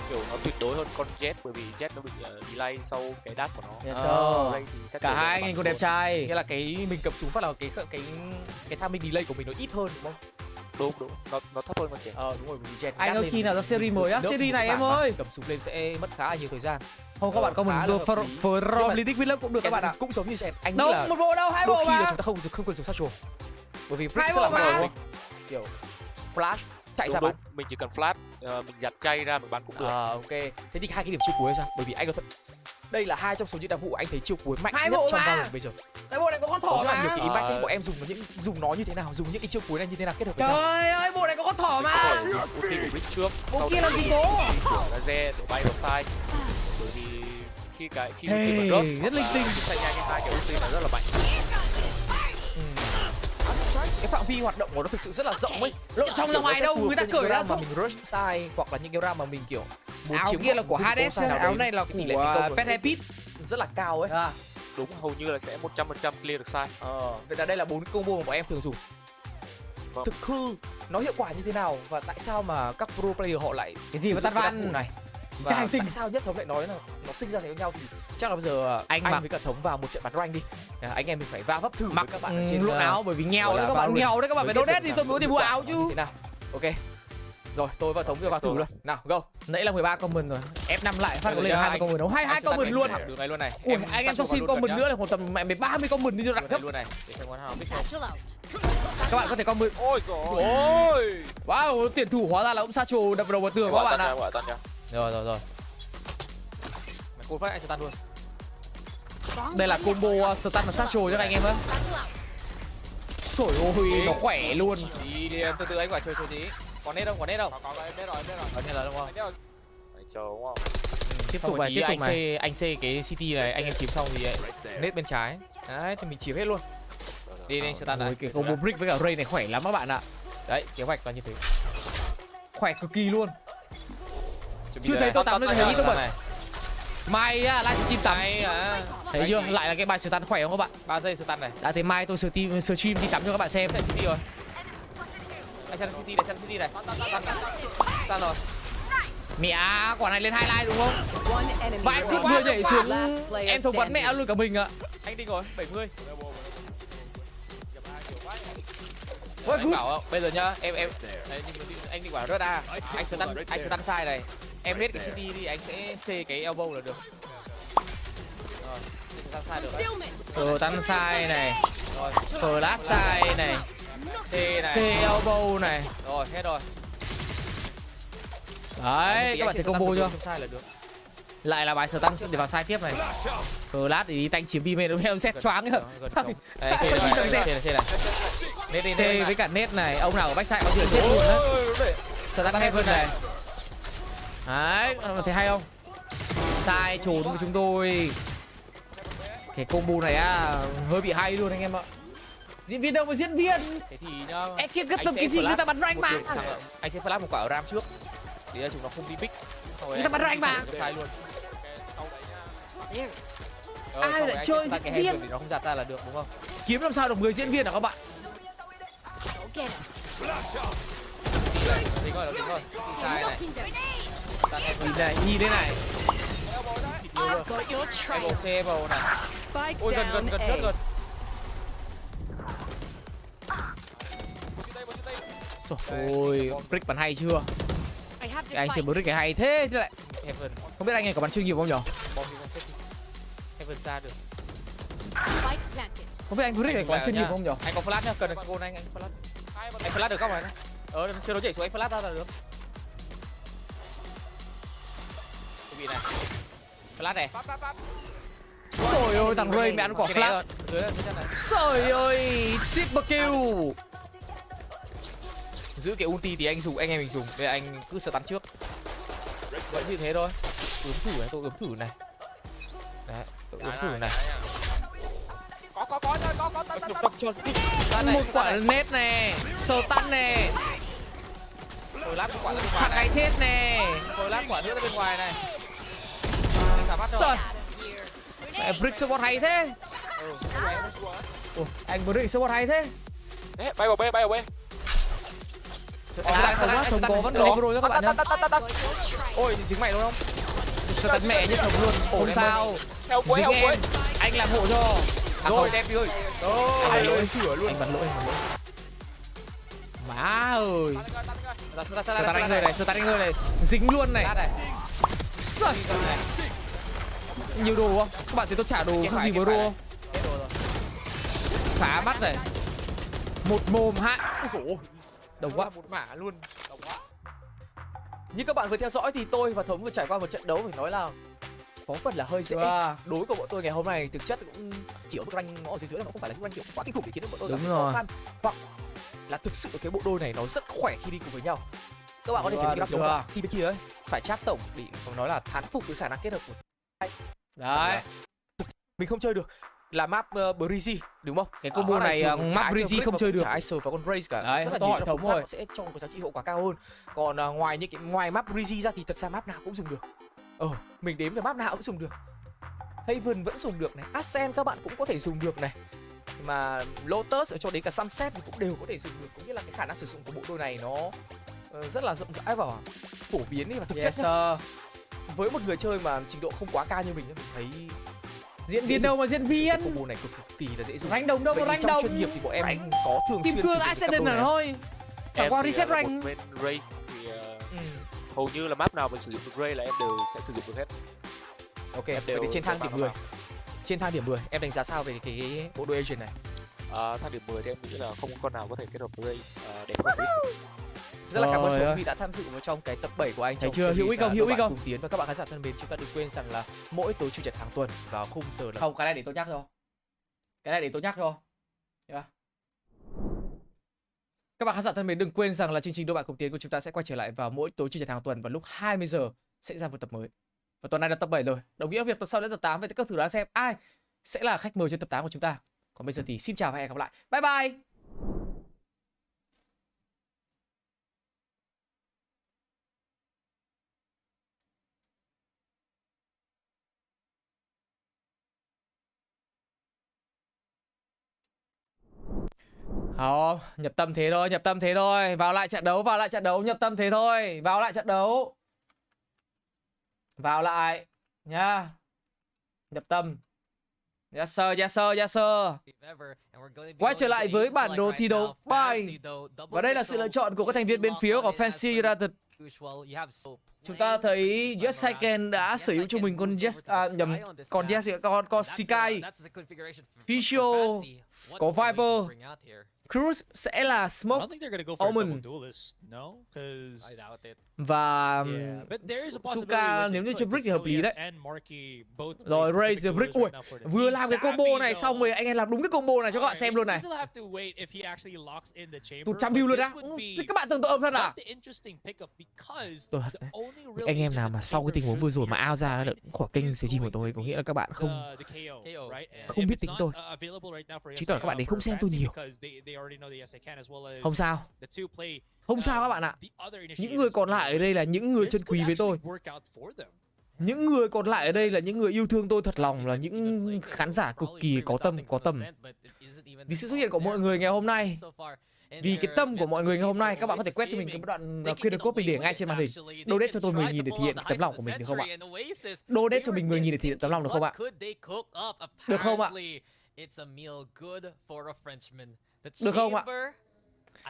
kiểu nó tuyệt đối hơn con Jet, bởi vì Jet nó bị delay sau cái đát của nó. Cả hai anh còn đẹp trai. Nghĩa là cái mình cầm súng phát là cái timing delay của mình nó ít hơn đúng không? Đúng, nó thấp hơn con trẻ. Đúng rồi, vì Jet. Anh ơi khi nào ra series mới á? Series này em ơi. Cầm súng lên sẽ mất khá là nhiều thời gian. Không các bạn comment from Lynx Vlog cũng được các bạn ạ. Cũng giống như Jet. Anh nghĩ là một bộ đâu, hai bộ mà. Đôi khi là chúng ta không cần dùng satchel. Bởi vì Brick sẽ là mạnh kiểu flash chạy ra bắn. Mình chỉ cần flash, mình giặt chay ra mình bắn cũng được. Ok. Thế thì hai cái điểm chiêu cuối sao? Bởi vì anh có thật đây là hai trong số những đặc vụ anh thấy chiêu cuối mạnh nhất trong Valorant bây giờ. Cái bộ này có con thỏ mà. Rất là nhiều cái impact ấy, bọn em dùng nó như thế nào, dùng những cái chiêu cuối này như thế nào kết hợp với nhau. Trời ơi, bộ này có con thỏ mà. Ulti của Bridge trước. Bộ kia làm gì cố? Của Raze để bay vào side. Bởi vì khi mà rớt rất linh tinh. Xảy ra cái hai cái ulti này rất là mạnh. Cái phạm vi hoạt động của nó thực sự rất là rộng ấy. Lộ trong ra ngoài đâu, người ta cởi ra mà mình rush sai hoặc là những cái round mà mình kiểu muốn chiếm kia là của Hades, áo này là của Pet Rapid rất là cao ấy. Đúng, hầu như là sẽ 100% clear được sai. Vậy là đây là 4 combo mà bọn em thường dùng. Thực hư nó hiệu quả như thế nào và tại sao mà các pro player họ lại cái gì mà tắt văn này? Và tại sao nhất thống lại nói là nó sinh ra với nhau thì chắc là bây giờ anh với cả thống vào một trận bắn rank đi. Anh em mình phải va vấp thử với các bạn ở trên luôn áo, bởi vì nghèo đấy các bạn, nghèo đấy các bạn phải donate thì tôi mới có thể mua áo chứ. Thế nào? Ok. Rồi, tôi và thống vào thử luôn. Nào, go. Nãy là 13 comment rồi. F5 lại phát có lên 20 comment đâu. 22 comment luôn. Được ngay luôn này. Ui, anh em cho xin comment nữa là một tầm mẹ 30 comment đi cho đặt gấp luôn này. Để xem con nào biết không. Các bạn có thể comment. Ôi giời ơi. Wow, tiền thủ hóa ra là ông Satchel đập đầu vào tường các bạn ạ. Rồi. Mày cột phát anh stun luôn. Đây là combo stun và Satchel cho các anh em á. Sổi ôi, nó khỏe luôn. Đi em từ từ anh quả chơi tí. Còn nét không? Có em biết rồi. Còn nét rồi đúng không? Mày chờ đúng không? Tiếp tục anh C cái city này, anh em chìm xong thì nét bên trái. Đấy thì mình chìm hết luôn. Đi stun này. Cái combo brick với cả Ray này khỏe lắm các bạn ạ. Đấy, kế hoạch là như thế. Khỏe cực kỳ luôn. Chưa thấy tôi tắm lên thấy tôi bật. Mai á, lại team tắm. Thấy chưa? Lại là cái bài stun khỏe không các bạn? 3 giây stun này. Đã thấy mai tôi stream đi tắm cho các bạn xem. Chạy City rồi. Anh xem City này. Stun rồi. Mẹ, quả này lên highlight đúng không? Vãi cút vừa nhảy xuống. Em thống bắn mẹ luôn cả mình ạ. Anh đi rồi, 70. Anh bảo bây giờ nhá, em anh định bảo rớt A. Anh stun sai này. Em hết cái CD đi, anh sẽ C cái elbow là được. Rồi, stun sai được. Stun sai này. Rồi, flash sai này. C này. C elbow này. Rồi, hết rồi. Đấy, các bạn thấy combo chưa? Sai là được. Lại là bài stun để vào sai tiếp này. Flash thì đi tanh chiếm B main em xét choáng nữa. Đây, C này. C với cả net này, ông nào ở backside có thể chết luôn đấy. Stun heaven này. Đấy, thấy hay không? Sai trốn của chúng tôi. Cái combo này á hơi bị hay luôn anh em ạ. Diễn viên đâu mà diễn viên? Thế thì nhá. Em kia cứ tầm cái gì người ta bắn rank mà. Anh sẽ flash một quả ở ram trước. Để chúng nó không đi pick. Người ta bắn rank mà. Sai luôn. Ai lại chơi diễn viên thì nó không giạt ra là được đúng không? Kiếm làm sao được 10 diễn viên hả các bạn? Tính rồi. Sai này. Nhìn đây này. Elbow C elbow này. Ôi gần rất gần. Ôi, Brick bắn hay chưa? Anh chơi Brick cái hay thế lại. Không biết anh ấy có bắn chuyên nghiệp không nhỉ? Heaven ra được. Không biết anh Brick này có bắn chuyên nghiệp không nhỉ? Anh có flash nhá, cần goal anh flash. Anh flash được không này? Chưa nó chạy xuống anh flash ra là được. Cái này. Flash này. Trời ơi, thằng Ray mẹ ăn quả flash. Trời ơi, triple kill. Giữ cái ulti thì anh dùng, anh em mình dùng. Đây anh cứ stun trước. Vẫn như thế thôi. Tôi ướm thử này. Đấy, tôi ướm thử này. Có. Một quả net nè, stun nè. Rồi lát quả ra bên ngoài. Thằng này chết nè. Rồi lát quả nữa ra bên ngoài này. Trời. Mẹ Brick support hay thế. Anh Brick support hay thế. Đấy, bay vào B. Thống có vẫn đó rồi các bạn nhá. Ôi dính mày đúng không? Stun mẹ như thống luôn. Không sao. Dính em. Anh làm hộ cho. Rồi đẹp đi ơi. Rồi chữa luôn. Anh bắn lỗi. Má ơi. Stun anh ơi này. Dính luôn này. Sợ. Nhiều đồ không? Các bạn thấy tôi trả đồ không gì với đồ không? Phá mắt này. Một mồm hạ. Đồng quá. Một mã luôn. Như các bạn vừa theo dõi thì tôi và Thống vừa trải qua một trận đấu phải nói là có phần là hơi dễ. Đối của bọn tôi ngày hôm nay thực chất cũng chỉ ở mức rank ngõ dưới là nó không phải là rank kiểu quá kinh khủng để khiến bọn tôi gặp khó khăn, hoặc là thực sự cái bộ đôi này nó rất khỏe khi đi cùng với nhau. Các bạn có thể thấy cái đấu thì bên kia ấy phải chat tổng để nói là thán phục với khả năng kết hợp của đấy. Mình không chơi được là map Breezy đúng không? Cái combo này map Breezy không chơi được. Chả Icer và con Raze cả. Đấy, rất là nhiều hệ thống rồi sẽ cho một cái giá trị hiệu quả cao hơn. Còn ngoài map Breezy ra thì thật ra map nào cũng dùng được. Mình đếm được map nào cũng dùng được. Haven vẫn dùng được này, Ascent các bạn cũng có thể dùng được này. Mà Lotus ở cho đến cả Sunset thì cũng đều có thể dùng được. Có nghĩa là cái khả năng sử dụng của bộ đôi này nó rất là rộng rãi và phổ biến đi, và thực chất với một người chơi mà trình độ không quá cao như mình thấy diễn viên đâu mà diễn viên. Combo này cực kỳ là dễ dùng. Rank đồng đâu mà rank đồng. Chuyên nghiệp thì bọn em có thường xuyên sử dụng Ascendant là thôi. Chẳng qua reset rank. Bên Ray thì hầu như là map nào mà sử dụng được Ray là em đều sẽ sử dụng được hết. Ok, vậy thì trên thang điểm 10. Trên thang điểm 10 em đánh giá sao về cái bộ đôi agent này? Thang điểm 10 thì em nghĩ là không có con nào có thể kết hợp Ray đẹp hơn. Rất là cảm ơn Thống vì đã tham dự vào trong cái tập 7 của anh trong series hữu ích không? Cùng Tiến và các bạn khán giả thân mến, chúng ta đừng quên rằng là mỗi tối chủ nhật hàng tuần vào khung giờ là không, cái này để tôi nhắc thôi. Các bạn khán giả thân mến, đừng quên rằng là chương trình Đôi Bạn Cùng Tiến của chúng ta sẽ quay trở lại vào mỗi tối chủ nhật hàng tuần vào lúc 20 giờ sẽ ra một tập mới. Và tuần này là tập 7 rồi. Đồng nghĩa việc tuần sau đến tập 8, vậy thì các thử đoán xem ai sẽ là khách mời trên tập 8 của chúng ta. Còn bây giờ thì xin chào và hẹn gặp lại. Bye bye. Không, nhập tâm thế thôi, nhập tâm thế thôi. Vào lại trận đấu, nhập tâm thế thôi. Vào lại trận đấu. Vào lại nha. Nhập tâm. Yes sir, yes sir, yes sir. Quay trở lại với bản đồ thi đấu bye. Và đây là sự lựa chọn của các thành viên bên phía của Fancy United. Chúng ta thấy Yes Saiken đã sở hữu cho mình con con Sky, Fischl, có Viper. Cruz sẽ là Smoke, Omen. Và Suka nếu như chơi Brick thì hợp lý đấy. Rồi Raze Brick. Ui, vừa làm cái combo này xong rồi anh em làm đúng cái combo này cho các bạn xem luôn này. Tụt trăm view luôn á. Thế các bạn tưởng tôi âm thật à? Tôi thật đấy. Anh em nào mà sau cái tình huống vừa rồi mà out ra được khỏi kênh stream của tôi có nghĩa là các bạn không biết tính tôi. Chứng tỏ là các bạn đấy không xem tôi nhiều. Không sao. Không sao các bạn ạ. Những người còn lại ở đây là những người chân quý với tôi. Những người còn lại ở đây là những người yêu thương tôi thật lòng, là những khán giả cực kỳ có tâm, có tầm. Vì sự xuất hiện của mọi người ngày hôm nay, vì cái tâm của mọi người ngày hôm nay, các bạn có thể quét cho mình cái đoạn QR code mình để ngay trên màn hình. Donate cho tôi 10.000 để thể hiện tấm lòng của mình được không ạ? Donate cho mình 10.000 để thể hiện tấm lòng được không ạ? Được không ạ? Được không ạ?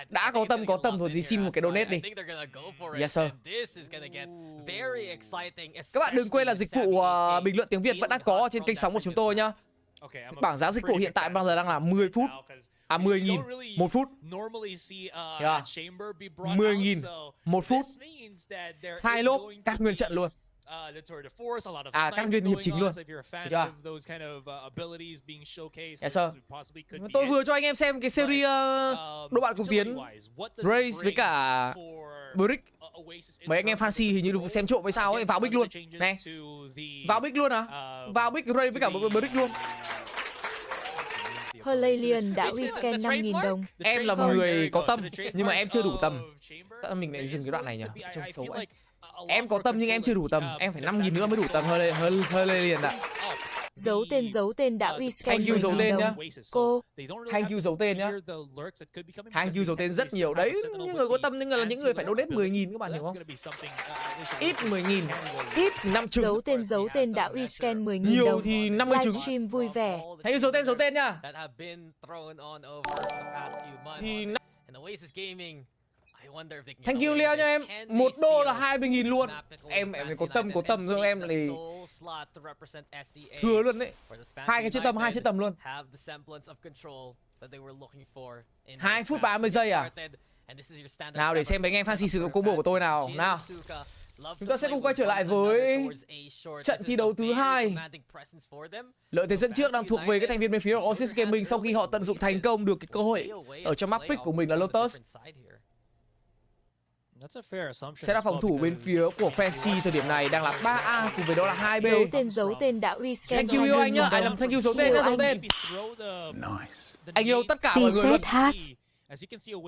Đã có tâm rồi thì xin một cái donate đi. Yes sir. Các bạn đừng quên là dịch vụ bình luận tiếng Việt vẫn đang có trên kênh sóng của chúng tôi nhá. Bảng giá dịch vụ hiện tại bây giờ đang là 10 phút. 10.000 1 phút. 10.000 1 phút. 2 lốp cắt nguyên trận luôn. Các nguyên hiệp chính luôn. Yes, sir. Tôi vừa cho anh em xem cái series đội bạn cùng tiến Raze với cả Brick. Mấy anh em fancy hình như được xem trộm hay sao ấy. Vào Big luôn. Này. Vào Big luôn à? Vào Big Raze với cả Brick luôn. Herlalian đã rescan 5.000 đồng. Em là một người có tâm nhưng mà em chưa đủ tầm. Tại mình lại dừng cái đoạn này nhỉ? Trông xấu ấy. Em có tâm nhưng em chưa đủ tầm. Em phải 5.000 nữa mới đủ tầm. Herlalian ạ. Giấu tên đã rescan. Thank you giấu tên nhá. Cô. Thank you giấu tên nhá. Thank you giấu tên rất nhiều. Đấy, những người có tâm nhưng là những người phải donate 10.000 các bạn hiểu không? Ít 10.000, ít 5 trứng. Giấu tên đã rescan 10.000 đồng. Nhiều thì 50 trứng. Livestream vui vẻ. Thank you giấu tên nhá. Thì thank you Leo nha em. $1 là 20.000 luôn. Em có tâm rồi em thì thừa luôn đấy. Hai cái chiếc tầm luôn. 2 phút 30 giây à? Nào để xem mấy anh em fancy sử dụng combo của tôi nào. Nào. Chúng ta sẽ cùng quay trở lại với trận thi đấu thứ 2. Lợi thế dẫn trước đang thuộc về các thành viên bên phía của OASIS Gaming sau khi họ tận dụng thành công được cái cơ hội ở trong map pick của mình là Lotus. Sẽ là phòng thủ bên phía của Fancy thời điểm này đang là 3A cùng với đó là 2B. Giấu tên đã rescan. Thank you yêu anh nhá. Ai làm thank you giấu tên nhá, giấu tên. Anh yêu tất cả mọi người luôn.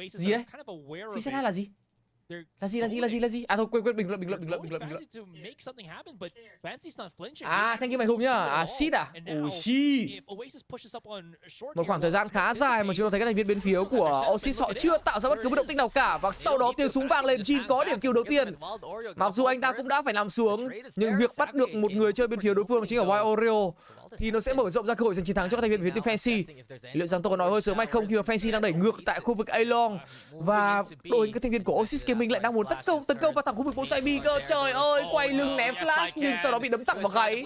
Gì đấy? CZ là gì? Là gì? À thôi quên bình luận. Thank you mày Hùng nhá. Seed à? Ui shit. Một khoảng thời gian khá dài mà chúng ta thấy các thành viên bên phía của OASIS họ chưa tạo ra bất cứ một động tĩnh nào cả. Và sau đó tiếng súng vang lên, Jin có điểm kill đầu tiên. Mặc dù anh ta cũng đã phải nằm xuống, nhưng việc bắt được một người chơi bên phía đối phương chính là Wild Oreo thì nó sẽ mở rộng ra cơ hội giành chiến thắng cho các thành viên phía team Fancy. Liệu rằng tôi có nói hơi sớm hay không khi mà Fancy đang đẩy ngược tại khu vực A-Long và đội các thành viên của OASIS Gaming lại đang muốn tấn công vào thẳng khu vực bóng xoay B cơ. Trời ơi, quay lưng ném flash nhưng sau đó bị đấm thẳng vào gáy.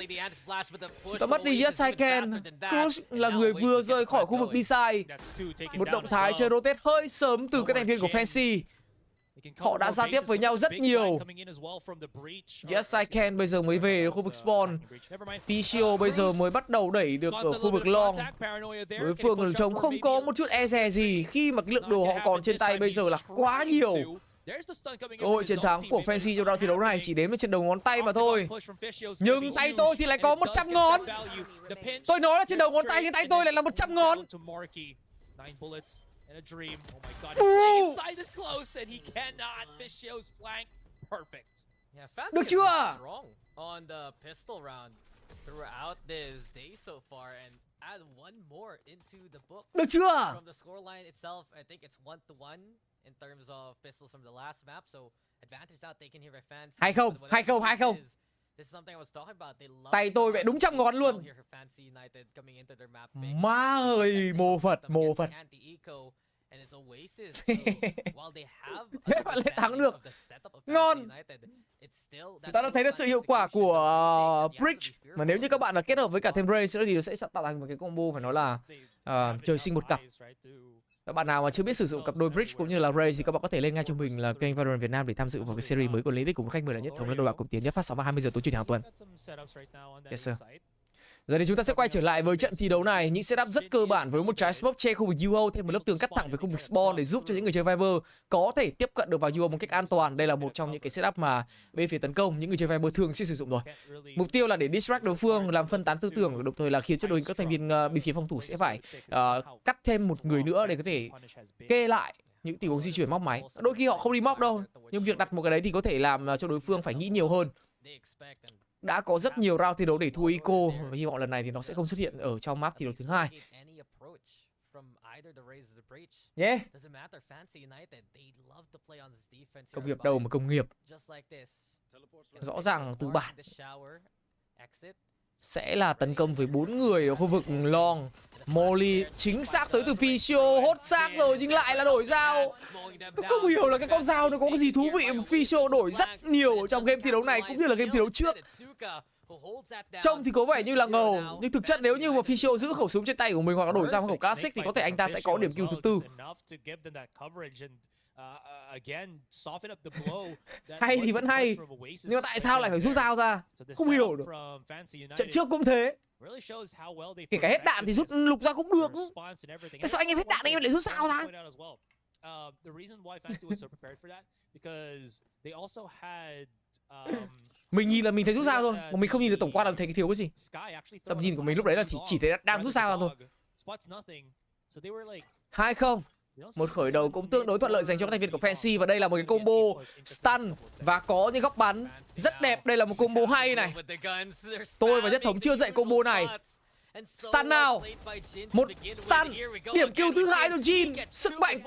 Ta mất đi Yes I Can. Cruz là người vừa rời khỏi khu vực B-side. Một động thái chơi rotate hơi sớm từ các thành viên của Fancy. Họ đã giao tiếp với nhau rất nhiều. Yes I Can bây giờ mới về khu vực spawn. Fischl bây giờ mới bắt đầu đẩy được ở khu vực long. Đối phương ở trông không có một chút e dè gì khi mà cái lượng đồ họ còn trên tay bây giờ là quá nhiều. Cơ hội chiến thắng của Fancy trong round thi đấu này chỉ đếm với trên đầu ngón tay mà thôi. Nhưng tay tôi thì lại có 100 ngón. Tôi nói là trên đầu ngón tay nhưng tay tôi lại là 100 ngón. Được chưa? Được chưa? Hay không? Hay không? Hay không? Tay tôi vậy đúng trăm ngón luôn. Má ơi, mồ Phật, mồ Phật. Thế bạn lại thắng được. Ngon. Chúng ta đã thấy được sự hiệu quả của Bridge. Mà nếu như các bạn là kết hợp với cả thêm Ray thì sẽ tạo thành một cái combo phải nói là trời sinh một cặp. Các bạn nào mà chưa biết sử dụng cặp đôi Bridge cũng như là Ray thì các bạn có thể lên ngay cho mình là kênh Valorant Việt Nam để tham dự vào cái series mới của Lynx cùng với khách mời là nhất thống là đôi bạc cùng tiến nhất phát sóng vào 20 giờ tối chủ nhật hàng tuần. Yes sir. Giờ thì chúng ta sẽ quay trở lại với trận thi đấu này. Những setup rất cơ bản với một trái smoke che khu vực UO, thêm một lớp tường cắt thẳng với khu vực spawn để giúp cho những người chơi Viper có thể tiếp cận được vào UO một cách an toàn. Đây là một trong những cái setup mà bên phía tấn công những người chơi Viper thường sẽ sử dụng rồi. Mục tiêu là để distract đối phương, làm phân tán tư tưởng, đồng thời là khiến cho đối các thành viên bên phía phòng thủ sẽ phải cắt thêm một người nữa để có thể kê lại những tình huống di chuyển móc máy. Đôi khi họ không đi móc đâu, nhưng việc đặt một cái đấy thì có thể làm cho đối phương phải nghĩ nhiều hơn. Đã có rất nhiều round thi đấu để thua Eco và hy vọng lần này thì nó sẽ không xuất hiện ở trong map thi đấu thứ hai. Yeah. Công nghiệp đâu mà công nghiệp. Rõ ràng từ bản sẽ là tấn công với 4 người ở khu vực long. Molly chính xác tới từ Fisio, hốt xác rồi nhưng lại là đổi dao. Tôi không hiểu là cái con dao nó có cái gì thú vị. Fisio đổi rất nhiều trong game thi đấu này cũng như là game thi đấu trước. Trông thì có vẻ như là ngầu, nhưng thực chất nếu như mà Fisio giữ khẩu súng trên tay của mình hoặc là đổi sang khẩu classic thì có thể anh ta sẽ có điểm kill thứ tư. Hay thì vẫn hay, nhưng mà tại sao lại phải rút dao ra? Không hiểu được. Trận trước cũng thế. Kể cả hết đạn thì rút lục ra cũng được. Tại sao anh em hết đạn anh em lại rút dao ra? Mình nhìn là mình thấy rút dao thôi, mà mình không nhìn được tổng quan là thấy cái thiếu cái gì. Tầm nhìn của mình lúc đấy là chỉ thấy đang rút dao ra thôi. 2-0. Một khởi đầu cũng tương đối thuận lợi dành cho các thành viên của Fancy. Và đây là một cái combo stun và có những góc bắn rất đẹp. Đây là một combo hay này. Tôi và Nhất Thống chưa dạy combo này. Stun nào. Một stun. Điểm kill thứ hai của Jin. Sức mạnh.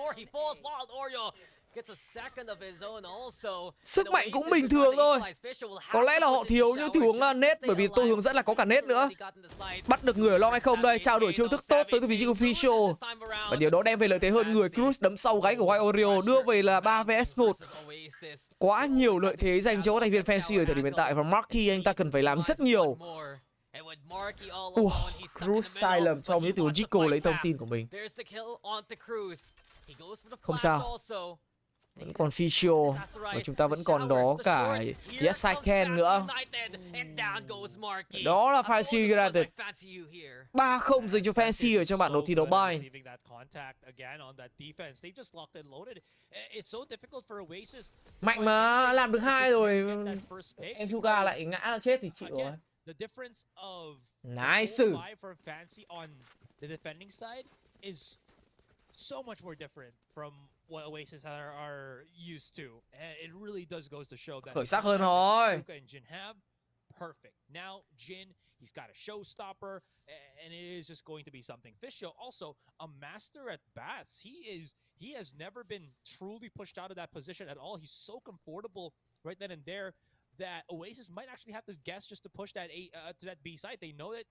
Sức mạnh cũng bình thường thôi. Có lẽ là họ thiếu những tình huống nết, bởi vì tôi hướng dẫn là có cả nết nữa. Bắt được người ở long hay không đây? Trao đổi chiêu thức tốt tới từ vị trí của Official. Và điều đó đem về lợi thế hơn người. Cruz đấm sau gáy của White Oreo đưa về là 3 vs 1. Quá nhiều lợi thế dành cho các thành viên Fancy ở thời điểm hiện tại. Và Marky anh ta cần phải làm rất nhiều. Cruz sai lầm trong những tình huống Jico lấy thông tin của mình. Không sao. Vẫn còn Fisio và chúng ta vẫn còn đó cả Yes I Can nữa. Đó là Fancy United. 3-0 dành cho Fancy ở trong bản đồ thi đấu bay. Mạnh mà, làm được 2 rồi. Enzuka lại ngã chết thì chịu rồi. Nice. So much more different from what Oasis are used to. And it really does goes to show that khởi sắc hơn thôi. and Jin have perfect. Now Jin, he's got a showstopper and it is just going to be something. Fisho also a master at bats. He has never been truly pushed out of that position at all. He's so comfortable right then and there that Oasis might actually have to guess just to push that A to that B side. They know that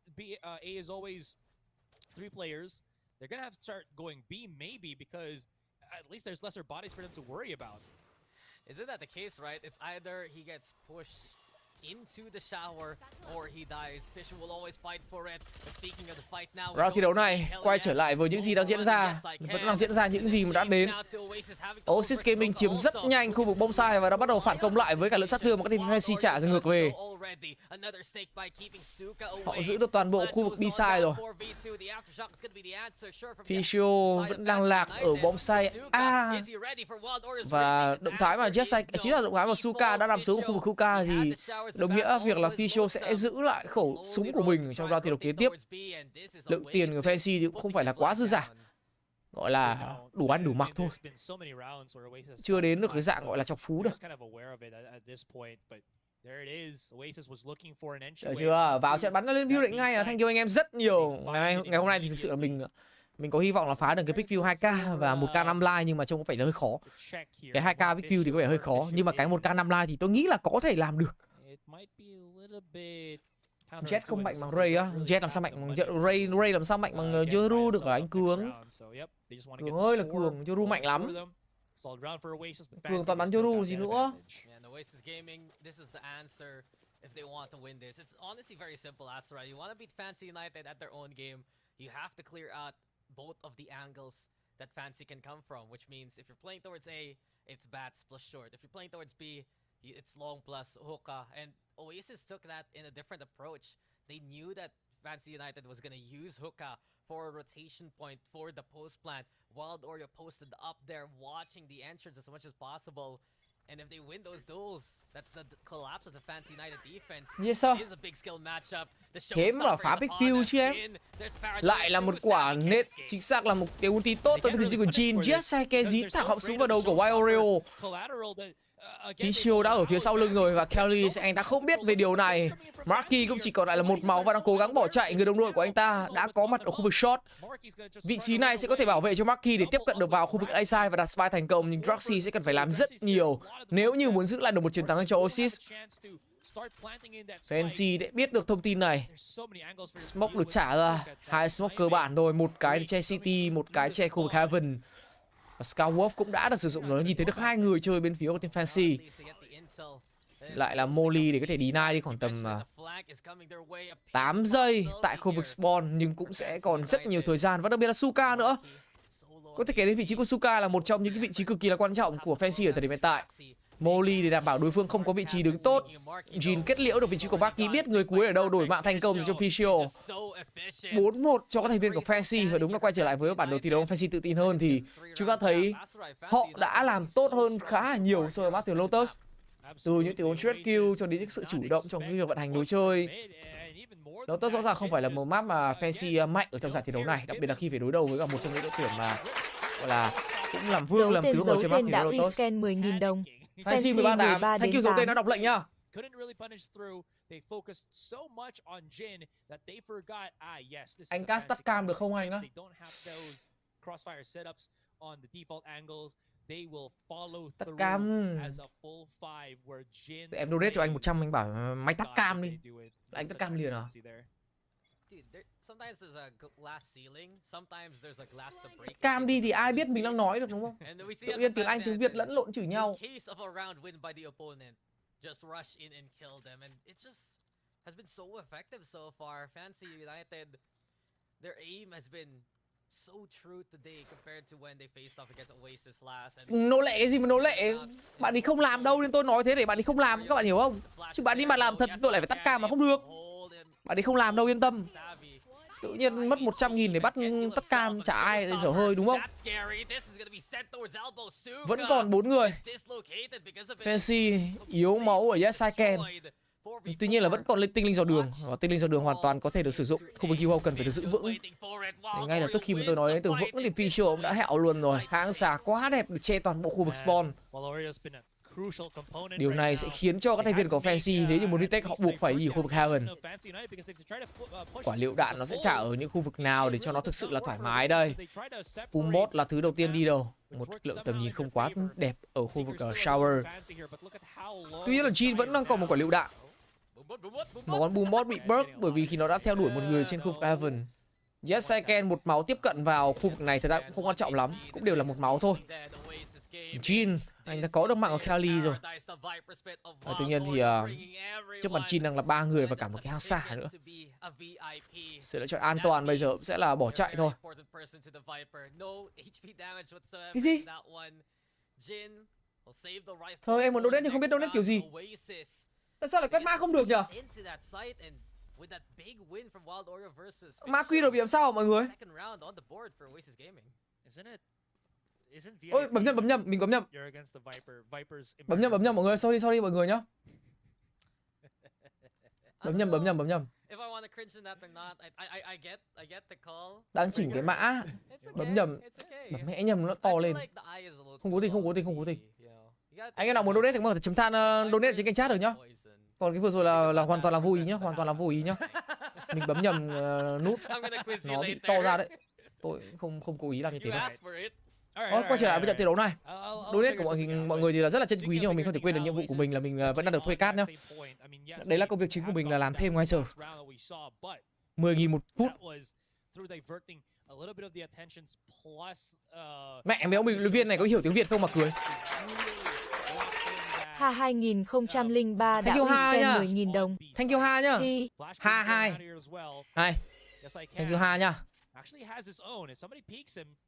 A is always 3 players. They're gonna have to start going B maybe because at least there's lesser bodies for them to worry about. Isn't that the case, right? It's either he gets pushed Round thi đấu này quay trở lại với những gì đang diễn ra, vẫn đang diễn ra những gì mà đã đến. OASIS Gaming chiếm rất nhanh khu vực bombsite và đã bắt đầu phản công lại với cả lượng sát thương mà các team Fancy trả ra ngược về. Họ giữ được toàn bộ khu vực B-side rồi. Ficio vẫn đang lạc ở bombsite A. Và động thái mà Jetsai, chính là động thái mà Suka đã làm xuống khu vực Kuka thì đồng nghĩa việc là Ficio sẽ giữ lại khẩu súng của mình trong round thi đấu kế tiếp. Lượng tiền của Fancy thì cũng không phải là quá dư giả, gọi là đủ ăn đủ mặc thôi, chưa đến được cái dạng gọi là chọc phú được. Được chưa? Vào trận bắn lên view định ngay là thank you anh em rất nhiều. Ngày hôm nay thì thực sự là mình có hy vọng là phá được cái pick view 2k và 1k 5 like, nhưng mà trông có vẻ là hơi khó. Cái 2k pick view thì có vẻ hơi khó, nhưng mà cái 1k 5 like thì tôi nghĩ là có thể làm được. Jet không mạnh bằng Ray á. Jet làm sao mạnh bằng Ray làm sao mạnh bằng Yoru được hả anh Cường? Cường ơi là Cường, Yoru mạnh lắm. Cường toàn bắn Yoru gì nữa. If they want to win this, it's honestly very simple, Asura. You want to beat Fancy United at their own game, you have to clear out both of the angles that Fancy can come from, which means if you're playing towards A, it's bats plus short. If you're playing towards B, it's long plus hookah. And OASIS took that in a different approach. They knew that Fancy United was going to use hookah for a rotation point for the post plant. Wild Oreo posted up there, watching the entrance as much as possible. And if they win those duels, that's the collapse of the Fancy United defense. Yes, sir. It is a big skill matchup. Thế mà phá pick view chứ em. Lại là một quả nết, chính xác là một cái ulti tốt tới từ của Jin. Jetsai dí thẳng họng súng vào đầu của Wild Oreo. Ficio đã ở phía sau lưng rồi và Kelly anh ta không biết về điều này. Marky cũng chỉ còn lại là một máu và đang cố gắng bỏ chạy. Người đồng đội của anh ta đã có mặt ở khu vực short. Vị trí này sẽ có thể bảo vệ cho Marky để tiếp cận được vào khu vực A side và đặt spy thành công, nhưng Droxy sẽ cần phải làm rất nhiều nếu như muốn giữ lại được một chiến thắng cho OASIS. Fancy đã biết được thông tin này. Smoke được trả ra, 2 smoke cơ bản rồi, một cái che City, một cái che khu vực Heaven. Skywolf cũng đã được sử dụng rồi, nhìn thấy được 2 người chơi bên phía của team Fancy. Lại là Molly để có thể deny đi khoảng tầm 8 giây tại khu vực spawn, nhưng cũng sẽ còn rất nhiều thời gian, và đặc biệt là Suka nữa. Có thể kể đến vị trí của Suka là một trong những cái vị trí cực kỳ là quan trọng của Fancy ở thời điểm hiện tại. Molly để đảm bảo đối phương không có vị trí đứng tốt. Jin kết liễu được vị trí của Bucky, biết người cuối ở đâu, đổi mạng thành công cho Ficio. 4-1 cho các thành viên của Fancy, và đúng là quay trở lại với bản đồ thi đấu Fancy tự tin hơn thì chúng ta thấy họ đã làm tốt hơn khá là nhiều so với Matthew Lotus. Từ những tình huống straight kill cho đến những sự chủ động trong cái việc vận hành lối chơi. Lotus rõ ràng không phải là một map mà Fancy mạnh ở trong giải thi đấu này, đặc biệt là khi phải đối đầu với cả một trong những đội tuyển mà gọi là cũng làm vương làm tướng ở trên map thì Lotus. 10.000 đồng. Fancy 13-8. Thank you dấu tên đã đọc lệnh nhá. Anh cast tắt cam được không anh á? Tắt cam. Em donate cho anh 100, anh bảo mày tắt cam đi. Anh tắt cam liền à? Cam đi thì ai biết mình đang nói được đúng không? Tự nhiên tiếng Anh tiếng Việt lẫn lộn chửi nhau. Nô lệ cái gì mà nô lệ? Bạn ấy không làm đâu nên tôi nói thế để bạn ấy không làm, các bạn hiểu không? Chứ bạn ấy mà làm thật tôi lại phải tắt cam mà không được. Bạn ấy không làm đâu, yên tâm. Tự nhiên mất 100.000 để bắt tắt cam, chả ai dở hơi đúng không? Vẫn còn 4 người. Fancy yếu máu ở Yesaiken. Tuy nhiên là vẫn còn tinh linh dò đường. Tinh linh dò đường hoàn toàn có thể được sử dụng. Khu vực Hero cần phải được giữ vững. Để ngay lập tức khi mà tôi nói đến từ vững thì Ficio cũng đã hẹo luôn rồi. Hãng xà quá đẹp được che toàn bộ khu vực spawn. Điều này sẽ khiến cho các thành viên của Fancy nếu như muốn retake họ buộc phải đi khu vực Heaven. Quả liệu đạn nó sẽ trả ở những khu vực nào để cho nó thực sự là thoải mái đây. Pumbot là thứ đầu tiên đi đâu. Một lượng tầm nhìn không quá đẹp ở khu vực Shower. Tuy nhiên là Jin vẫn đang còn một quả liệu đạn. Một con Pumbot bị burst bởi vì khi nó đã theo đuổi một người trên khu vực Heaven. Yesaiken một máu tiếp cận vào khu vực này thật ra cũng không quan trọng lắm, cũng đều là một máu thôi. Jin Anh đã có được mạng của Kelly rồi. Tuy nhiên thì trước mặt Jin đang là 3 người và cả một cái hang xả nữa. Sự lựa chọn an toàn bây giờ sẽ là bỏ chạy thôi. Cái gì? Thôi em muốn donate nhưng không biết donate kiểu gì. Tại sao lại quét mã không được nhỉ? Mã quy rồi bị làm sao mọi người? Ôi bấm nhầm, mình bấm nhầm. Bấm nhầm mọi người, sorry mọi người nhá. Bấm nhầm. Đang chỉnh cái mã. Bấm nhầm. Bấm mẹ nhầm nó to lên. Không cố tình. Anh em nào muốn donate thì có thể chấm than donate trên kênh chat được nhá. Còn cái vừa rồi là hoàn toàn là vô ý nhá. Mình bấm nhầm nút. Nó bị to ra đấy. Tôi không cố ý làm như thế đâu. Quay trở lại với trận thi đấu này. Donate của mọi người thì là rất là chân quý, nhưng mà mình không thể quên được nhiệm vụ của mình là mình vẫn đang được thuê cát nhá. Đấy là công việc chính của mình là làm thêm ngoài giờ. 10.000 một phút. Mẹ mấy ông bình luận viên này có hiểu tiếng Việt không mà cười. Ha 2003 đã scan 10.000 đồng. Thank you Ha nhá. Ha 2. Thank you Ha nhá.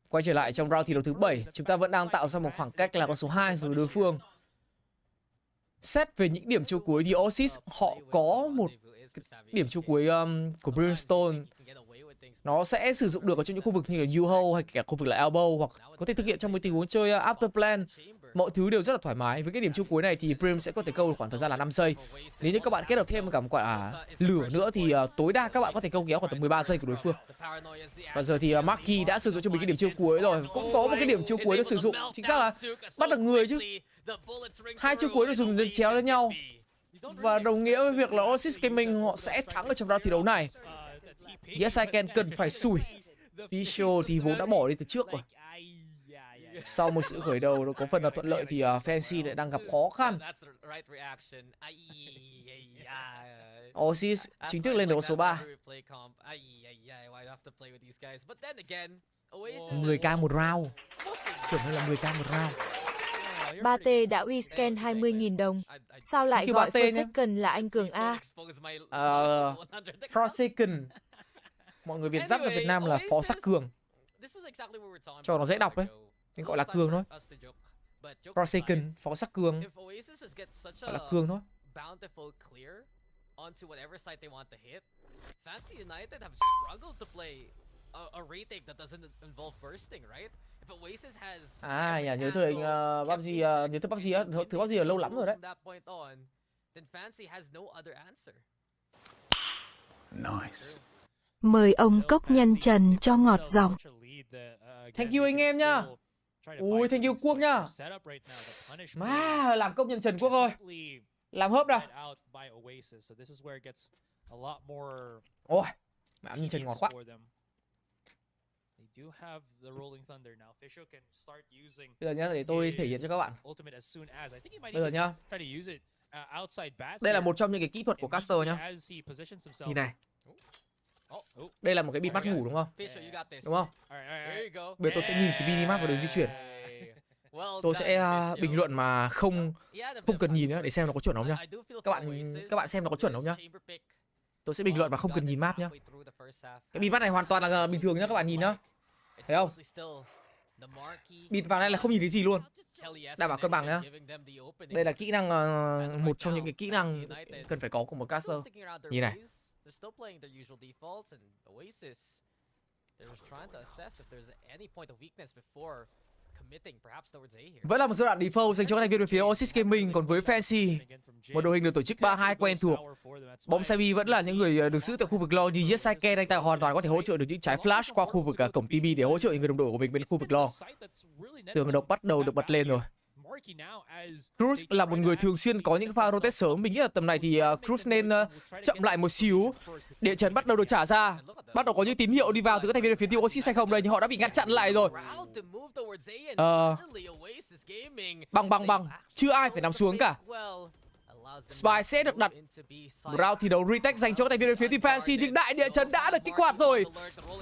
Quay trở lại trong round thi đấu thứ 7, chúng ta vẫn đang tạo ra một khoảng cách là con số 2 rồi đối phương. Xét về những điểm chiêu cuối thì OASIS họ có một điểm chiêu cuối của Brimstone. Nó sẽ sử dụng được ở trong những khu vực như là U-hole hay cả khu vực là elbow, hoặc có thể thực hiện trong một tình huống chơi after plan. Mọi thứ đều rất là thoải mái. Với cái điểm chiêu cuối này thì Brim sẽ có thể câu được khoảng thời gian là 5 giây. Nếu như các bạn kết hợp thêm cả một quả lửa nữa thì tối đa các bạn có thể câu kéo khoảng tầm 13 giây của đối phương. Và giờ thì Marky đã sử dụng cho mình cái điểm chiêu cuối rồi. Cũng có một cái điểm chiêu cuối được sử dụng. Chính xác là bắt được người chứ. 2 chiêu cuối được dùng để chéo lên nhau. Và đồng nghĩa với việc là OASIS Gaming họ sẽ thắng ở trong round thi đấu này. Yes I can cần phải sủi. Visual thì vốn đã bỏ đi từ trước rồi. Sau một sự khởi đầu có phần là thuận lợi thì Fancy lại đang gặp khó khăn. OASIS chính thức lên được số 3. 10k một round. Chuẩn hơn là 10k một round. 3T đã uy scan 20.000 đồng. Sao lại gọi Forsaken là anh Cường A? Forsaken. Mọi người Việt dắt ở Việt Nam là Phó Sắc Cường. Cho nó dễ đọc đấy. Nên gọi là Cường thôi. Forsaken, Phó Sắc Cường. Gọi là Cường thôi. À, nhớ thời PUBG, nhớ tới PUBG á, thử PUBG là lâu lắm rồi đấy. Nice. Mời ông cốc nhân trần cho ngọt giọng. Thank you anh em nhá. Ui, thank you Quốc nhá. Má, làm công nhân trần Quốc ơi. Làm hớp nào. Ôi, mẹ ăn nhân trần ngọt quá. Bây giờ nhá, để tôi thể hiện cho các bạn. Bây giờ nhá. Đây là một trong những cái kỹ thuật của caster nhá. Nhìn này. Đây là một cái bịt mắt ngủ đúng không? Đúng không? Bây giờ tôi sẽ nhìn cái minimap vào đường di chuyển. Tôi sẽ bình luận mà không cần nhìn nữa để xem nó có chuẩn không nhá. Các bạn xem nó có chuẩn không nhá. Tôi sẽ bình luận mà không cần nhìn map nhá. Cái bịt mắt này hoàn toàn là bình thường nhá, các bạn nhìn nhá. Thấy không? Bịt vào đây là không nhìn thấy gì luôn. Đảm bảo cân bằng nhá. Đây là kỹ năng, một trong những cái kỹ năng cần phải có của một caster. Nhìn này. Vẫn là một giai đoạn default dành cho các thành viên về phía OASIS Gaming. Còn với Fancy, một đội hình được tổ chức 3-2 quen thuộc. Bóng Sabi vẫn là những người được giữ tại khu vực lo, như Yesaiken anh ta hoàn toàn có thể hỗ trợ được những trái flash qua khu vực cổng TB để hỗ trợ những người đồng đội của mình bên khu vực lo. Tường độc bắt đầu được bật lên rồi. Cruz là một người thường xuyên có những pha rotate sớm. Mình nghĩ là tầm này thì Cruz nên chậm lại một xíu. Địa chấn bắt đầu được trả ra. Bắt đầu có những tín hiệu đi vào từ các thành viên phía team OASIS hay không đây, nhưng họ đã bị ngăn chặn lại rồi. Bằng. Chưa ai phải nằm xuống cả. Spy sẽ được đặt. Round thi đấu retake dành cho các thành viên bên phía Team Fancy, nhưng đại địa chấn đã được kích hoạt rồi.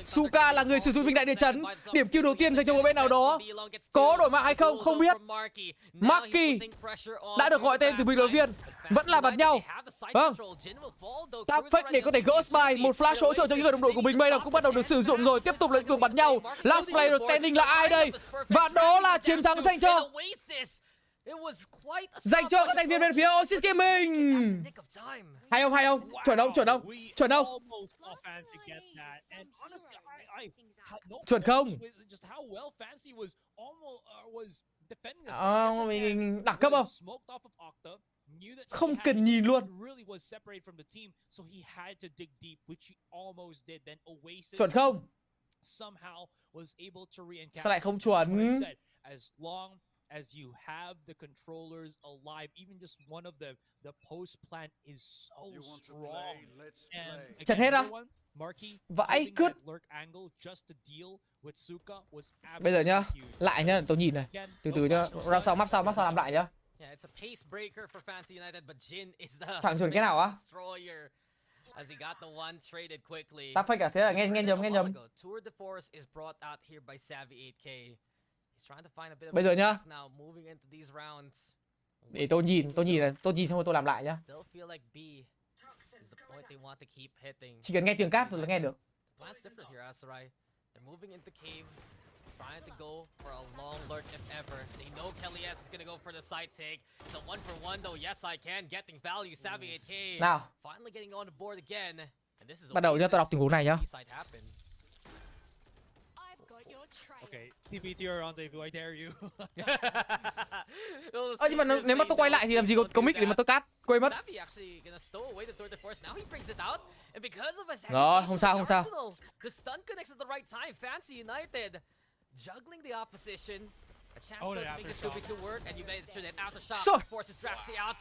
Suka là người sử dụng binh đại địa chấn. Điểm kill đầu tiên dành cho một bên nào đó. Có đổi mạng hay không? Không biết. Marky đã được gọi tên từ bình luận viên. Vẫn là bắn nhau. Vâng. Tap fake để có thể gỡ spy. Một flash hỗ trợ cho những người đồng đội của mình. Bây giờ cũng bắt đầu được sử dụng rồi. Tiếp tục lại cuộc bắn nhau. Last player standing là ai đây? Và đó là chiến thắng dành cho các thành viên bên phía OASIS Gaming. Hay không? Hay không? Chuẩn không? Chuẩn không? Chuẩn không? Chuẩn không? Mình đẳng cấp không? Không cần nhìn luôn. Chuẩn không? Sao lại không chuẩn? As you have the controllers alive, even just one of the post plant is so strong. And chặt hết á. Vãi cứt. Bây giờ nhá, lại nhá, tôi nhìn này. Từ từ nhá, round sau map sau làm lại nhá. Chẳng chuẩn cái nào á. Ta fake cả, thế là nghe nhầm. Bây giờ nhá. Để tôi nhìn xong tôi làm lại nhá. Chỉ cần nghe tiếng cát rồi là nghe được. Trying to go for a long lurk if ever. They know Kelly S is gonna go for the side take. It's a 1-for-1 though. Yes, I can. Getting value. Savvy 8K. Nào. Finally getting on the board again. And this is bắt đầu nhá, tôi đọc tình huống này nhá. Okay, TBT or rendezvous, I dare you. Nhưng mà nếu mà tôi quay lại thì làm gì có mic để mà tôi cắt. Quên mất. Rồi, không sao. The stun connects at the right time. Fancy United juggling the opposition. A chance to make this too big to work, and you made sure that aftershock forces Raxi out.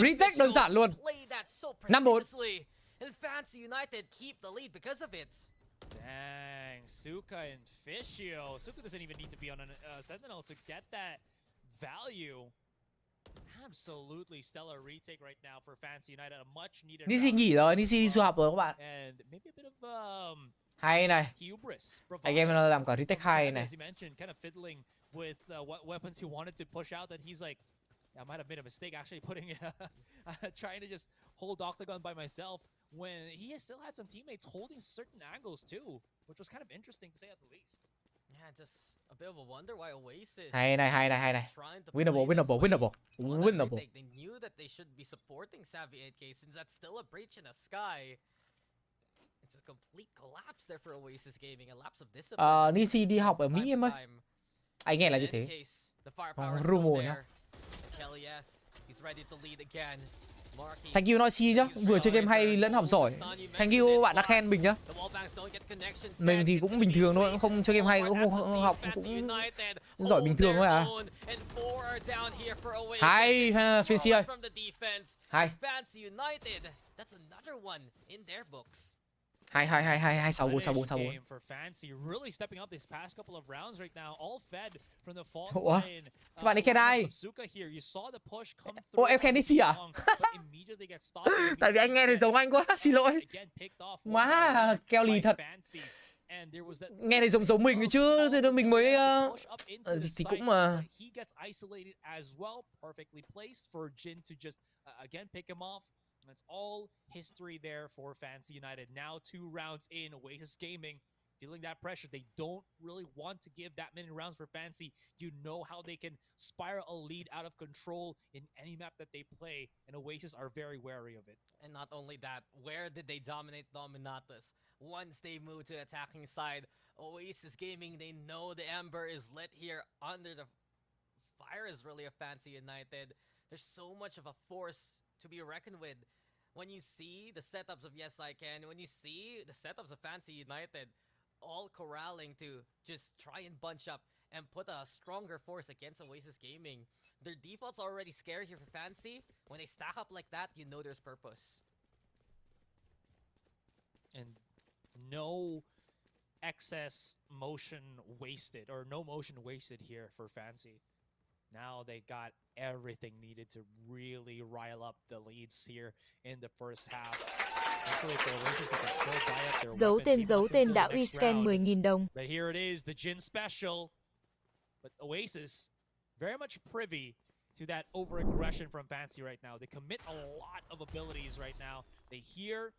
Retake đơn giản luôn. 5-4. And Fancy United keep the lead because of it. Dang, Suka and Fishio. Suka doesn't even need to be on a Sentinel to get that value. Absolutely stellar retake right now for Fancy United. A much needed. Nisi nghỉ rồi, Nisi đi du học rồi các bạn. And maybe a bit of hay này. Anh em làm cả retake hay này. As you mentioned, kind of fiddling with what weapons he wanted to push out. That he's like, I might have made a mistake actually putting trying to just hold Octagon by myself when he still had some teammates holding certain angles too, which was kind of interesting to say at the least. Yeah, just a bit of a wonder why Oasis. Hay này. Winnable. They knew that they should be supporting Savvy 8K since that's still a breach in the sky. It's a complete collapse there for Oasis Gaming, a lapse of discipline. Nisi đi học ở Mỹ em ơi. Anh nghe là như thế. Rumor nhá. Thank you Noisy nhá, vừa chơi game hay lẫn học giỏi. Thank you bạn đã khen mình nhá. Mình thì cũng bình thường thôi, không chơi game hay, cũng không học, cũng giỏi bình thường thôi à. Hay, Fancy ơi. Hay. Hay 6-4. Ủa? Các bạn ấy khen ai? Ủa em khen Nisi à? Tại vì anh nghe thì giống anh quá, xin lỗi. Má, Kelly thật. Nghe thì giống mình chứ, thế nên mình mới thì cũng mà. It's all history there for Fancy United. Now 2 rounds in, Oasis Gaming feeling that pressure. They don't really want to give that many rounds for Fancy. You know how they can spiral a lead out of control in any map that they play, and Oasis are very wary of it. And not only that, where did they dominate Dominatus? Once they move to the attacking side, Oasis Gaming, they know the Ember is lit here under the fire is really a Fancy United. There's so much of a force to be reckoned with. When you see the setups of Yes I Can, when you see the setups of Fancy United, all corralling to just try and bunch up and put a stronger force against Oasis Gaming. Their default's already scary here for Fancy. When they stack up like that, you know there's purpose. And no excess motion wasted, or no motion wasted here for Fancy. Now they got everything needed to really rile up the leads here in the first half. Giấu tên đã uy scan 10.000 đồng. But here it is, the Jin special. But Oasis very much privy to that over-aggression from Fancy right now. They commit a lot of abilities right now. They hear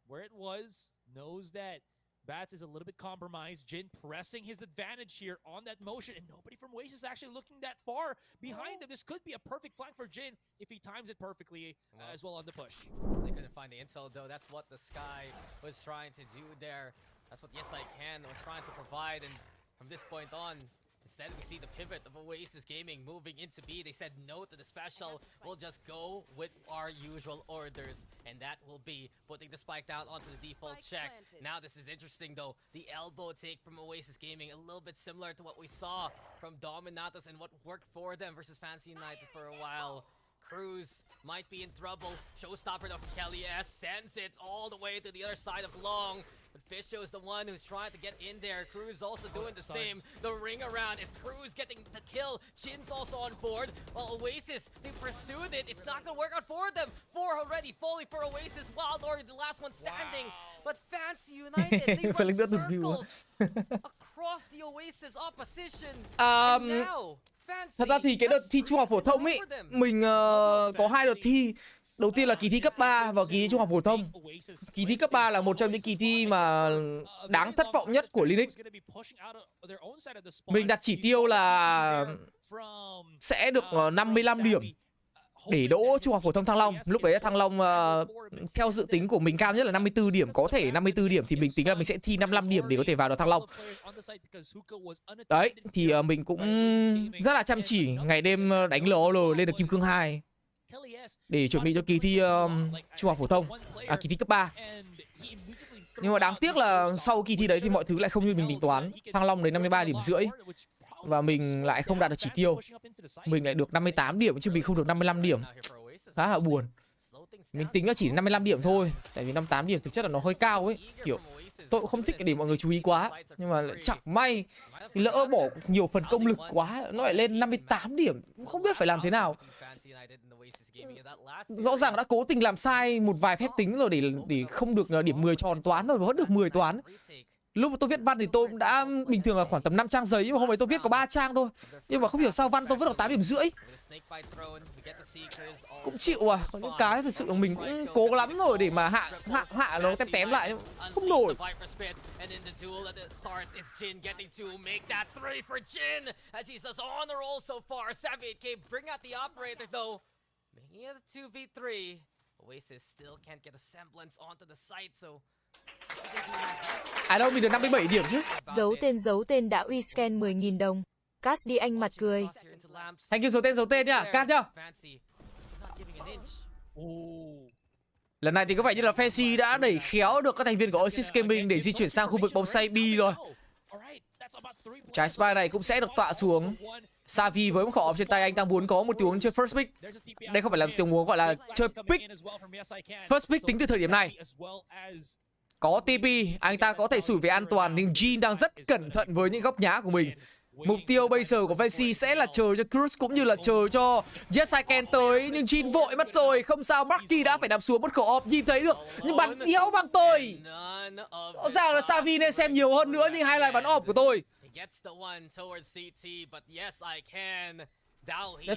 where it was, knows that Bats is a little bit compromised. Jin pressing his advantage here on that motion, and nobody from Oasis actually looking that far behind them. This could be a perfect flank for Jin if he times it perfectly as well on the push. They couldn't find the intel though. That's what the Sky was trying to do there. That's what Yes I Can was trying to provide, and from this point on, instead, we see the pivot of Oasis Gaming moving into B. They said no to the special. We'll just go with our usual orders, and that will be putting the spike down onto the default check. Now, this is interesting, though. The elbow take from Oasis Gaming, a little bit similar to what we saw from Dominatus and what worked for them versus Fancy United for a while. Cruz might be in trouble. Showstopper though from Kelly S sends it all the way to the other side of Long. But Fisho is the one who's trying to get in there. Cruz also doing the same. The ring around is Cruz getting the kill. Chin's also on board. Well, Oasis, they pursued it. It's not going to work out for them. 4 already falling for Oasis. Wild Ori, the last one standing. Wow. But Fancy United, they run circles across the Oasis opposition. And now, thật ra thì cái đợt thi trung học phổ thông ấy, mình có 2 đợt thi. Đầu tiên là kỳ thi cấp 3 và kỳ thi trung học phổ thông. Kỳ thi cấp 3 là một trong những kỳ thi mà đáng thất vọng nhất của Lynx. Mình đặt chỉ tiêu là sẽ được 55 điểm để đỗ trung học phổ thông Thăng Long. Lúc đấy Thăng Long theo dự tính của mình cao nhất là 54 điểm. Có thể 54 điểm thì mình tính là mình sẽ thi 55 điểm để có thể vào được Thăng Long. Đấy, thì mình cũng rất là chăm chỉ ngày đêm đánh LOL lên được Kim Cương 2 để chuẩn bị cho kỳ thi trung học phổ thông, kỳ thi cấp 3. Nhưng mà đáng tiếc là sau kỳ thi đấy thì mọi thứ lại không như mình tính toán. Thăng Long đến 53 điểm rưỡi và mình lại không đạt được chỉ tiêu. Mình lại được 58 điểm chứ mình không được 55 điểm. Khá là buồn. Mình tính là chỉ 55 điểm thôi, tại vì 58 điểm thực chất là nó hơi cao ấy. Kiểu tôi cũng không thích để mọi người chú ý quá, nhưng mà chẳng may lỡ bỏ nhiều phần công lực quá nó lại lên 58 điểm, không biết phải làm thế nào. Rõ ràng đã cố tình làm sai một vài phép tính rồi để không được điểm 10 tròn toán rồi, vẫn được 10 toán. Lúc mà tôi viết văn thì tôi cũng đã bình thường là khoảng tầm 5 trang giấy, nhưng mà hôm ấy tôi viết có 3 trang thôi. Nhưng mà không hiểu sao văn tôi viết được 8 điểm rưỡi. Cũng chịu à, có những cái thực sự là mình cũng cố lắm rồi để mà hạ nó tém lại, không nổi. À đâu, mình được 57 điểm chứ. Giấu tên đã uy scan 10.000 đồng. Cast đi anh mặt cười. Thank you giấu tên nhá, Cast nhá. Lần này thì có vẻ như là Fancy đã đẩy khéo được các thành viên của OASIS Gaming để di chuyển sang khu vực bóng say B rồi. Trái spy này cũng sẽ được tọa xuống. Savi với một khẩu trên tay, anh đang muốn có một tình huống chơi first pick. Đây không phải là tình huống gọi là chơi pick. First pick tính từ thời điểm này. Có TP, anh ta có thể sủi về an toàn, nhưng Jin đang rất cẩn thận với những góc nhá của mình. Mục tiêu bây giờ của Fancy sẽ là chờ cho Cruz cũng như là chờ cho Yes I Can tới, nhưng Jin vội mất rồi. Không sao, Marky đã phải đạp xuống một khẩu off, nhìn thấy được nhưng bắn yếu bằng tôi. Rõ ràng là Savi nên xem nhiều hơn nữa, nhưng hay là bắn off của tôi. Yes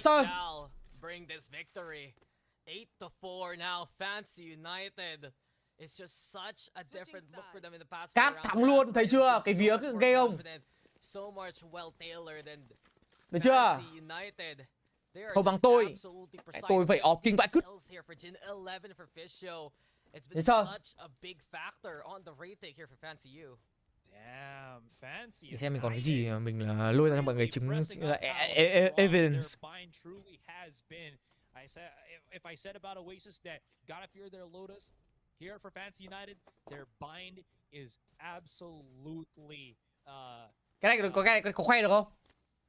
sir. Bring this victory. 8-4 now, Fancy United. It's just such a different look for them in the past. Cát thắng luôn, thấy chưa? Cái vía ghê không? So much well tailored and được chưa? Không bằng tôi phải off kinh vãi cứt. Được chưa? Để xem mình còn cái gì mà mình lôi ra cho mọi người chứng là evidence. If I said about Oasis that gotta fear their Lotus, here for Fancy United, their bind is absolutely cái này có khoe được không?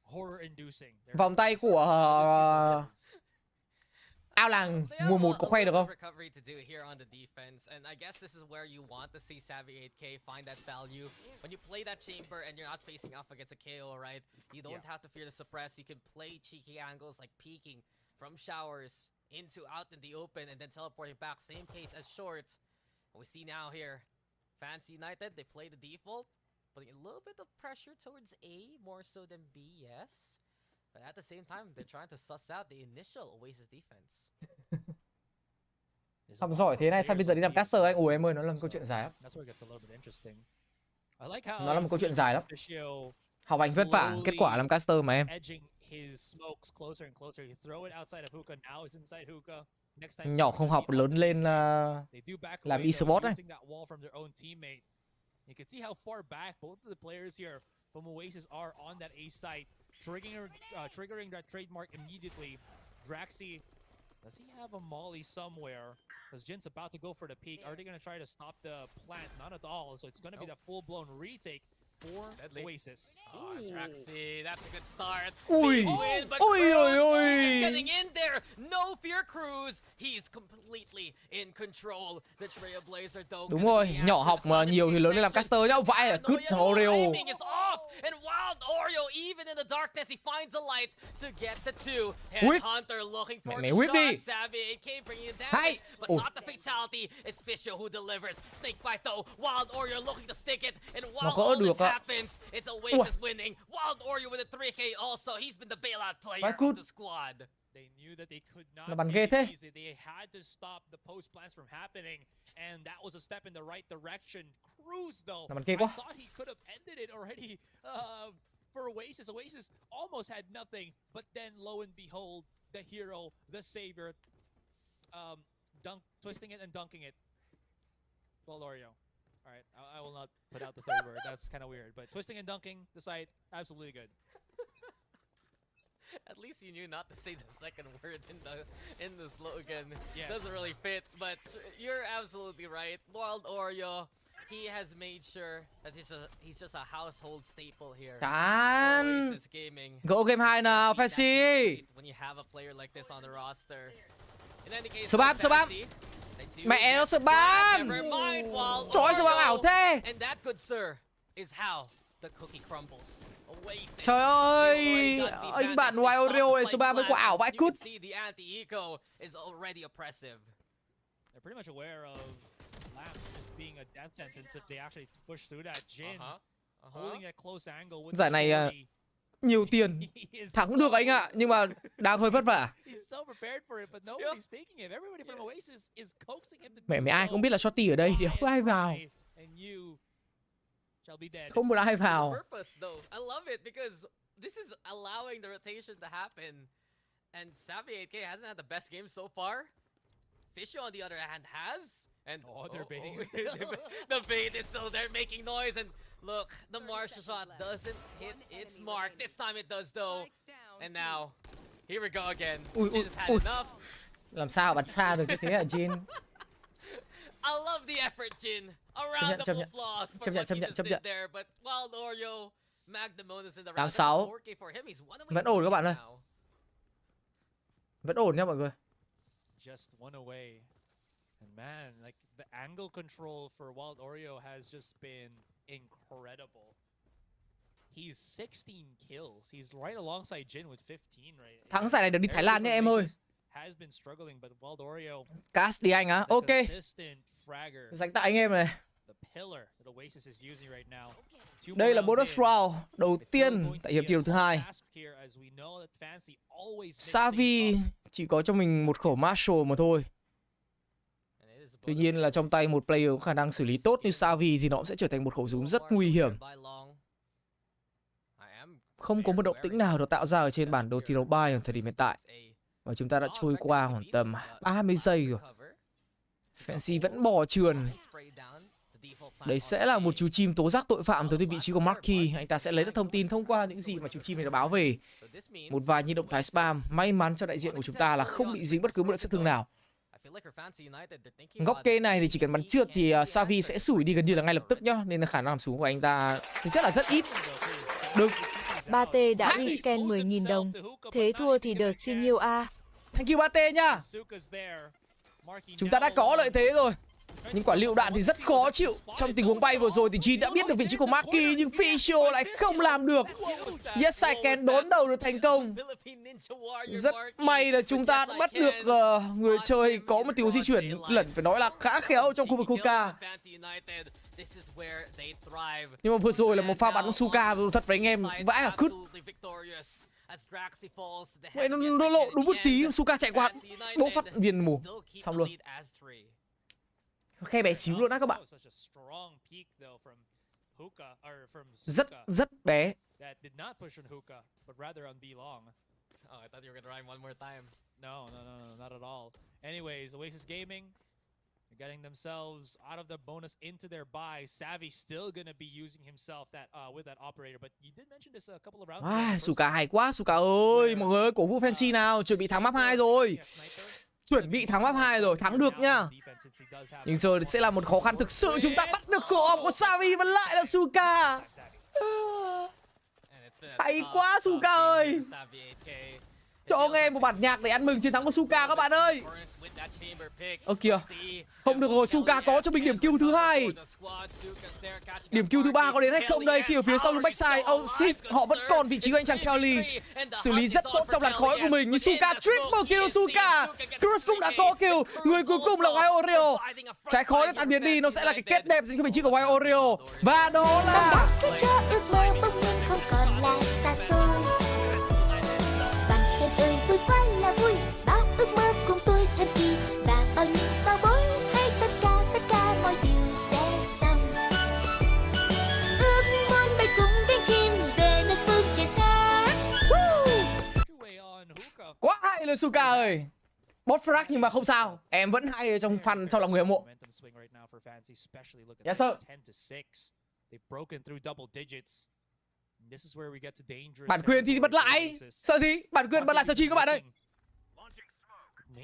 Horror inducing. Vòng tay của ao làng mùa 1 có khoe được không? And I guess this is where you want to see Savvy 8K find that value. When you play that chamber and you're not facing off against a KO, right? You don't have to fear the suppress. You can play cheeky angles like peeking from showers into out in the open and then teleporting back. Same case as shorts. We see now here, Fancy United, they play the default, putting a little bit of pressure towards A more so than B, yes. But at the same time, they're trying to suss out the initial OASIS defense. Học giỏi thế này sao bây giờ đi làm caster anh? Ôi em ơi, nó là một câu chuyện dài lắm. Nó là một câu chuyện dài lắm. Học hành vất vả, kết quả làm caster mà em. Nhỏ không học, lớn lên làm eSport ấy. You can see how far back both of the players here from OASIS are on that A site, triggering that trademark immediately. Draxi, does he have a molly somewhere? Because Jin's about to go for the peak. Are they going to try to stop the plant? Not at all. So it's going to be the full-blown retake for OASIS. Oh, Draxi, that's a good start. Ui, ôi. Getting in there. No fear cruise. He's completely in control. The Trailblazer though. Đúng rồi, nhỏ học mà nhiều thì lớn lên làm caster nhá. Vãi là cứt Oreo. And Wild Oreo, even in the darkness, he finds a light to get the two. Headhunter looking for the shot. Savvy AK bringing it down, but not the fatality. It's Fisher who delivers. Snakebite though. Wild Oreo looking to stick it, and while all this happens, it's OASIS winning. Wild Oreo with a 3K also. He's been the bailout player of the squad. They knew that they could not take it easy. They had to stop the post plants from happening, and that was a step in the right direction. Cruz though, I thought he could have ended it already for Oasis. Oasis almost had nothing, but then lo and behold, the hero, the savior, twisting it and dunking it. Well, Oreo. All right, I will not put out the third word. That's kind of weird, but twisting and dunking the site, absolutely good. At least you knew not to say the second word in the slogan. Yes. Doesn't really fit, but you're absolutely right. Wild Oreo, he has made sure that he's just a household staple here. Oasis Gaming. Go game 2 nào, Fancy. When you have a player like this on the roster. In any case, số bám. Mẹ nó spam. Trời ơi, sao băng ảo thế? And that, good sir, is how the cookie crumbles. Trời ơi, anh bạn Wild Oreo ấy, số 3 mới có ảo vãi cút. They're pretty much aware of Lamps just being a death sentence if they actually push through that. Jin holding that close angle with giải này nhiều tiền thắng cũng được anh ạ, nhưng mà đang hơi vất vả. Mẹ ai cũng biết là shorty ở đây thì không ai vào. Không một ai vào. I love it because this is allowing the rotation to happen. And Savvy 8K hasn't had the best game so far. Fisher on the other hand has. And they're baiting. The bait is still there making noise, and look, the Marshall shot doesn't hit its mark. This time it does though. And now, here we go again. Jin's had enough. Làm sao bắn xa được như thế hả Jin? I love the effort, Jin. Around the applause for what he just did there, but Wild Oreo, Magdamonis in the round. 4K for him. He's one away. Vẫn ổn các bạn ơi. Vẫn ổn nha mọi người. Just one away. And man, like the angle control for Wild Oreo has just been incredible. He's 16 kills. He's right alongside Jin with 15 right. Thắng giải này được đi Thái Lan nhé em ơi. Has been struggling, but Wild Oreo. Cast đi anh á. Ok. Dành tặng anh em này. Đây là bonus round đầu tiên tại hiệp thi đấu thứ 2. Savvy chỉ có cho mình một khẩu Marshall mà thôi. Tuy nhiên là trong tay một player có khả năng xử lý tốt như Savvy thì nó sẽ trở thành một khẩu súng rất nguy hiểm. Không có một động tĩnh nào được tạo ra ở trên bản đồ thi đấu 3 ở thời điểm hiện tại. Và chúng ta đã trôi qua khoảng tầm 30 giây rồi. Fancy vẫn bỏ trườn. Đấy sẽ là một chú chim tố giác tội phạm tới vị trí của Marky. Anh ta sẽ lấy được thông tin thông qua những gì mà chú chim này đã báo về. Một vài như động thái spam. May mắn cho đại diện của chúng ta là không bị dính bất cứ một sự thương nào. Góc kê này thì chỉ cần bắn trượt thì Savvy sẽ sủi đi gần như là ngay lập tức nhá. Nên là khả năng làm súng của anh ta thực chất là rất ít. Đừng. 3T đã rescan 10.000 đồng. Thế thua thì đờ xin nhiêu a. Thank you Bate nha. Chúng ta đã có lợi thế rồi. Nhưng quả lựu đạn thì rất khó chịu. Trong tình huống bay vừa rồi thì Jin đã biết được vị trí của Marky, nhưng Fisher lại không làm được. Yes, I can đón đầu được thành công. Rất may là chúng ta đã bắt được người chơi có một tình huống di chuyển lẫn phải nói là khá khéo trong khu vực Hookah. Nhưng mà vừa rồi là một pha bắn của Suka thật với anh em, vãi cả cứt. Vậy nó lộ đúng một tí, Suka chạy qua bố phát viên mù xong luôn. Khe bé xíu luôn đó các bạn. Rất bé. Anyways, OASIS Gaming getting themselves out of the bonus into their buy. Savvy still gonna be using himself with that operator, but you did mention this a couple of rounds. Suka hay quá, Suka ơi, mọi người ơi, cổ vũ Fancy nào, chuẩn bị thắng map 2 rồi. Chuẩn bị thắng map 2 rồi, thắng được nhá. Nhưng giờ sẽ là một khó khăn thực sự. Chúng ta bắt được khổ của Savvy và lại là Suka. Hay quá Suka ơi. Cho ông em một bản nhạc để ăn mừng chiến thắng của Suka các bạn ơi. Ơ kìa. Không được rồi, Suka có cho mình điểm kill thứ 2. Điểm kill thứ 3 có đến hay không đây? Khi ở phía sau lưng backside, OASIS họ vẫn còn vị trí của anh chàng Kelly. Xử lý rất tốt trong làn khói của mình. Nhưng Suka triple kill Suka. Cruz cũng đã có kill. Người cuối cùng là Wild Oreo. Trái khói đã tan biến đi, nó sẽ là cái kết đẹp dành cho vị trí của Wild Oreo. Và đó là vui quá là vui, bao ước mơ cùng tôi thật kỳ, và bao nhiêu bao bối hay tất cả mọi điều sẽ xong. Ước muốn bay cùng cánh chim về nơi phương trời xa. Quá hay là Suka ơi. Bot frag nhưng mà không sao, em vẫn hay trong fan trong lòng người hâm mộ. Yes sir. Bản quyền thì bật lại. Sợ gì? Bản quyền bật lại stream các bạn ơi.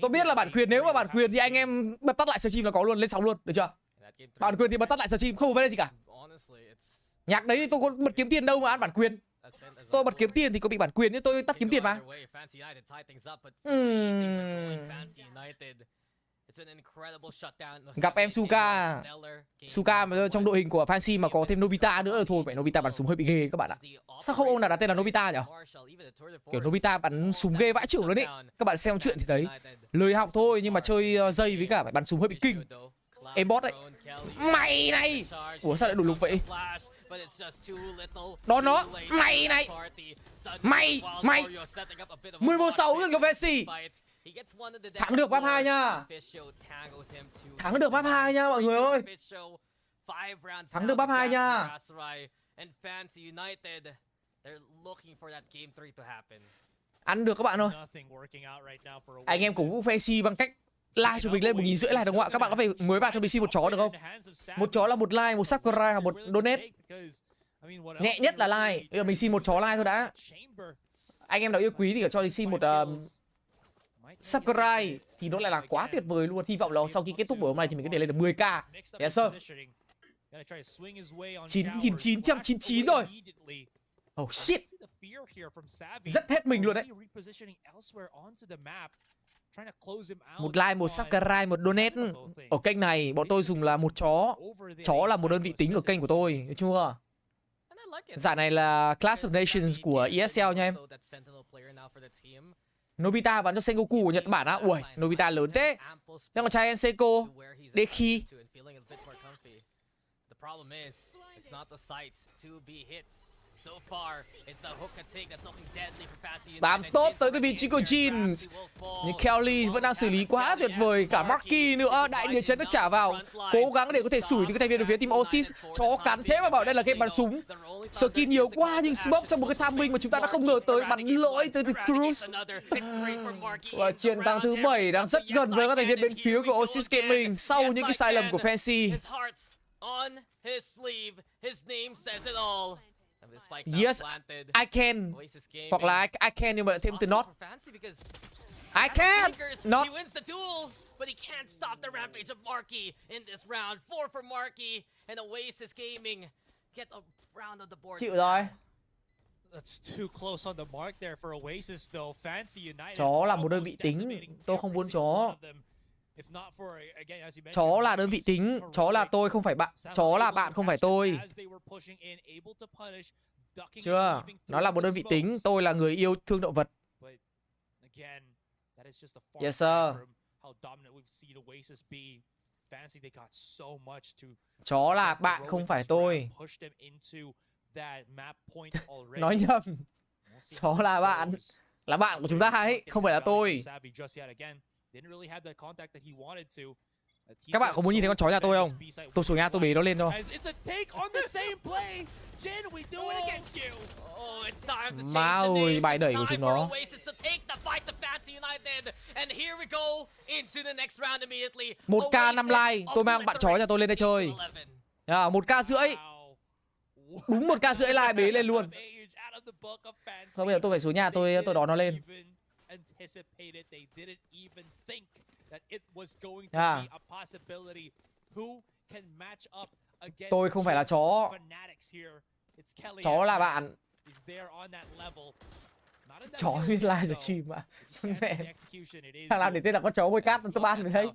Tôi biết là bản quyền, nếu mà bản quyền thì anh em bật tắt lại stream là có luôn, lên sóng luôn, được chưa? Bản quyền thì bật tắt lại stream, không có vấn đề gì cả. Nhạc đấy thì tôi có bật kiếm tiền đâu mà ăn bản quyền. Tôi bật kiếm tiền thì có bị bản quyền, nhưng tôi tắt kiếm tiền mà. Gặp em Suka. Suka mà trong đội hình của Fancy mà có thêm Nobita nữa là thôi, vậy Nobita bắn súng hơi bị ghê các bạn ạ. Sao không ông nào đặt tên là Nobita nhỉ? Kiểu Nobita bắn súng ghê vãi chưởng luôn đấy. Các bạn xem chuyện thì thấy lời học thôi, nhưng mà chơi dây với cả bắn súng hơi bị kinh. Em bot đấy. Mày này. Ủa sao lại đổ lục vậy? Đó nó. Mày này. Mày 11-6 được cho Fancy. Thắng được map 2 nha. Thắng được map 2 nha mọi người ơi. Thắng được map 2 nha. Ăn được các bạn ơi. Anh em cổ vũ Fancy bằng cách like cho mình lên 1.500 like đúng không ạ? Các bạn có phải mới vào cho mình xin một chó được không? Một chó là một like, một subscribe hoặc một donate. Nhẹ nhất là like. Bây giờ mình xin một chó like thôi đã. Anh em nào yêu quý thì cho mình xin một subscribe thì nó lại là quá tuyệt vời luôn. Hy vọng là sau khi kết thúc buổi hôm nay thì mình có thể lên được 10k. Yes sir. 9.999 rồi. Oh shit. Rất hết mình luôn đấy. Một like, một subscribe, một donate. Ở kênh này bọn tôi dùng là một chó. Chó là một đơn vị tính ở kênh của tôi, được chưa? Giải này là Clash of Nations của ESL nha em. Nobita bắn cho Sengoku của Nhật Bản á. Ui, Nobita lớn thế. Nhưng còn trai Enseko, Deki. Spam tốt tới từ vị trí của Jin. Nhưng Kelly vẫn đang xử lý quá tuyệt vời. Cả Marky nữa. Đại địa chấn được trả vào. Cố gắng để có thể sủi những cái thành viên ở phía team OASIS. Chó cắn thế mà bảo đây là game bắn súng. Skin nhiều quá nhưng smoke trong một cái timing mà chúng ta đã không ngờ tới. Bắn lỗi tới từ Cruz. Và chiến thắng thứ 7 đang rất gần với các thành viên bên phía của OASIS Gaming sau những cái sai lầm của Fancy. Yes, I can. Hoặc là I can nhưng mà thêm từ not. I can. Not. But he can't stop the rampage of Marky in this round. 4 for Marky and OASIS Gaming get a round on the board. Chịu rồi. Chó là một đơn vị tính, tôi không muốn chó. Chó là đơn vị tính, chó là tôi không phải bạn, chó là bạn không phải tôi. Chưa, nó là một đơn vị tính, tôi là người yêu thương động vật. Yes sir. Chó là bạn không phải tôi. Nói nhầm. Chó là bạn của chúng ta ấy, không phải là tôi. Các bạn có muốn nhìn thấy con chó nhà tôi không? Tôi xuống nhà tôi bế nó lên thôi. Má ơi, bài đẩy của chúng nó. Một k 5 like, tôi mang bạn chó nhà tôi lên đây chơi. 1,5 k. Đúng 1,5 k like bế lên luôn. Không, bây giờ tôi phải xuống nhà tôi đón nó lên. Tôi không phải là chó. Chó là bạn. Chó như like rồi chim ạ. Mẹ. Thằng làm để tên là con chó bôi cát tôi ban mình thấy.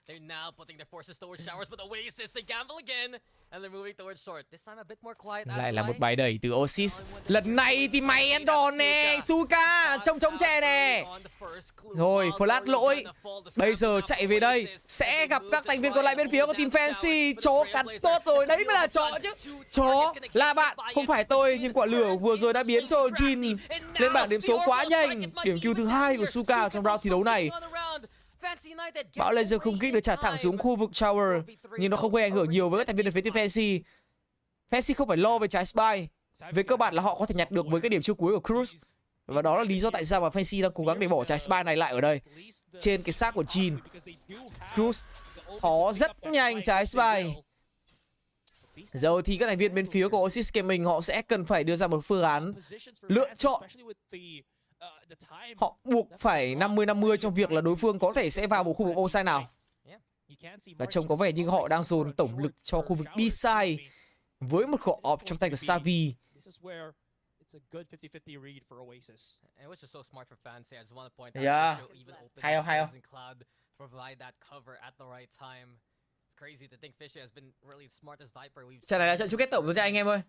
They're now putting their forces towards showers, but OASIS they gamble again, and they're moving towards short. This time a bit more quiet. Lại là một bài đẩy từ OASIS. Lần này thì mày ăn đòn nè, Suka trông chè nè. Rồi, flash lỗi. Bây giờ chạy về đây sẽ gặp các thành viên còn lại bên phía của team Fancy. Chó cắn tốt rồi, đấy mới là chó chứ. Chó là bạn, không phải tôi. Nhưng quả lửa vừa rồi đã biến cho Jin lên bảng điểm số quá nhanh. Điểm kill thứ 2 của Suka trong round thi đấu này. Bão laser không kích được trả thẳng xuống khu vực tower, nhưng nó không gây ảnh hưởng nhiều với các thành viên phía team Fancy. Fancy không phải lo về trái spy. Về cơ bản là họ có thể nhặt được với cái điểm chiêu cuối của Cruz. Và đó là lý do tại sao mà Fancy đang cố gắng để bỏ trái spy này lại ở đây. Trên cái xác của Jin, Cruz thó rất nhanh trái spy. Giờ thì các thành viên bên phía của OASIS Gaming họ sẽ cần phải đưa ra một phương án lựa chọn. Họ buộc phải 50-50 trong việc là đối phương có thể sẽ vào một khu vực onside nào. Và trông có vẻ như họ đang dồn tổng lực cho khu vực B-side với một khẩu off trong tay của Savi. Yeah. Hay không? Trận này là trận chung kết tổng rồi cho anh em ơi.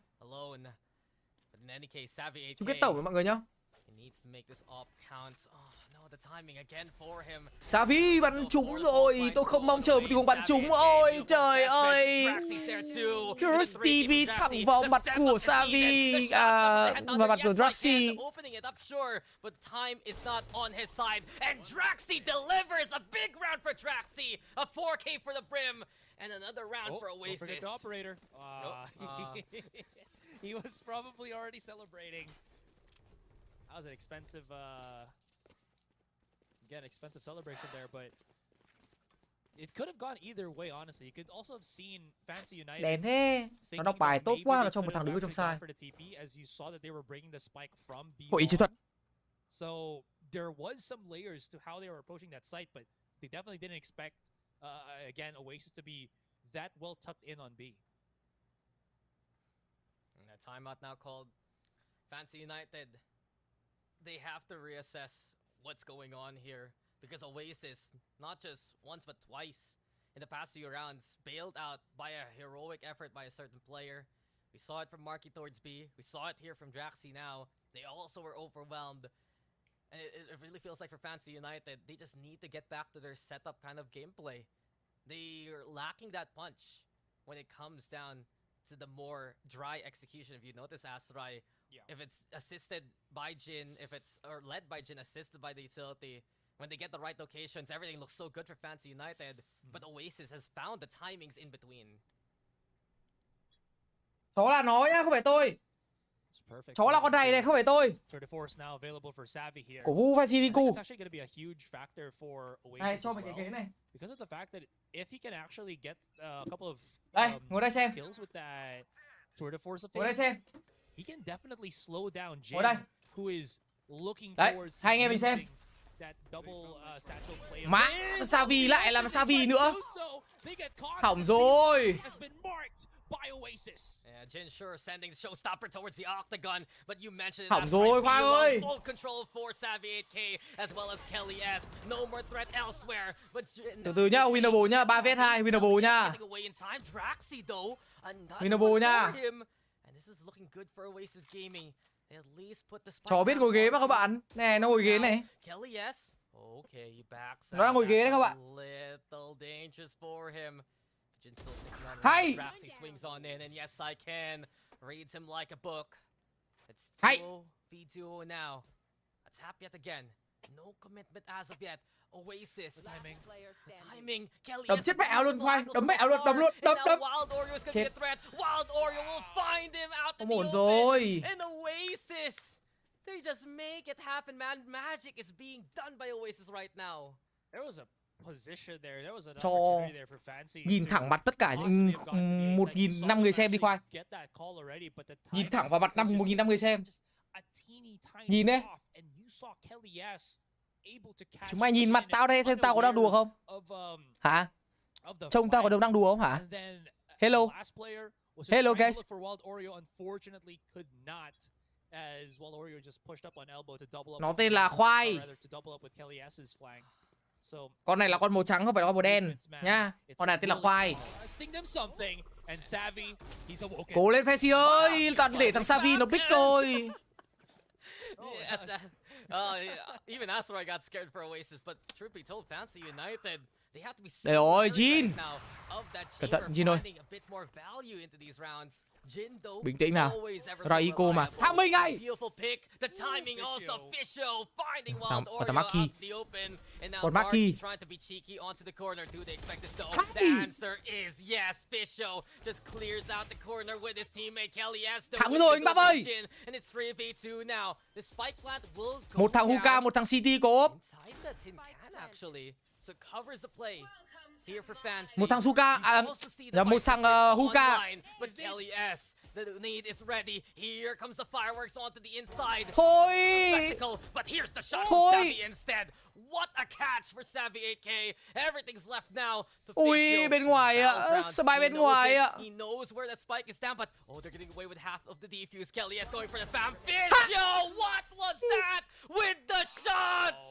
Chung kết tổng với mọi người nhá. Savi bắn trúng rồi, tôi không mong chờ một tình huống bắn trúng. Ôi trời ơi, Krusty thẳng vào mặt của Savi và mặt của Draxi. And another round for OASIS. He was probably already celebrating. That was an expensive, again, expensive celebration there, but it could have gone either way, honestly. You could also have seen Fancy United. Đèn thế. Nó đọc bài tốt quá, nó cho một thằng đứng ở trong side. Hội ý chiến thuật. So there was some layers to how they were approaching that site, but they definitely didn't expect, again, OASIS to be that well tucked in on B. And a timeout now called. Fancy United, they have to reassess what's going on here, because OASIS, not just once but twice in the past few rounds, bailed out by a heroic effort by a certain player. We saw it from Marky towards B. We saw it here from Draxi now. They also were overwhelmed. And it really feels like for Fancy United, they just need to get back to their setup kind of gameplay. They're lacking that punch when it comes down to the more dry execution. If you notice, Astray, if it's assisted by Jin, if it's or led by Jin, assisted by the utility, when they get the right locations, everything looks so good for Fancy United. But OASIS has found the timings in between. Chó là nó nhá, không phải tôi. Chó là con này không phải tôi. Cổ Gu phải gì đi cu. Này, cho mình cái ghế này. Đây, ngồi đây xem. Ngồi đây xem. Ngồi đây. Đấy, hai anh em mình xem. Má, Savi lại là Savi nữa. Hỏng rồi. by Oasis. Yeah, Jin sure sending the showstopper towards the octagon, but you mentioned it. Hỏng rồi Khoai ơi. Full control for Savvy 8K as well as Kelly S. No more threat elsewhere. But Từ từ nhá, winnable nhá, 3vs2 winnable nhá. Winnable nhá. And this is looking good for Oasis Gaming. They at least put the Chó biết ngồi ghế mà các bạn. Nè, nó ngồi ghế này. Kelly S. Okay, he backs. Nó đang ngồi ghế đấy các bạn. Little dangerous for him. Jin still sticking on. Hay. Raxi swings on in, and yes, I can. Reads him like a book. It's Hay. 2v2 now. Attack yet again. No commitment as of yet. Oasis. Timing. Kelly đấm chết mẹ áo luôn Khoai, đấm mẹ áo luôn, đấm luôn, đấm. Wild Oreo is gonna be a threat. Wild Oreo will find him out in the Ổn open. rồi. And Oasis, they just make it happen, man. Magic is being done by Oasis right now. There was a position there. There was an Cho opportunity there for Fancy. nhìn thẳng mặt tất cả những 1.500 người xem đi Khoai. Nhìn thẳng vào mặt 1.500 người xem. Nhìn đấy. Chúng mày nhìn mặt tao đây xem tao có đang đùa không? Hả? Trông tao có đang đùa không hả? Hello. Hello guys. Nó tên là Khoai. Con này là con màu trắng không phải là con màu đen nhá. Con này tên là Khoai. Cố lên Fancy ơi, toàn để thằng Savvy nó bích rồi. Yes, even Asteroid got scared for Oasis, but truth be told, Fancy United, they have to be so Jin. now of that Cẩn thận chamber, Jin ơi. finding a bit more value into these rounds. Jin though, Bình tĩnh nào. always ever Ra so eco mà. reliable. Thằng mình ngay. Beautiful pick. The timing also official, finding Thằng- Wild thằng Oreo Maki. out in the open. And now Còn Marky Maki. trying to be cheeky onto the corner. Do they expect this though? Hay. The answer is yes. Fisho just clears out the corner with his teammate Kelly S. Thắng rồi anh Bắp ơi. And it's 3v2 now. The spike plant will go Một thằng down. Hookah, một thằng City có ốp. Inside the tin can actually. So covers the play. Here for Fancy. Một thằng Suka, là một thằng Hookah. But Kelly S. The need is ready. Here comes the fireworks onto the inside. Thôi. Spectacle, but here's the shot Thôi. from Savvy instead. What a catch for Savvy 8K. Everything's left now to Ui, Fisho. bên ngoài ạ. Spy bên ngoài ạ. He knows where that spike is down, but they're getting away with half of the defuse. Kelly is going for the spam. Fisho, what was that with the shots?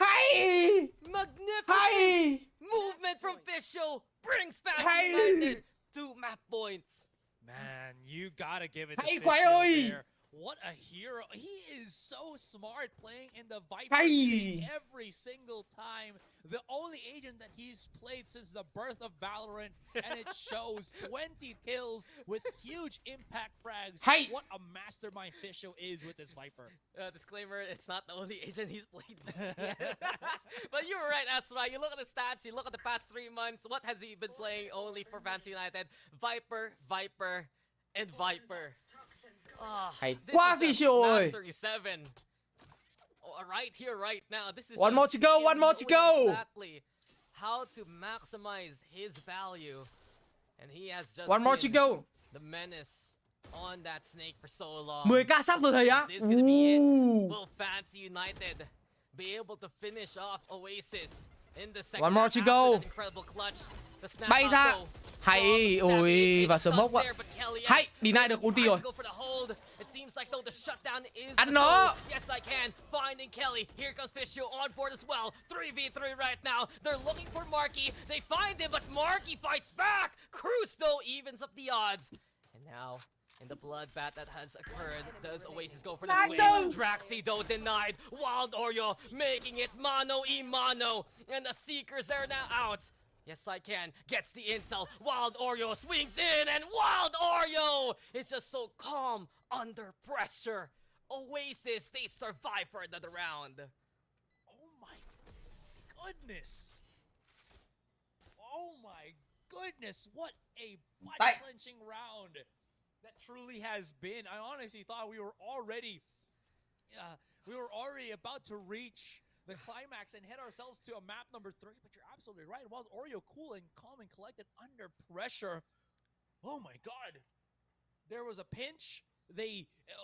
Hay. Magnificent Hay. movement from Fisho brings back Hay. United to map points. Man, you gotta give it to Hay Fisho Khoai ơi. there. What a hero. He is so smart playing in the Viper Hay. team every single time. The only agent that he's played since the birth of Valorant, and it shows 20 kills with huge impact frags. Hay. What a mastermind Fisho is with this Viper. Disclaimer, it's not the only agent he's played with yet. But you were right, Asra. You look at the stats, you look at the past 3 months, what has he been playing only for Fancy United? Viper, Viper, and Viper. Hay This quá is a Fisho ơi. Mastery 7. Right here, right now. This is One just more to go, him one more to knowing go. Exactly how to maximize his value. And he has just One more to been go. the menace on that snake for so long. 10k sắp rồi thầy á. Is this gonna be it? Will Fancy United be able to finish off Oasis in the second One more half to after go. that incredible clutch? The snap Bay out ra. though Hay. from Ôi, Savvy. và It's smoke stuck ạ. there, but Kelly Hay, S deny được ulti rồi. go for the hold. It seems like though the shutdown is Ăn the nó. goal. Yes, I can. Finding Kelly. Here comes Fisho on board as well. 3v3 right now. They're looking for Marky. They find him, but Marky fights back. Cruz though evens up the odds. And now, in the bloodbath that has occurred, does Oasis go for the win? Draxi though denied. Wild Oreo making it mano y mano. And the Seekers, they're now out. Yes, I can. Gets the intel. Wild Oreo swings in, and Wild Oreo is just so calm under pressure. Oasis, they survive for another round. Oh my goodness. Oh my goodness. What a butt-clenching round that truly has been. I honestly thought we were already about to reach the climax and head ourselves to a map number 3, but you're absolutely right. Wild Oreo cool and calm and collected under pressure. Oh my god. There was a pinch.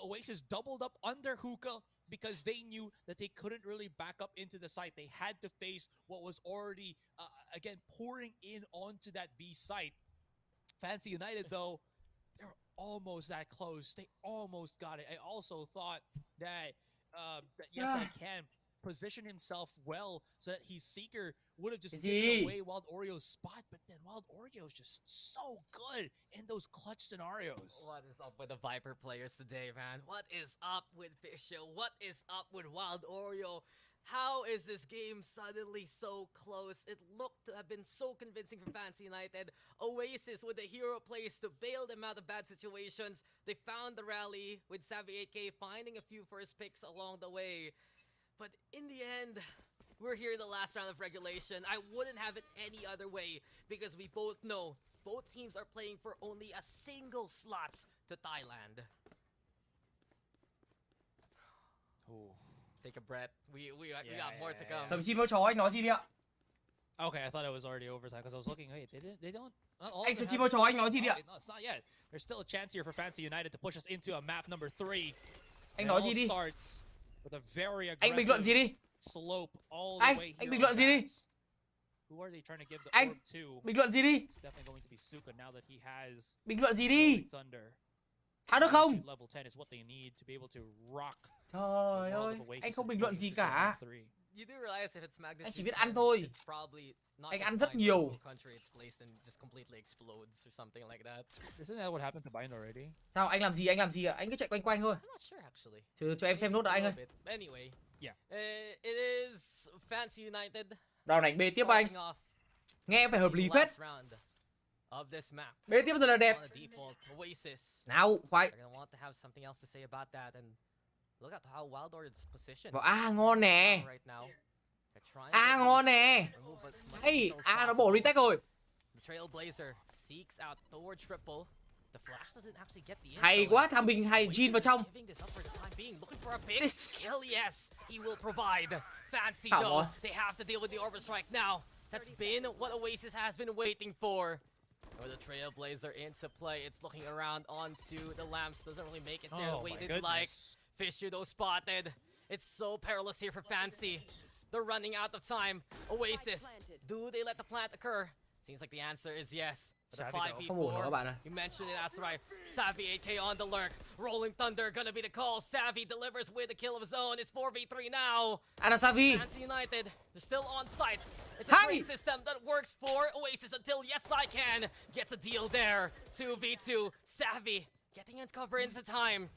Oasis doubled up under Hookah because they knew that they couldn't really back up into the site. They had to face what was already, again, pouring in onto that B site. Fancy United, though, they're almost that close. They almost got it. I also thought that, yes, I can position himself well so that Seeker would have just given away Wild Oreo's spot, but then Wild Oreo is just so good in those clutch scenarios. What is up with the Viper players today, man? What is up with Fisho? What is up with Wild Oreo? How is this game suddenly so close? It looked to have been so convincing for Fancy United. Oasis with the hero plays to bail them out of bad situations. They found the rally with Savvy 8K finding a few first picks along the way. But in the end, we're here in the last round of regulation. I wouldn't have it any other way because we both know both teams are playing for only a single slot to Thailand. Ooh. Take a breath. We got more to come. Sầm xin mơ chó anh nói gì đi ạ? Okay, I thought it was already overtime because I was looking. Hey, they don't. Anh sầm xin mơ chó anh nói gì đi ạ? No, it's not yet. There's still a chance here for Fancy United to push us into a map number 3. Anh nói gì đi? Starts with a very Anh bình luận gì đi? Slope all the way here. Anh bình luận gì đi? Who are they trying to give the Anh orb to? bình luận gì đi? It's definitely going to be Suka now that he has Bình luận gì đi? Thunder. Thắng được không? Level 10 is what they need to be able to rock. Trời ơi, anh không bình luận gì cả. Anh chỉ biết ăn thôi. Anh ăn rất nhiều. Isn't that what happened to Bind already? Sao anh làm gì? Anh làm gì ạ? Anh cứ chạy quanh quanh thôi. Cho em xem nốt đã anh ơi. Anyway, yeah. It is Fancy United. Round đánh B tiếp anh. Nghe phải hợp lý phết. B tiếp thật là đẹp. Nào, khoai. Vào A ngon nè. A ngon nè. Hey, A nó bổ retake rồi. Hay quá, thằng mình hay Jin vào trong. That's been what Oasis has been waiting for. With the Trailblazer into play, it's looking around onto the lamps. Doesn't really make it there the way they'd like. Fisher though spotted. It's so perilous here for Fancy. They're running out of time. Oasis, do they let the plant occur? Seems like the answer is yes. But a 5v4, you mentioned it, that's right. Savvy 8K on the lurk. Rolling Thunder gonna be the call. Savvy delivers with a kill of his own. It's 4v3 now. Ana Savvy. Fancy United, they're still on site. It's a great system that works for Oasis until Yes I Can gets a deal there. 2v2. Savvy getting in cover into time.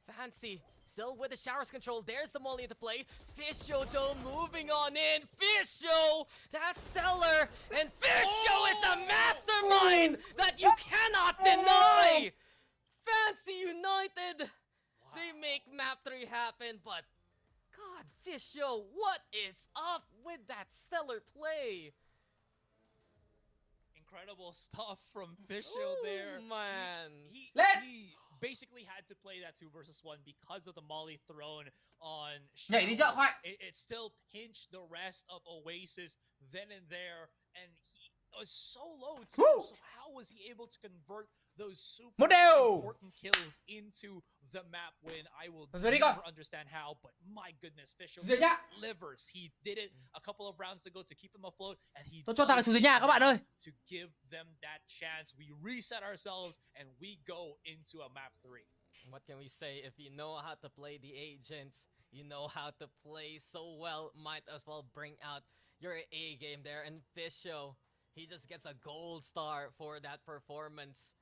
Fancy still with the showers control. There's the molly to play. Fisho though moving on in. Fisho! That's stellar! And Fisho is a mastermind that you cannot deny! Fancy United! They make map 3 happen, but God, Fisho, what is up with that stellar play? Incredible stuff from Fisho there. Man. He basically had to play that 2 versus 1 because of the molly thrown on Shaw. It still pinched the rest of Oasis then and there, and he was so low too. So how was he able to convert those super important kills into the map win? I will never understand how, but my goodness, Fisher delivers. He did it a couple of rounds ago to keep him afloat, and he to give them that chance. We reset ourselves and we go into a map 3. What can we say? If you know how to play the agents, you know how to play so well, might as well bring out your A game there. And Fisho, he just gets a gold star for that performance.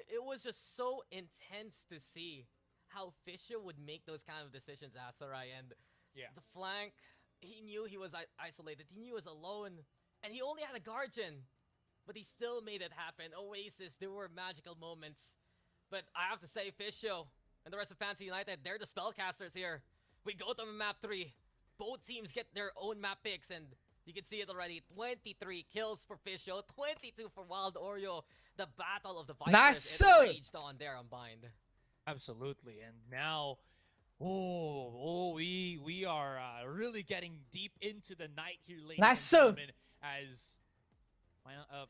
It was just so intense to see how Fisher would make those kind of decisions, Asarai. And the flank, he knew he was isolated. He knew he was alone. And he only had a Guardian. But he still made it happen. Oasis, there were magical moments. But I have to say, Fisho and the rest of Fancy United, they're the spellcasters here. We go to map 3. Both teams get their own map picks. And you can see it already. 23 kills for Fisho, 22 for Wild Oreo. The battle of the Vipers is raged on there on Bind. Absolutely, and now, we are really getting deep into the night here, ladies and gentlemen, as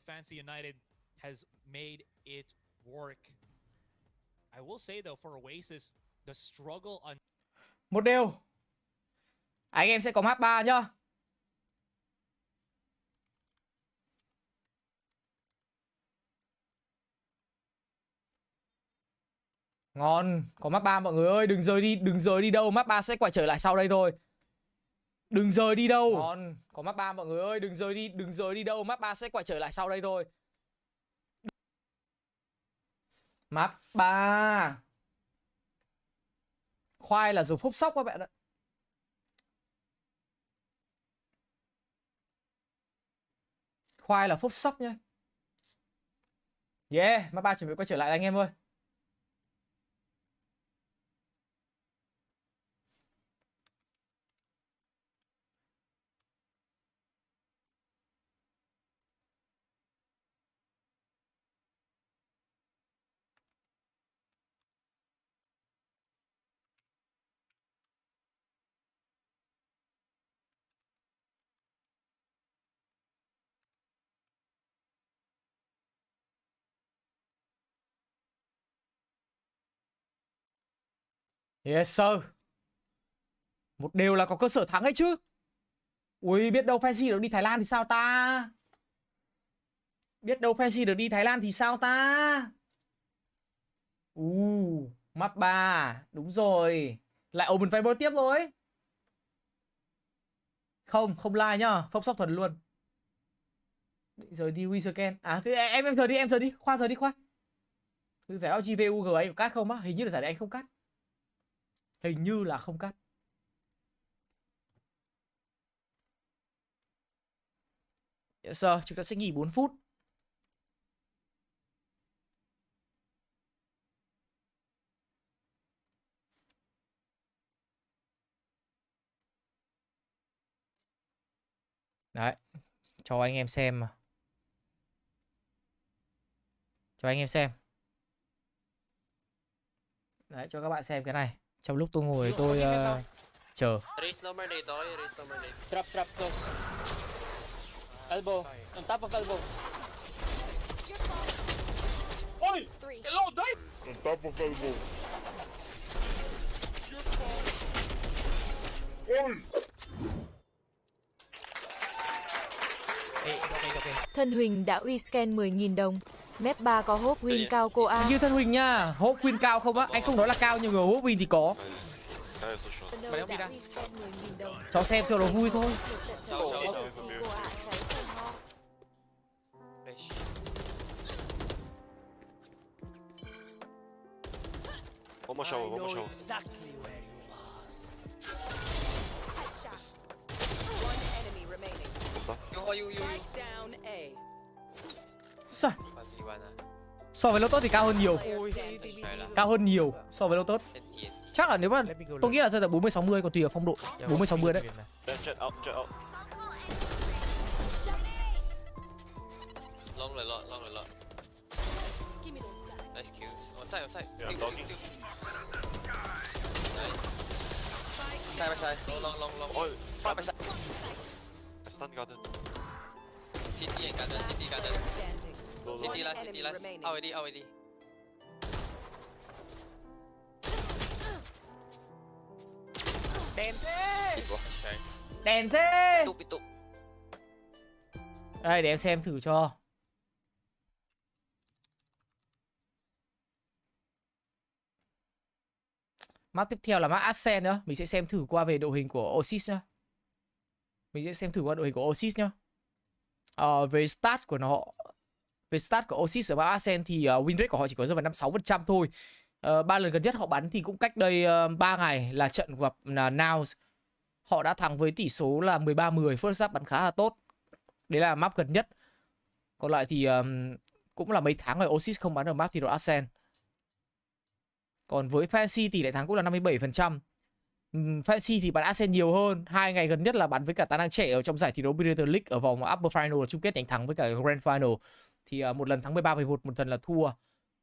Fancy United has made it work. I will say though, for Oasis, the struggle on. Một điều, anh em sẽ có map 3 nhá. Ngon, có map 3 mọi người ơi, đừng rời đi đâu, map 3 sẽ quay trở lại sau đây thôi. Đừng rời đi đâu. Ngon, có map 3 mọi người ơi, đừng rời đi đâu, map 3 sẽ quay trở lại sau đây thôi. Map 3. Khoai là dùng phúc sóc các bạn ạ. Khoai là phúc sóc nhá. Yeah, map 3 chuẩn bị quay trở lại anh em ơi. Yes sir. Một đều là có cơ sở thắng ấy chứ. Ui, biết đâu Fancy được đi Thái Lan thì sao ta? Biết đâu Fancy được đi Thái Lan thì sao ta? Map 3. Đúng rồi. Lại Open Fiber tiếp rồi. Không like nhá. Phốc sóc thuần luôn. Rồi đi Weekend. À, thế em giờ đi. Khoa giờ đi Khoa. Thứ giải GVUG anh có cắt không á? Hình như là giải này anh không cắt. Hình như là không cắt. Yes sir, chúng ta sẽ nghỉ 4 phút. Đấy, cho anh em xem mà. Cho anh em xem. Đấy, cho các bạn xem cái này. Trong lúc tôi ngồi tôi chờ. Trap close. Elbow, on top of elbow. Oi! Hello, die! On top of elbow. Oi! Thân Huỳnh đã uy scan 10.000 đồng. Map 3 có hốp win cao cô A. Như Thân Huỳnh nha, hốp win cao không á? Anh không nói là cao nhưng mà hốp win thì có. Mày không đi ra. Cho xem cho nó vui thôi. One more shower. One enemy remaining. You. Down A. Sao? So với Lotus thì cao hơn nhiều. Cao hơn nhiều so với Lotus. Chắc là nếu mà tôi nghĩ là rơi tầm 40-60, còn tùy ở phong độ. 40-60 đấy. Jet out. Long lại lọ. Nice kills. On side. Yeah, I'm talking. Backside. Long. Oi, Backside. stun garden. CT and garden. Standing. CT last. Already. Đèn thế. Bị tụ. Đây để em xem thử cho. Map tiếp theo là map Ascent nữa. Mình sẽ xem thử qua về đội hình của OASIS nhá. Về start của nó, về start của OASIS ở map Ascent thì win rate của họ chỉ có rơi vào 56% thôi. 3 lần gần nhất họ bắn thì cũng cách đây 3 ngày là trận gặp Nows. Họ đã thắng với tỷ số là 13-10, first half bắn khá là tốt. Đấy là map gần nhất. Còn lại thì cũng là mấy tháng rồi OASIS không bắn ở map thi đấu Ascent. Còn với Fancy tỷ lệ thắng cũng là 57%. Fancy thì bắn Ascent nhiều hơn. 2 ngày gần nhất là bắn với cả tài năng trẻ ở trong giải thi đấu Premier League ở vòng Upper Final là chung kết đánh thắng với cả Grand Final. Thì một lần thắng 13-11, một lần là thua.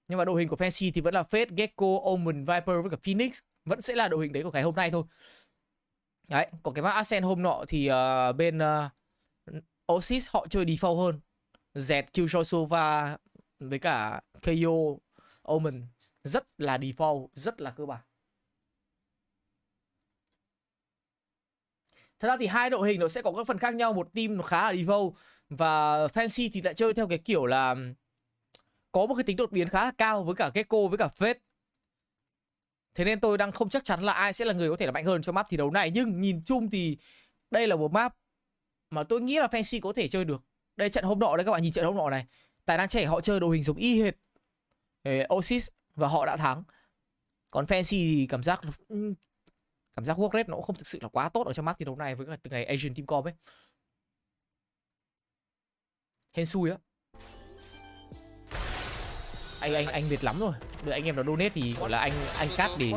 Nhưng mà đội hình của Fancy thì vẫn là Fate, Gecko, Omen, Viper với cả Phoenix. Vẫn sẽ là đội hình đấy của ngày hôm nay thôi. Đấy, còn cái map Ascent hôm nọ thì bên OASIS họ chơi default hơn. Z, Killjoy Sova với cả KO, Omen rất là default, rất là cơ bản. Thật ra thì hai đội hình nó sẽ có các phần khác nhau. Một team nó khá là default và Fancy thì lại chơi theo cái kiểu là có một cái tính đột biến khá là cao với cả Gecko với cả Fate. Thế nên tôi đang không chắc chắn là ai sẽ là người có thể là mạnh hơn cho map thi đấu này. Nhưng nhìn chung thì đây là một map mà tôi nghĩ là Fancy có thể chơi được. Đây trận hôm nọ đấy, các bạn nhìn trận hôm nọ này. Tài năng trẻ họ chơi đồ hình giống y hệt OASIS và họ đã thắng. Còn Fancy thì cảm giác work rate nó cũng không thực sự là quá tốt ở trong map thi đấu này với từng này Asian Team Com ấy. Hên xui á. Anh mệt lắm rồi. Đợi anh em nào donate thì gọi là anh cắt để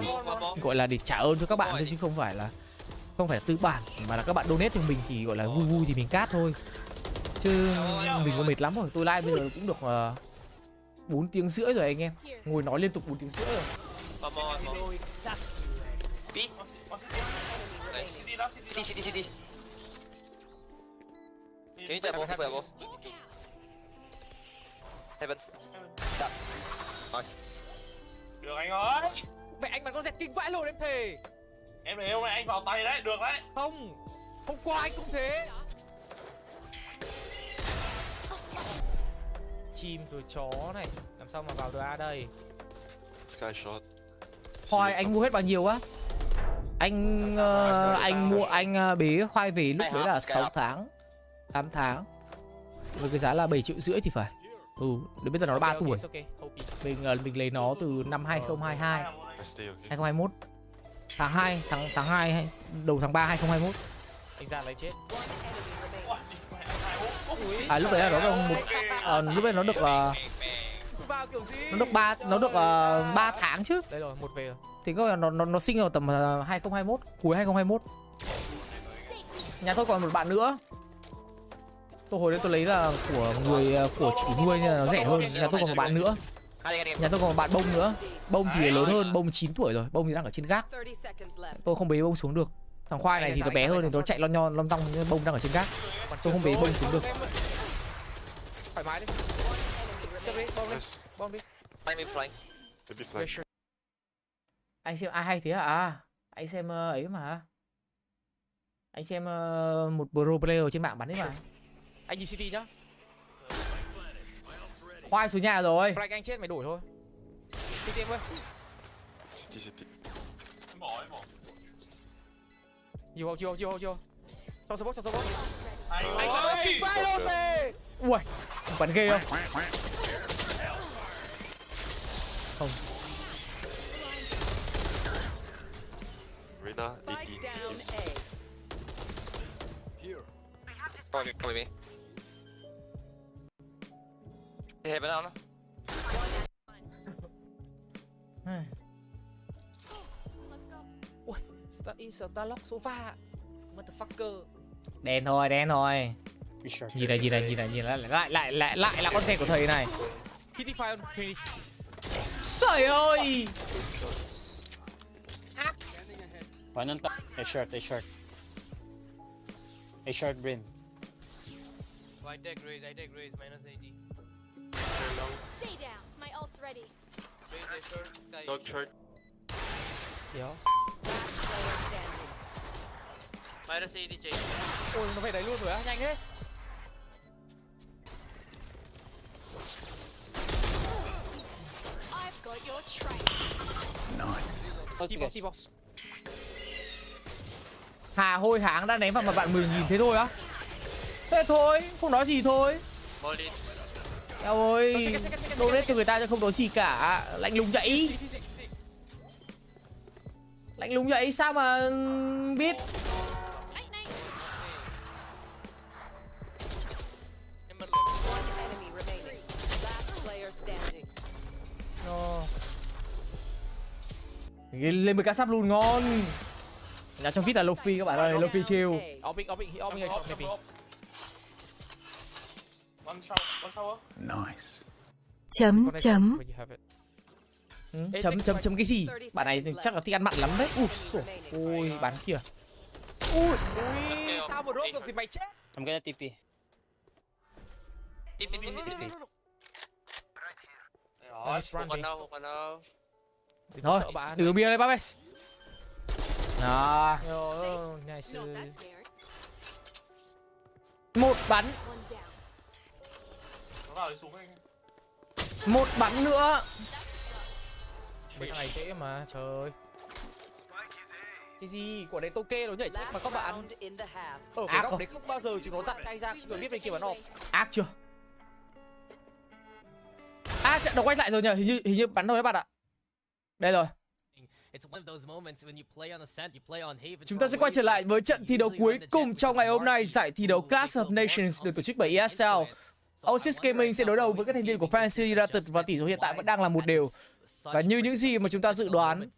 gọi là để trả ơn cho các bạn thôi, chứ không phải là tư bản, mà là các bạn donate cho mình thì gọi là vui vui thì mình cắt thôi. Chứ mình có mệt lắm rồi. Tôi live bây giờ cũng được 4 tiếng rưỡi rồi anh em. Ngồi nói liên tục 4 tiếng rưỡi rồi. City. Can you tap elbow? Heaven. Được anh ơi. Mẹ anh bắn con dẹt kinh vãi luôn em thề. Em thấy hôm nay anh vào tay đấy, được đấy. Không, hôm qua anh cũng thế. Chim rồi chó này, làm sao mà vào được A đây? Sky shot. Khoai anh mua hết bao nhiêu á? Anh bế khoai về lúc đấy là 6 tháng 8 tháng với cái giá là 7,5 triệu thì phải. Đến bây giờ nó 3 tuổi. Mình lấy nó từ năm 2022 2021 tháng 2 đầu tháng 3 2021. Anh ra lấy chết. Lúc đấy là nó được lúc đấy nó được 3 tháng chứ. Đây rồi, một về rồi. Thì có nó sinh vào tầm 2021, cuối 2021. Nhà tôi còn một bạn nữa. Tôi hồi đấy tôi lấy là của chủ nuôi nên là nó rẻ hơn. Nhà tôi còn một bạn nữa. Nhà tôi còn một bạn bông nữa. Bông thì lớn hơn, bông 9 tuổi rồi. Bông thì đang ở trên gác. Tôi không bế bông xuống được. Thằng khoai này thì nó bé hơn thì nó chạy lon nhon lon tong, nhưng bông đang ở trên gác. Tôi không bế bông xuống được. Thoải mái đi. Bom đi. Anh xem ai hay thế à? Anh xem ấy mà. Anh xem một pro player trên mạng bắn đấy mà. Anh nhìn City nhá. Khoai xuống nhà rồi. Flag anh chết mày đổi thôi. City em ơi. City. Nhiều. Cho support. Anh ơi, kinh vãi luôn nè. Ui, bắn ghê không? Không. Reyna, 18. Come with me. Heaven out. Ui, Star lock sofa. Motherfucker. Đen thôi. Nhìn lại là con xe của thầy này. Kitty fire finish. Trời ơi. One on top. A short. A short brain. I take raise, minus 80. Stay down. My ult's ready. Raise short, sky. Dog short. Déo. Minus 80, Jake. Ôi, nó phải đẩy luôn rồi á, nhanh thế. I've got your trail. Nice. T-box. Hà hôi háng đã ném vào mặt bạn 10.000 thế thôi á? Thế thôi, không nói gì thôi. Eo ơi, donate cho người ta chứ không nói gì cả. Lạnh lùng vậy sao mà biết. Lên một cá sắp lùn ngon. Nhà trong vít là Luffy các bạn ơi, Luffy chill. Nice. Chấm. Chấm cái gì? Bạn này chắc là thích ăn mặn lắm đấy. Ôi, bán kìa. Ui, tao một rốt được thì mày chết. I'm gonna TP. Thôi, từ bia đây bác ơi. Đó. Một bắn. Một bắn nữa. Mấy thằng này dễ mà, trời ơi. Cái gì? Quả đấy Toke nó nhảy chết mà các bạn. Ở cái góc đấy không bao giờ chúng nó dặn tay ra khi mà biết về kia bắn off. Ác chưa? Trận đấu quay lại rồi nhỉ? Hình như bắn thôi các bạn ạ. Đây rồi. Chúng ta sẽ quay trở lại với trận thi đấu cuối cùng trong ngày hôm nay. Giải thi đấu Clash of Nations được tổ chức bởi ESL. OASIS Gaming sẽ đối đầu với các thành viên của Fancy United và tỷ số hiện tại vẫn đang là 1-1. Và như những gì mà chúng ta dự đoán,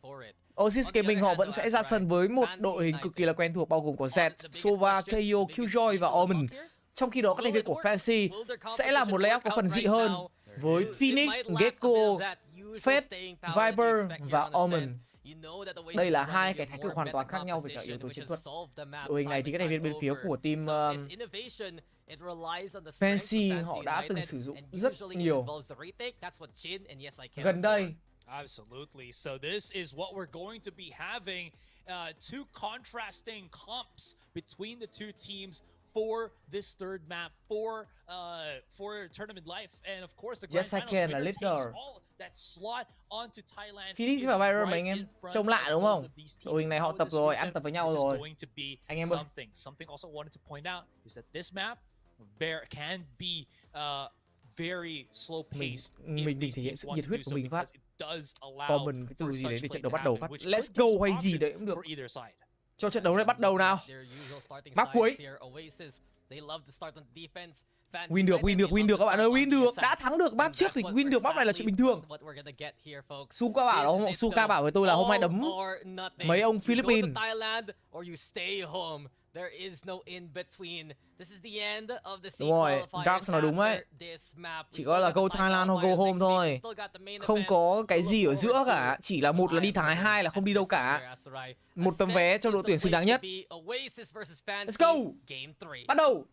OASIS Gaming họ vẫn sẽ ra sân với một đội hình cực kỳ là quen thuộc bao gồm có Z, Sova, KO, Killjoy và Omen. Trong khi đó các thành viên của Fancy sẽ là một layout có phần dị hơn với Phoenix, Gecko, Fate, Viper và Omen. Đây là hai cái thái cực hoàn toàn khác nhau về cả yếu tố chiến thuật. Đội hình này thì các thành viên bên phía của team Fancy họ đã từng sử dụng rất nhiều gần đây. Absolutely. So this is what we're going to be having. Two contrasting comps between the two teams for this third map for tournament life, and of course the grand finals winner takes all that slot onto Thailand. Phoenix và Viper mà anh em trông lạ đúng không? Đội hình này họ tập rồi, ăn tập với nhau rồi. Anh em ơi. Something also wanted to point out is that this map can be very slow paced. Mình thể hiện sự nhiệt huyết của mình phát. Comment cái từ gì đấy để trận đấu bắt đầu phát. Let's go hay gì đấy cũng được. Cho trận đấu này bắt đầu nào. Map cuối. Win được các bạn ơi, win được. Đã thắng được map trước thì win được map này là chuyện bình thường. Suka bảo với tôi là hôm nay đấm mấy ông Philippines. There is no in between. This is the end of the đúng rồi, Dark nói đúng đấy. Chỉ có là go Thailand hoặc go home thôi. Không có cái gì ở giữa cả. Chỉ là một là đi Thái, hai là không đi đâu cả. Một tấm vé cho đội tuyển xứng đáng nhất. Let's go. Bắt đầu.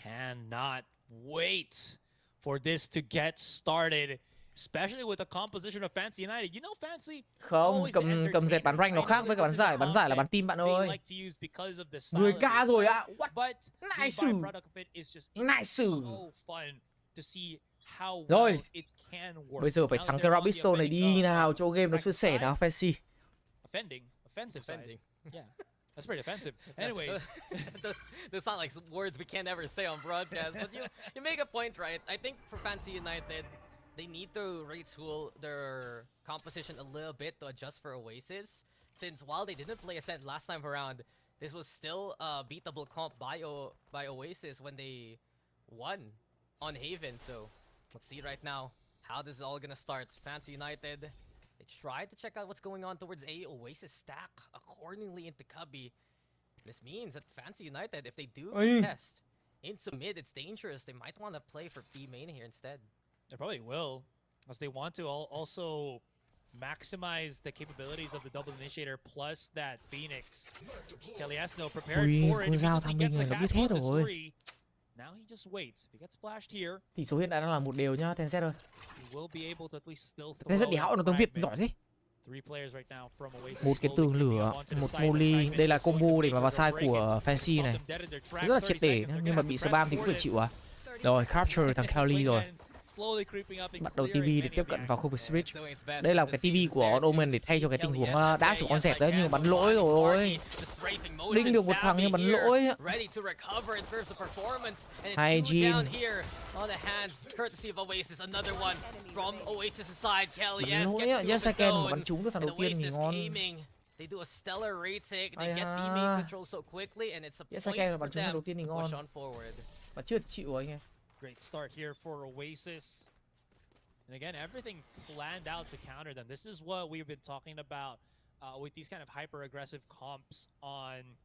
Cannot wait for this to get started. Especially with the composition of Fancy United. You know Fancy không, cầm dẹt bắn rank nó khác với cả bắn giải là bắn team bạn ơi. 10k rồi ạ. What? Nice. Rồi. Bây giờ phải thắng cái Robinson này đi nào, cho game nó suôn sẻ nào Fancy. Offensive side. Yeah. That's pretty offensive. Anyways, those sound like words we can't ever say on broadcast. But you make a point, right? I think for Fancy United, they need to retool their composition a little bit to adjust for Oasis. Since while they didn't play Ascent last time around, this was still a beatable comp by Oasis when they won on Haven. So let's see right now how this is all gonna start. Fancy United, they tried to check out what's going on towards A. Oasis stack accordingly into Cubby. This means that Fancy United, if they do contest into mid, it's dangerous. They might want to play for B main here instead. They probably will, as they want to also maximize the capabilities of the double initiator plus that Phoenix. Kaliasno prepared for it. He gets the catch on the three. Now he just waits. If he gets flashed here, tỷ số hiện tại đang là 1-1 nhá, Tencent ơi. He will be able to at least still Tencent đéo nó tiếng Việt giỏi thế. Một cái tường lửa, một molly, đây là combo để vào side của Fancy này. Rất là triệt để nhưng mà bị spam thì cũng phải chịu à. Rồi, capture thằng Kelly rồi. Bắt đầu TV để tiếp cận vào khu vực Switch. Đây là cái TV của Omen để thay cho cái tình huống dash của con dẹt đấy, nhưng bắn lỗi rồi. Đinh được một thằng nhưng bắn lỗi. Hay Jin. Bắn lỗi á, yes I can mà bắn trúng được thằng đầu tiên thì ngon. They do a stellar retake, they get B main control so quickly, and it's a point for them to push on forward. Mà chưa chịu rồi anh em. Great start here for Oasis. And again, everything planned out to counter them. This is what we've been talking about with these kind of hyper-aggressive comps on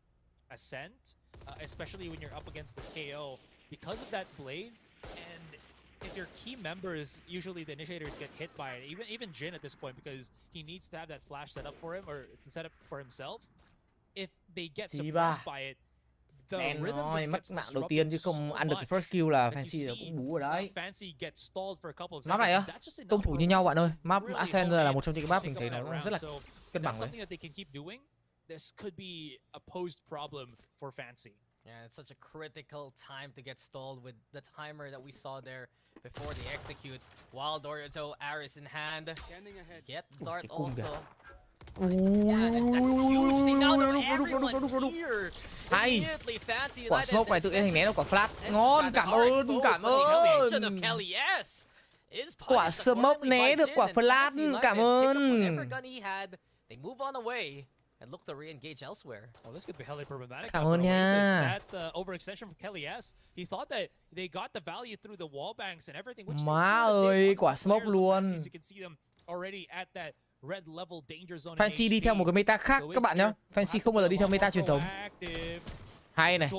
Ascent, especially when you're up against this KO. Because of that blade, and if your key members, usually the initiators get hit by it, even Jin at this point, because he needs to have that flash set up for him, or to set up for himself. If they get suppressed by it, Đen rồi, mất mạng đầu tiên chứ không ăn được cái first kill là Fancy là cũng bú ở đấy. Map này á, công thủ như nhau bạn ơi. Map Ascent là một trong những cái map mình thấy nó rất là cân bằng đấy. This could be a posed problem for Fancy. Yeah, it's such a critical time to get stalled with the timer that we saw there before they execute. Wild Dorito, Aris in hand. Get Dart also. Hay. Quả smoke này tự nhiên thành né được quả flash. Ngon, cảm ơn. Quả smoke né được quả flash, cảm ơn. And look to re-engage elsewhere. Well, this could be highly problematic. Cảm ơn nha. That overextension from Kelly S. He thought that they got the value through the wall banks and everything. Which má ơi, quả smoke luôn. You can see them already at that red level danger zone. Fancy đi theo một cái meta khác các bạn nhá. Fancy không bao giờ đi theo meta truyền thống. Hay này.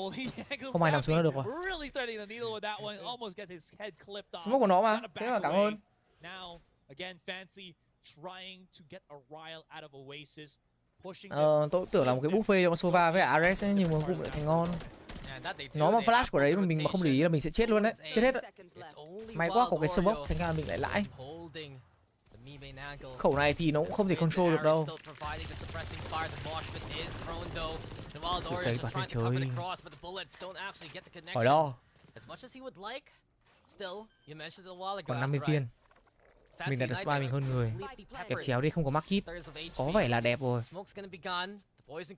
Không ai nằm xuống là được rồi. Smoke của nó mà. Thế mà cảm ơn. Now again Fancy trying to get a rile out of Oasis. Tôi tưởng là một cái buffet cho Sova với Ares ấy, nhưng mà cũng lại thành ngon. Nó mà flash của đấy mà mình mà không để ý là mình sẽ chết luôn đấy, chết hết đấy. May quá có cái smoke thành ra mình lại lãi. Khẩu này thì nó cũng không thể control được đâu. Sự sấy toàn thế chơi. Hỏi đó. Còn 50 viên. Mình đặt spy mình hơn người. Kẹp chéo đi không có market. Có vẻ là đẹp rồi.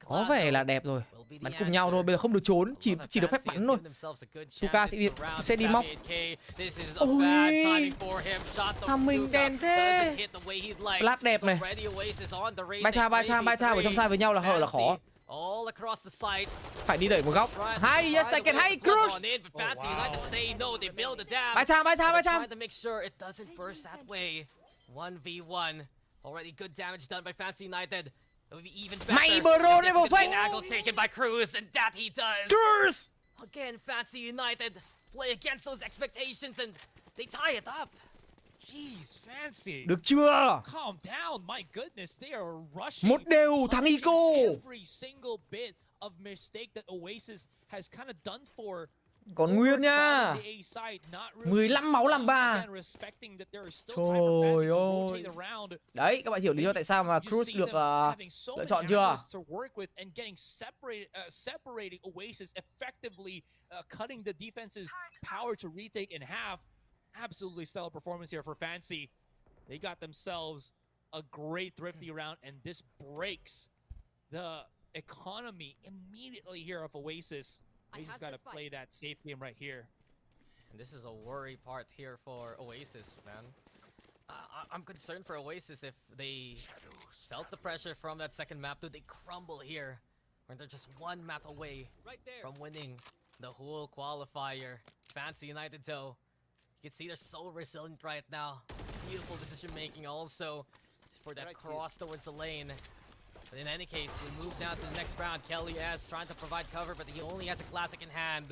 Có vẻ là đẹp rồi. Bắn cùng nhau thôi, bây giờ không được trốn, chỉ được phép bắn thôi. Suka sẽ đi móc. Ôi, thằng mình đèn thế. Flash đẹp này. Bay tha ở trong side với nhau là khó. Phải đi đẩy một góc. Hay, yes I can, hay, crush. Bay tha. 1v1. Already good damage done by Fancy United. It would be even Mày better. bro này một phanh. Angle taken by Cruz, and that he does. Cruz. Again, Fancy United play against those expectations and they tie it up. Jeez, Fancy. Được chưa? Calm down, my goodness, they are rushing. Một đều thắng Eco. Every single bit of mistake that Oasis has kind of done for. Còn nguyên nha. 15 máu làm 3. Trời ơi. Đấy, các bạn hiểu lý do tại sao mà Cruz được lựa chọn chưa? Absolutely stellar performance here for Fancy. They got themselves a great thrifty round, and this breaks the economy immediately here of Oasis. We just gotta play that safe game right here. And this is a worry part here for Oasis, man. I'm concerned for Oasis if they felt the pressure from that second map. Do they crumble here? When they're just one map away from winning the whole qualifier. Fancy United though, you can see they're so resilient right now. Beautiful decision making also for that cross towards the lane. But in any case, we move now to the next round. Kelly S trying to provide cover, but he only has a classic in hand.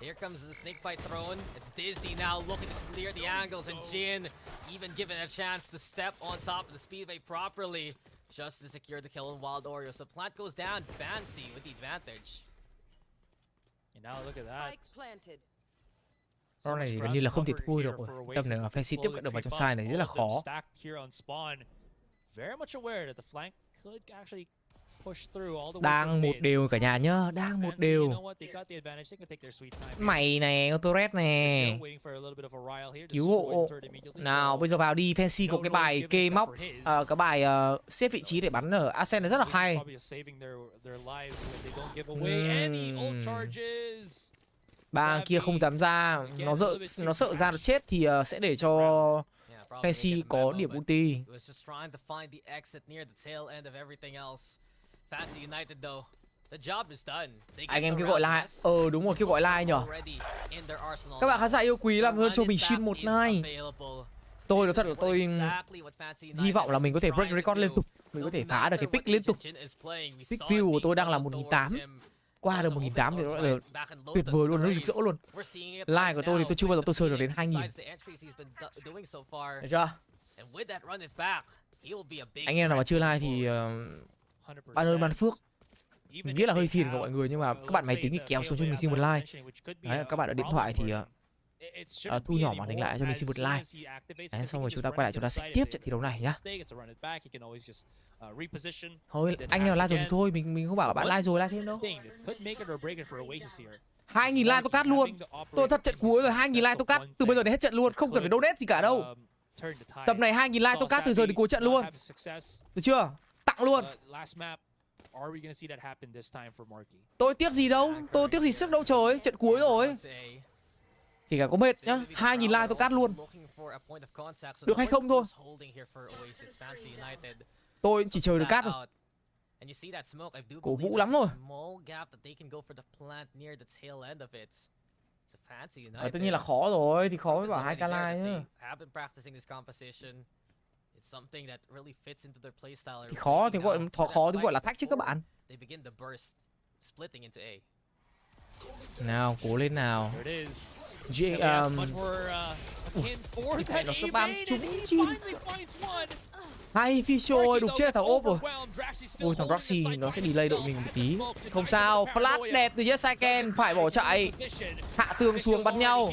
Here comes the snakebite thrown. It's Dizzy now looking to clear the angles, and Jin even given a chance to step on top of the speedway properly just to secure the kill on Wild Oreo. So plant goes down, Fancy with the advantage. And now look at that. Round này gần như là không thể thua được rồi. Tầm này là Fancy tiếp cận được vào trong side này rất là khó. Very much aware that the flank could actually push through all the way. Đang một điều cả nhà nhá, đang một điều. Mày này, Autoret nè. Cứu hộ. Nào, bây giờ vào đi. Fancy có cái bài kê móc, cái bài xếp vị trí để bắn ở Ascent này rất là hay. Ba kia không dám ra, nó sợ ra nó chết thì sẽ để cho Fancy có điểm ulti. Anh em kêu gọi like. Đúng rồi, kêu gọi like nhở. Các bạn khán giả yêu quý làm ơn cho mình xin một like. Tôi nói thật là tôi hy vọng là mình có thể break record liên tục, mình có thể phá được cái pick liên tục. Pick view của tôi đang là 1.800. Qua được 1.800 thì nó là tuyệt vời luôn, nó rực rỡ luôn. Like của tôi thì tôi chưa bao giờ tôi sờ được đến 2.000. Được chưa? Anh em nào mà chưa like thì ban ơn ban phước. Mình biết là hơi phiền của mọi người nhưng mà các bạn máy tính thì kéo xuống cho mình xin một like. Đấy, các bạn ở điện thoại thì thu nhỏ màn hình lại cho mình xin một like. Đấy, xong rồi chúng ta quay lại chúng ta sẽ tiếp trận thi đấu này nhá. Thôi, anh nào like rồi thì thôi, mình không bảo là bạn like rồi like thêm đâu. 2.000 like tôi cắt luôn. Tôi thật trận cuối rồi, 2.000 like tôi cắt từ bây giờ đến hết trận luôn, không cần phải donate gì cả đâu. Tập này 2.000 like tôi cắt từ giờ đến cuối trận luôn. Được chưa? thẳng luôn. Tôi tiếc gì đâu, tôi tiếc gì sức đâu trời, trận cuối rồi. Kể cả có mệt nhá, 2.000 like tôi cắt luôn. Được hay không thôi. Tôi chỉ chờ được cắt thôi. Cổ vũ lắm rồi. Tất nhiên là khó rồi, thì khó mới bảo 2k like chứ. Thì khó thì gọi là thách chứ các bạn. Nào, cố lên nào. Nó spam trúng chim. Hay Fisher ơi, đục chết thằng ốp rồi. Ôi thằng Roxy nó sẽ delay đội mình một tí. Không sao, flash đẹp từ Vietcombank, phải bỏ chạy. Hạ tường xuống bắn nhau.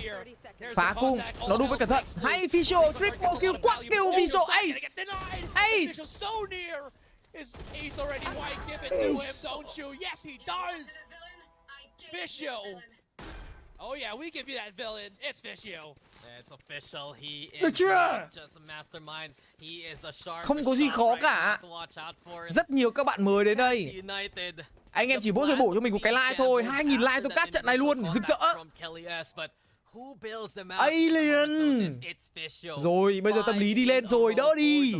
Phá cung, nó đu với cẩn thận. Hay Fisher, triple kill, quắc kill Fisher, ace. Ace. Oh yeah, we give you that villain. It's Fishio. It's official. He Được is chưa? just a mastermind. He is a sharp. Không có gì khó cả. Rất nhiều các bạn mới đến đây. Anh em chỉ mỗi người bổ cho mình một cái like thôi. 2.000 like tôi cắt trận này luôn. Rực rỡ. Alien. Rồi, bây giờ tâm lý đi lên rồi, đỡ đi.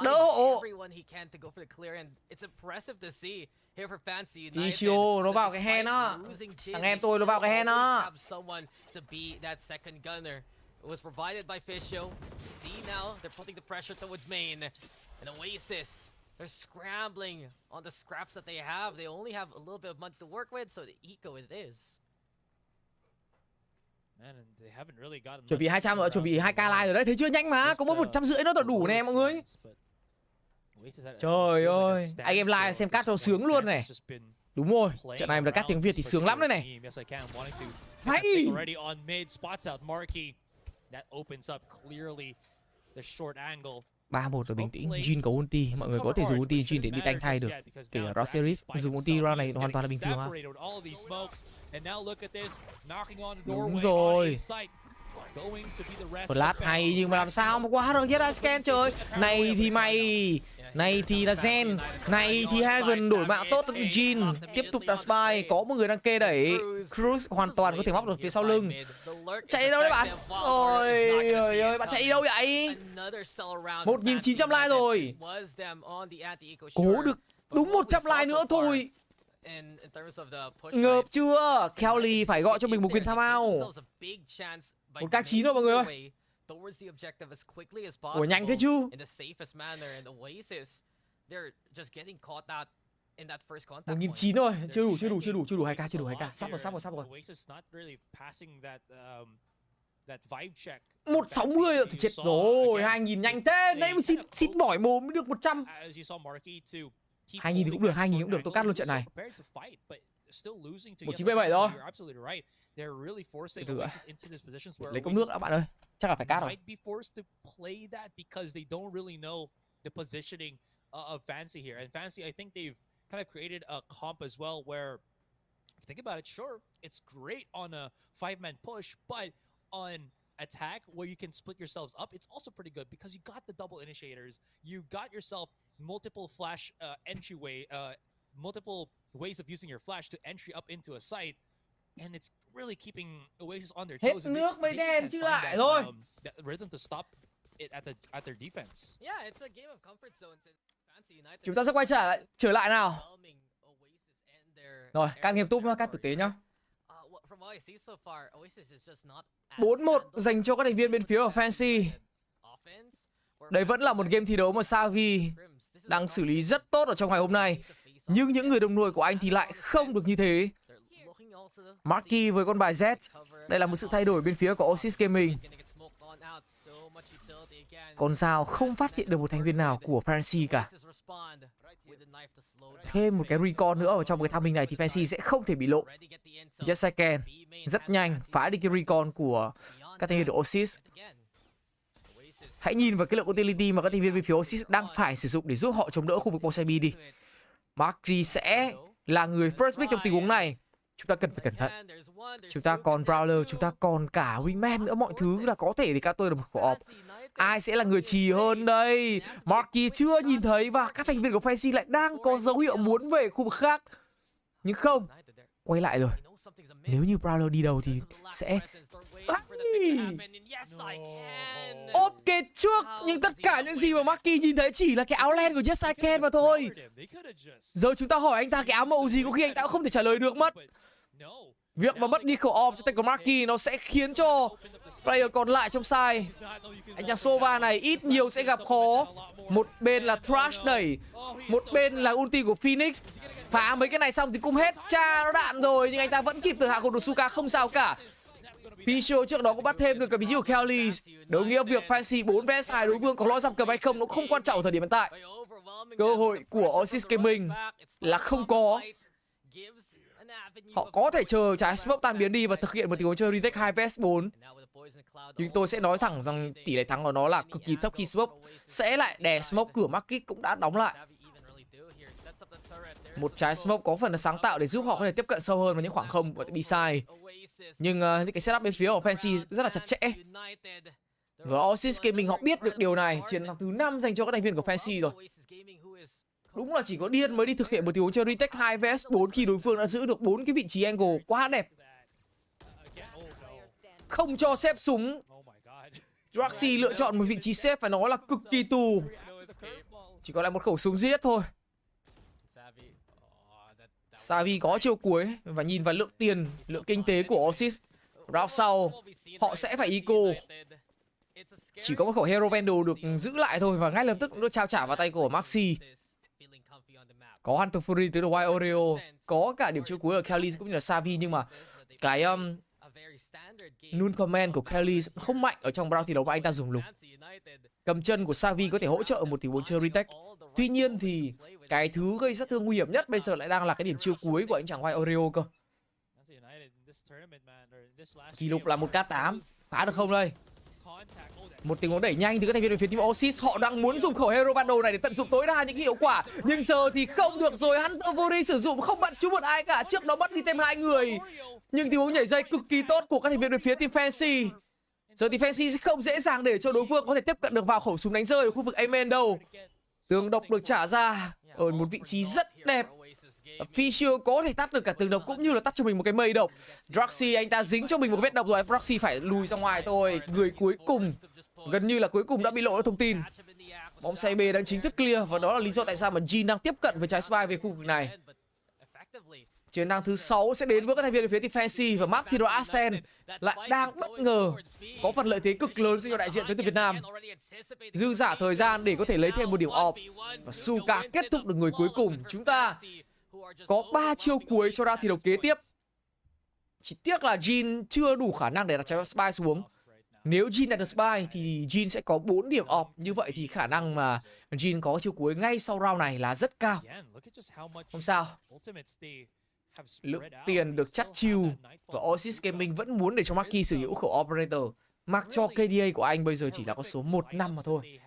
Đỡ hộ. Tisio nó vào cái hand á. Thằng em tôi nó vào cái hand á. It was provided by Fisho. See now, they're putting the pressure towards main. And OASIS, they're scrambling on the scraps that they have. They only have a little bit of money to work with, so the eco it is. Chuẩn bị 200 rồi, chuẩn bị 2k like rồi đấy. Thấy chưa, nhanh mà, có mỗi 150 nó là đủ nè mọi người. Trời ơi, anh em like xem cắt cho sướng luôn này. Đúng rồi, trận này mà cắt tiếng Việt thì sướng lắm đây này. Hay. 3-1 rồi, bình tĩnh. Jin có ulti, mọi người có thể dùng ulti Jin để đi tank thay được. Kể cả Roserif dùng ulti round này hoàn toàn là bình thường á. Đúng rồi. Flash hay nhưng mà làm sao mà qua được Jedi Scan trời. Này thì mày, này thì là Zen, này thì Hagen đổi mạng tốt từ Jin. Tiếp tục là Spy, có một người đang kê đẩy. Cruz hoàn toàn có thể móc được phía sau lưng. Chạy đi đâu đấy bạn? Ôi ơi, bạn chạy đi đâu vậy? 1.900 like rồi. Cố được đúng 100 like nữa thôi. Ngợp chưa? Kelly phải gọi cho mình một quyền timeout. 1k9 rồi mọi người ơi. Ủa nhanh thế chứ? 1.900 rồi, chưa đủ 2k, sắp rồi. 160 rồi thì chết rồi, 2.000 nhanh thế, nãy mình xin mỏi mồm mới được 100. 2.000 thì cũng được, tôi cắt luôn trận này. 1977 thôi. Lấy cốc nước đã bạn ơi, chắc là phải cắt rồi. Kind of created a comp as well where, if you think about it, sure, it's great on a 5-man push, but on attack where you can split yourselves up, it's also pretty good because you got the double initiators, you got yourself multiple flash entryway, multiple ways of using your flash to entry up into a site, and it's really keeping OASIS on their toes. Hết nước mới đen chứ lại rồi. Rhythm to stop it at their defense. Yeah, it's a game of comfort zones. Chúng ta sẽ quay trở lại nào. Rồi, cắt nghiêm túc nhá, cắt thực tế nhá. 4-1 dành cho các thành viên bên phía của Fancy. Đây vẫn là một game thi đấu mà Savi đang xử lý rất tốt ở trong ngày hôm nay. Nhưng những người đồng đội của anh thì lại không được như thế. Marky với con bài Z. Đây là một sự thay đổi bên phía của OASIS Gaming. Còn sao không phát hiện được một thành viên nào của Fancy cả. Thêm một cái recon nữa ở trong cái tham minh này thì Fancy sẽ không thể bị lộ. Jessica rất nhanh phá đi cái recon của các thành viên của OASIS. Hãy nhìn vào cái lượng utility mà các thành viên bên phía OASIS đang phải sử dụng để giúp họ chống đỡ khu vực Mosabi đi. Marky sẽ là người first pick trong tình huống này. Chúng ta cần phải cẩn thận. Chúng ta còn Brawler, chúng ta còn cả Wingman nữa. Mọi thứ là có thể thì các tôi được một khổ. Ai sẽ là người trì hơn đây? Marky chưa nhìn thấy và các thành viên của Fancy lại đang có dấu hiệu muốn về khu vực khác. Nhưng không, quay lại rồi. Nếu như Brawler đi đầu thì sẽ ốp kê trước. Nhưng tất cả những gì mà Marky nhìn thấy chỉ là cái áo len của Yes I Can mà thôi. Giờ chúng ta hỏi anh ta cái áo màu gì có khi anh ta cũng không thể trả lời được mất. Việc mà mất đi khẩu op cho tay của Marky nó sẽ khiến cho player còn lại trong side, anh chàng Sova này ít nhiều sẽ gặp khó. Một bên là Thrash đẩy, một bên là ulti của Phoenix. Phá mấy cái này xong thì cũng hết cha nó đạn rồi, nhưng anh ta vẫn kịp từ hạ gục được Suka, không sao cả. Picho trước đó cũng bắt thêm được cái vị trí của Kelly. Đồng nghĩa việc Fancy 4 vs 2 đối phương có lõ giam cầm hay không nó không quan trọng ở thời điểm hiện tại. Cơ hội của OASIS Gaming là không có. Họ có thể chờ trái smoke tan biến đi và thực hiện một tình huống chơi retake 2 vs 4. Nhưng tôi sẽ nói thẳng rằng tỷ lệ thắng của nó là cực kỳ thấp khi smoke sẽ lại đè smoke, cửa market cũng đã đóng lại. Một trái smoke có phần là sáng tạo để giúp họ có thể tiếp cận sâu hơn vào những khoảng không và bị sai. Nhưng những cái setup bên phía của Fancy rất là chặt chẽ. Và OASIS Gaming họ biết được điều này. Chiến thắng thứ 5 dành cho các thành viên của Fancy rồi. Đúng là chỉ có điên mới đi thực hiện một tình huống chơi retake 2 vs 4 khi đối phương đã giữ được 4 cái vị trí angle quá đẹp. Không cho xếp súng. Draxi lựa chọn một vị trí xếp phải nói là cực kỳ tù. Chỉ còn lại một khẩu súng giết thôi. Savi có chiêu cuối và nhìn vào lượng tiền, lượng kinh tế của OASIS. Round sau họ sẽ phải eco. Chỉ có một khẩu Hero Vandal được giữ lại thôi và ngay lập tức nó trao trả vào tay của Maxi. Có Hunter Fury tới The Wild Oreo, có cả điểm chiêu cuối ở Kelly cũng như là Savi, nhưng mà cái Noon Command của Kelly không mạnh ở trong round thi đấu mà anh ta dùng lục. Cầm chân của Savi có thể hỗ trợ một tình huống chơi retake. Tuy nhiên thì cái thứ gây sát thương nguy hiểm nhất bây giờ lại đang là cái điểm chiêu cuối của anh chàng Wild Oreo cơ. Kỷ lục là 1k8, phá được không đây? Một tình huống đẩy nhanh từ các thành viên phía team OASIS. Họ đang muốn dùng khẩu Hero Bundle này để tận dụng tối đa những hiệu quả, nhưng giờ thì không được rồi. Hunter Fury sử dụng không bắn trúng một ai cả, trước đó mất đi thêm 2 người. Nhưng tình huống nhảy dây cực kỳ tốt của các thành viên phía team Fancy. Giờ thì Fancy sẽ không dễ dàng để cho đối phương có thể tiếp cận được vào khẩu súng đánh rơi ở khu vực Amen đâu. Tường độc được trả ra ở một vị trí rất đẹp. Fisher có thể tắt được cả tường độc cũng như là tắt cho mình một cái mây độc. Draxi anh ta dính cho mình một vết độc rồi. Draxi phải lùi ra ngoài thôi. Người cuối cùng, gần như là cuối cùng đã bị lộ thông tin. Bóng xe B đang chính thức clear và đó là lý do tại sao mà Jin đang tiếp cận với trái spy về khu vực này. Chiến thắng thứ 6 sẽ đến với các thành viên phía team Fancy và Mark Theodore Arsen lại đang bất ngờ có phần lợi thế cực lớn dành cho đại diện tới từ Việt Nam. Dư dả thời gian để có thể lấy thêm một điểm off và Suka kết thúc được người cuối cùng. Chúng ta có 3 chiêu cuối cho ra thi đấu kế tiếp. Chỉ tiếc là Jin chưa đủ khả năng để đặt trái spy xuống. Nếu Jin đặt được spy thì Jin sẽ có 4 điểm off. Như vậy thì khả năng mà Jin có chiêu cuối ngay sau round này là rất cao. Không sao. Lượng tiền được chắt chiu và OASIS Gaming vẫn muốn để cho Marky sử dụng khẩu Operator. Mặc cho KDA của anh bây giờ chỉ là con số 1-5 mà thôi.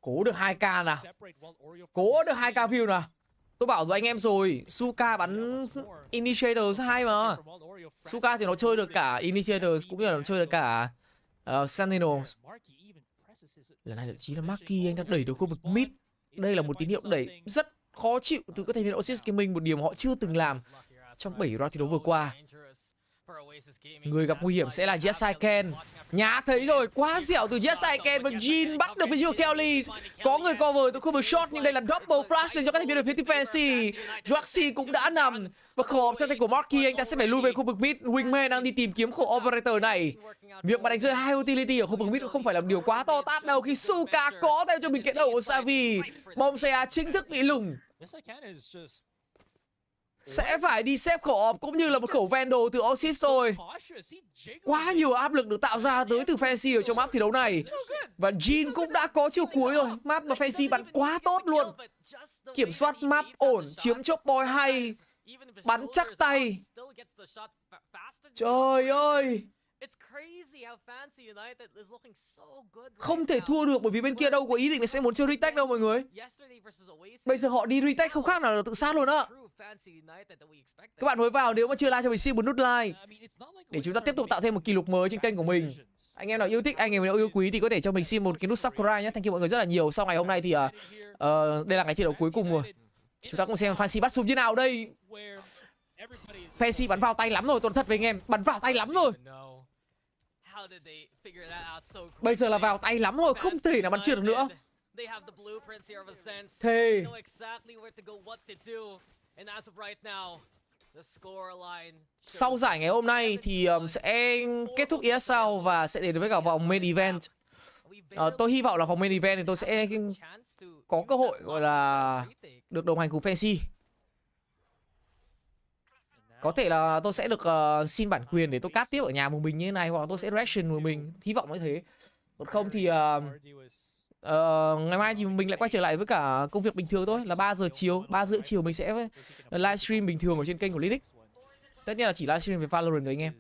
Cố được 2k nào. Cố được 2k view nào. Tôi bảo rồi anh em rồi, Suka bắn Initiators 2 mà. Suka thì nó chơi được cả Initiators cũng như là nó chơi được cả Sentinels. Lần này thậm chí là Marky anh đã đẩy được khu vực mid. Đây là một tín hiệu đẩy rất khó chịu từ các thành viên OASIS Gaming, một điều mà họ chưa từng làm trong 7 round thi đấu vừa qua. Người gặp nguy hiểm sẽ là Yes I Can. Nhá thấy rồi, quá dẻo từ Yes I Can và Jin bắt được với Kelly. Có người cover từ khu vực short nhưng đây là double flash dành cho các thành viên phía team Fancy. Draxi cũng đã nằm và khổ cho tay của Marky, anh ta sẽ phải lui về khu vực mid. Wingman đang đi tìm kiếm khẩu Operator này. Việc mà đánh rơi 2 utility ở khu vực mid không phải là điều quá to tát đâu khi Suka có theo cho mình cái đầu của Savi. Bom CA chính thức bị lủng. Sẽ phải đi xếp khẩu op cũng như là một khẩu Vandal từ OASIS thôi. Quá nhiều áp lực được tạo ra tới từ Fancy ở trong map thi đấu này. Và Jin cũng đã có chiêu cuối rồi. Map mà Fancy bắn quá tốt luôn. Kiểm soát map ổn, chiếm chop boy hay, bắn chắc tay. Trời ơi, Không thể thua được bởi vì bên kia đâu có ý định là sẽ muốn chơi retake đâu mọi người. Bây giờ họ đi retake không khác nào là tự sát luôn á. Các bạn mới vào nếu mà chưa like cho mình xin một nút like để chúng ta tiếp tục tạo thêm một kỷ lục mới trên kênh của mình. Anh em nào yêu thích, anh em nào yêu quý thì có thể cho mình xin một cái nút subscribe nhé. Thank you mọi người rất là nhiều. Sau ngày hôm nay thì đây là ngày thi đấu cuối cùng rồi. Chúng ta cùng xem Fancy bắt súng như nào đây. Fancy bắn vào tay lắm rồi, tôi nói thật với anh em, bắn vào tay lắm rồi. Bây giờ là vào tay lắm rồi, không thể nào bắn trượt được nữa. Thế sau giải ngày hôm nay thì sẽ kết thúc ESL và sẽ đến với cả vòng main event. Tôi hy vọng là vòng main event thì tôi sẽ có cơ hội gọi là được đồng hành cùng Fancy. Có thể là tôi sẽ được xin bản quyền để tôi cắt tiếp ở nhà một mình như thế này, hoặc là tôi sẽ reaction một mình, hy vọng như thế. Còn không thì ngày mai thì mình lại quay trở lại với cả công việc bình thường thôi, là 3 giờ chiều, 3 rưỡi chiều mình sẽ livestream bình thường ở trên kênh của Lynx. Tất nhiên là chỉ livestream về Valorant rồi anh em.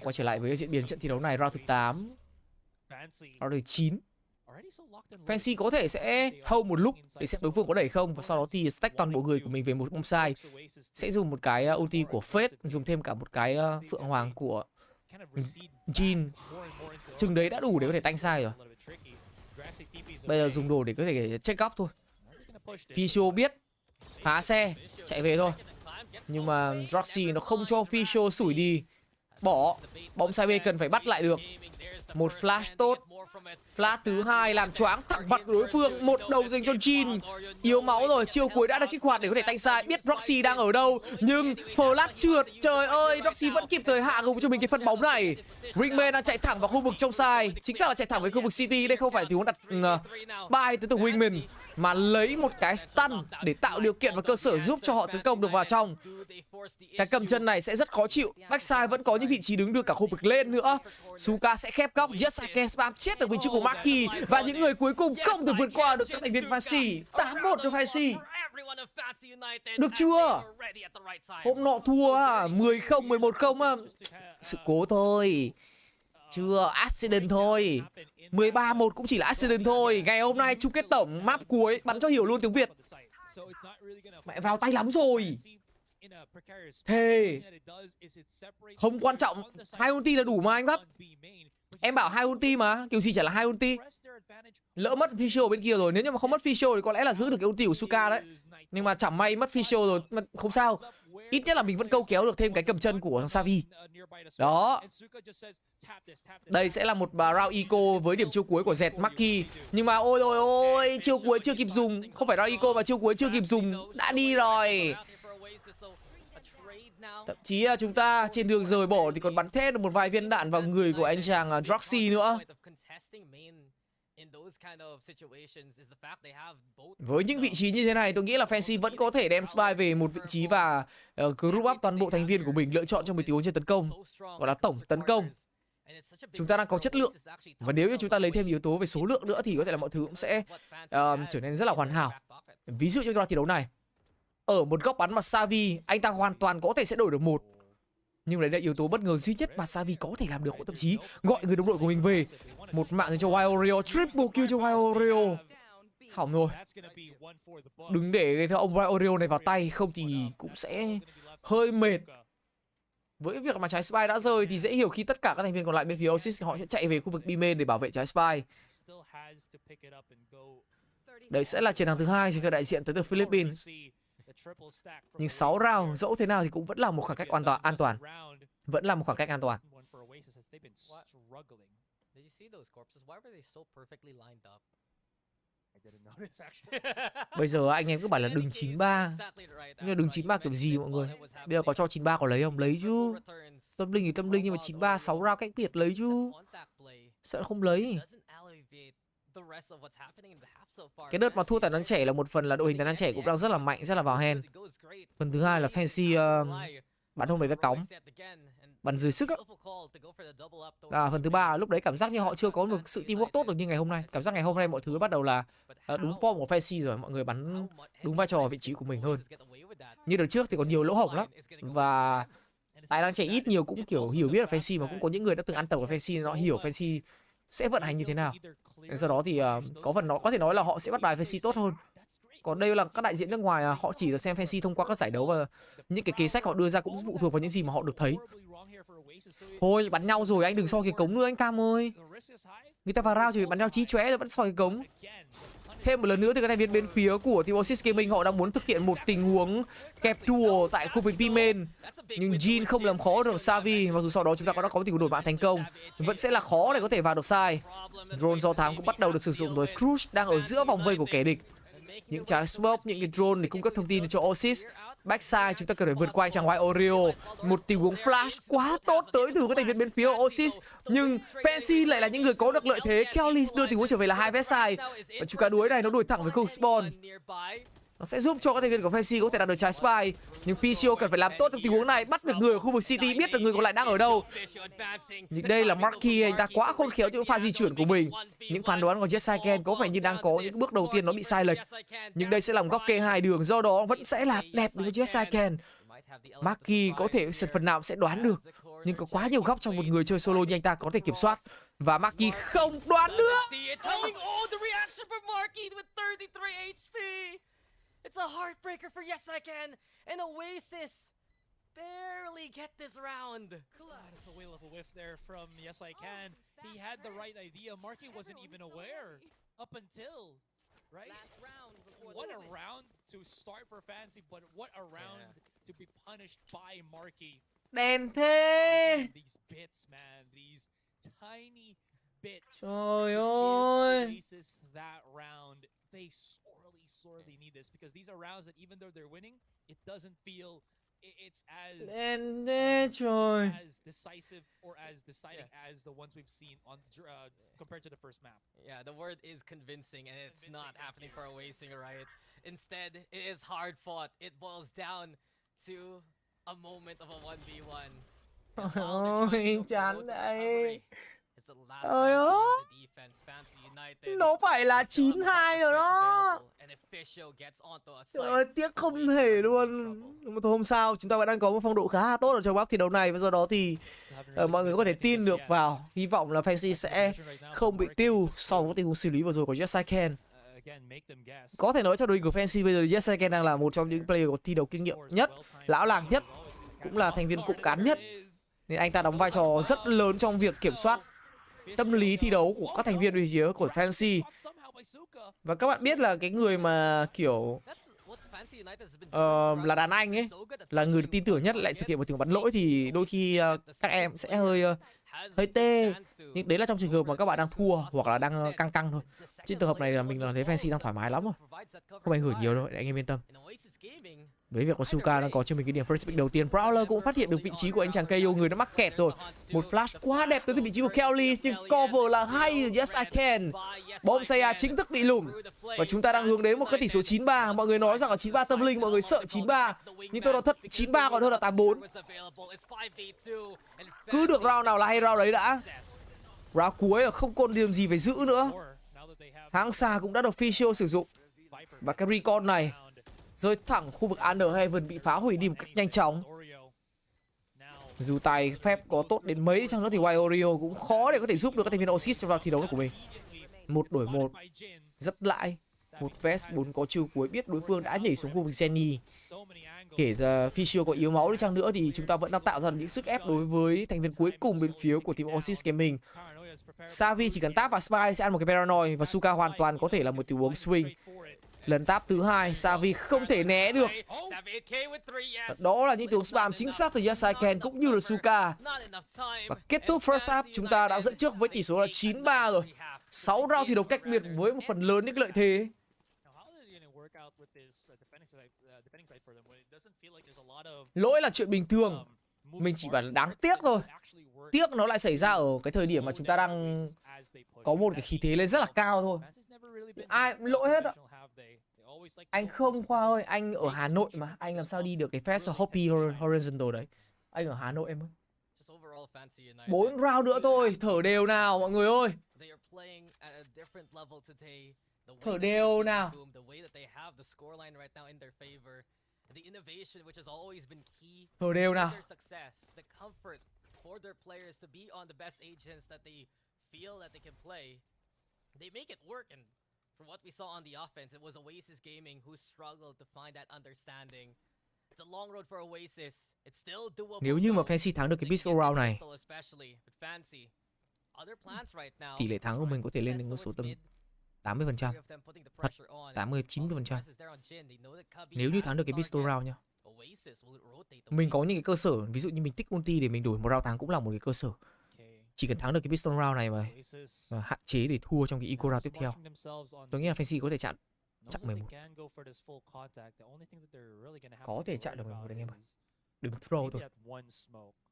Quay trở lại với diễn biến trận thi đấu này, round thứ 8, round thứ 9. Fancy có thể sẽ hold một lúc để xem đối phương có đẩy không, và sau đó thì stack toàn bộ người của mình về một bombsite. Sẽ dùng một cái ulti của Fate, dùng thêm cả một cái Phượng Hoàng của Jin. Chừng đấy đã đủ để có thể tanh sai rồi. Bây giờ dùng đồ để có thể check up thôi. Fisho biết phá xe chạy về thôi, nhưng mà Roxy nó không cho Fisho sủi đi. Bỏ bombsite B cần phải bắt lại được. Một flash tốt, flash thứ hai làm choáng thẳng mặt đối phương. Một đầu dành cho Jin, yếu máu rồi, chiêu cuối đã được kích hoạt để có thể tanh sai. Biết Roxy đang ở đâu nhưng flash trượt. Trời ơi, Roxy vẫn kịp thời hạ gục cho mình cái phân bóng này. Wingman đang chạy thẳng vào khu vực trong side, chính xác là chạy thẳng với khu vực City. Đây không phải thì muốn đặt spy tới từ Wingman, mà lấy một cái stun để tạo điều kiện và cơ sở giúp cho họ tấn công được vào trong. Cái cầm chân này sẽ rất khó chịu. Backside vẫn có những vị trí đứng được cả khu vực lên nữa. Suka sẽ khép góc, Jessica spam chết được vị trí của Maki, và những người cuối cùng không thể vượt qua được các thành viên Fancy. 8-1 cho Fancy. Được chưa? Hôm nọ thua 10-0, 11-0 sự cố thôi. Chưa, accident thôi. 13-1 cũng chỉ là accident thôi. Ngày hôm nay chung kết tổng map cuối, bắn cho hiểu luôn tiếng Việt. Mẹ vào tay lắm rồi. Thề. Không quan trọng, 2 ulti là đủ mà anh Bắp. Em bảo 2 ulti mà, kiểu gì chả là 2 ulti. Lỡ mất Fisho bên kia rồi, nếu như mà không mất Fisho thì có lẽ là giữ được cái ulti của Suka đấy. Nhưng mà chẳng may mất Fisho rồi, mà không sao. Ít nhất là mình vẫn câu kéo được thêm cái cầm chân của thằng Savi. Đó. Đây sẽ là một round eco với điểm chiêu cuối của Zed Maki. Nhưng mà ôi ôi ôi, chiêu cuối chưa kịp dùng. Không phải round eco mà chiêu cuối chưa kịp dùng, đã đi rồi. Thậm chí chúng ta trên đường rời bỏ thì còn bắn thêm được một vài viên đạn vào người của anh chàng Droxy nữa. Với những vị trí như thế này, tôi nghĩ là Fancy vẫn có thể đem spy về một vị trí và group up toàn bộ thành viên của mình lựa chọn cho mình tình huống trên tấn công, gọi là tổng tấn công. Chúng ta đang có chất lượng, và nếu như chúng ta lấy thêm yếu tố về số lượng nữa thì có thể là mọi thứ cũng sẽ trở nên rất là hoàn hảo. Ví dụ như trong thi đấu này, ở một góc bắn mà Savi anh ta hoàn toàn có thể sẽ đổi được một, nhưng đấy là yếu tố bất ngờ duy nhất mà Savi có thể làm được. Thậm chí gọi người đồng đội của mình về. Một mạng dành cho Wild Oreo, triple kill cho Wild Oreo. Hỏng rồi. Đừng để cái ông Wild Oreo này vào tay, không thì cũng sẽ hơi mệt. Với việc mà trái spy đã rơi thì dễ hiểu khi tất cả các thành viên còn lại bên phía OASIS họ sẽ chạy về khu vực B-main để bảo vệ trái spy. Đấy sẽ là chiến thắng thứ hai cho đại diện tới từ Philippines. Nhưng 6 round dẫu thế nào thì cũng vẫn là một khoảng cách an toàn. Vẫn là một khoảng cách an toàn. Bây giờ anh em cứ bảo là đừng 9-3. Nhưng mà đừng 9-3 kiểu gì mọi người? Bây giờ có cho 9-3 có lấy không? Lấy chứ. Tâm linh thì tâm linh, nhưng mà 9-3 6 round cách biệt lấy chứ. Sợ không lấy. Cái đợt mà thua tài năng trẻ là một phần là đội hình tài năng trẻ cũng đang rất là mạnh, rất là vào hand. Phần thứ hai là Fancy bắn hôm đấy đã cóng, bắn dưới sức á. Phần thứ ba lúc đấy cảm giác như họ chưa có một sự teamwork tốt được như ngày hôm nay. Cảm giác ngày hôm nay mọi thứ bắt đầu là đúng form của Fancy rồi, mọi người bắn đúng vai trò vị trí của mình hơn. Như đợt trước thì còn nhiều lỗ hổng lắm, và Tài năng trẻ ít nhiều cũng kiểu hiểu biết ở Fancy, mà cũng có những người đã từng ăn tàu ở Fancy, nó hiểu Fancy sẽ vận hành như thế nào. Sau đó thì có phần nó có thể nói là họ sẽ bắt bài Fancy tốt hơn. Còn đây là các đại diện nước ngoài, họ chỉ được xem Fancy thông qua các giải đấu, và những cái kế sách họ đưa ra cũng phụ thuộc vào những gì mà họ được thấy. Thôi bắn nhau rồi, anh đừng soi cái cống nữa anh Cam ơi. Người ta vào round chỉ bắn nhau chí chóe rồi vẫn soi cái cống. Thêm một lần nữa thì các thành viên bên phía của team OASIS Gaming họ đang muốn thực hiện một tình huống kẹp duo tại khu vực B main, nhưng Jin không làm khó được Savi, mặc dù sau đó chúng ta đã có tình huống đổi mạng thành công, vẫn sẽ là khó để có thể vào được sai. Drone do thám cũng bắt đầu được sử dụng rồi. Cruise đang ở giữa vòng vây của kẻ địch. Những trái smoke, những cái drone để cung cấp thông tin cho OASIS. Backside chúng ta cần phải vượt qua chàng White Oreo. Một tình huống flash quá tốt tới từ các thành viên bên phía OASIS, nhưng Fancy lại là những người có được lợi thế. Kelly đưa tình huống trở về là 2 vs side, và chú cá đuối này nó đuổi thẳng với khu spawn. Nó sẽ giúp cho các thành viên của Fancy có thể đạt được trái spy, nhưng Ficio cần phải làm tốt trong tình huống này, bắt được người ở khu vực City, biết được người còn lại đang ở đâu. Nhưng đây là Marky, anh ta quá khôn khéo trong pha di chuyển của mình. Những phán đoán của Jessica có vẻ như đang có những bước đầu tiên nó bị sai lệch, nhưng đây sẽ làm góc kê hai đường, do đó vẫn sẽ là đẹp đối với Jessica. Marky có thể phần nào sẽ đoán được, nhưng có quá nhiều góc trong một người chơi solo như anh ta có thể kiểm soát, và Marky không đoán được. It's a heartbreaker for Yes I Can, and OASIS barely get this round. It's a whale of a whiff there from Yes I Can. He had the right idea. Marky wasn't even aware up until, right? What a round to start for Fancy, but what a round to be punished by Marky. Đen thế. These bits, man, these tiny bits. Trời ơi. That round, they sorely need this, because these are rounds that even though they're winning, it doesn't feel it's as decisive or as deciding as the ones we've seen on compared to the first map. Yeah, the word is convincing, and it's not happening for OASIS, right? Instead, it is hard fought. It boils down to a moment of a 1v1. Ôi chán đây. Ôi ơi, nó phải là 9-2 rồi đó. Trời ơi, tiếc không thể luôn. Nhưng mà thôi không sao, chúng ta vẫn đang có một phong độ khá tốt ở trong bác thi đấu này, và do đó thì mọi người có thể tin được vào. Hy vọng là Fancy sẽ không bị tiêu sau cái tình huống xử lý vừa rồi của Jessica. Có thể nói trong đội hình của Fancy bây giờ Jessica đang là một trong những player có thi đấu kinh nghiệm nhất, lão làng nhất, cũng là thành viên cộng cán nhất, nên anh ta đóng vai trò rất lớn trong việc kiểm soát tâm lý thi đấu của các thành viên bên phía của Fancy. Và các bạn biết là cái người mà kiểu là đàn anh ấy, là người tin tưởng nhất lại thực hiện một tình huống bắn lỗi, thì đôi khi các em sẽ hơi tê. Nhưng đấy là trong trường hợp mà các bạn đang thua hoặc là đang căng thôi. Trên trường hợp này là mình thấy Fancy đang thoải mái lắm rồi, không ảnh hưởng nhiều đâu, để anh em yên tâm. Với việc có Suka đang có cho mình cái điểm first pick đầu tiên, Prowler cũng phát hiện được vị trí của anh chàng KO, người đã mắc kẹt rồi. Một flash quá đẹp tới từ vị trí của Kelly, nhưng cover là hay. Yes I Can. Bom Saya chính thức bị lủng, và chúng ta đang hướng đến một cái tỷ số 9-3. Mọi người nói rằng là 9-3 tâm linh, mọi người sợ 9-3, nhưng tôi nói thật, 9-3 còn hơn là 8-4. Cứ được round nào là hay round đấy đã. Round cuối là không còn điều gì phải giữ nữa. Hang xa cũng đã được Ficio sử dụng, và cái recon này rơi thẳng khu vực Under Heaven bị phá hủy đi một cách nhanh chóng. Dù tài phép có tốt đến mấy chăng nữa thì White Oreo cũng khó để có thể giúp được các thành viên OASIS trong round thi đấu của mình. 1 đổi 1 rất lãi. Một vs 4 có chiêu cuối, biết đối phương đã nhảy xuống khu vực Jenny. Kể ra Ficio có yếu máu đi chăng nữa thì chúng ta vẫn đang tạo ra những sức ép đối với thành viên cuối cùng bên phía của team OASIS Gaming. Savi chỉ cần tap và Spy sẽ ăn một cái Paranoid, và Suka hoàn toàn có thể là một tình huống swing. Lần tap thứ hai, Savi không thể né được. Đó là những tiếng spam chính xác từ Yasaiken cũng như là Suka. Và kết thúc first half, chúng ta đã dẫn trước với tỷ số là 9-3 rồi. 6 round thi đấu cách biệt với một phần lớn những lợi thế. Lỗi là chuyện bình thường. Mình chỉ bảo là đáng tiếc thôi. Tiếc nó lại xảy ra ở cái thời điểm mà chúng ta đang có một cái khí thế lên rất là cao thôi. Ai lỗi hết ạ. Anh không Khoa ơi, anh ở Hà Nội mà, anh làm sao đi được cái Fest Hoppy Horizontal đấy. Anh ở Hà Nội em ơi. 4 round nữa thôi, thở đều nào mọi người ơi. Thở đều nào. The innovation which has always been key Thôi đều to nào. their success, the comfort for their players to be on the best agents that they feel that they can play. They make it work, and from what we saw on the offense, it was Oasis Gaming who struggled to find that understanding. It's a long road for Oasis. It's still doable. Nếu như mà Fancy thắng được cái pistol round này, tỷ lệ thắng của mình có thể lên đến con số tầm 80%. Thật, 80-90%. Nếu như thắng được cái pistol round nhá. Mình có những cái cơ sở, ví dụ như mình tích ulti để mình đổi một round thắng cũng là một cái cơ sở. Chỉ cần thắng được cái pistol round này mà hạn chế để thua trong cái eco round tiếp theo. Tôi nghĩ là Fancy có thể chặn 11. Có thể chặn được 11 anh em ơi. Đừng throw thôi.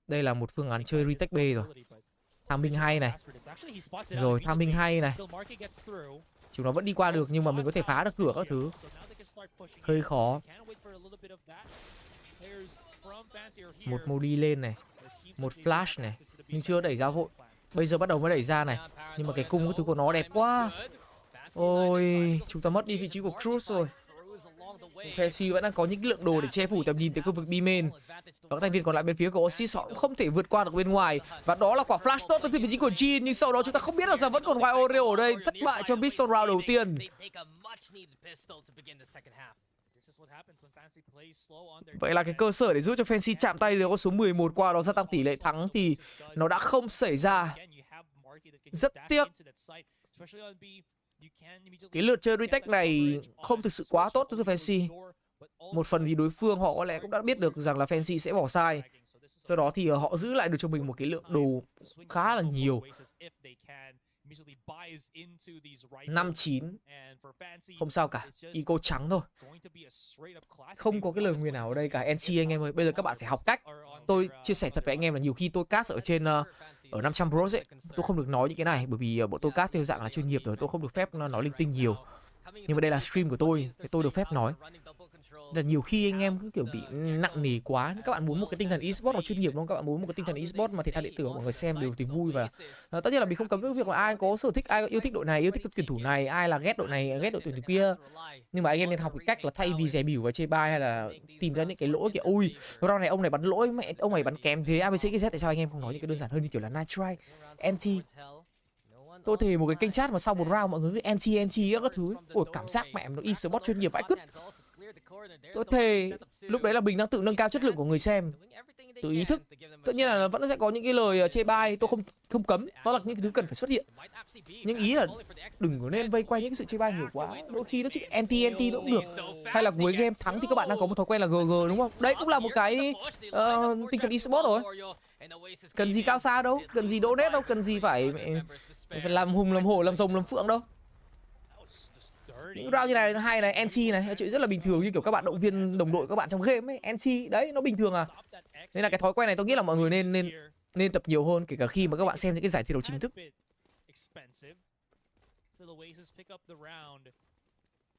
Đây là một phương án chơi retake B rồi. Timing hay này. Rồi timing hay này. Chúng nó vẫn đi qua được nhưng mà mình có thể phá được cửa các thứ. Hơi khó. Một Modi lên này. Một flash này. Nhưng chưa đẩy ra vội. Bây giờ bắt đầu mới đẩy ra này. Nhưng mà cái cung cái thứ của nó đẹp quá. Ôi, chúng ta mất đi vị trí của Cruz rồi. Fancy vẫn đang có những lượng đồ để che phủ tầm nhìn tới khu vực B main. Và các thành viên còn lại bên phía của OASIS họ cũng không thể vượt qua được bên ngoài. Và đó là quả flash tốt tới từ vị trí của Jin. Nhưng sau đó chúng ta không biết là giờ vẫn còn Wild Oreo ở đây. Thất bại trong pistol round đầu tiên. Vậy là cái cơ sở để giúp cho Fancy chạm tay được con số 11 qua đó gia tăng tỷ lệ thắng thì nó đã không xảy ra. Rất tiếc. Cái lượt chơi retake này không thực sự quá tốt cho Fancy. Một phần vì đối phương họ có lẽ cũng đã biết được rằng là Fancy sẽ bỏ sai. Do đó thì họ giữ lại được cho mình một cái lượng đồ khá là nhiều. 5-9. Không sao cả. Eco trắng thôi. Không có cái lời nguyền nào ở đây cả. NC anh em ơi. Bây giờ các bạn phải học cách. Tôi chia sẻ thật với anh em là nhiều khi tôi cast ở trên ở 500 Bros ấy, tôi không được nói những cái này bởi vì bọn tôi cast theo dạng là chuyên nghiệp rồi, tôi không được phép nói linh tinh nhiều. Nhưng mà đây là stream của tôi thì tôi được phép nói. Là nhiều khi anh em cứ kiểu bị nặng nề quá. Các bạn muốn một cái tinh thần esports nó chuyên nghiệp đúng không? Các bạn muốn một cái tinh thần esports mà thể thao điện tử mọi người xem đều thì vui và tất nhiên là mình không cấm cái việc mà ai có sở thích, ai yêu thích đội này, yêu thích cái tuyển thủ này, ai là ghét đội này, ghét đội tuyển thủ kia. Nhưng mà anh em nên học cái cách là thay vì dè bỉu và chê bai hay là tìm ra những cái lỗi kiểu ôi, round này ông này bắn lỗi, mẹ ông này bắn kém thế ABC cái Z, tại sao anh em không nói những cái đơn giản hơn như kiểu là Nitry, NT. Tôi thề một cái kênh chat mà sau một round mọi người cứ NT các thứ. Ôi cảm giác mẹ nó esports chuyên nghiệp vãi cứt. Tôi thề lúc đấy là mình đang tự nâng cao chất lượng của người xem. Tự ý thức. Tất nhiên là vẫn sẽ có những cái lời chê bai, tôi không cấm. Đó là những cái thứ cần phải xuất hiện. Nhưng ý là đừng có nên vây quanh những cái sự chê bai nhiều quá. Đôi khi nó chỉ NT cũng được. Hay là cuối game thắng thì các bạn đang có một thói quen là GG đúng không? Đấy cũng là một cái tinh thần esports rồi. Cần gì cao xa đâu, cần gì donate đâu, cần gì phải làm hùng, làm hổ, làm rồng, làm phượng đâu. Những round như này hay này, NC này, chuyện rất là bình thường như kiểu các bạn động viên đồng đội các bạn trong game ấy, NC đấy nó bình thường à. Nên là cái thói quen này tôi nghĩ là mọi người nên tập nhiều hơn kể cả khi mà các bạn xem những cái giải thi đấu chính thức.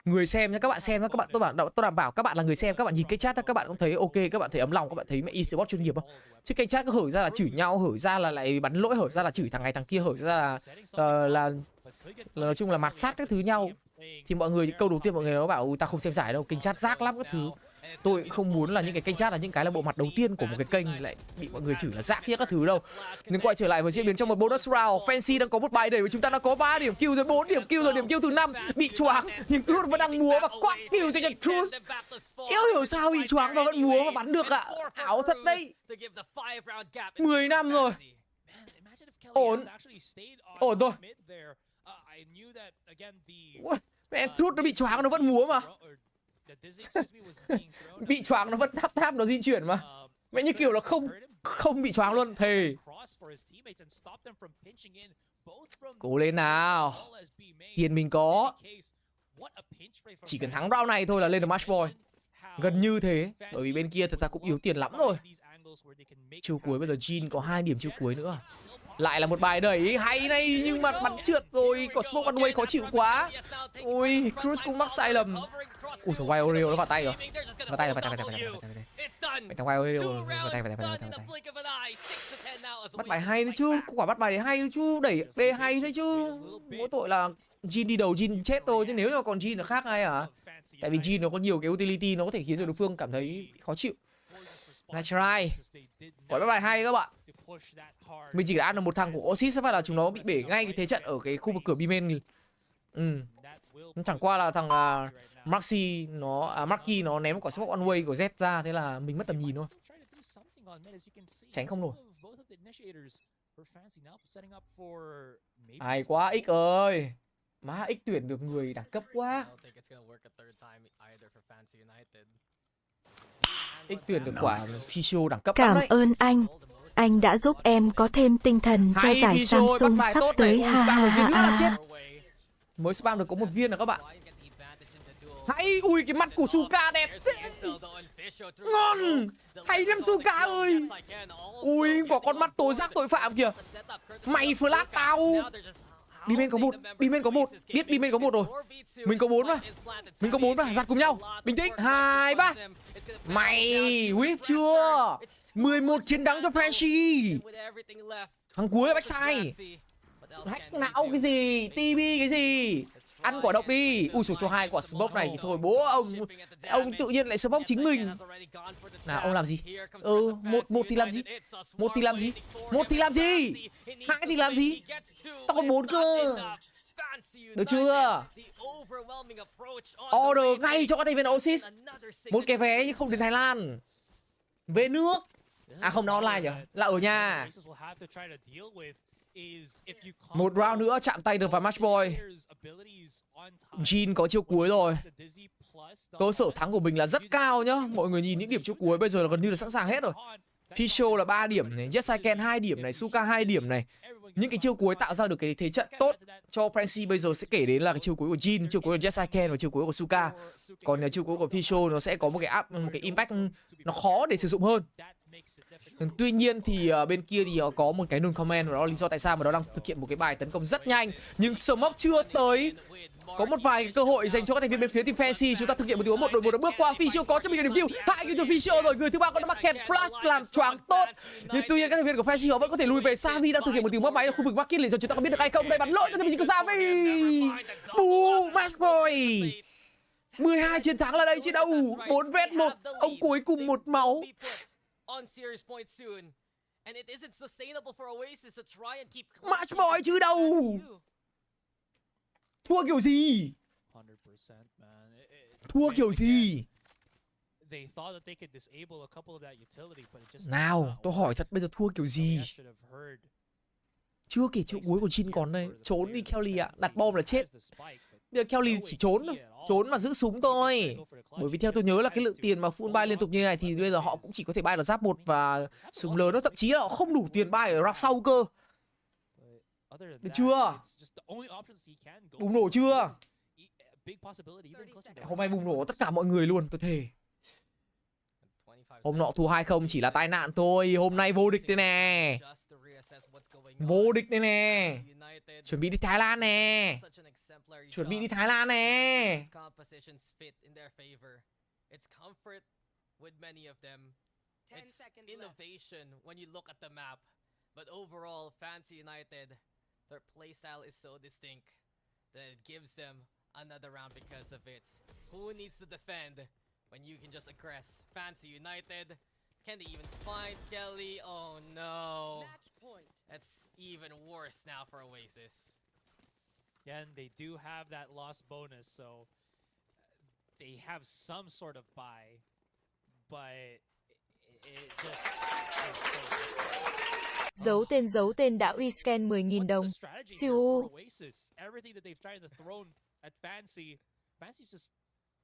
Người xem nhá, các bạn xem nhá, các bạn tôi đảm bảo các bạn là người xem, các bạn nhìn cái chat các bạn cũng thấy ok, các bạn thấy ấm lòng, các bạn thấy mẹ esports chuyên nghiệp không? Chứ kênh chat cứ hở ra là chửi nhau, hở ra là lại bắn lỗi, hở ra là chửi thằng này thằng kia, hở ra là nói chung là mạt sát các thứ nhau. Thì mọi người câu đầu tiên mọi người nó bảo tao không xem giải đâu, kênh chat rác lắm các thứ. Tôi không muốn là những cái kênh chat là những cái là bộ mặt đầu tiên của một cái kênh lại bị mọi người chửi là rác kia các thứ đâu. Nhưng quay trở lại với diễn biến trong một bonus round, Fancy đang có một bài đẩy của chúng ta đã có 3 điểm kill rồi, 4 điểm kill rồi, điểm kill thứ 5 bị choáng nhưng Cruz vẫn đang múa và quát kill cho Cruz. Yêu hiểu sao bị choáng và vẫn múa và bắn được ạ. Ảo thật đấy. 10 năm rồi. Ổn. Ổn thôi. Mẹ Cruz nó bị choáng nó vẫn múa mà. Bị choáng nó vẫn tháp nó di chuyển mà. Mẹ như kiểu là không bị choáng luôn. Thề. Cố lên nào. Tiền mình có. Chỉ cần thắng round này thôi là lên được match boy. Gần như thế. Bởi vì bên kia thật ra cũng yếu tiền lắm rồi. Chiêu cuối bây giờ Jin có 2 điểm chiêu cuối nữa. Lại là một bài đẩy hay này nhưng mà bắn trượt rồi. Có smoke bắn way khó chịu quá. Ui, Cruz cũng mắc sai lầm. Ui dồi, Wild Oreo nó vào tay rồi. Vào tay rồi, thằng Wild Oreo vào tay. Bắt bài hay đấy chứ, quả bắt bài đấy hay đấy chứ, đẩy B hay đấy chứ. Mỗi tội là Jin đi đầu Jin chết thôi, chứ nếu mà còn Jin là khác ngay à? Tại vì Jin nó có nhiều cái utility, nó có thể khiến cho đối phương cảm thấy khó chịu. Nice try. Quả bài hay các bạn. Mình chỉ đã ăn được một thằng của OASIS, phải là chúng nó bị bể ngay cái thế trận ở cái khu vực cửa B-main. Chẳng qua là thằng Marky nó ném một quả smoke one way của Z ra, thế là mình mất tầm nhìn thôi. Tránh không nổi. Hay quá X ơi. Má X tuyển được người đẳng cấp quá. X tuyển được quả Fisio đẳng cấp. Cảm ơn anh. Anh đã giúp em có thêm tinh thần cho giải Samsung sắp tới. Mới spam được có một viên rồi các bạn. Hay, ui cái mặt của Suka đẹp thế. Ngon. Hay lắm Suka ơi. Ui có con mắt tối giác tội phạm kìa. Mày flash tao. B-main có một, B-main có một. Biết B-main có một rồi. Mình có 4 mà. Giặt cùng nhau. Bình tĩnh. 2, 3. Mày whip chưa? 11 chiến thắng cho Frenchie. Thằng cuối backside. Hack não cái gì? TB cái gì? Ăn quả độc đi. Ui dồi cho 2 quả smoke này thì thôi bố ông tự nhiên lại smoke chính mình. Nào ông làm gì? Một thì làm gì? Một thì làm gì? 2 thì làm gì? Tao còn 4 cơ. Được chưa? Order ngay cho các thành viên OASIS. Một cái vé nhưng không đến Thái Lan. Về nước. À không, nó online nhỉ? Là ở nhà. Một round nữa chạm tay được vào Matchboy. Jin có chiêu cuối rồi. Cơ sở thắng của mình là rất cao nhá. Mọi người nhìn những điểm chiêu cuối bây giờ là gần như là sẵn sàng hết rồi. Fisio là 3 điểm này, Jetsaiken 2 điểm này, Suka 2 điểm này. Những cái chiêu cuối tạo ra được cái thế trận tốt cho Frenzy. Bây giờ sẽ kể đến là cái chiêu cuối của Jin, chiêu cuối của Jetsaiken và chiêu cuối của Suka. Còn chiêu cuối của Fisio nó sẽ có một cái impact nó khó để sử dụng hơn. Tuy nhiên thì bên kia thì có một cái non comment, và đó là lý do tại sao mà nó đang thực hiện một cái bài tấn công rất nhanh nhưng smoke chưa tới. Có một vài cơ hội dành cho các thành viên bên phía team Fancy. Chúng ta thực hiện một tình huống 1 đội 1 đã bước qua. Fisio có cho mình điểm kill, 2 kill từ Fisio rồi. Người thứ ba có market flash làm choáng tốt. Nhưng tuy nhiên các thành viên của Fancy họ vẫn có thể lùi về. Savi đang thực hiện một tình huống máy ở khu vực market liền, rồi chúng ta có biết được hay không? Đây bắn lỗi cho team của Savi. Bù Matchboy. 12 chiến thắng là đây chứ đâu. 4 vs 1. Ông cuối cùng một máu. Matchboy chứ đâu. Thua kiểu gì? Thua kiểu gì? Nào, tôi hỏi thật, bây giờ thua kiểu gì? Chưa kể chiêu cuối của Jin còn đây. Trốn đi Kelly ạ, đặt bom là chết. Bây giờ Kelly chỉ trốn thôi. Trốn mà giữ súng thôi. Bởi vì theo tôi nhớ là cái lượng tiền mà full buy liên tục như này thì bây giờ họ cũng chỉ có thể buy được giáp 1 và súng lớn. Nó thậm chí là họ không đủ tiền buy ở rạp sau cơ. Được chưa? Bùng nổ chưa? Hôm nay bùng nổ tất cả mọi người luôn, tôi thề. Hôm nọ thua 2-0 chỉ là tai nạn thôi. Hôm nay vô địch đây nè. Vô địch đây nè. Chuẩn bị đi Thái Lan nè. Chuẩn bị đi Thái Lan nè. Their playstyle is so distinct that it gives them another round because of it. Who needs to defend when you can just aggress? Fancy United. Can they even find Kelly? Oh no. That's even worse now for Oasis. Yeah, and they do have that loss bonus, so they have some sort of buy, but it just... Giấu tên đã uy scan 10.000 đồng. Siêu. Everything that they've tried to throw at Fancy, Fancy's just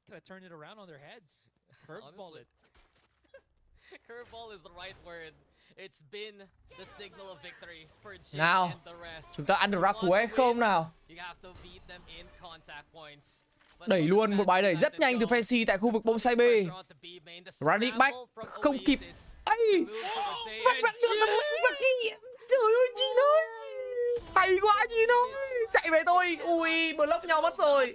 kind of turned it around on their heads. Curveball it. Curveball is the right word. It's been the signal of victory for Jin nào, and the rest. chúng ta ăn được rap cuối không nào? You have to beat them in contact points. Đẩy luôn một bài đẩy rất nhanh từ Fancy tại khu vực bonsai B. Running back không kịp. Ây, vẫn được tầm và kinh nghiệm. Trời ơi Jin ơi, hay quá Jin ơi, chạy về tôi. Ui, block nhau mất rồi.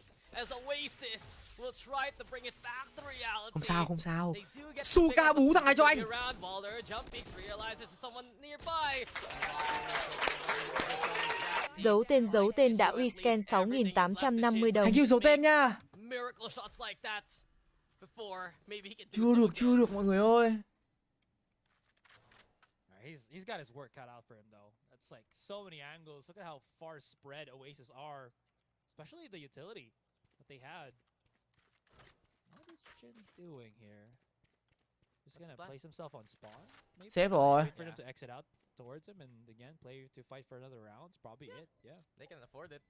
Không sao, không sao. Suka bú thằng này cho anh. Dấu tên đã rescan 6.850 đồng. Thank you dấu tên nha. Chưa được mọi người ơi. He's got his work cut out for him though. That's like so many angles. Look at how far spread Oasis are, especially the utility that they had. What is CHUNG doing here? He's gonna place himself on spawn. Save rồi. For him to exit out towards him and again play to fight for another round. It's probably it. Yeah. They can afford it.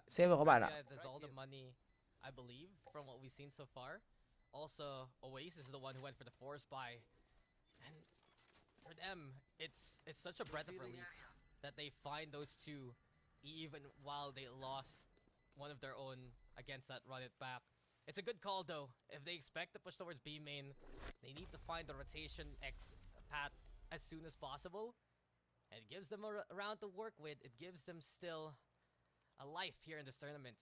Save rồi các bạn ạ. There's all the money, I believe, from what we've seen so far. Also, Oasis is the one who went for the force buy, and for them, it's such a breath of relief that they find those two, even while they lost one of their own against that run it back. It's a good call though. If they expect to push towards B main, they need to find the rotation X path as soon as possible. And it gives them a round to work with. It gives them still a life here in this tournament.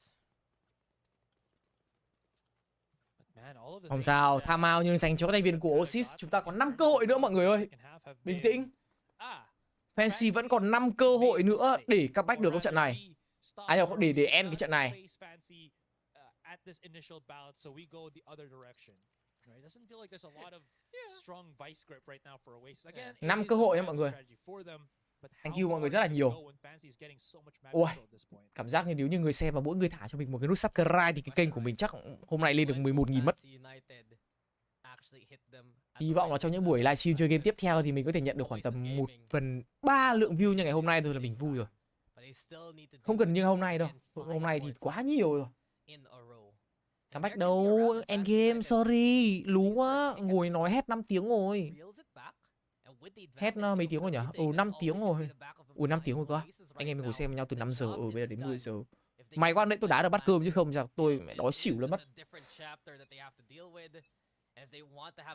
Không sao, tham out nhưng dành cho các thành viên của OASIS. Chúng ta còn 5 cơ hội nữa mọi người ơi. Bình tĩnh. Fancy vẫn còn 5 cơ hội nữa để comeback được trong trận này. Để end cái trận này. 5 cơ hội nha mọi người. Thank you mọi người rất là nhiều. Ôi, cảm giác như nếu như người xem mà mỗi người thả cho mình một cái nút subscribe thì cái kênh của mình chắc hôm nay lên được 11.000 mất. Hy vọng là trong những buổi livestream chơi game tiếp theo thì mình có thể nhận được khoảng tầm 1/3 lượng view như ngày hôm nay thôi là mình vui rồi. Không cần như hôm nay đâu. Hôm nay thì quá nhiều rồi. Comeback đâu, endgame, sorry. Lú quá, ngồi nói hết 5 tiếng rồi. Hết mấy tiếng rồi nhỉ? 5 tiếng rồi. 5 tiếng rồi cơ. Anh em mình ngồi xem với nhau từ 5 giờ, bây giờ đến 10 giờ. May quá nãy tôi đá được bát cơm chứ không chắc tôi mẹ đói xỉu lắm mất.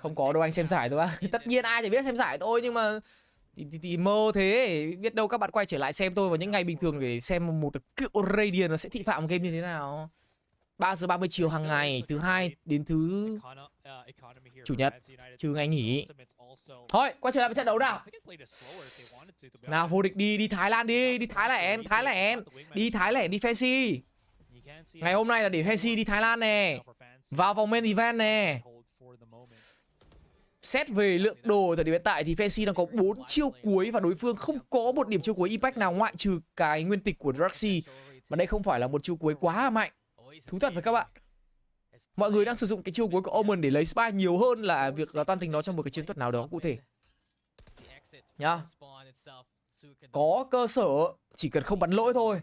Không có đâu anh xem giải thôi á. Tất nhiên ai chỉ biết xem giải thôi nhưng mà thì mơ thế, biết đâu các bạn quay trở lại xem tôi vào những ngày bình thường để xem một cựu Radiant nó sẽ thị phạm game như thế nào. 3 giờ 30 chiều hàng ngày, thứ hai đến thứ chủ nhật, trừ ngày nghỉ. Thôi, quay trở lại với trận đấu nào. Nào vô địch đi Thái Lan đi Thái Lan, đi Thái Lan đi Fancy. Ngày hôm nay là để Fancy đi Thái Lan nè. Vào vòng main event nè. Xét về lượng đồ thời điểm hiện tại thì Fancy đang có 4 chiêu cuối và đối phương không có một điểm chiêu cuối impact nào ngoại trừ cái nguyên tịch của Draxi. Mà đây không phải là một chiêu cuối quá mạnh. Thú thật với các bạn, mọi người đang sử dụng cái chiêu cuối của Omen để lấy spy nhiều hơn là việc toan tính nó trong một cái chiến thuật nào đó cụ thể nhá. Có cơ sở, chỉ cần không bắn lỗi thôi.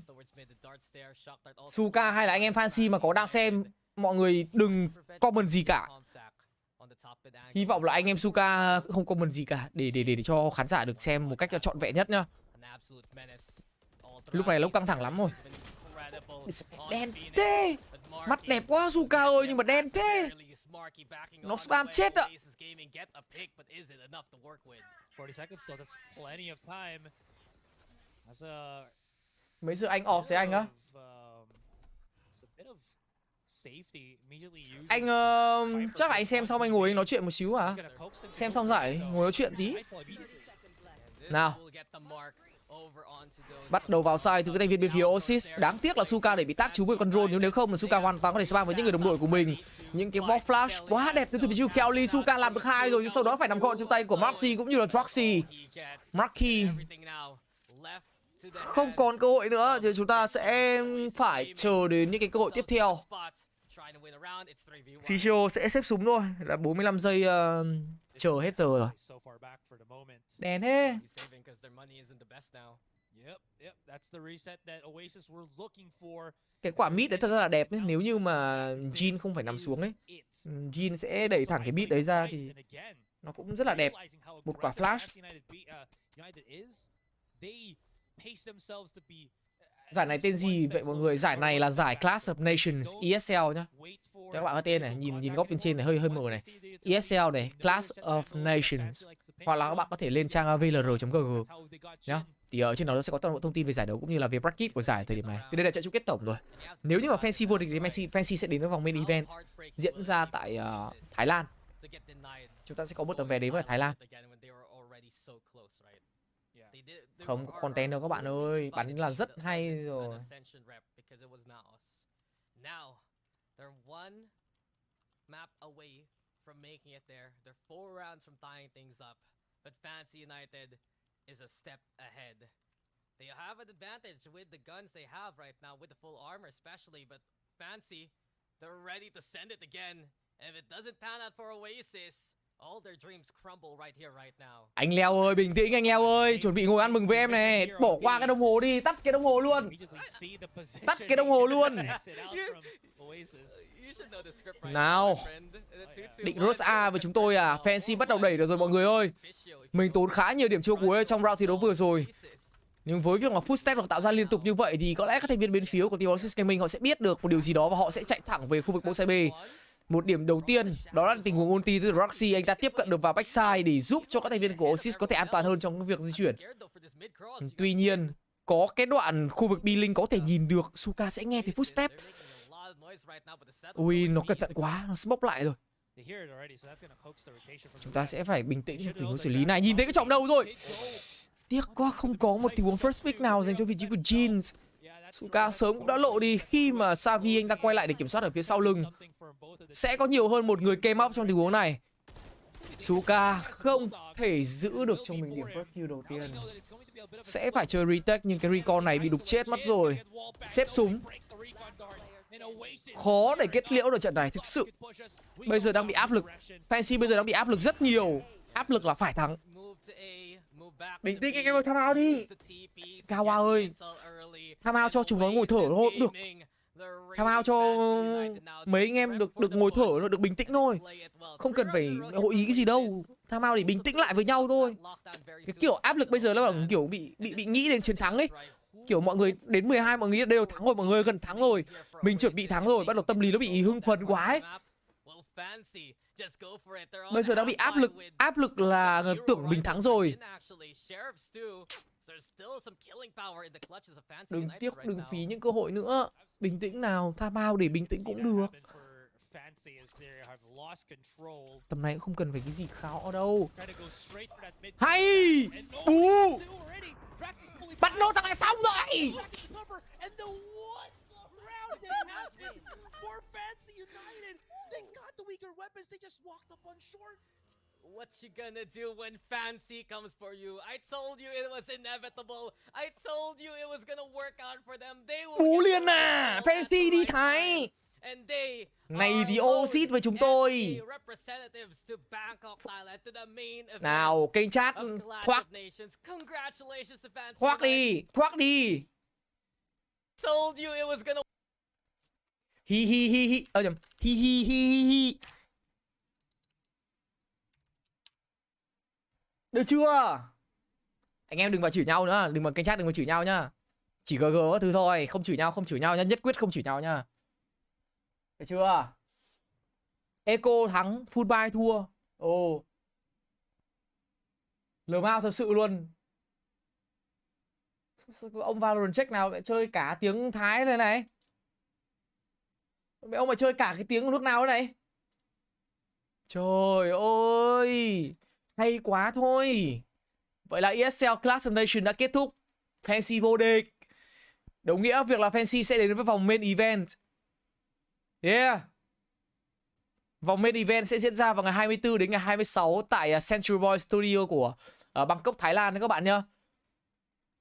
Suka hay là anh em Fancy mà có đang xem, mọi người đừng comment gì cả. Hy vọng là anh em Suka không comment gì cả để cho khán giả được xem một cách trọn vẹn nhất nhá. Lúc này lúc căng thẳng lắm rồi. Đen thế. Mắt đẹp quá Suka ơi, nhưng mà đen thế. Nó spam chết ạ. Mấy giờ anh off thế anh á? Anh chắc là anh xem xong anh ngồi anh nói chuyện một xíu à? Xem xong giải ngồi nói chuyện tí. Nào. Bắt đầu vào side từ cái thành viên bên phía OASIS. Đáng tiếc là Suka để bị tác trúng với control, nếu không là Suka hoàn toàn có thể spam với những người đồng đội của mình. Những cái ball flash quá đẹp từ phía Kelly. Suka làm được 2 rồi nhưng sau đó phải nằm gọn trong tay của Marky cũng như là Traxi. Marky không còn cơ hội nữa thì chúng ta sẽ phải chờ đến những cái cơ hội tiếp theo. Fischio sẽ xếp súng thôi, là 45 giây chờ hết giờ rồi. Đèn thế. Cái quả mid đấy thật ra là đẹp ấy. Nếu như mà Jin không phải nằm xuống ấy, Jin sẽ đẩy thẳng cái mid đấy ra thì nó cũng rất là đẹp. Một quả flash. Giải này tên gì vậy mọi người? Giải này là giải Clash of Nations ESL nhá. Cho các bạn có tên này, nhìn góc bên trên này hơi mờ này. ESL này, Clash of Nations. Hoặc là các bạn có thể lên trang vlr.gg nhá. Thì ở trên đó nó sẽ có toàn bộ thông tin về giải đấu cũng như là về bracket của giải thời điểm này. Thì đây là trận chung kết tổng rồi. Nếu như mà Fancy vô địch thì Fancy sẽ đến với vòng main event diễn ra tại Thái Lan. Chúng ta sẽ có một tấm vé đến với Thái Lan. Không có content đâu các bạn ơi, bắn là rất hay rồi. Now, they're one map away from making it there. They're 4 rounds from tying things up. But Fancy United is a step ahead. They have an advantage with the guns they have right now, with the full armor especially. But Fancy, they're ready to send it again. And if it doesn't pan out for OASIS, all their dreams crumble right here, right now. Anh Leo ơi, bình tĩnh anh Leo ơi, chuẩn bị ngồi ăn mừng với em này. Bỏ qua cái đồng hồ đi, tắt cái đồng hồ luôn. Tắt cái đồng hồ luôn. Nào, định Rose A với chúng tôi à? Fancy bắt đầu đẩy được rồi mọi người ơi. Mình tốn khá nhiều điểm chiêu cuối trong round thi đấu vừa rồi. Nhưng với việc mà footstep được tạo ra liên tục như vậy thì có lẽ các thành viên bên phía của team OASIS Gaming họ sẽ biết được một điều gì đó và họ sẽ chạy thẳng về khu vực box B. Một điểm đầu tiên đó là tình huống ulti từ Roxy, anh ta tiếp cận được vào backside để giúp cho các thành viên của OASIS có thể an toàn hơn trong việc di chuyển. Tuy nhiên, có cái đoạn khu vực B-Link có thể nhìn được Suka sẽ nghe thấy footstep. Ui, nó cẩn thận quá, nó smoke lại rồi. Chúng ta sẽ phải bình tĩnh trong tình huống xử lý này. Nhìn thấy cái trọng đầu rồi. Tiếc quá không có một tình huống first pick nào dành cho vị trí của Jeans. Suka sớm cũng đã lộ đi khi mà Savi anh ta quay lại để kiểm soát ở phía sau lưng. Sẽ có nhiều hơn một người came up trong tình huống này. Suka không thể giữ được cho mình điểm first kill đầu tiên. Sẽ phải chơi retake nhưng cái recon này bị đục chết mất rồi. Xếp súng. Khó để kết liễu được trận này thực sự. Bây giờ đang bị áp lực. Fancy bây giờ đang bị áp lực rất nhiều. Áp lực là phải thắng. Bình tĩnh anh em ơi, tham out đi. Kawa ơi, tham out cho chúng nó ngồi thở thôi cũng được. Tham out cho mấy anh em được ngồi thở thôi, được bình tĩnh thôi. Không cần phải hội ý cái gì đâu. Tham out để bình tĩnh lại với nhau thôi. Cái kiểu áp lực bây giờ nó kiểu bị nghĩ đến chiến thắng ấy. Kiểu mọi người đến 12 mọi người đều thắng rồi, mọi người gần thắng rồi. Mình chuẩn bị thắng rồi, bắt đầu tâm lý nó bị hưng phấn quá ấy. Bây giờ đang bị áp lực là tưởng mình thắng rồi. Đừng tiếc, đừng phí những cơ hội nữa. Bình tĩnh nào, tham out để bình tĩnh cũng được. Tầm này cũng không cần phải cái gì khó đâu. Hay! Bù! Bắt nô thằng này xong rồi! What you gonna do when Fancy comes for you? I told you it was inevitable. I told you it was gonna work out for them. They will. Cú liền à! Fancy đi Thái! Này thì OASIS với chúng tôi. Nào, kênh chat thoát. Thoát đi, thoát đi. Told you it was gonna. Hi hi hi hi. Nhầm. Hi hi hi hi hi. Được chưa? Anh em đừng vào chửi nhau nữa, đừng vào kênh chat đừng vào chửi nhau nhá. Chỉ GG các thứ thôi, không chửi nhau nhá, nhất quyết không chửi nhau nhá. Được chưa? Eco thắng, full buy thua. Ồ. Lờ mau thật sự luôn. Ông Valorant check nào lại chơi cả tiếng Thái này này. Ông lại chơi cả cái tiếng nước nào thế này. Trời ơi. Hay quá thôi. Vậy là ESL Clash of Nations đã kết thúc. Fancy vô địch. Đồng nghĩa việc là Fancy sẽ đến với vòng main event. Yeah. Vòng main event sẽ diễn ra vào ngày 24 đến ngày 26 tại Central Boy Studio của Bangkok, Thái Lan đấy các bạn nhá.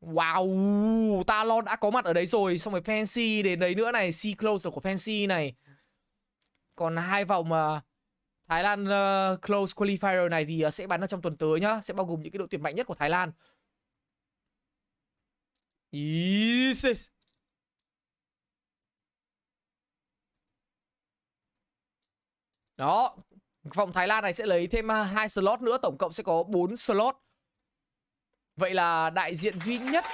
Wow, Talon đã có mặt ở đấy rồi. Xong rồi Fancy đến đấy nữa này. C-Close của Fancy này. Còn hai vòng Thái Lan Close Qualifier này thì sẽ bắn ở trong tuần tới nhá. Sẽ bao gồm những cái đội tuyển mạnh nhất của Thái Lan. Yes. Đó. Vòng Thái Lan này sẽ lấy thêm 2 slot nữa. Tổng cộng sẽ có 4 slot. Vậy là đại diện duy nhất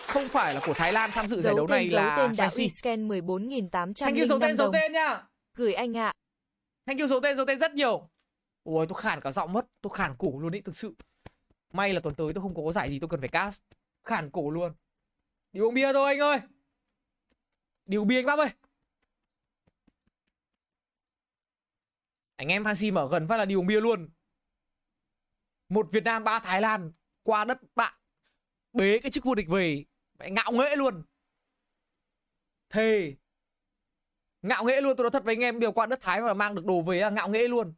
không phải là của Thái Lan tham dự giải đấu này là Fancy. Scan 14.805 Thank you dấu tên nha. Gửi anh ạ. Thank you dấu tên rất nhiều. Ôi tôi khản cả giọng mất. Tôi khản cổ luôn ý thực sự. May là tuần tới tôi không có giải gì tôi cần phải cast. Khản cổ luôn. Đi uống bia thôi anh ơi. Đi uống bia anh bác ơi. Anh em Fancy mở gần phát là đi uống bia luôn. 1 Việt Nam 3 Thái Lan. Qua đất bạn. bế cái chức vô địch về. Mẹ ngạo nghễ luôn. Thề. Ngạo nghễ luôn, tôi nói thật với anh em, điều qua đất Thái mà mang được đồ về á, ngạo nghễ luôn.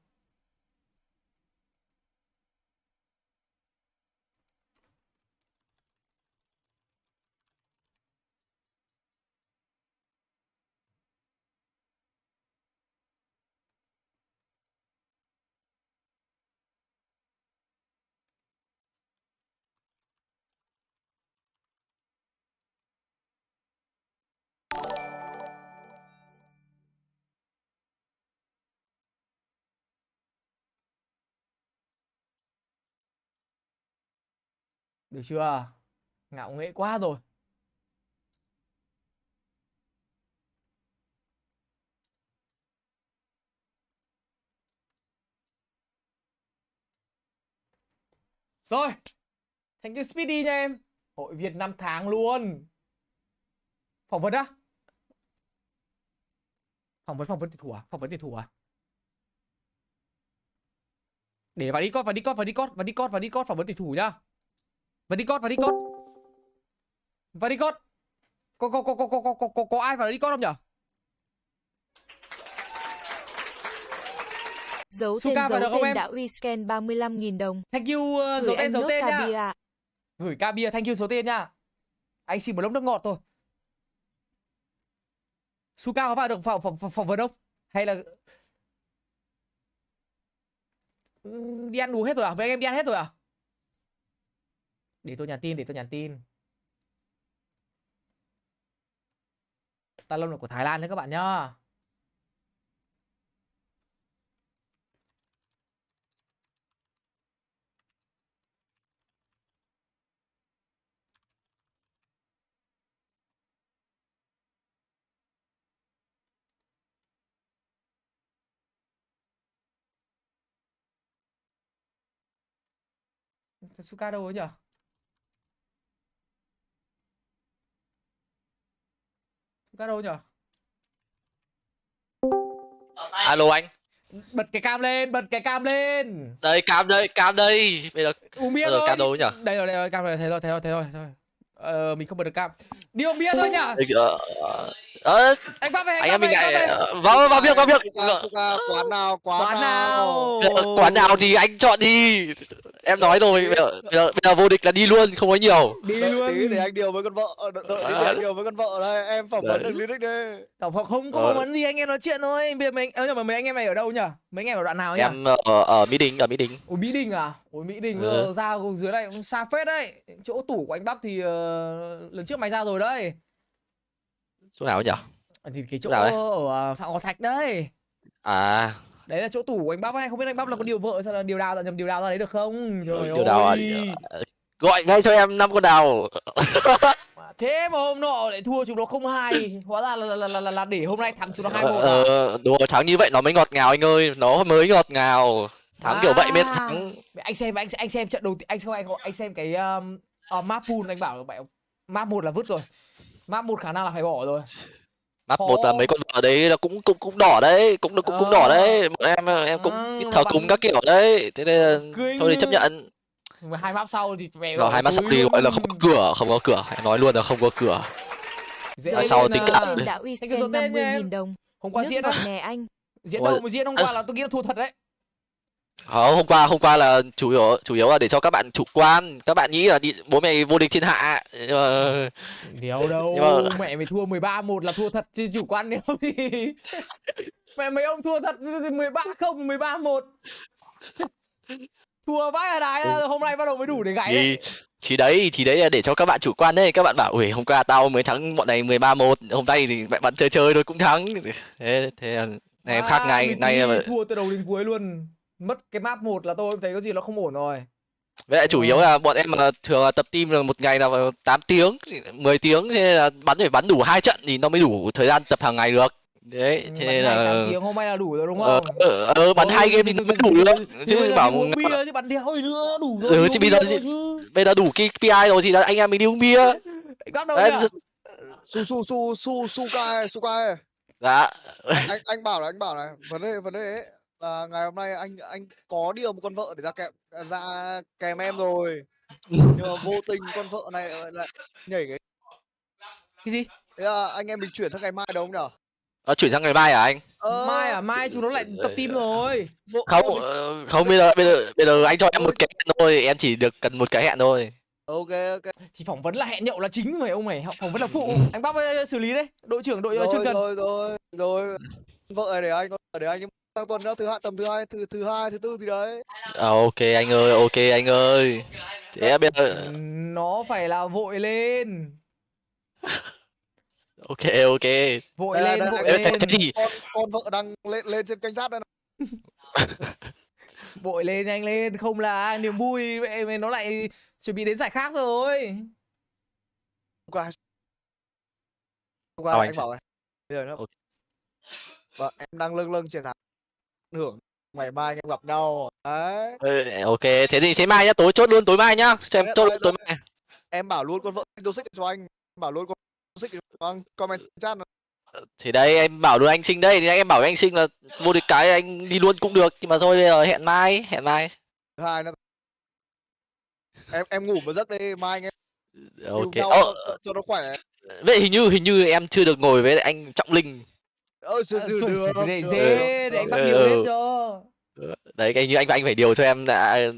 Được chưa? Ngạo nghễ quá rồi. Rồi. Thank you Speedy nha em. Hội Việt 5 tháng luôn. Phỏng vấn á? Phỏng vấn tuyển thủ à? Phỏng vấn tuyển thủ à? Để vào đi cốt phỏng vấn tuyển thủ nhá. Và đi cốt. Có ai vào đi cốt không nhỉ? Dấu tên đã rescan 35.000 đồng. Thank you dấu tên nha. Gửi ca bia, thank you số tiền nha. Anh xin một lốc nước ngọt thôi. Suka có vào được phỏng vấn không? Hay là đi ăn uống hết rồi à? Mấy anh em đi ăn hết rồi à? Để tôi nhắn tin. Talon là của Thái Lan đấy các bạn nhá. Suka đâu rồi nhỉ? Suka đâu nhỉ? Alo anh. Bật cái cam lên. Đây cam đây. Bây giờ uống bia thôi. Cam đâu nhỉ? Đây rồi, cam rồi, thấy rồi. Mình không bật được cam. Đi uống bia thôi nhá. Anh bắt về. Anh em mình lại vào việc. Quán nào thì anh chọn đi. Em nói rồi, bây giờ vô địch là đi luôn, không có nhiều. Đi luôn. Tí để anh điều với con vợ, đợi để anh điều với con vợ đây, em phỏng vấn được Lynx đi. Không có phỏng vấn gì, anh em nói chuyện thôi. Bây giờ nhưng mà mấy anh em này ở đâu nhỉ? Mấy anh em ở đoạn nào nhỉ? Em ở Mỹ Đình. Ủa Mỹ Đình à? Ủa Mỹ Đình ra dưới này cũng xa phết đấy. Chỗ tủ của anh Bắc thì lần trước mày ra rồi đấy. Chỗ nào nhỉ? Thì cái chỗ ở Phạm Ngọc Thạch đấy. À. Đấy là chỗ tủ của anh Bắc ấy, không biết anh Bắc là có điều vợ sao là điều đào ra đấy được không? Trời điều đào à? Gọi ngay cho em 5 con đào. Thế mà hôm nọ lại thua chúng nó 0-2, hóa ra là để hôm nay thắng chúng nó 2-1 à? Đúng rồi, thắng như vậy nó mới ngọt ngào anh ơi, nó mới ngọt ngào. Thắng kiểu vậy mới thắng. Anh xem trận đầu tiên, anh xem cái map pool, anh bảo map 1 là vứt rồi. Map 1 khả năng là phải bỏ rồi. Map 1 là mấy con vợ đấy là cũng đỏ đấy, cũng đỏ đấy. Bọn em cũng thờ cúng các kiểu đấy. Thế nên thôi thì chấp nhận. 2 map sau thì mẹ rồi 2 map sau thì gọi là không có cửa, hãy nói luôn là không có cửa. Sau tính cả đã rescan 50.000 đồng. Hôm qua diễn đó nè anh. Diễn đâu mà diễn hôm qua là tôi nghĩ là thua thật đấy. Không, hôm qua là chủ yếu là để cho các bạn chủ quan, các bạn nghĩ là bố mẹ vô địch thiên hạ. Đéo đâu, mẹ mày thua 13-1 là thua thật chứ chủ quan nếu thì mẹ mấy ông thua thật 13-0, 13-1. Thua vãi ở đài, hôm nay bắt đầu mới đủ để gãy đấy. Thì đấy là để cho các bạn chủ quan đấy, các bạn bảo ui hôm qua tao mới thắng bọn này 13-1, hôm nay thì mẹ bạn chơi thôi cũng thắng. Thế này em khác ngày nay thua từ đầu đến cuối luôn. Mất cái map 1 là tôi thấy có gì nó không ổn rồi. Với lại chủ yếu là bọn em là thường là tập team là một ngày là 8 tiếng, 10 tiếng, thế là phải bắn đủ 2 trận thì nó mới đủ thời gian tập hàng ngày được. Đấy, thế nên là 8 tiếng hôm nay là đủ rồi đúng không? Bắn 2 game thì mới đủ được. Chứ bảo uống bia chứ bắn đéo gì nữa, đủ rồi. Chứ bây giờ đủ KPI rồi thì là anh em mình đi uống bia. Bắt đầu nhá. Suka. Dạ. Anh bảo này, vấn đề ấy là ngày hôm nay anh có điều một con vợ để ra kèm em rồi. Nhưng mà vô tình con vợ này lại nhảy Cái gì? thế là anh em mình chuyển sang ngày mai đâu không nhở? Chuyển sang ngày mai à anh? Mai à? Mai chúng nó lại tập team rồi. Không, không, bây giờ anh cho em một cái hẹn thôi, em chỉ được cần một cái hẹn thôi. Ok. Thì phỏng vấn là hẹn nhậu là chính mà ông mày, phỏng vấn là phụ. Anh Bắp xử lý đấy, đội trưởng đội chuyên cần. Rồi. Vợ này để anh sang tuần nữa, tầm thứ hai, thứ tư gì đấy. Ok anh ơi. Thế bây giờ nó phải là vội lên. Ok. Vội lên. Thế thì con vợ đang lên trên cảnh sát đây này. Vội lên, nhanh lên, không là niềm vui vậy nó lại chuẩn bị đến giải khác rồi. Anh bảo này. Bây giờ nữa. Vâng, em đang lâng chiến thắng. Hưởng ngày mai anh em gặp nhau. Đấy. Ok, thế mai nhá, chốt luôn tối mai nhá. Xem chốt luôn tối mai. Em bảo luôn con vợ tôi xích cho anh. Bảo luôn con xích cho anh comment chat. Thì đây em bảo luôn anh Sinh đây, thì em bảo anh Sinh là vô địch cái anh đi luôn cũng được, nhưng mà thôi bây giờ hẹn mai. Thứ hai nữa. Em ngủ một giấc đi, mai anh em Ok. cho nó khỏe. Vậy hình như em chưa được ngồi với anh Trọng Linh. Dễ để anh bắt điều hết cho. Đấy, cái như anh phải điều cho em đã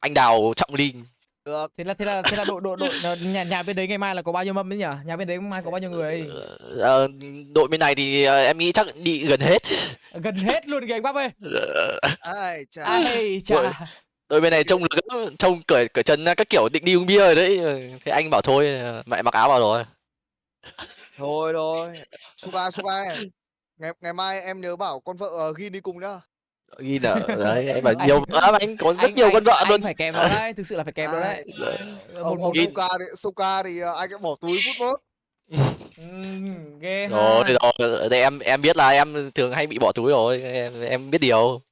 anh Đào Trọng Linh. Được. Thế là đội nhà bên đấy ngày mai là có bao nhiêu mâm đấy nhỉ? Nhà bên đấy mai có bao nhiêu người? Đội bên này thì em nghĩ chắc đi gần hết. Gần hết luôn kìa anh Bắp ơi. Ai chà. Đội bên này trông cởi chân các kiểu định đi uống bia rồi đấy. Thế anh bảo thôi, mẹ mặc áo vào rồi. Thôi. Suga. Ngày mai em nhớ bảo con vợ ghi đi cùng nhá. Ghi nợ đấy, anh bảo nhiều lắm, anh có rất nhiều con vợ luôn. Anh phải kèm vào đấy, thực sự là phải kèm vào đấy. Một Suga thì anh cũng bỏ túi phút mốt. Ghê ha. Rồi, đây em biết là em thường hay bị bỏ túi rồi, em biết điều.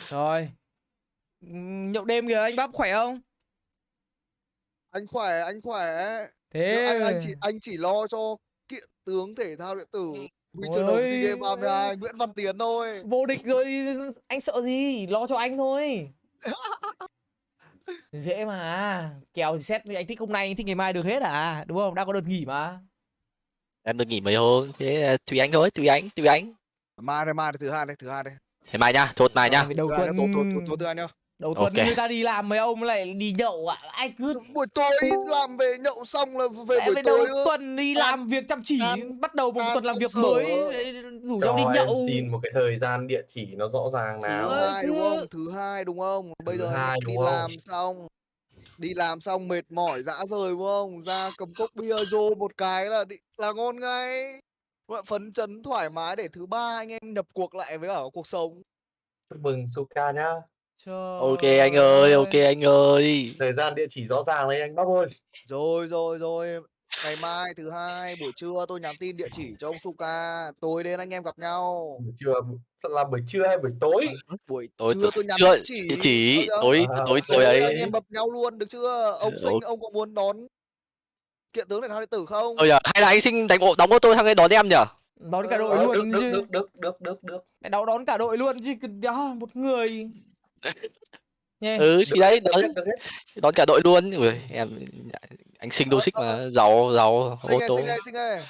Rồi. Nhậu đêm kìa, anh Bắp khỏe không? Anh khỏe. Thế anh chỉ lo cho kiện tướng thể thao điện tử huy chương đồng SEA Games 32 Nguyễn Văn Tiến thôi. Vô địch rồi anh sợ gì, lo cho anh thôi. Dễ mà, kèo thì xét anh thích hôm nay, anh thích ngày mai được hết à, đúng không? Đang có đợt nghỉ mà. Em được nghỉ mấy hôm, thế tùy anh thôi, tùy anh. Mai thứ hai đây. Thế mai nhá, chốt mai nhá. Đầu tuần tối thứ hai nhá. Đầu tuần người ta đi làm, mấy ông lại đi nhậu ạ. Ai cứ buổi tối làm về nhậu xong là về buổi tối. Đầu tuần đi làm việc chăm chỉ, bắt đầu một tuần làm việc mới, rủ nhau đi nhậu. Em xin một cái thời gian địa chỉ nó rõ ràng nào. Thứ hai đúng không? Bây giờ anh đi làm xong mệt mỏi dã rời đúng không? Ra cầm cốc bia rô một cái là ngon ngay. Phấn chấn thoải mái để thứ ba anh em nhập cuộc lại với cả cuộc sống. Chúc mừng Suka nhá. Ok anh ơi. Thời gian địa chỉ rõ ràng đấy anh Bắp ơi. Rồi. Ngày mai thứ hai buổi trưa tôi nhắn tin địa chỉ cho ông Suka, tối đến anh em gặp nhau. Buổi trưa là buổi trưa hay buổi tối? Buổi trưa tôi nhắn địa chỉ. Tối ấy. Anh em bập nhau luôn được chưa? Ông Sinh ông có muốn đón kiện tướng thể thao điện tử không? Hay là anh Sinh đóng ô tô sang đây đón em nhỉ? Đón cả đội luôn chứ. Được. Đón cả đội luôn chứ, một người. Thì đấy, đón cả đội luôn. Anh Sinh đô xích mà giàu ô tô. Sinh ơi.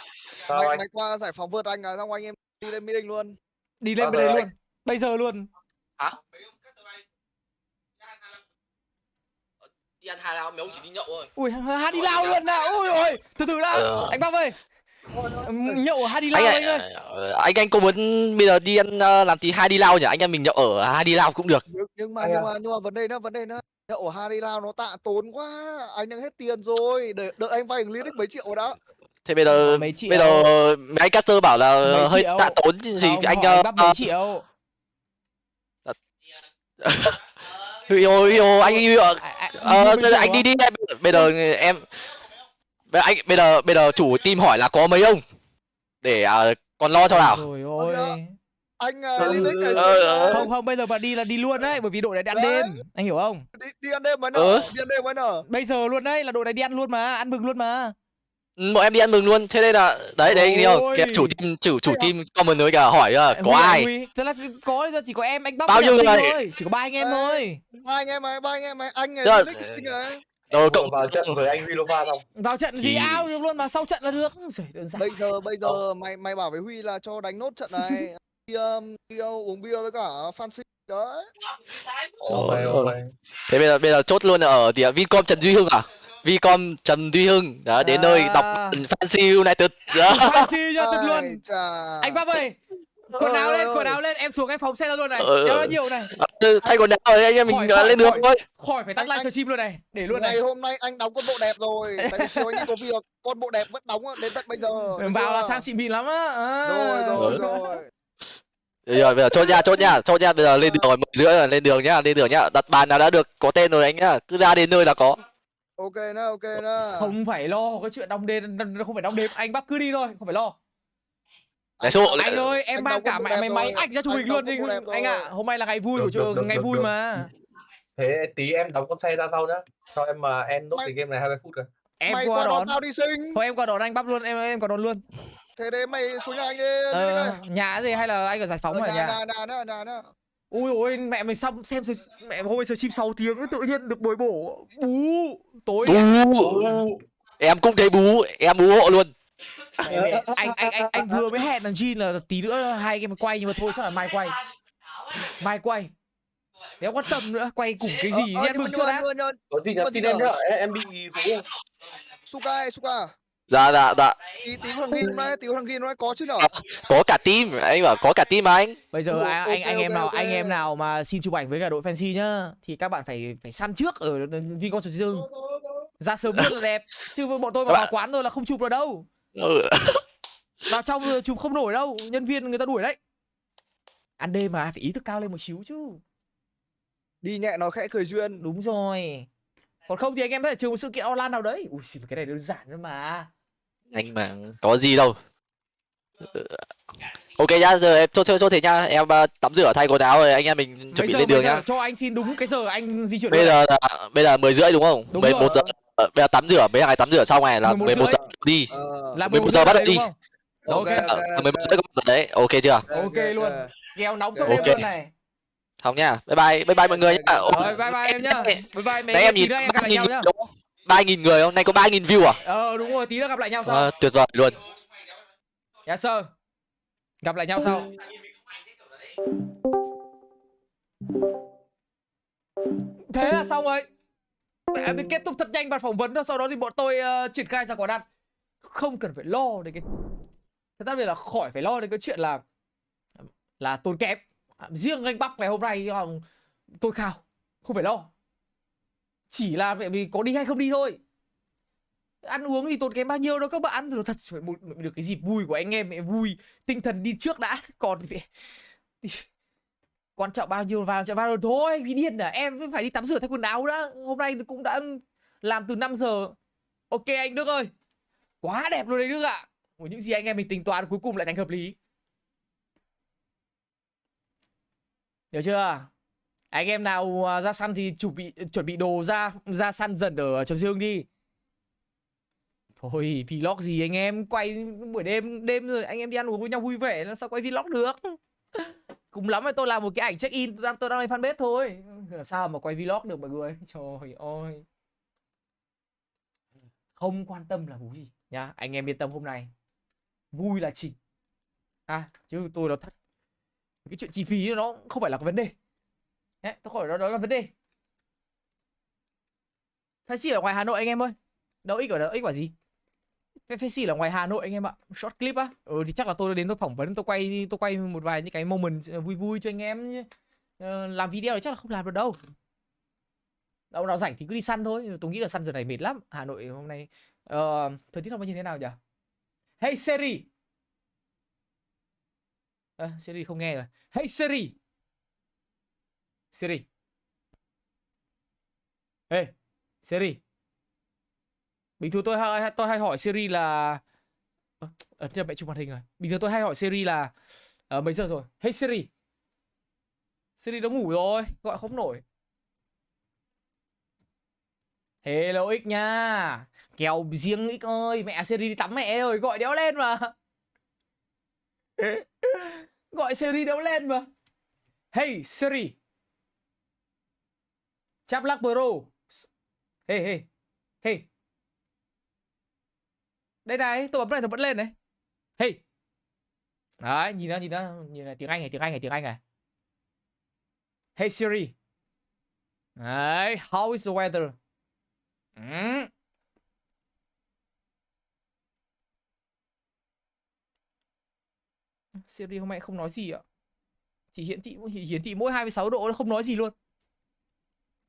Mày qua giải phóng vượt anh xong anh em đi lên meeting luôn. Đi lên bên đấy luôn. Bây giờ luôn. Hả? Đi ăn 2 lao, mấy ông chỉ đi nhậu thôi. Ui, đi lao luôn nào. Ui ôi, từ từ đã. Anh Bắp ơi. Nhậu ở đi lao anh ơi. Anh có muốn bây giờ đi ăn làm tí đi lao nhỉ? Anh em mình nhậu ở đi lao cũng được. Nhưng mà vấn đề nữa. Nhậu ở đi lao nó tạ tốn quá. Anh đang hết tiền rồi. Đợi anh vay Lynx mấy triệu đó. Thế bây giờ mấy anh caster bảo là hơi tạ tốn gì anh Bắp mấy triệu. Anh đi bây giờ em bây giờ chủ team hỏi là có mấy ông để còn lo cho nào. Trời ơi. Anh Lynx này không bây giờ mà đi là đi luôn đấy, bởi vì đội này đi ăn đêm, anh hiểu không? Đi ăn đêm mà nở. Bây giờ luôn đấy, là đội này đi ăn luôn mà, ăn mừng luôn mà. Bọn em đi ăn mừng luôn, thế nên là đấy đấy điều kìa, chủ team comment mới cả hỏi có ai. Thế là có chỉ có em, anh Bắc Bao nhiêu người thôi, chỉ có 3 anh em thôi. Ba anh em mày, anh này Tức là Lynx sinh ấy. rồi cộng vào trận với anh Vilova không? Vào trận thì ao được luôn mà sau trận là được. Đơn giản. Bây giờ mày bảo với Huy là cho đánh nốt trận này. Đi uống bia với cả fancy đấy. Thế bây giờ chốt luôn ở thì Vincom Trần Duy Hưng à? Vincom Trần Duy Hưng đó, đến nơi đọc Fancy United. Fancy United luôn. Anh Bắc ơi, quần áo lên, em xuống em phóng xe ra luôn này. Đeo ra nhiều này. Thay quần áo rồi anh em mình lên đường thôi. Khỏi phải tắt live stream luôn này, để luôn này. Ngày hôm nay anh đóng con bộ đẹp rồi. Tại vì chiều anh có việc, con bộ đẹp vẫn đóng đến tận bây giờ. Vào là sang xịn mịn lắm á. Rồi. Rồi bây giờ chốt nha, bây giờ lên đường rồi, 10 rưỡi rồi, lên đường nhá. Đặt bàn là đã được có tên rồi anh nhá, cứ ra đến nơi là có. Ok nữa. Không phải lo cái chuyện đóng đêm, không phải đóng đêm, anh Bắc cứ đi thôi, không phải lo. Anh ơi, em mang cả máy ảnh ra chụp hình luôn đi anh ạ. Hôm nay là ngày vui của trường, ngày vui mà. Thế tí em đóng con xe ra sau nhá. Cho em mà em nốt cái game này 20 phút rồi. Em qua đón tao đi sinh. Thôi em qua đón anh Bắc luôn, em qua đón luôn. Thế đấy mày xuống nhà anh đi. Nhà gì hay là anh ở giải phóng ở nhà? Nhà. Ui ôi, mẹ mình xong xem mẹ hôm nay stream 6 tiếng tự nhiên được bồi bổ. Bú. Tối. Em cũng thấy bú, em bú hộ luôn. Anh vừa mới hẹn thằng Jin là tí nữa hai em quay, nhưng mà thôi chắc là mai quay. Nếu quan tâm nữa, quay cùng cái gì em mừng chưa đã. Có gì nhắn tin em nhá, em bị bú. Suka. Dạ. Tí thằng Gin nói có chứ nhở? Có cả team, anh bảo có cả team mà anh. Bây giờ anh em nào mà xin chụp ảnh với cả đội fancy nhá, thì các bạn phải săn trước ở Vincom Trần Duy Hưng. Ra sớm luôn là đẹp, chứ bọn tôi vào quán rồi là không chụp được đâu. Vào trong chụp không nổi đâu, nhân viên người ta đuổi đấy. Ăn đêm mà phải ý thức cao lên một xíu chứ. Đi nhẹ nó khẽ cười duyên. Đúng rồi. Còn không thì anh em phải trừ một sự kiện online nào đấy. Ui cái này đơn giản thôi mà. Anh mà có gì đâu. Ok nhá, giờ em cho thế nhá, em tắm rửa thay quần áo rồi anh em mình chuẩn bị lên đường nhá. Cho anh xin đúng cái giờ anh di chuyển. Bây giờ 10 rưỡi đúng không? Đúng 11 rồi. giờ. Bây giờ tắm rửa, mấy ngày tắm rửa xong này là 11 giờ đi. Là 11 giờ bắt đầu đi. Ok. 11 giờ có đấy, ok chưa? Ok luôn. Gheo nóng trong đêm luôn này. Không nhá. Bye bye mọi người nhá. Rồi bye em nhá. Bye mấy em nhìn em gặp lại nhau nhá. 3.000 người không? Nay có 3.000 view à? Đúng rồi, tí nữa gặp lại nhau sau. Tuyệt vời luôn. Yes sir. Gặp lại nhau sau. Thế là xong rồi. Mình kết thúc thật nhanh bản phỏng vấn thôi, sau đó thì bọn tôi triển khai ra quán ăn. Không cần phải lo đến cái. Thật ra là khỏi phải lo đến cái chuyện là tốn kém. Riêng anh Bắc ngày hôm nay tôi khao, không phải lo. Chỉ là vì có đi hay không đi thôi. Ăn uống thì tốn kém bao nhiêu đâu các bạn. Rồi thật phải được cái dịp vui của anh em, mẹ vui, tinh thần đi trước đã. Còn thì quan trọng bao nhiêu vào rồi thôi, vì điên à. Em phải đi tắm rửa thay quần áo đã. Hôm nay cũng đã làm từ 5 giờ. Ok anh Đức ơi, quá đẹp luôn đấy Đức ạ. Những gì anh em mình tính toán cuối cùng lại thành hợp lý. Được chưa? Anh em nào ra săn thì chuẩn bị đồ ra săn dần ở Trần Duy Hưng đi. Thôi vlog gì anh em, quay buổi đêm rồi anh em đi ăn uống với nhau vui vẻ, làm sao quay vlog được. Cùng lắm là tôi làm một cái ảnh check in tôi đăng lên fanpage thôi. Làm sao mà quay vlog được mọi người. Trời ơi. Không quan tâm là bú gì nhá, anh em yên tâm, hôm nay vui là chính. Chứ tôi nói thật, cái chuyện chi phí nó không phải là cái vấn đề. Đấy, tôi khỏi đó là vấn đề. Fancy ở ngoài Hà Nội anh em ơi. Đâu ích ở đó, ích quả gì? Fancy là ngoài Hà Nội anh em ạ. Short clip á. Thì chắc là tôi đến tôi phỏng vấn, tôi quay một vài những cái moment vui cho anh em. Làm video thì chắc là không làm được đâu. Đâu nào rảnh thì cứ đi săn thôi. Tôi nghĩ là săn giờ này mệt lắm. Hà Nội hôm nay thời tiết nó như thế nào nhỉ? Hey Siri. Siri không nghe rồi. Hey Siri. Siri. Hey Siri. Bình thường tôi hay hỏi Siri là mẹ chụp màn hình rồi. Bình thường tôi hay hỏi Siri là mấy giờ rồi? Hey Siri. Siri nó ngủ rồi, gọi không nổi. Hello X nha. Kèo riêng X ơi, mẹ series đi tắm mẹ ơi, gọi đéo lên mà. Gọi series đéo lên mà. Hey Siri. Chap lắc bro. Hey hey. Hey. Đây này, tôi bấm này nó vẫn lên này. Hey. Đấy, nhìn này, tiếng Anh này. Hey Siri. Đấy, how is the weather? Siri hôm nay không nói gì ạ. Chỉ hiển thị mỗi 26 độ, nó không nói gì luôn.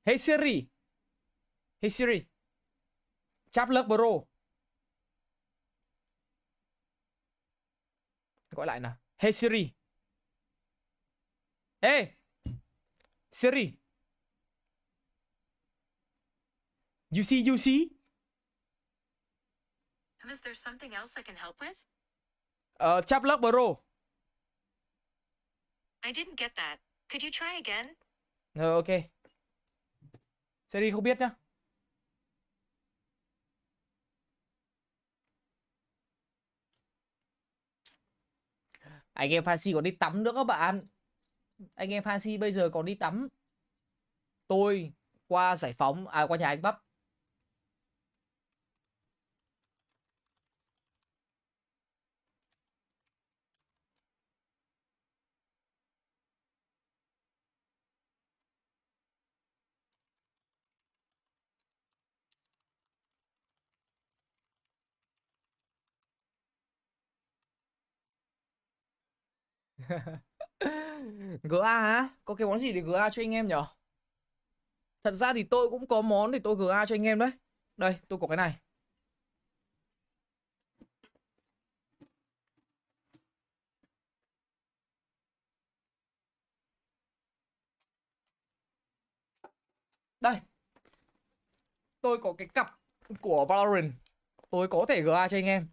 Hey Siri. Hey Siri. Chap lắc bro. Gọi lại nào. Hey Siri. Hey Siri. You see? Is there something else I can help with? Chap lắc bro. I didn't get that. Could you try again? Ok. Siri không biết nhá. Anh em Fancy còn đi tắm nữa các bạn. Anh em Fancy bây giờ còn đi tắm. Tôi qua giải phóng, qua nhà anh Bắp. GA hả? Có cái món gì để GA cho anh em nhở? Thật ra thì tôi cũng có món để tôi GA cho anh em đấy. Đây, tôi có cái này. Đây. Tôi có cái cặp của Valorant. Tôi có thể GA cho anh em.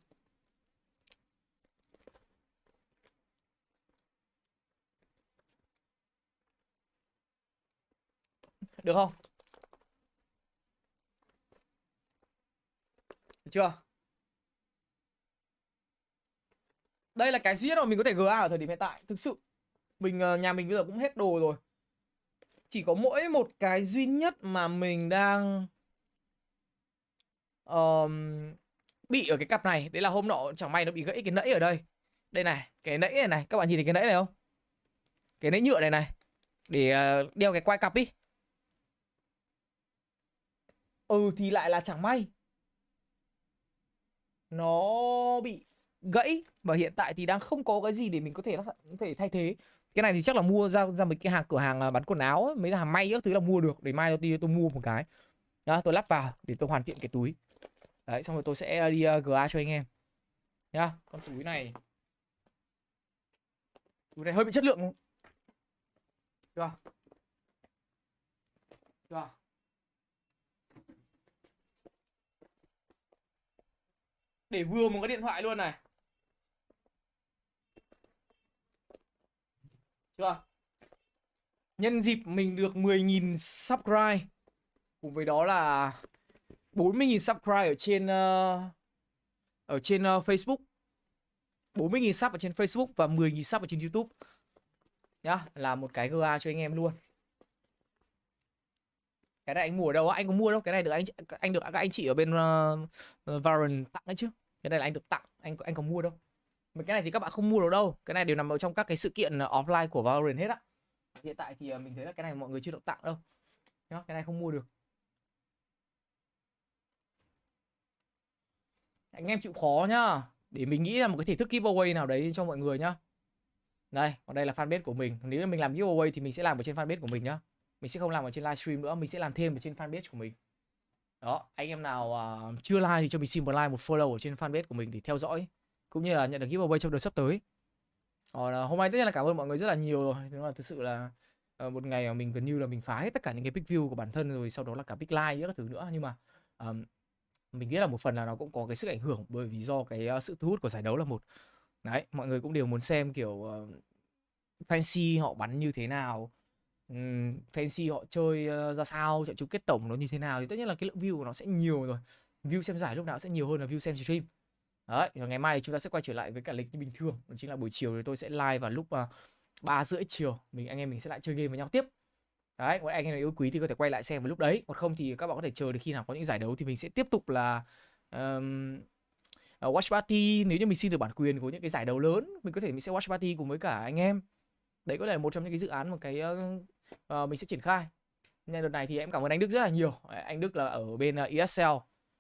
Được không? Được chưa? Đây là cái duy nhất mà mình có thể GA ở thời điểm hiện tại. Thực sự nhà mình bây giờ cũng hết đồ rồi. Chỉ có mỗi một cái duy nhất mà mình đang bị ở cái cặp này. Đấy là hôm nọ chẳng may nó bị gãy cái nẫy ở đây. Đây này, cái nẫy này. Các bạn nhìn thấy cái nẫy này không? Cái nẫy nhựa này này. Để đeo cái quai cặp đi. Thì lại là chẳng may nó bị gãy. Và hiện tại thì đang không có cái gì để mình có thể thay thế. Cái này thì chắc là mua ra mấy cái cửa hàng bán quần áo ấy, mấy cái hàng may các thứ là mua được. Để mai tôi mua một cái. Đó, tôi lắp vào để tôi hoàn thiện cái túi. Đấy, xong rồi tôi sẽ đi GA cho anh em nhá. Con túi này hơi bị chất lượng. Được. Được. Để vừa một cái điện thoại luôn này. Chưa? Nhân dịp mình được 10.000 subscribe, cùng với đó là 40.000 subscribe ở trên Facebook. 40.000 sub ở trên Facebook và 10.000 sub ở trên YouTube. Nhá, là một cái GA cho anh em luôn. Cái này anh mua ở đâu á? Anh có mua đâu? Cái này được anh được các anh chị ở bên Valorant tặng đấy chứ. Cái này là anh được tặng, anh có mua đâu. Mấy cái này thì các bạn không mua được đâu. Cái này đều nằm ở trong các cái sự kiện offline của Valorant hết á. Hiện tại thì mình thấy là cái này mọi người chưa được tặng đâu. Nhá, cái này không mua được. Anh em chịu khó nhá. Để mình nghĩ ra một cái thể thức giveaway nào đấy cho mọi người nhá. Đây, còn đây là fanpage của mình. Nếu như mình làm giveaway thì mình sẽ làm ở trên fanpage của mình nhá. Mình sẽ không làm ở trên livestream nữa, mình sẽ làm thêm ở trên fanpage của mình. Đó, anh em nào chưa like thì cho mình xin một like, một follow ở trên fanpage của mình để theo dõi cũng như là nhận được giveaway trong đợt sắp tới. Còn hôm nay tất nhiên là cảm ơn mọi người rất là nhiều rồi. Nhưng mà thực sự là một ngày mà mình gần như là mình phá hết tất cả những cái pick view của bản thân rồi, sau đó là cả pick like các thứ nữa. Nhưng mà mình nghĩ là một phần là nó cũng có cái sức ảnh hưởng bởi vì do cái sự thu hút của giải đấu là một. Đấy, mọi người cũng đều muốn xem kiểu Fancy họ bắn như thế nào, Fancy họ chơi ra sao, trận chung kết tổng nó như thế nào thì tất nhiên là cái lượng view của nó sẽ nhiều rồi. View xem giải lúc nào sẽ nhiều hơn là view xem stream. Đấy, và ngày mai thì chúng ta sẽ quay trở lại với cả lịch như bình thường. Đó chính là buổi chiều thì tôi sẽ live vào lúc 3:30 chiều. Anh em mình sẽ lại chơi game với nhau tiếp. Đấy, còn anh em nào yêu quý thì có thể quay lại xem vào lúc đấy. Còn không thì các bạn có thể chờ đến khi nào có những giải đấu thì mình sẽ tiếp tục là Watch Party. Nếu như mình xin được bản quyền của những cái giải đấu lớn, mình sẽ Watch Party cùng với cả anh em. Đấy có thể là một trong những cái dự án, một cái mình sẽ triển khai. Nên đợt này thì em cảm ơn anh Đức rất là nhiều. Anh Đức là ở bên ESL.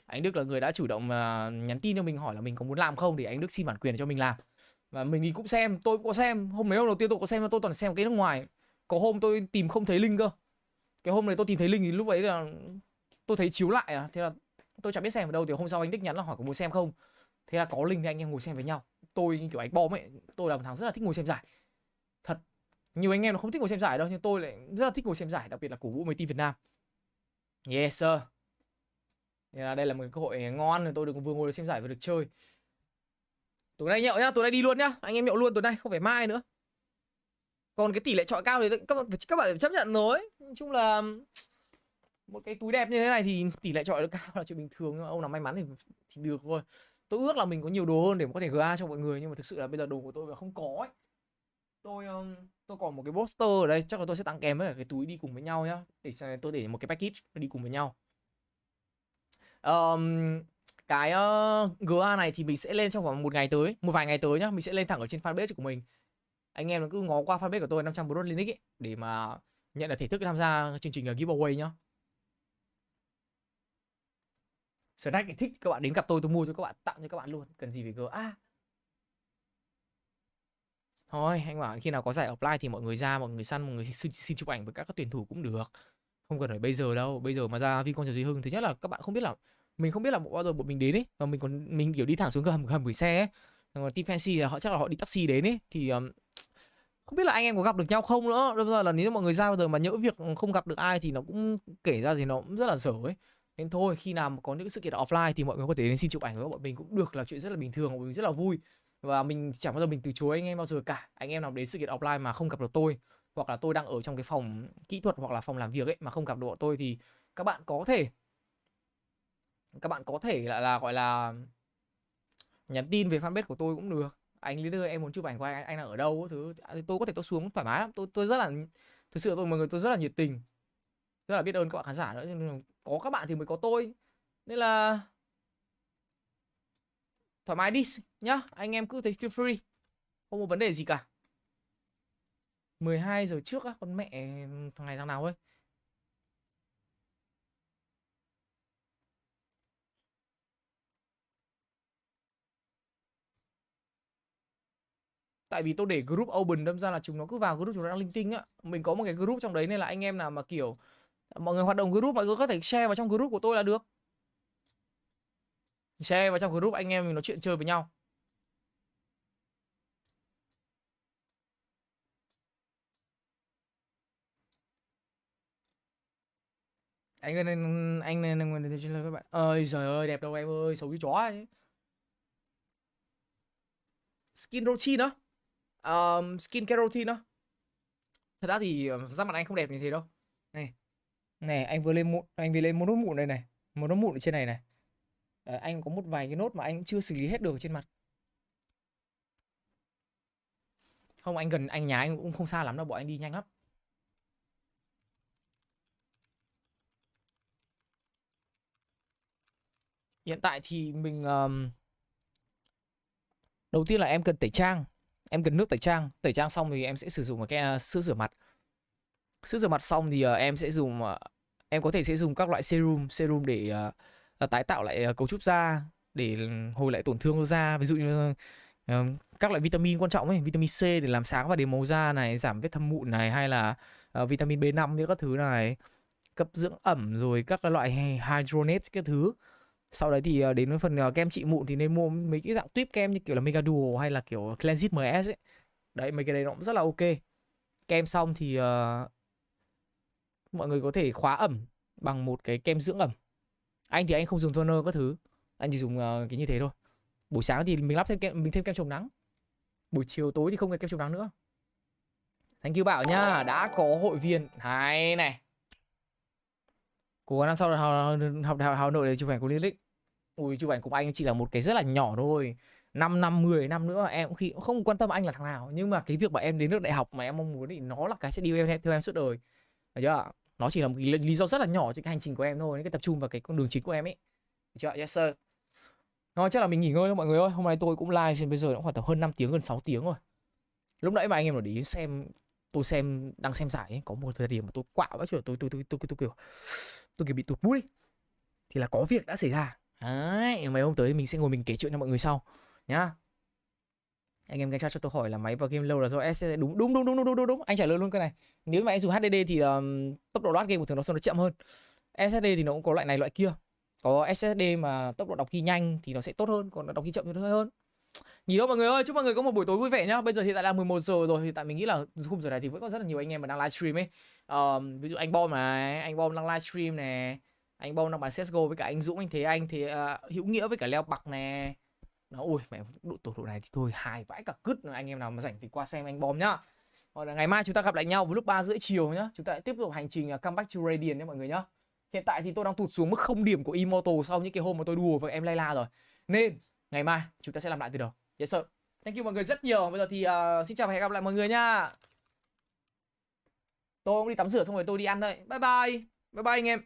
Anh Đức là người đã chủ động nhắn tin cho mình hỏi là mình có muốn làm không, để anh Đức xin bản quyền cho mình làm. Và mình thì cũng xem, tôi cũng có xem. Hôm đầu tiên tôi có xem, tôi toàn xem cái nước ngoài. Có hôm tôi tìm không thấy link cơ. Cái hôm này tôi tìm thấy link thì lúc ấy là tôi thấy chiếu lại thế là tôi chẳng biết xem ở đâu. Thì hôm sau anh Đức nhắn là hỏi có muốn xem không. Thế là có link thì anh em ngồi xem với nhau. Tôi như kiểu anh bom ấy, tôi là một thằng rất là thích ngồi xem giải. Thật. Nhiều anh em nó không thích ngồi xem giải đâu, nhưng tôi lại rất là thích ngồi xem giải, đặc biệt là cổ vũ mấy team Việt Nam. Yes sir. Nên là đây là một cơ hội ngon, tôi được vừa ngồi xem giải vừa được chơi. Tối nay nhậu nhá, tối nay đi luôn nhá. Anh em nhậu luôn tối nay, không phải mai nữa. Còn cái tỷ lệ chọi cao thì các bạn phải chấp nhận thôi. Nói chung là một cái túi đẹp như thế này thì tỷ lệ chọi nó cao là chuyện bình thường, nhưng mà ông nào may mắn thì được thôi. Tôi ước là mình có nhiều đồ hơn để có thể GA cho mọi người, nhưng mà thực sự là bây giờ đồ của tôi không có ấy. Tôi còn một cái poster ở đây, chắc là tôi sẽ tặng kèm với cả cái túi đi cùng với nhau nhá. Để tôi để một cái package đi cùng với nhau. Cái GA này thì mình sẽ lên trong vòng một vài ngày tới nhá. Mình sẽ lên thẳng ở trên fanpage của mình. Anh em cứ ngó qua fanpage của tôi 500 Pro Lynx ấy, để mà nhận được thể thức tham gia chương trình giveaway nhá. Snack thích các bạn đến gặp tôi mua cho các bạn, tặng cho các bạn luôn, cần gì phải GA. Thôi anh bảo khi nào có giải offline thì mọi người ra, mọi người săn, mọi người xin chụp ảnh với các tuyển thủ cũng được. Không cần phải bây giờ đâu. Bây giờ mà ra Vincom Trần Duy Hưng, thứ nhất là các bạn không biết là mình không biết là bao giờ bọn mình đến ấy, và mình kiểu đi thẳng xuống hầm gửi xe ấy. Còn team fancy là chắc là họ đi taxi đến ấy, thì không biết là anh em có gặp được nhau không nữa. Bây giờ là nếu mọi người ra bây giờ mà nhỡ việc không gặp được ai thì nó cũng kể ra thì nó cũng rất là dở ấy. Nên thôi, khi nào mà có những sự kiện offline thì mọi người có thể đến xin chụp ảnh với bọn mình cũng được, là chuyện rất là bình thường, bọn mình rất là vui. Và mình chẳng bao giờ mình từ chối anh em bao giờ cả. Anh em nào đến sự kiện offline mà không gặp được tôi, hoặc là tôi đang ở trong cái phòng kỹ thuật hoặc là phòng làm việc ấy mà không gặp được bọn tôi, thì các bạn có thể là gọi là nhắn tin về fanpage của tôi cũng được. Anh leader em muốn chụp ảnh của anh đang ở đâu thứ, tôi có thể tôi xuống thoải mái lắm. Tôi rất là, thực sự mọi người tôi rất là nhiệt tình, rất là biết ơn các bạn khán giả nữa. Nên có các bạn thì mới có tôi, nên là thoải mái đi nhá. Anh em cứ thấy feel free, không có vấn đề gì cả. 12 giờ trước á, con mẹ thằng nào ấy. Tại vì tôi để group open, đâm ra là chúng nó cứ vào group chúng nó đang linh tinh á. Mình có một cái group trong đấy, nên là anh em nào mà kiểu mọi người hoạt động group, mọi người có thể share vào trong group của tôi là được. Share vào trong group anh em mình nói chuyện chơi với nhau. Anh nên các bạn. Ơi trời ơi, đẹp đâu em ơi, xấu như chó ấy. Skin routine đó. Skin care routine đó. Thật ra thì da mặt anh không đẹp như thế đâu. Này, anh vừa lên một nốt mụn đây này. Một nốt mụn ở trên này này. Đấy, anh có một vài cái nốt mà anh chưa xử lý hết được trên mặt. Không, anh gần nhà anh cũng không xa lắm đâu, bọn anh đi nhanh lắm. Hiện tại thì mình đầu tiên là em cần tẩy trang. Em cần nước tẩy trang. Tẩy trang xong thì em sẽ sử dụng một cái sữa rửa mặt. Sữa rửa mặt xong thì em sẽ dùng em có thể sẽ dùng các loại serum để tái tạo lại cấu trúc da, để hồi lại tổn thương da. Ví dụ như các loại vitamin quan trọng ấy, vitamin C để làm sáng và đêm màu da này, giảm vết thâm mụn này, hay là vitamin B5 với các thứ này, cấp dưỡng ẩm, rồi các loại hydronet các thứ. Sau đấy thì đến với phần kem trị mụn thì nên mua mấy cái dạng tuyếp kem như kiểu là Mega Duo hay là kiểu Cleansit MS ấy. Đấy, mấy cái đấy nó cũng rất là ok. Kem xong thì mọi người có thể khóa ẩm bằng một cái kem dưỡng ẩm. Anh thì anh không dùng toner các thứ, anh chỉ dùng cái như thế thôi. Buổi sáng thì mình lắp thêm kem, mình thêm kem chống nắng. Buổi chiều tối thì không cần kem chống nắng nữa. Thank you Bảo nhá, đã có hội viên. Hay này. Cố gắng năm sau học Hà Nội để chụp ảnh cùng Lynx. Ui, chụp ảnh cùng anh chỉ là một cái rất là nhỏ thôi. 5 năm, 10 năm nữa em cũng không quan tâm anh là thằng nào. Nhưng mà cái việc mà em đến nước đại học mà em mong muốn thì nó là cái sẽ đi theo em suốt đời. Được chưa? Nó chỉ là một cái lý do rất là nhỏ trên cái hành trình của em thôi. Cái tập trung vào cái con đường chính của em ấy. Được chưa? Yes sir. Thôi chắc là mình nghỉ ngơi thôi mọi người ơi. Hôm nay tôi cũng live bây giờ cũng khoảng tầm hơn 5 tiếng, gần 6 tiếng rồi. Lúc nãy mà anh em ở đấy xem, tôi đang xem giải ấy, có một thời điểm mà tôi quạo quá trời, tôi kiểu bị tụt mũi. Thì là có việc đã xảy ra. Đấy, mấy hôm tới mình sẽ ngồi mình kể chuyện cho mọi người sau nhá. Anh em nghe chat cho tôi hỏi là máy vào game lâu là do SSD. Đúng. Anh trả lời luôn cái này. Nếu mà anh dùng HDD thì tốc độ load game của thường nó chậm hơn. SSD thì nó cũng có loại này loại kia. Có SSD mà tốc độ đọc ghi nhanh thì nó sẽ tốt hơn, còn đọc ghi chậm thì nó hơi hơn. Nghỉ đâu mọi người ơi, chúc mọi người có một buổi tối vui vẻ nhá. Bây giờ hiện tại là 11 giờ rồi, hiện tại mình nghĩ là khung giờ này thì vẫn có rất là nhiều anh em mà đang livestream ấy. Ví dụ anh Bom này, anh Bom đang livestream nè, anh Bom đang bán CSGO với cả anh Dũng, anh Thế Anh thì Hữu Nghĩa với cả Leo Bạc nè. Nó ui mẹ độ này thì thôi hài vãi cả cứt, anh em nào mà rảnh thì qua xem anh Bom nhá. Hoặc là ngày mai chúng ta gặp lại nhau vào lúc 3:30 chiều nhá. Chúng ta lại tiếp tục hành trình comeback to Radiant nhé mọi người nhá. Hiện tại thì tôi đang tụt xuống mức 0 điểm của Immortal sau những cái hôm mà tôi đùa với em Layla rồi. Nên ngày mai chúng ta sẽ làm lại từ đầu. Yes sir. Thank you mọi người rất nhiều. Bây giờ thì xin chào và hẹn gặp lại mọi người nha. Tôi cũng đi tắm rửa xong rồi tôi đi ăn đây. Bye bye. Bye bye anh em.